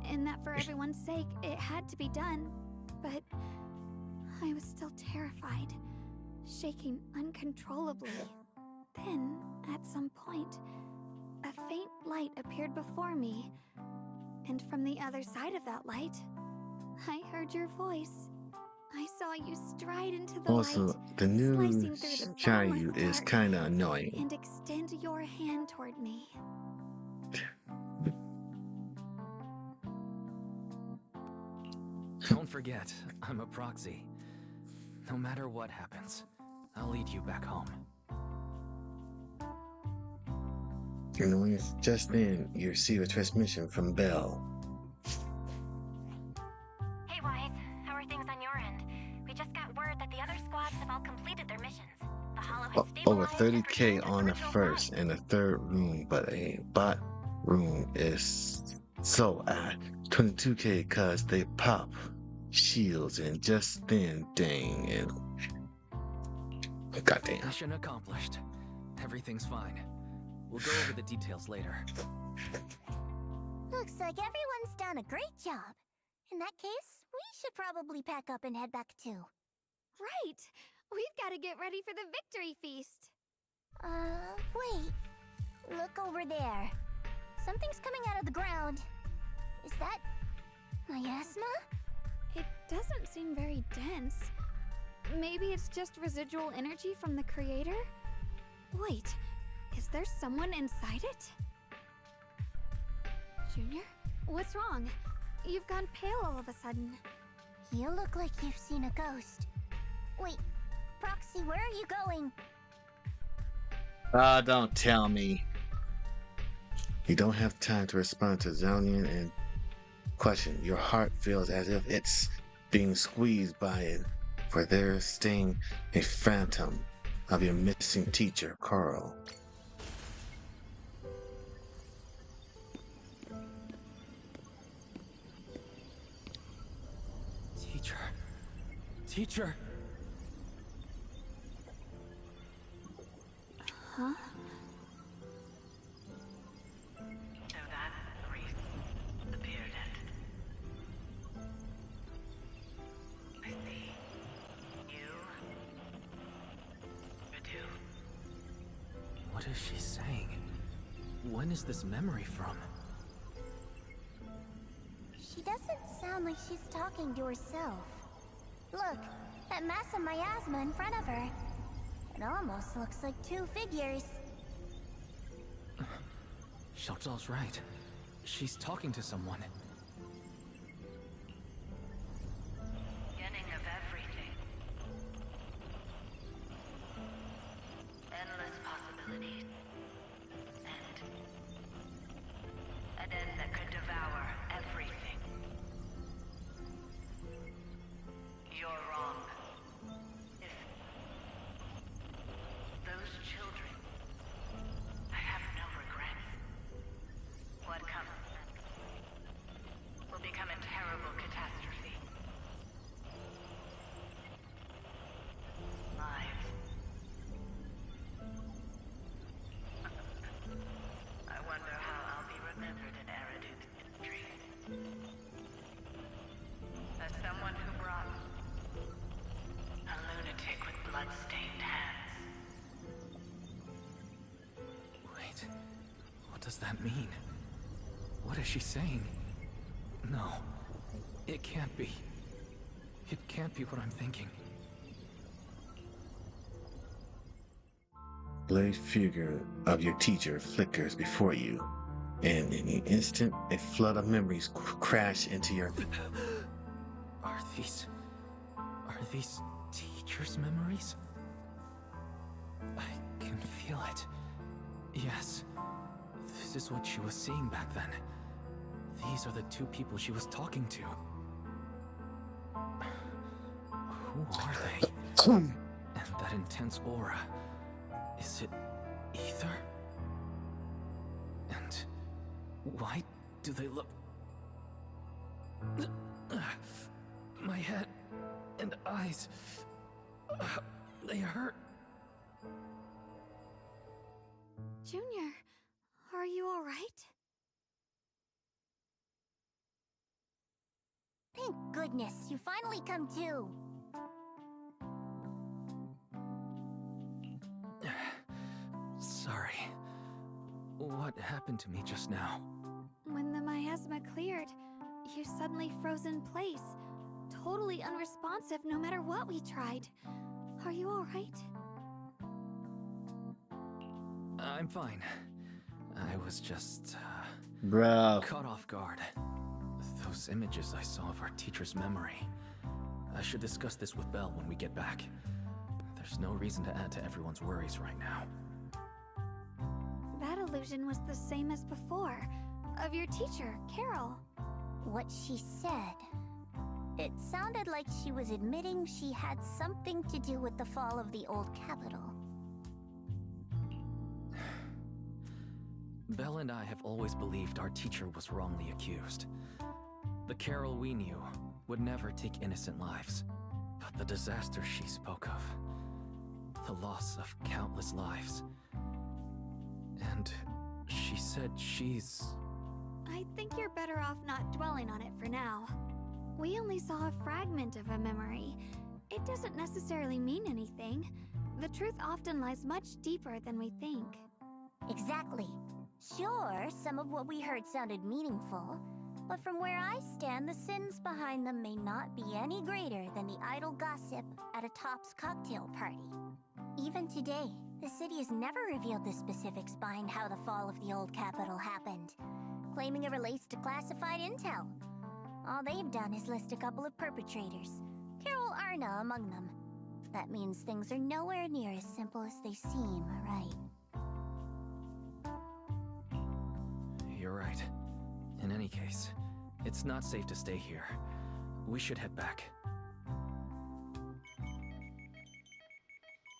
and that for everyone's sake, it had to be done. But I was still terrified, shaking uncontrollably. Then, at some point, a faint light appeared before me, and from the other side of that light, I heard your voice. I saw you stride into the Also, light, the new slicing through the Chayu boundless is dark, kind of annoying. and extend your hand toward me. Don't forget, I'm a proxy. No matter what happens, I'll lead you back home. You know, it's just then you receive a transmission from Belle. Hey, Wise. How are things on your end? We just got word that the other squads have all completed their missions. The Hollow has Over stabilized and 30k returned on the its original first and the third room, but a bot room is so at 22k cause they pop shields and just then dang and goddamn. Mission accomplished. Everything's fine. We'll go over the details later. Looks like everyone's done a great job. In that case, we should probably pack up and head back too. Right! We've got to get ready for the victory feast! Wait. Look over there. Something's coming out of the ground. Is that... miasma? It doesn't seem very dense. Maybe it's just residual energy from the creator? Wait, is there someone inside it? Junior? What's wrong? You've gone pale all of a sudden. You look like you've seen a ghost. Wait, Proxy, where are you going? Don't tell me. You don't have time to respond to Zalian and question. Your heart feels as if it's being squeezed by it, for there's staying a phantom of your missing teacher, Carl. Teacher! Huh? What is she saying? When is this memory from? She doesn't sound like she's talking to herself. Look, that massive miasma in front of her. It almost looks like two figures. Xiaozhao's right. She's talking to someone. Beginning of everything. Endless possibilities. An end that could devour everything. You're wrong. If those children, I have no regrets. What comes will become a terrible catastrophe. Lives. I wonder how I'll be remembered in Eridu's history. As someone who brought a lunatic with blood-stained hands. Wait, what does that mean? What is she saying? No, it can't be. It can't be what I'm thinking. Blade figure of your teacher flickers before you, and in an instant, a flood of memories crash into your... Are these teacher's memories? I can feel it. Yes, this is what she was seeing back then. These are the two people she was talking to. Who are they? And that intense aura. Is it ether? And why do they look... My head and eyes... they hurt. Junior, are you all right? Thank goodness, you finally come to. Sorry. What happened to me just now? When the miasma cleared, you suddenly froze in place. Totally unresponsive no matter what we tried. Are you all right? I'm fine. I was just, Bro. caught off guard. Those images I saw of our teacher's memory. I should discuss this with Belle when we get back. There's no reason to add to everyone's worries right now. That illusion was the same as before. Of your teacher, Carol. What she said. It sounded like she was admitting she had something to do with the fall of the old capital. Belle and I have always believed our teacher was wrongly accused. The Carol we knew would never take innocent lives. But the disaster she spoke of, the loss of countless lives. And she said she's... I think you're better off not dwelling on it for now. We only saw a fragment of a memory. It doesn't necessarily mean anything. The truth often lies much deeper than we think. Exactly. Sure, some of what we heard sounded meaningful, but from where I stand, the sins behind them may not be any greater than the idle gossip at a Top's cocktail party. Even today, the city has never revealed the specifics behind how the fall of the old capital happened, claiming it relates to classified intel. All they've done is list a couple of perpetrators, Carol Arna among them. That means things are nowhere near as simple as they seem, right? You're right. In any case, it's not safe to stay here. We should head back.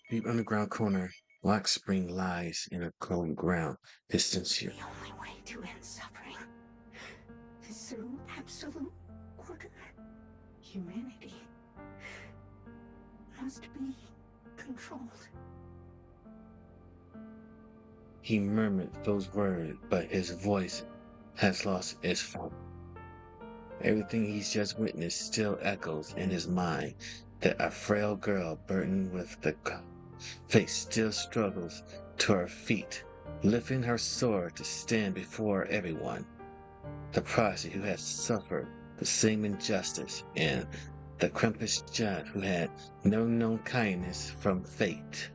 Deep underground corner, Black Spring lies in a cold ground, distance here. The only way to end suffering is through absolute order. Humanity must be controlled. He murmured those words, but his voice has lost its funk. Everything he's just witnessed still echoes in his mind. That a frail girl burdened with the face still struggles to her feet, lifting her sword to stand before everyone. The prostitute who had suffered the same injustice, and the Krampus judge who had never known kindness from fate.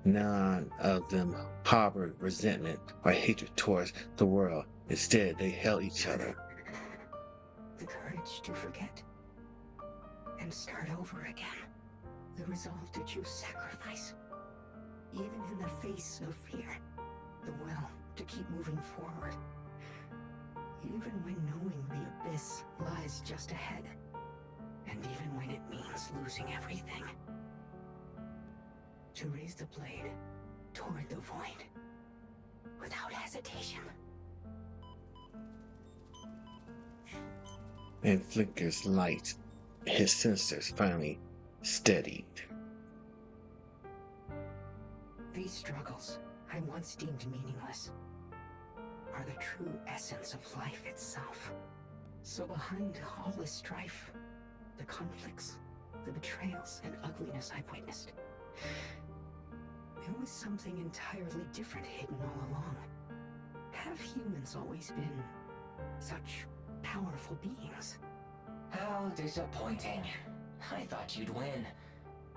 None of them harbored resentment or hatred towards the world. Instead, they held each other. The courage to forget and start over again. The resolve to choose sacrifice, even in the face of fear. The will to keep moving forward, even when knowing the abyss lies just ahead, and even when it means losing everything. To raise the blade toward the void without hesitation. And Flicker's light, his sensors finally steadied. These struggles I once deemed meaningless are the true essence of life itself. So behind all the strife, the conflicts, the betrayals and ugliness I've witnessed, there was something entirely different hidden all along. Have humans always been such powerful beings? How disappointing. I thought you'd win.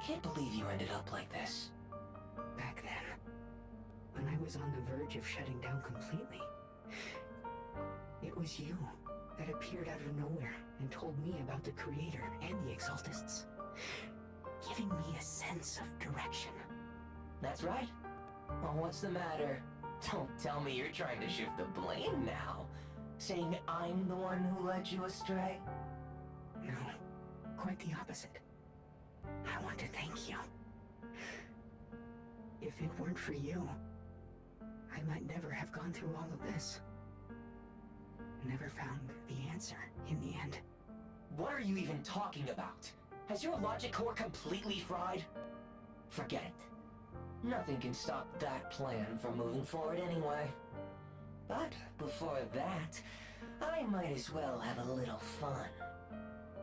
Can't believe you ended up like this. Back then, when I was on the verge of shutting down completely, it was you that appeared out of nowhere and told me about the Creator and the Exaltists, giving me a sense of direction. That's right. Well, what's the matter? Don't tell me you're trying to shift the blame now. Saying I'm the one who led you astray? No, quite the opposite. I want to thank you. If it weren't for you, I might never have gone through all of this. Never found the answer in the end. What are you even talking about? Has your logic core completely fried? Forget it. Nothing can stop that plan from moving forward anyway. But before that, I might as well have a little fun.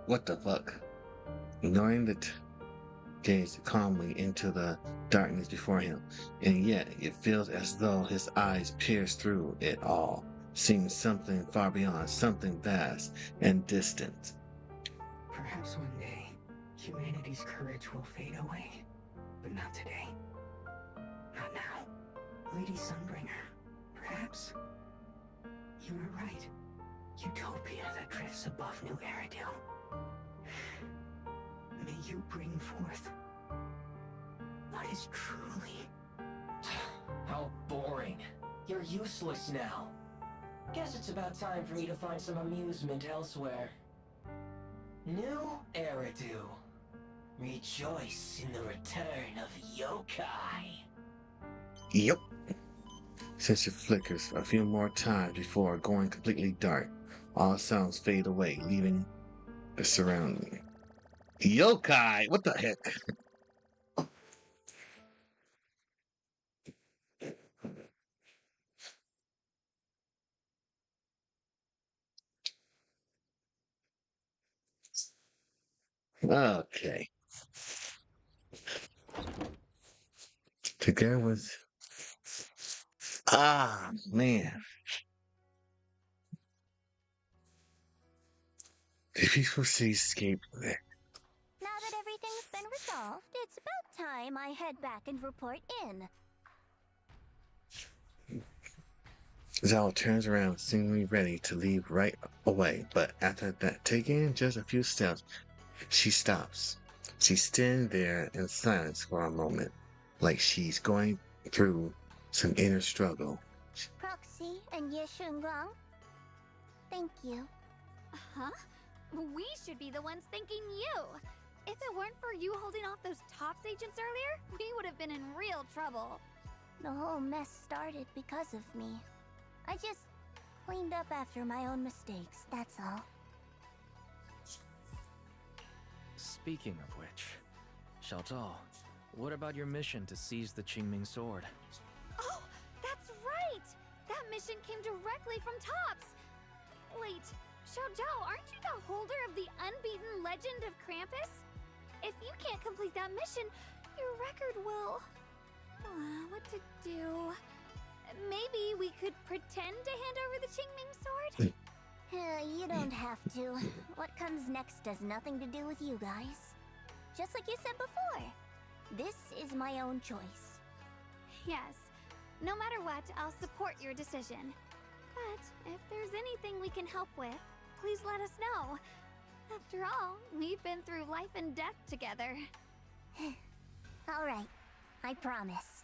What the fuck? Ignoring that, gazed calmly into the darkness before him, and yet it feels as though his eyes pierce through it all, seeing something far beyond, something vast and distant. Perhaps one day, humanity's courage will fade away, but not today. Not now. Lady Sunbringer, perhaps? You were right. Utopia that drifts above New Eridil. May you bring forth what is truly... How boring. You're useless now. Guess it's about time for me to find some amusement elsewhere. New Eridu. Rejoice in the return of yokai. Yep. Sensor flickers a few more times before going completely dark. All sounds fade away, leaving the surrounding. Yokai! What the heck? Okay. Together with... Ah, man. The peaceful seascape there. Now that everything's been resolved, it's about time I head back and report in. Zhao turns around, seemingly ready to leave right away, but after that, taking just a few steps, she stops. She's standing there in silence for a moment, like she's going through some inner struggle. Proxy and Ye Shunguang, thank you. Huh? We should be the ones thanking you. If it weren't for you holding off those TOPS agents earlier, we would have been in real trouble. The whole mess started because of me. I just cleaned up after my own mistakes, that's all. Speaking of which, Xiaozhao, what about your mission to seize the Qingming sword? Oh, that's right! That mission came directly from TOPS! Wait, Xiaozhao, aren't you the holder of the unbeaten legend of Krampus? If you can't complete that mission, your record will... What to do? Maybe we could pretend to hand over the Qingming sword? You don't have to. What comes next has nothing to do with you guys. Just like you said before, this is my own choice. Yes. No matter what, I'll support your decision. But if there's anything we can help with, please let us know. After all, we've been through life and death together. All right. I promise.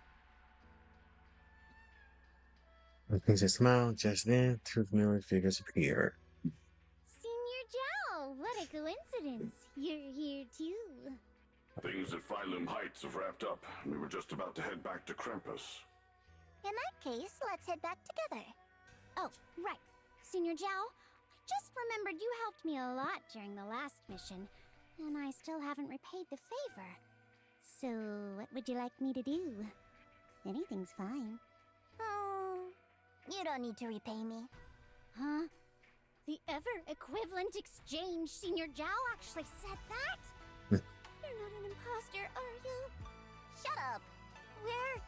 Princess smiled. Just then, two mirrored figures appeared. Senior Zhao, what a coincidence. You're here too. Things at Phylum Heights have wrapped up. We were just about to head back to Krampus. In that case, let's head back together. Oh, right. Senior Zhao, I just remembered you helped me a lot during the last mission, and I still haven't repaid the favor. So, what would you like me to do? Anything's fine. Oh, you don't need to repay me. Huh? The ever-equivalent exchange, Senior Zhao actually said that? You're not an imposter, are you? Shut up! We're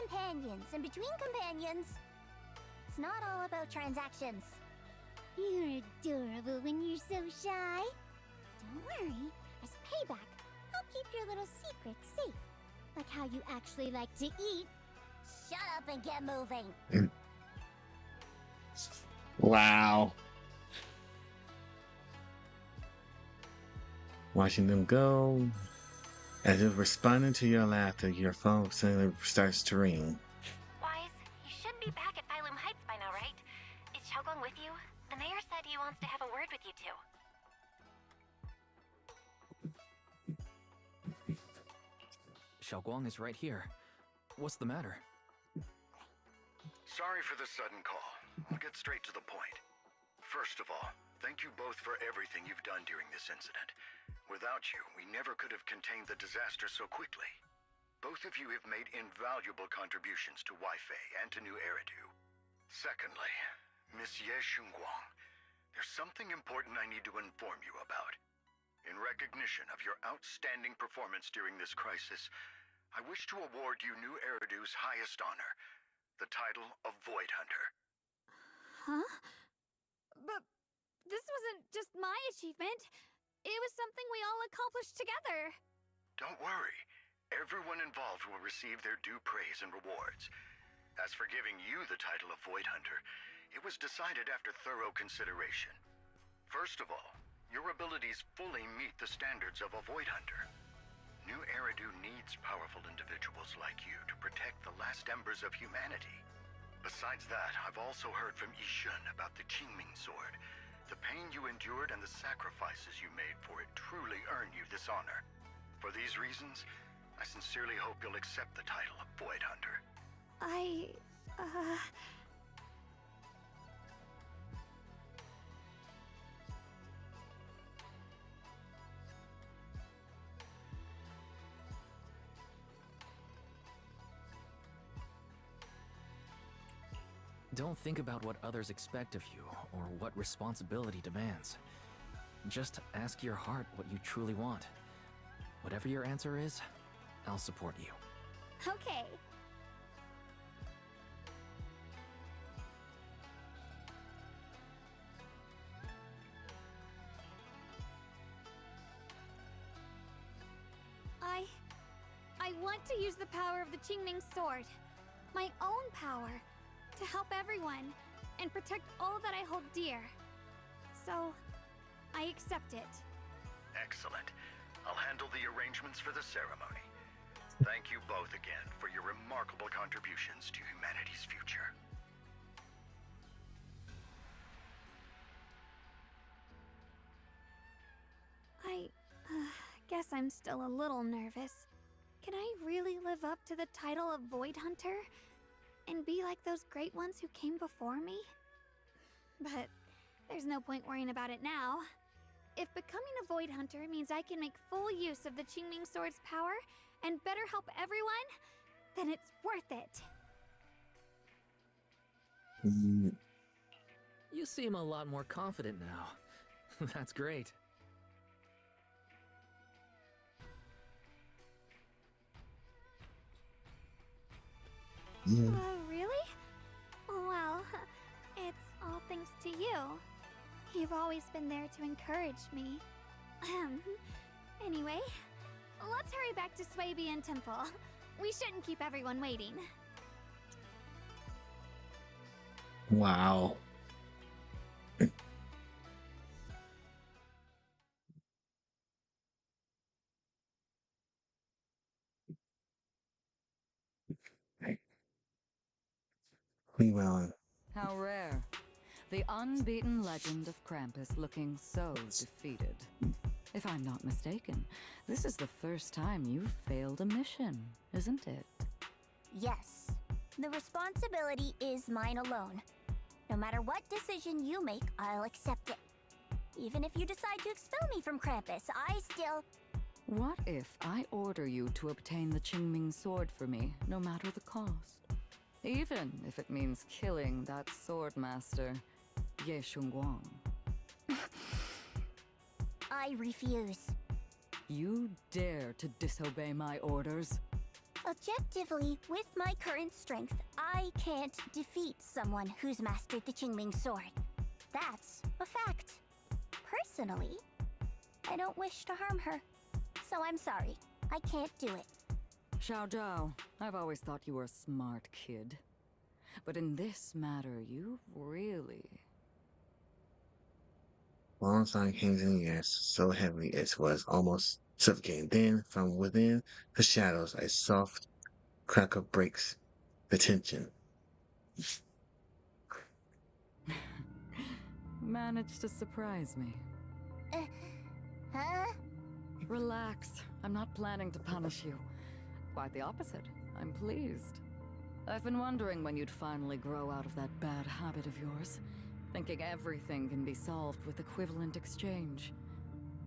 companions, and between companions, it's not all about transactions. You're adorable when you're so shy. Don't worry, as payback, I'll keep your little secrets safe. Like how you actually like to eat. Shut up and get moving. Wow. Watching them go. As if responding to your laughter, your phone suddenly starts to ring. Wise, you should be back at Phylum Heights by now, right? Is Xiaogong with you? The mayor said he wants to have a word with you two. Xiaoguang is right here. What's the matter? Sorry for the sudden call. I'll get straight to the point. First of all, thank you both for everything you've done during this incident. Without you, we never could have contained the disaster so quickly. Both of you have made invaluable contributions to Weifei and to New Eridu. Secondly, Miss Ye Xunguang, there's something important I need to inform you about. In recognition of your outstanding performance during this crisis, I wish to award you New Eridu's highest honor, the title of Void Hunter. Huh? But this wasn't just my achievement. It was something we all accomplished together. Don't worry. Everyone involved will receive their due praise and rewards. As for giving you the title of Void Hunter, it was decided after thorough consideration. First of all, your abilities fully meet the standards of a Void Hunter. New Eridu needs powerful individuals like you to protect the last embers of humanity. Besides that, I've also heard from Yishun about the Qingming sword. The pain you endured and the sacrifices you made for it truly earn you this honor. For these reasons, I sincerely hope you'll accept the title of Void Hunter. Don't think about what others expect of you or what responsibility demands. Just ask your heart what you truly want. Whatever your answer is, I'll support you. Okay. I want to use the power of the Qingming sword. My own power. To help everyone, and protect all that I hold dear. So, I accept it. Excellent. I'll handle the arrangements for the ceremony. Thank you both again for your remarkable contributions to humanity's future. I guess I'm still a little nervous. Can I really live up to the title of Void Hunter? And be like those great ones who came before me? But there's no point worrying about it now. If becoming a Void Hunter means I can make full use of the Qingming sword's power and better help everyone, then it's worth it. You seem a lot more confident now. That's great. Really? Well, it's all thanks to you. You've always been there to encourage me. Anyway, let's hurry back to Swabian Temple. We shouldn't keep everyone waiting. Wow. We will. How rare. The unbeaten legend of Krampus looking so defeated. If I'm not mistaken, this is the first time you've failed a mission, isn't it? Yes. The responsibility is mine alone. No matter what decision you make, I'll accept it. Even if you decide to expel me from Krampus, I still... What if I order you to obtain the Qingming sword for me, no matter the cost? Even if it means killing that sword master, Ye Shunguang. I refuse. You dare to disobey my orders? Objectively, with my current strength, I can't defeat someone who's mastered the Qingming sword. That's a fact. Personally, I don't wish to harm her. So I'm sorry. I can't do it. Xiao Zhao, I've always thought you were a smart kid. But in this matter, you really... Alongside Kings in the air, so heavy it was almost suffocating. Then, from within the shadows, a soft crackle breaks the tension. Managed to surprise me. Huh? Relax. I'm not planning to punish you. Quite the opposite. I'm pleased. I've been wondering when you'd finally grow out of that bad habit of yours. Thinking everything can be solved with equivalent exchange.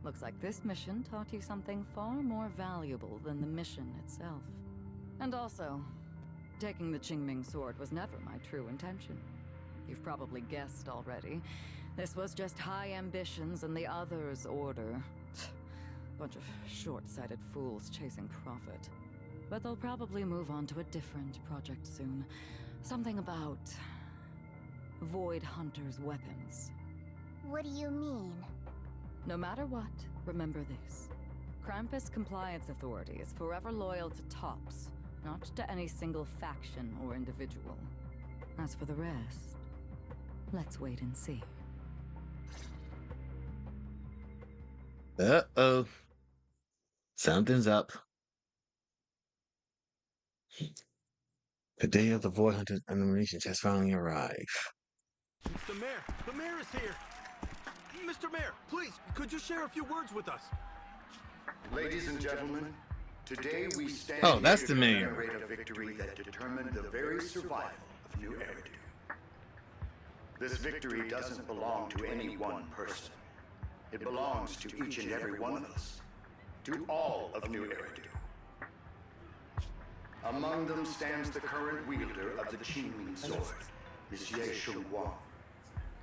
Looks like this mission taught you something far more valuable than the mission itself. And also, taking the Qingming sword was never my true intention. You've probably guessed already. This was just high ambitions in the others' order. Bunch of short-sighted fools chasing profit. But they'll probably move on to a different project soon. Something about... Void Hunter's weapons. What do you mean? No matter what, remember this. Krampus Compliance Authority is forever loyal to TOPS, not to any single faction or individual. As for the rest, let's wait and see. Uh-oh. Something's up. The day of the Void Hunters animations has finally arrived. The mayor! The mayor is here! Mr. Mayor, please, could you share a few words with us? Ladies and gentlemen, today we stand Oh, that's here the to mayor. commemorate a victory that determined the very survival of New Eridu. This victory doesn't belong to any one person. It belongs to each and every one of us. To all of New Eridu. Among them stands the current wielder of the Qingming sword, Monsieur Shunguang,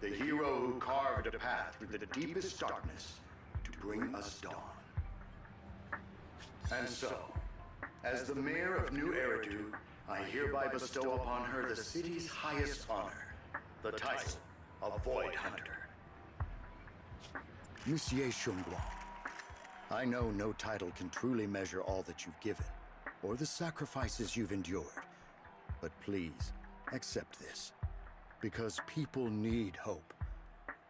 the hero who carved a path through the deepest darkness to bring us dawn. And so, as the mayor of New Eridu, I hereby bestow upon her the city's highest honor, the title of Void Hunter. Monsieur Shunguang, I know no title can truly measure all that you've given, or the sacrifices you've endured. But please, accept this. Because people need hope.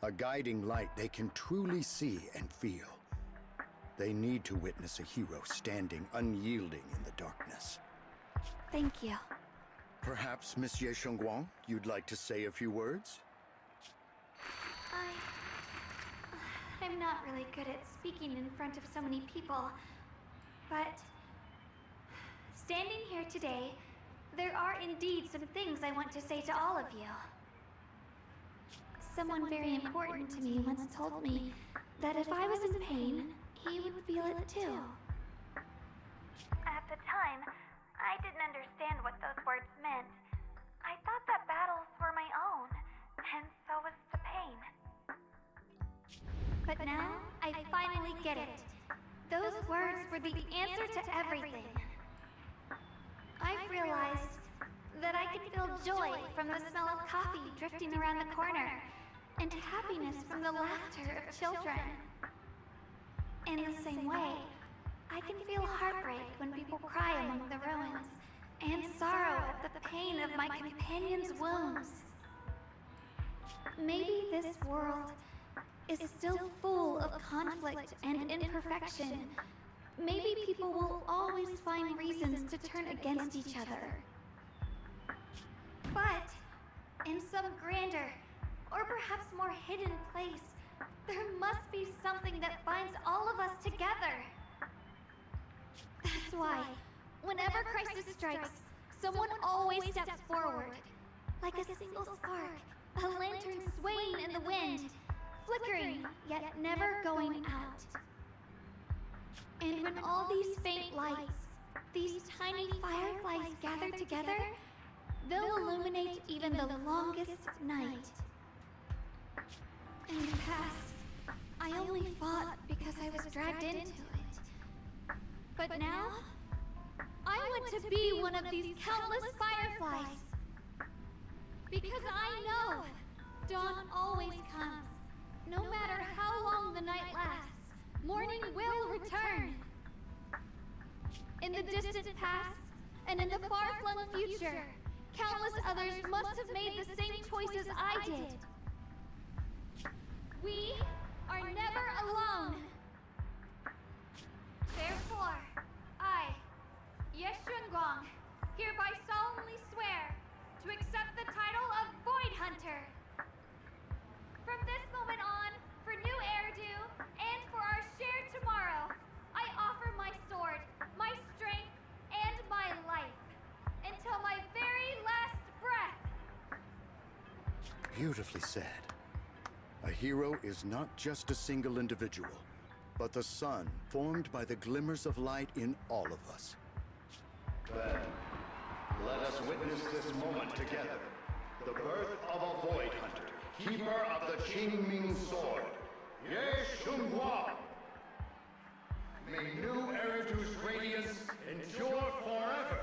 A guiding light they can truly see and feel. They need to witness a hero standing unyielding in the darkness. Thank you. Perhaps, Monsieur Shunguang, you'd like to say a few words? I'm not really good at speaking in front of so many people, but standing here today, there are indeed some things I want to say to all of you. Someone very important to me once told me that if I was in pain, he would feel it too. At the time, I didn't understand what those words meant. I thought that battles were my own, and so was the pain. But now, I finally get it. Those words were the answer to everything. I've realized that I can feel joy from the smell of coffee drifting around the corner, and happiness from the laughter of children. In the same way, I can feel heartbreak when people cry among the ruins, and sorrow at the pain of my companion's wounds. Maybe this world is still full of conflict and imperfection. Maybe people will always find reasons to turn against each other. But in some grander, or perhaps more hidden place, there must be something that binds all of us together. That's why, whenever crisis strikes, someone always steps forward. Like a single spark, a lantern swaying in the wind, flickering, yet never going out. And when all these faint lights, these tiny fireflies gather together, they'll illuminate even the longest night. In the past, I only fought because I was dragged into it. But now, I want to be one of these countless fireflies. Because I know dawn always comes. No matter how long the night lasts, morning will return. In the distant past, and in the far-flung future, countless others must have made the same choices I did. We are never alone. Therefore, I, Ye Shunguang, hereby solemnly swear to accept the title of Void Hunter. From this moment on, for new Eridu, and for our shared tomorrow, I offer my sword, my strength, and my life, until my very last breath. Beautifully said. A hero is not just a single individual, but the sun formed by the glimmers of light in all of us. Then, let us witness this moment together. The birth of a Void Hunter, keeper of the Qingming Sword, Ye Shunguang. May new Eridu's radiance endure forever.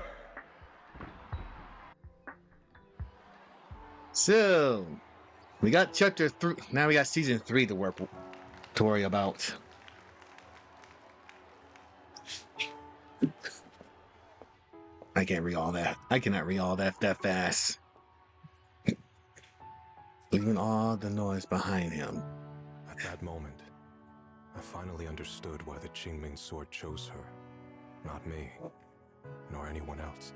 So, we got chapter 3. Now we got season 3 to worry about. I can't read all that. I cannot read all that fast. Leaving all the noise behind him. At that moment, I finally understood why the Qingming Sword chose her. Not me, nor anyone else.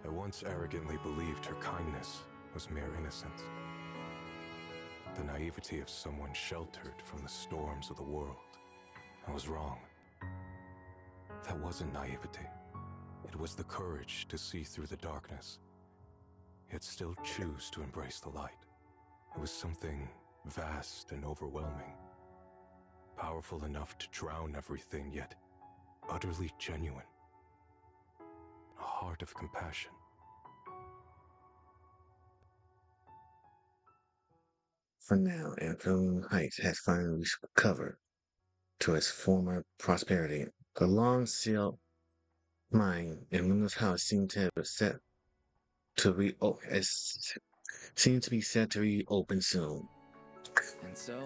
I once arrogantly believed her kindness was mere innocence. The naivety of someone sheltered from the storms of the world. I was wrong. That wasn't naivety. It was the courage to see through the darkness, yet still choose to embrace the light. It was something vast and overwhelming. Powerful enough to drown everything, yet utterly genuine. A heart of compassion. For now, Imperial Heights has finally recovered to its former prosperity. The long-sealed mine in Luna's house seemed to have seemed to be set to reopen soon. And so,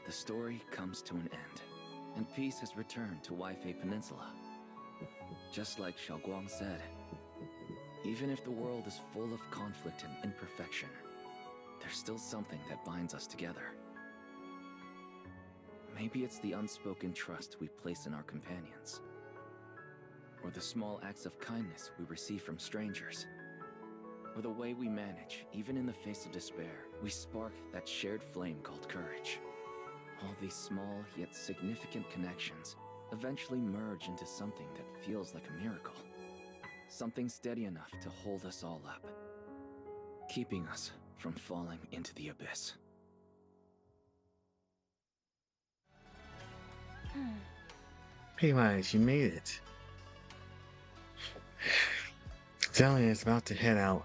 the story comes to an end, and peace has returned to Waifei Peninsula. Just like Xiaoguang said, even if the world is full of conflict and imperfection, there's still something that binds us together. Maybe it's the unspoken trust we place in our companions, or the small acts of kindness we receive from strangers, or the way we manage, even in the face of despair, we spark that shared flame called courage. All these small yet significant connections eventually merge into something that feels like a miracle. Something steady enough to hold us all up, keeping us from falling into the abyss. Paywise, you made it. Zellian is about to head out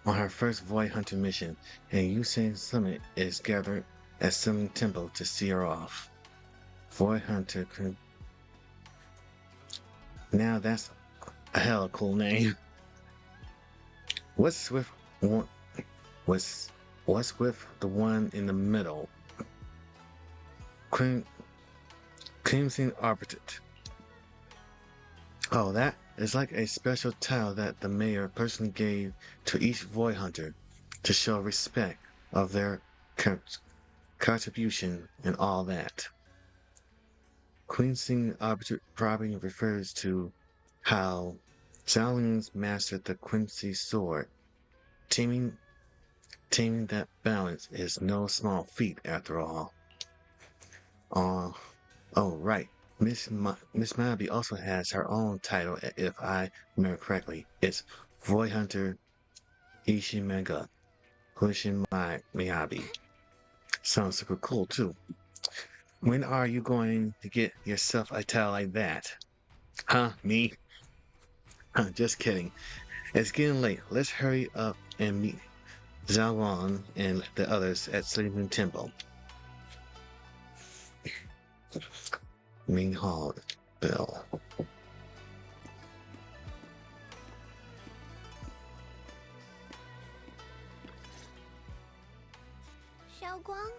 on her first Void Hunter mission, and Yusei Summit is gathered at Summon Temple to see her off. Void Hunter could... Now that's a hella cool name. What's with one? What's with the one in the middle? Crimson Arbiter. Oh, that is like a special title that the mayor personally gave to each Void Hunter to show respect of their contribution and all that. Crimson Arbiter probably refers to how Xiaolins mastered the Quincy sword. Taming that balance is no small feat after all. Oh, right. Miss Mabi also has her own title, if I remember correctly. It's Void Hunter Ishimega Hushin Miyabi. Sounds super cool too. When are you going to get yourself a title like that? Huh, me? Just kidding. It's getting late. Let's hurry up and meet Zhaowan and the others at Sleeping Temple. Main Hall Bell. Xiaoguang,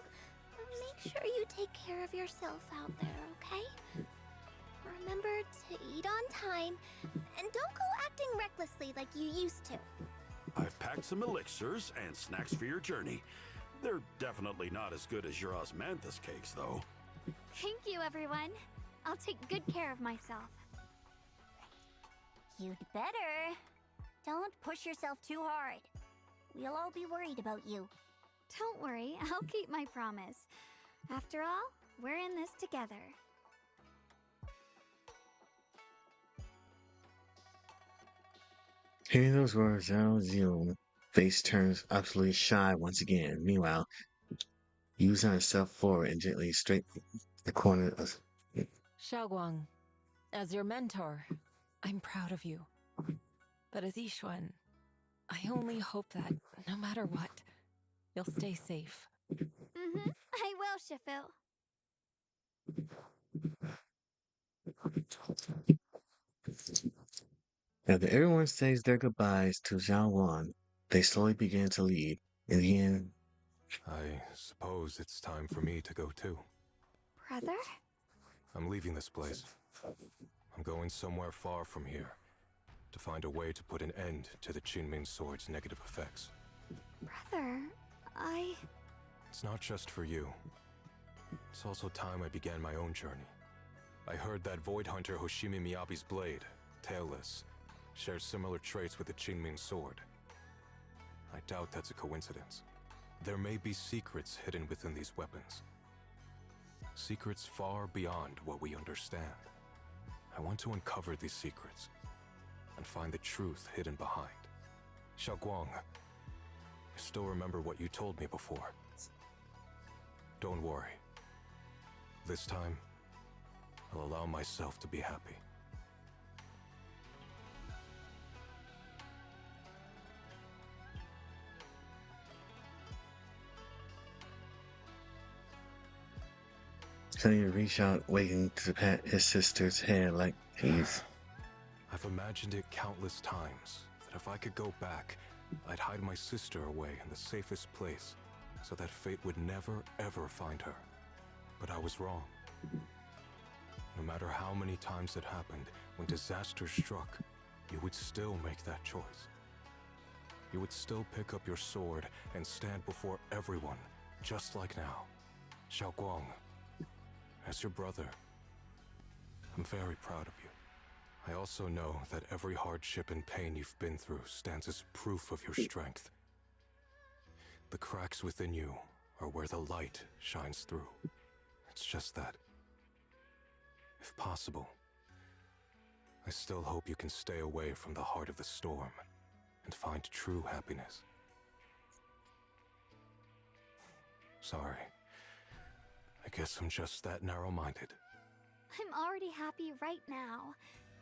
make sure you take care of yourself out there, okay? Remember to eat on time, and don't go acting recklessly like you used to. I've packed some elixirs and snacks for your journey. They're definitely not as good as your osmanthus cakes, though. Thank you, everyone. I'll take good care of myself. You'd better. Don't push yourself too hard. We'll all be worried about you. Don't worry, I'll keep my promise. After all, we're in this together. Hearing those words, Zhao Ziyun's face turns absolutely shy once again. Meanwhile, Yuzhan herself forward and gently straight the corner of... Xiaoguang, as your mentor, I'm proud of you. But as Yixuan, I only hope that, no matter what, you'll stay safe. Mm-hmm. I will, Shifu. After everyone says their goodbyes to Zhaowan, they slowly begin to leave. In the end... I suppose it's time for me to go too. Brother? I'm leaving this place. I'm going somewhere far from here, to find a way to put an end to the Qinming Sword's negative effects. Brother, It's not just for you. It's also time I began my own journey. I heard that Void Hunter Hoshimi Miyabi's blade, Tailless, shares similar traits with the Qinming Sword. I doubt that's a coincidence. There may be secrets hidden within these weapons. Secrets far beyond what we understand. I want to uncover these secrets and find the truth hidden behind. Xiaoguang, I still remember what you told me before. Don't worry. This time, I'll allow myself to be happy. Suddenly reach out, waiting to pat his sister's head like he's... I've imagined it countless times, that if I could go back, I'd hide my sister away in the safest place, so that fate would never, ever find her. But I was wrong. No matter how many times it happened, when disaster struck, you would still make that choice. You would still pick up your sword and stand before everyone, just like now. Xiaoguang, as your brother, I'm very proud of you. I also know that every hardship and pain you've been through stands as proof of your strength. The cracks within you are where the light shines through. It's just that, if possible, I still hope you can stay away from the heart of the storm and find true happiness. Sorry. I guess I'm just that narrow-minded. I'm already happy right now.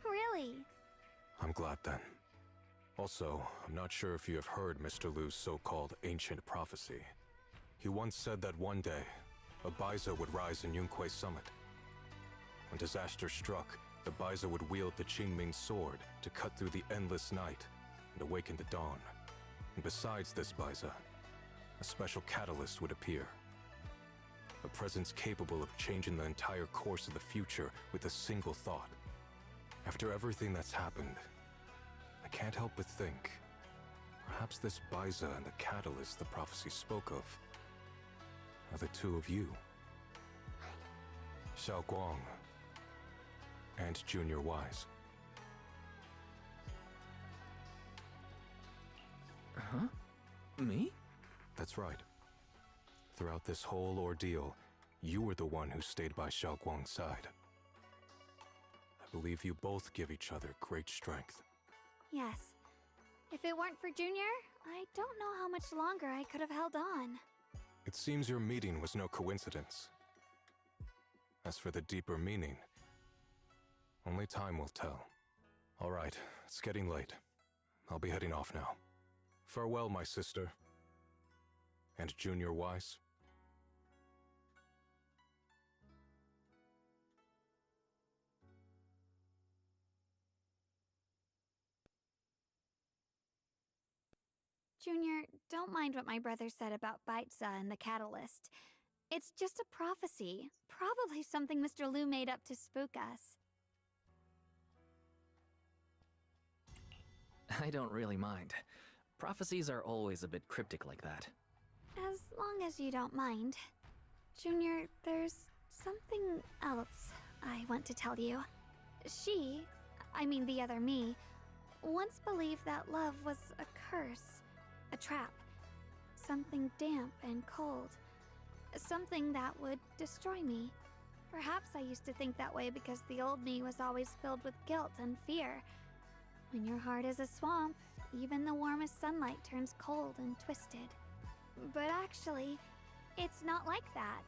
Really. I'm glad then. Also, I'm not sure if you have heard Mr. Lu's so-called ancient prophecy. He once said that one day, a Baiza would rise in Yunquei Summit. When disaster struck, the Baiza would wield the Qingming sword to cut through the endless night and awaken the dawn. And besides this, Baiza, a special catalyst would appear. A presence capable of changing the entire course of the future with a single thought. After everything that's happened, I can't help but think, perhaps this Baiza and the catalyst the prophecy spoke of are the two of you. Xiao Guang and Junior Wise. Huh? Me? That's right. Throughout this whole ordeal, you were the one who stayed by Xiao Guang's side. I believe you both give each other great strength. Yes. If it weren't for Junior, I don't know how much longer I could have held on. It seems your meeting was no coincidence. As for the deeper meaning, only time will tell. All right, it's getting late. I'll be heading off now. Farewell, my sister. And Junior Wise. Junior, don't mind what my brother said about Baiza and the catalyst. It's just a prophecy. Probably something Mr. Liu made up to spook us. I don't really mind. Prophecies are always a bit cryptic like that. As long as you don't mind. Junior, there's something else I want to tell you. I mean the other me, once believed that love was a curse, a trap, something damp and cold, something that would destroy me. Perhaps I used to think that way because the old me was always filled with guilt and fear. When your heart is a swamp, even the warmest sunlight turns cold and twisted. But actually, it's not like that.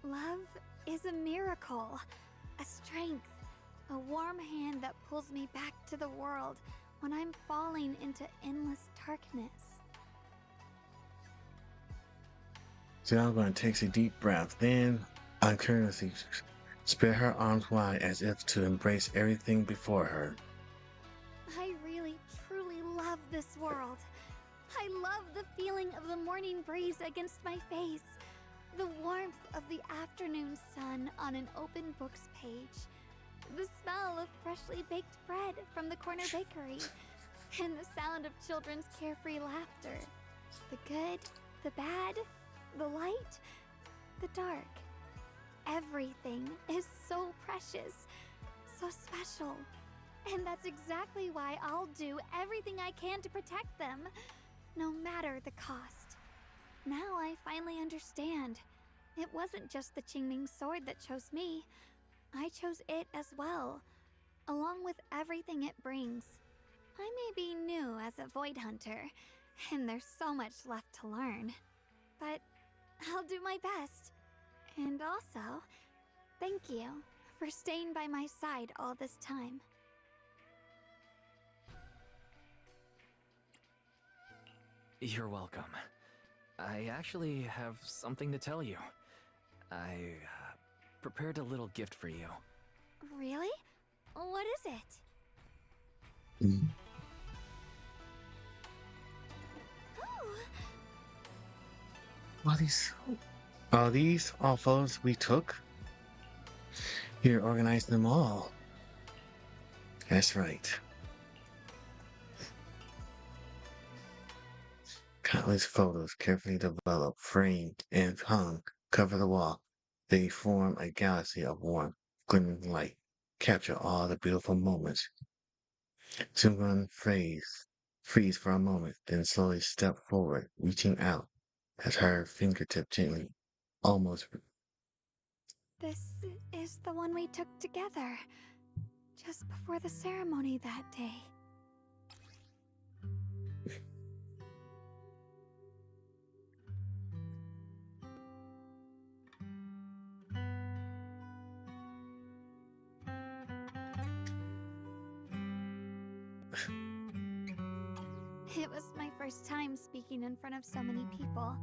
Love is a miracle, a strength, a warm hand that pulls me back to the world when I'm falling into endless darkness. Xiaoguan takes a deep breath, then uncuriously spread her arms wide as if to embrace everything before her. I really, truly love this world. I love the feeling of the morning breeze against my face, the warmth of the afternoon sun on an open book's page, the smell of freshly baked bread from the corner bakery, and the sound of children's carefree laughter. The good, the bad, the light, the dark. Everything is so precious, so special. And that's exactly why I'll do everything I can to protect them, no matter the cost. Now I finally understand. It wasn't just the Qingming sword that chose me. I chose it as well, along with everything it brings. I may be new as a Void Hunter, and there's so much left to learn. But I'll do my best. And also, thank you for staying by my side all this time. You're welcome. I actually have something to tell you. I prepared a little gift for you. Really? What is it? Are these all photos we took? You organized them all. That's right. Countless photos carefully developed, framed, and hung cover the wall. They form a galaxy of warm, glimmering light, capture all the beautiful moments. Zungun freeze for a moment, then slowly step forward, reaching out as her fingertip gently, almost. This is the one we took together, just before the ceremony that day. It was my first time speaking in front of so many people.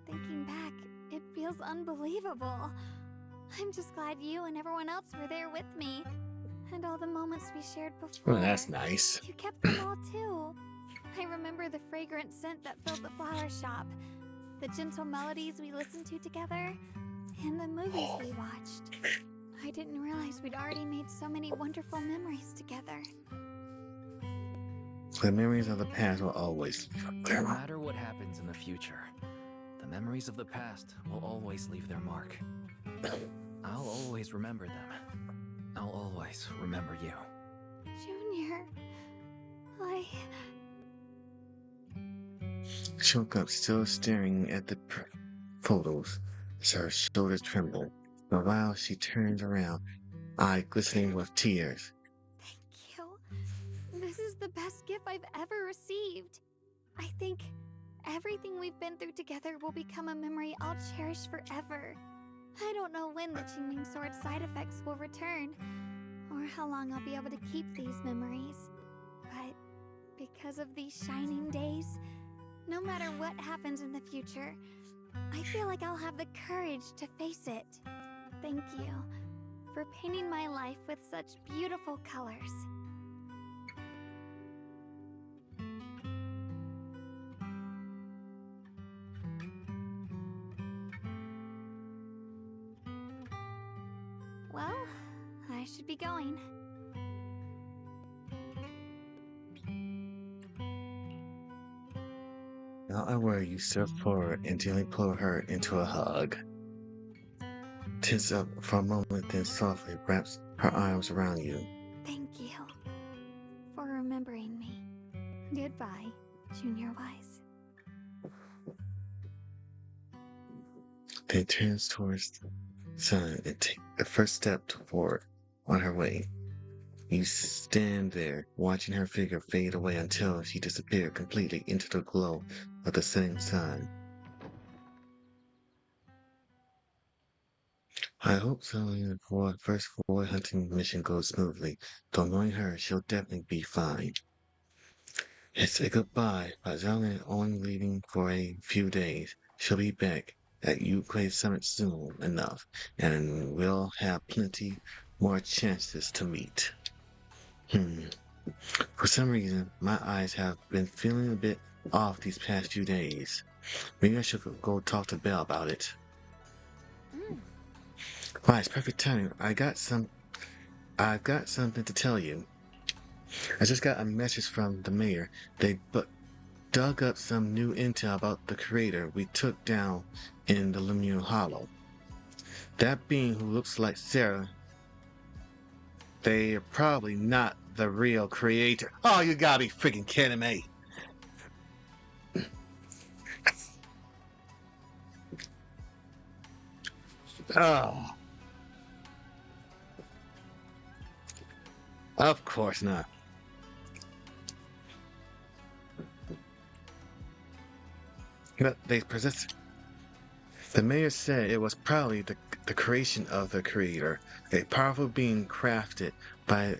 Thinking back, it feels unbelievable. I'm just glad you and everyone else were there with me. And all the moments we shared before. Oh, that's nice. You kept them all too. I remember the fragrant scent that filled the flower shop, the gentle melodies we listened to together, and the movies we watched. I didn't realize we'd already made so many wonderful memories together. The memories of the past will always No matter what happens in the future, the memories of the past will always leave their mark. I'll always remember them. I'll always remember you. Junior, She woke up still staring at the photos as her shoulders trembled. But while she turns around, eye glistening with tears. Thank you. This is the best gift I've ever received. I think everything we've been through together will become a memory I'll cherish forever. I don't know when the Qingming Sword side effects will return, or how long I'll be able to keep these memories. But because of these shining days, no matter what happens in the future, I feel like I'll have the courage to face it. Thank you for painting my life with such beautiful colors. Well, I should be going. Not aware, you step forward and gently pull her into a hug. Tense up for a moment, then softly wraps her arms around you. Thank you for remembering me. Goodbye, Junior Wise. Then turns towards the sun and takes the first step forward on her way. You stand there, watching her figure fade away until she disappeared completely into the glow of the setting sun. I hope Zelda's first boy hunting mission goes smoothly, though knowing her, she'll definitely be fine. It's a goodbye, but Zelda is only leaving for a few days. She'll be back at Yukway Summit soon enough, and we'll have plenty more chances to meet. For some reason, my eyes have been feeling a bit off these past few days. Maybe I should go talk to Belle about it. Why, it's perfect timing. I've got something to tell you. I just got a message from the mayor. They dug up some new intel about the creator we took down in the Lumion Hollow. That being who looks like Sarah, they're probably not the real creator. Oh, you gotta be freaking kidding me. Oh. Of course not. But they possess. The mayor said it was probably the creation of the creator, a powerful being crafted by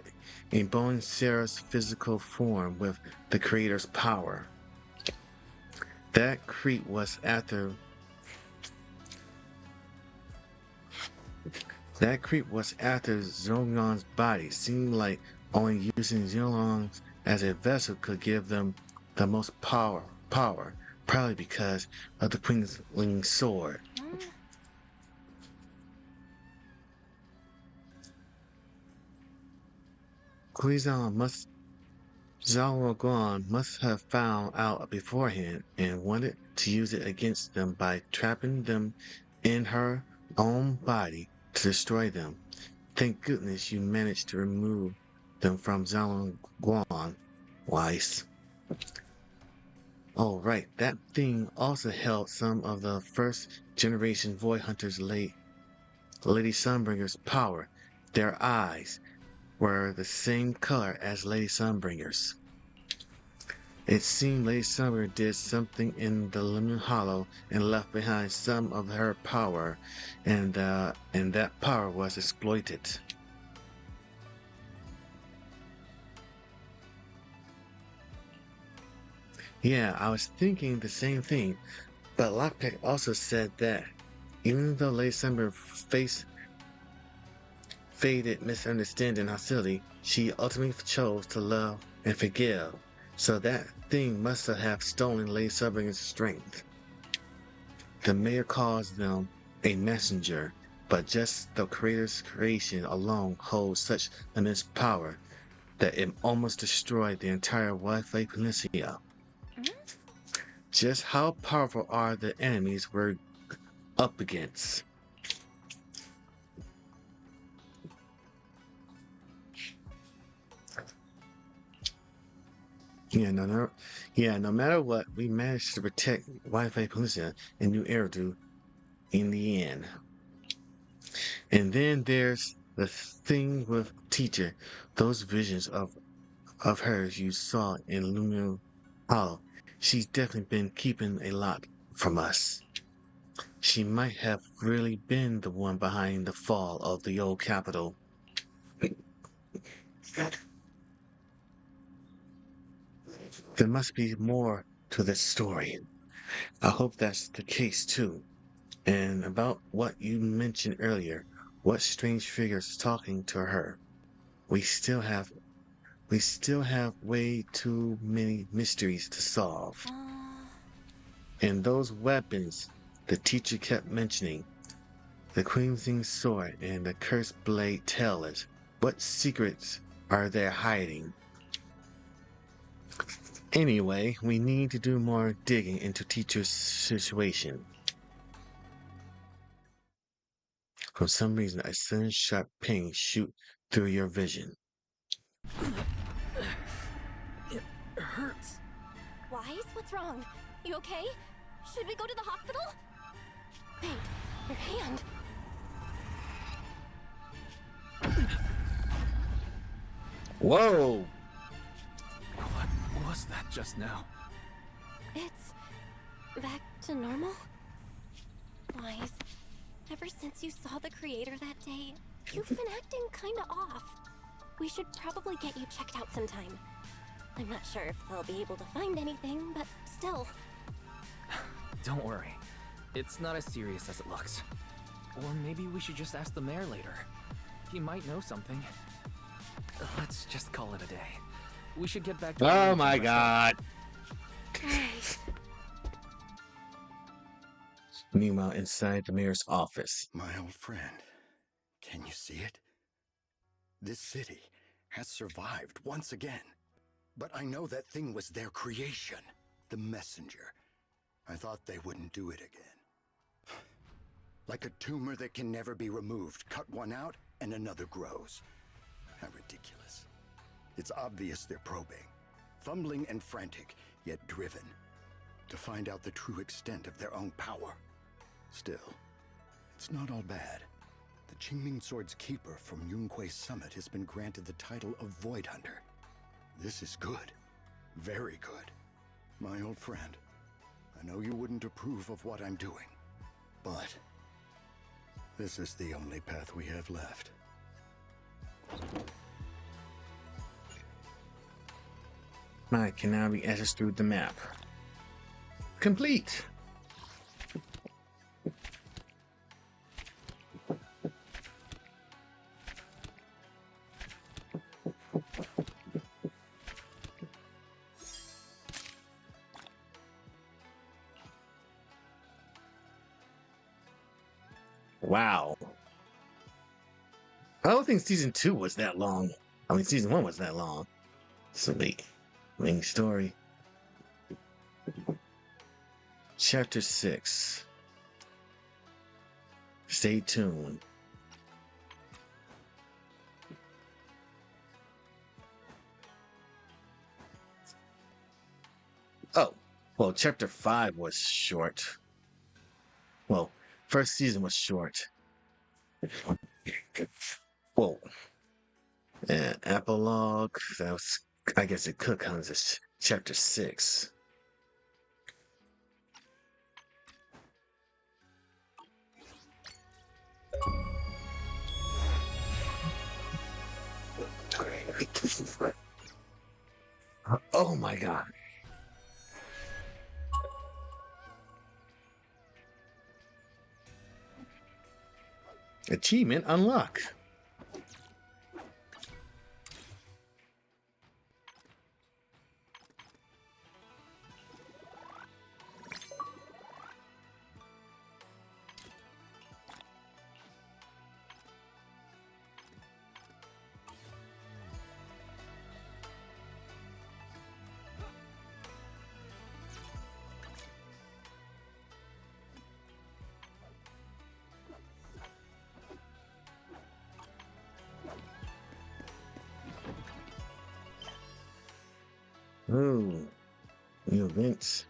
imbuing Sarah's physical form with the creator's power. That creep was after Zhongyang's body. Seemed like only using Zhongyang as a vessel could give them the most power, probably because of the Queen's sword. Zhao Guan must have found out beforehand and wanted to use it against them by trapping them in her own body to destroy them. Thank goodness you managed to remove them from Zhao Guan, Weiss. Oh right, that thing also held some of the first generation Void Hunters Lady Sunbringer's power. Their eyes were the same color as Lady Sunbringer's. It seemed Lady Sunbringer did something in the Lumion Hollow and left behind some of her power, and that power was exploited. Yeah, I was thinking the same thing, but Lockpick also said that even though Lady Sunbringer faced faded misunderstanding and hostility, she ultimately chose to love and forgive. So that thing must have stolen Lady Subbing's strength. The mayor calls them a messenger, but just the creator's creation alone holds such immense power that it almost destroyed the entire Wi-Fi Peninsula. Just how powerful are the enemies we're up against? No matter what, we managed to protect Wi-Fi Peninsula and New Eridu in the end. And then there's the thing with Teacher, those visions of hers you saw in Lunar Hollow. She's definitely been keeping a lot from us. She might have really been the one behind the fall of the old capital. There must be more to this story. I hope that's the case too. And about what you mentioned earlier, what strange figures talking to her? We still have way too many mysteries to solve. And those weapons the teacher kept mentioning, the Queen's sword and the cursed blade tell us, what secrets are they hiding? Anyway, we need to do more digging into teacher's situation. For some reason, a sudden sharp pain shoot through your vision. It hurts. Wise, what's wrong? You okay? Should we go to the hospital? Wait, your hand. Whoa! What was that just now? It's back to normal? Wise, ever since you saw the creator that day, you've been acting kinda off. We should probably get you checked out sometime. I'm not sure if they'll be able to find anything, but still. Don't worry. It's not as serious as it looks. Or maybe we should just ask the mayor later. He might know something. Let's just call it a day. We should get back to— Oh my god! Meanwhile, inside the mayor's office. My old friend, can you see it? This city has survived once again. But I know that thing was their creation, the messenger. I thought they wouldn't do it again. Like a tumor that can never be removed. Cut one out and another grows. How ridiculous. It's obvious they're probing. Fumbling and frantic, yet driven. To find out the true extent of their own power. Still, it's not all bad. The Qingming Sword's keeper from Yunquei Summit has been granted the title of Void Hunter. This is good. Very good. My old friend, I know you wouldn't approve of what I'm doing, but this is the only path we have left. Mine can now be accessed through the map. Complete! Wow. I don't think season 2 was that long. I mean, season 1 was that long. So the main story. Chapter 6. Stay tuned. Oh, well, chapter 5 was short. Well, first season was short. Whoa. And epilogue, that was, I guess it could count as chapter 6. Oh my god. Achievement unlocked. Oh, new events.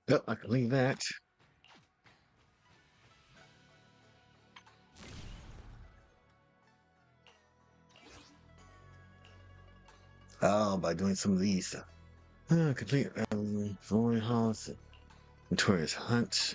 Yep, I can leave that. Oh, by doing some of these. Complete Void Halls, Notorious Hunt.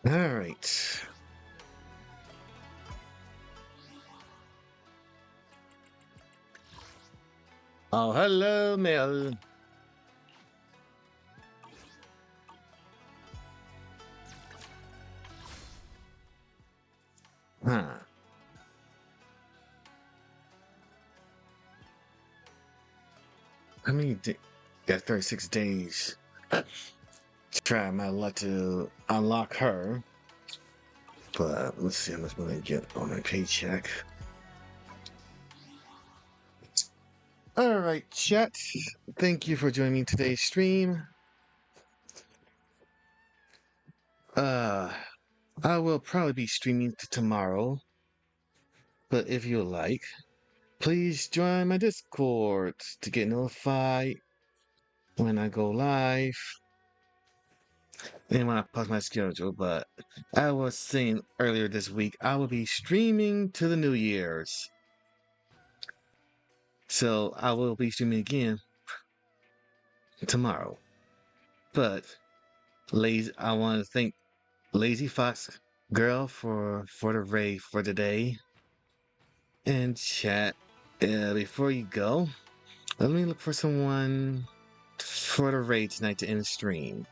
All right. Oh, hello, Mel. Huh. How many got 36 days to try my luck to unlock her. But let's see how much money I get on my paycheck. All right, chat. Thank you for joining me today's stream. I will probably be streaming tomorrow, but if you like, please join my Discord to get notified when I go live and when I post my schedule. But I was saying earlier this week, I will be streaming to the New Year's. So I will be streaming again tomorrow. But I want to thank Lazy Fox Girl for the raid for today. And chat, before you go, let me look for someone for the raid tonight to end the stream.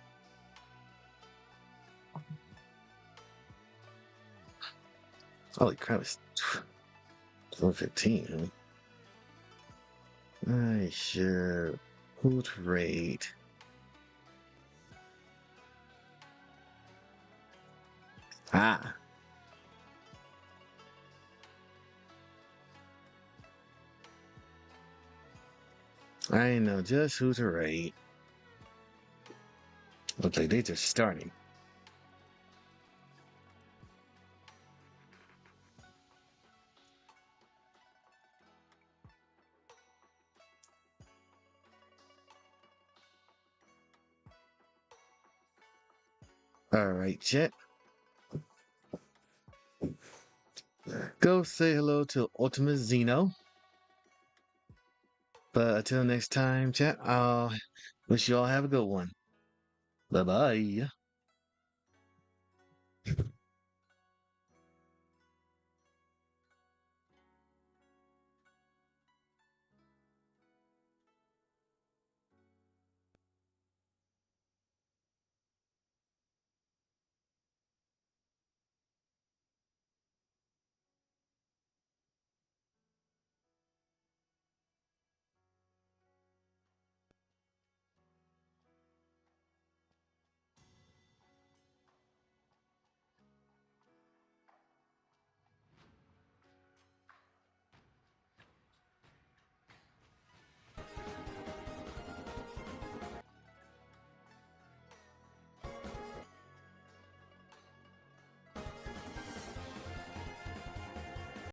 Holy crap, it's 12:15, huh? I should. Who to raid? Ah. I know just who to raid. Looks like they're just starting. Alright, chat. Go say hello to Ultimate Zeno. But until next time, chat, I'll wish you all have a good one. Bye-bye.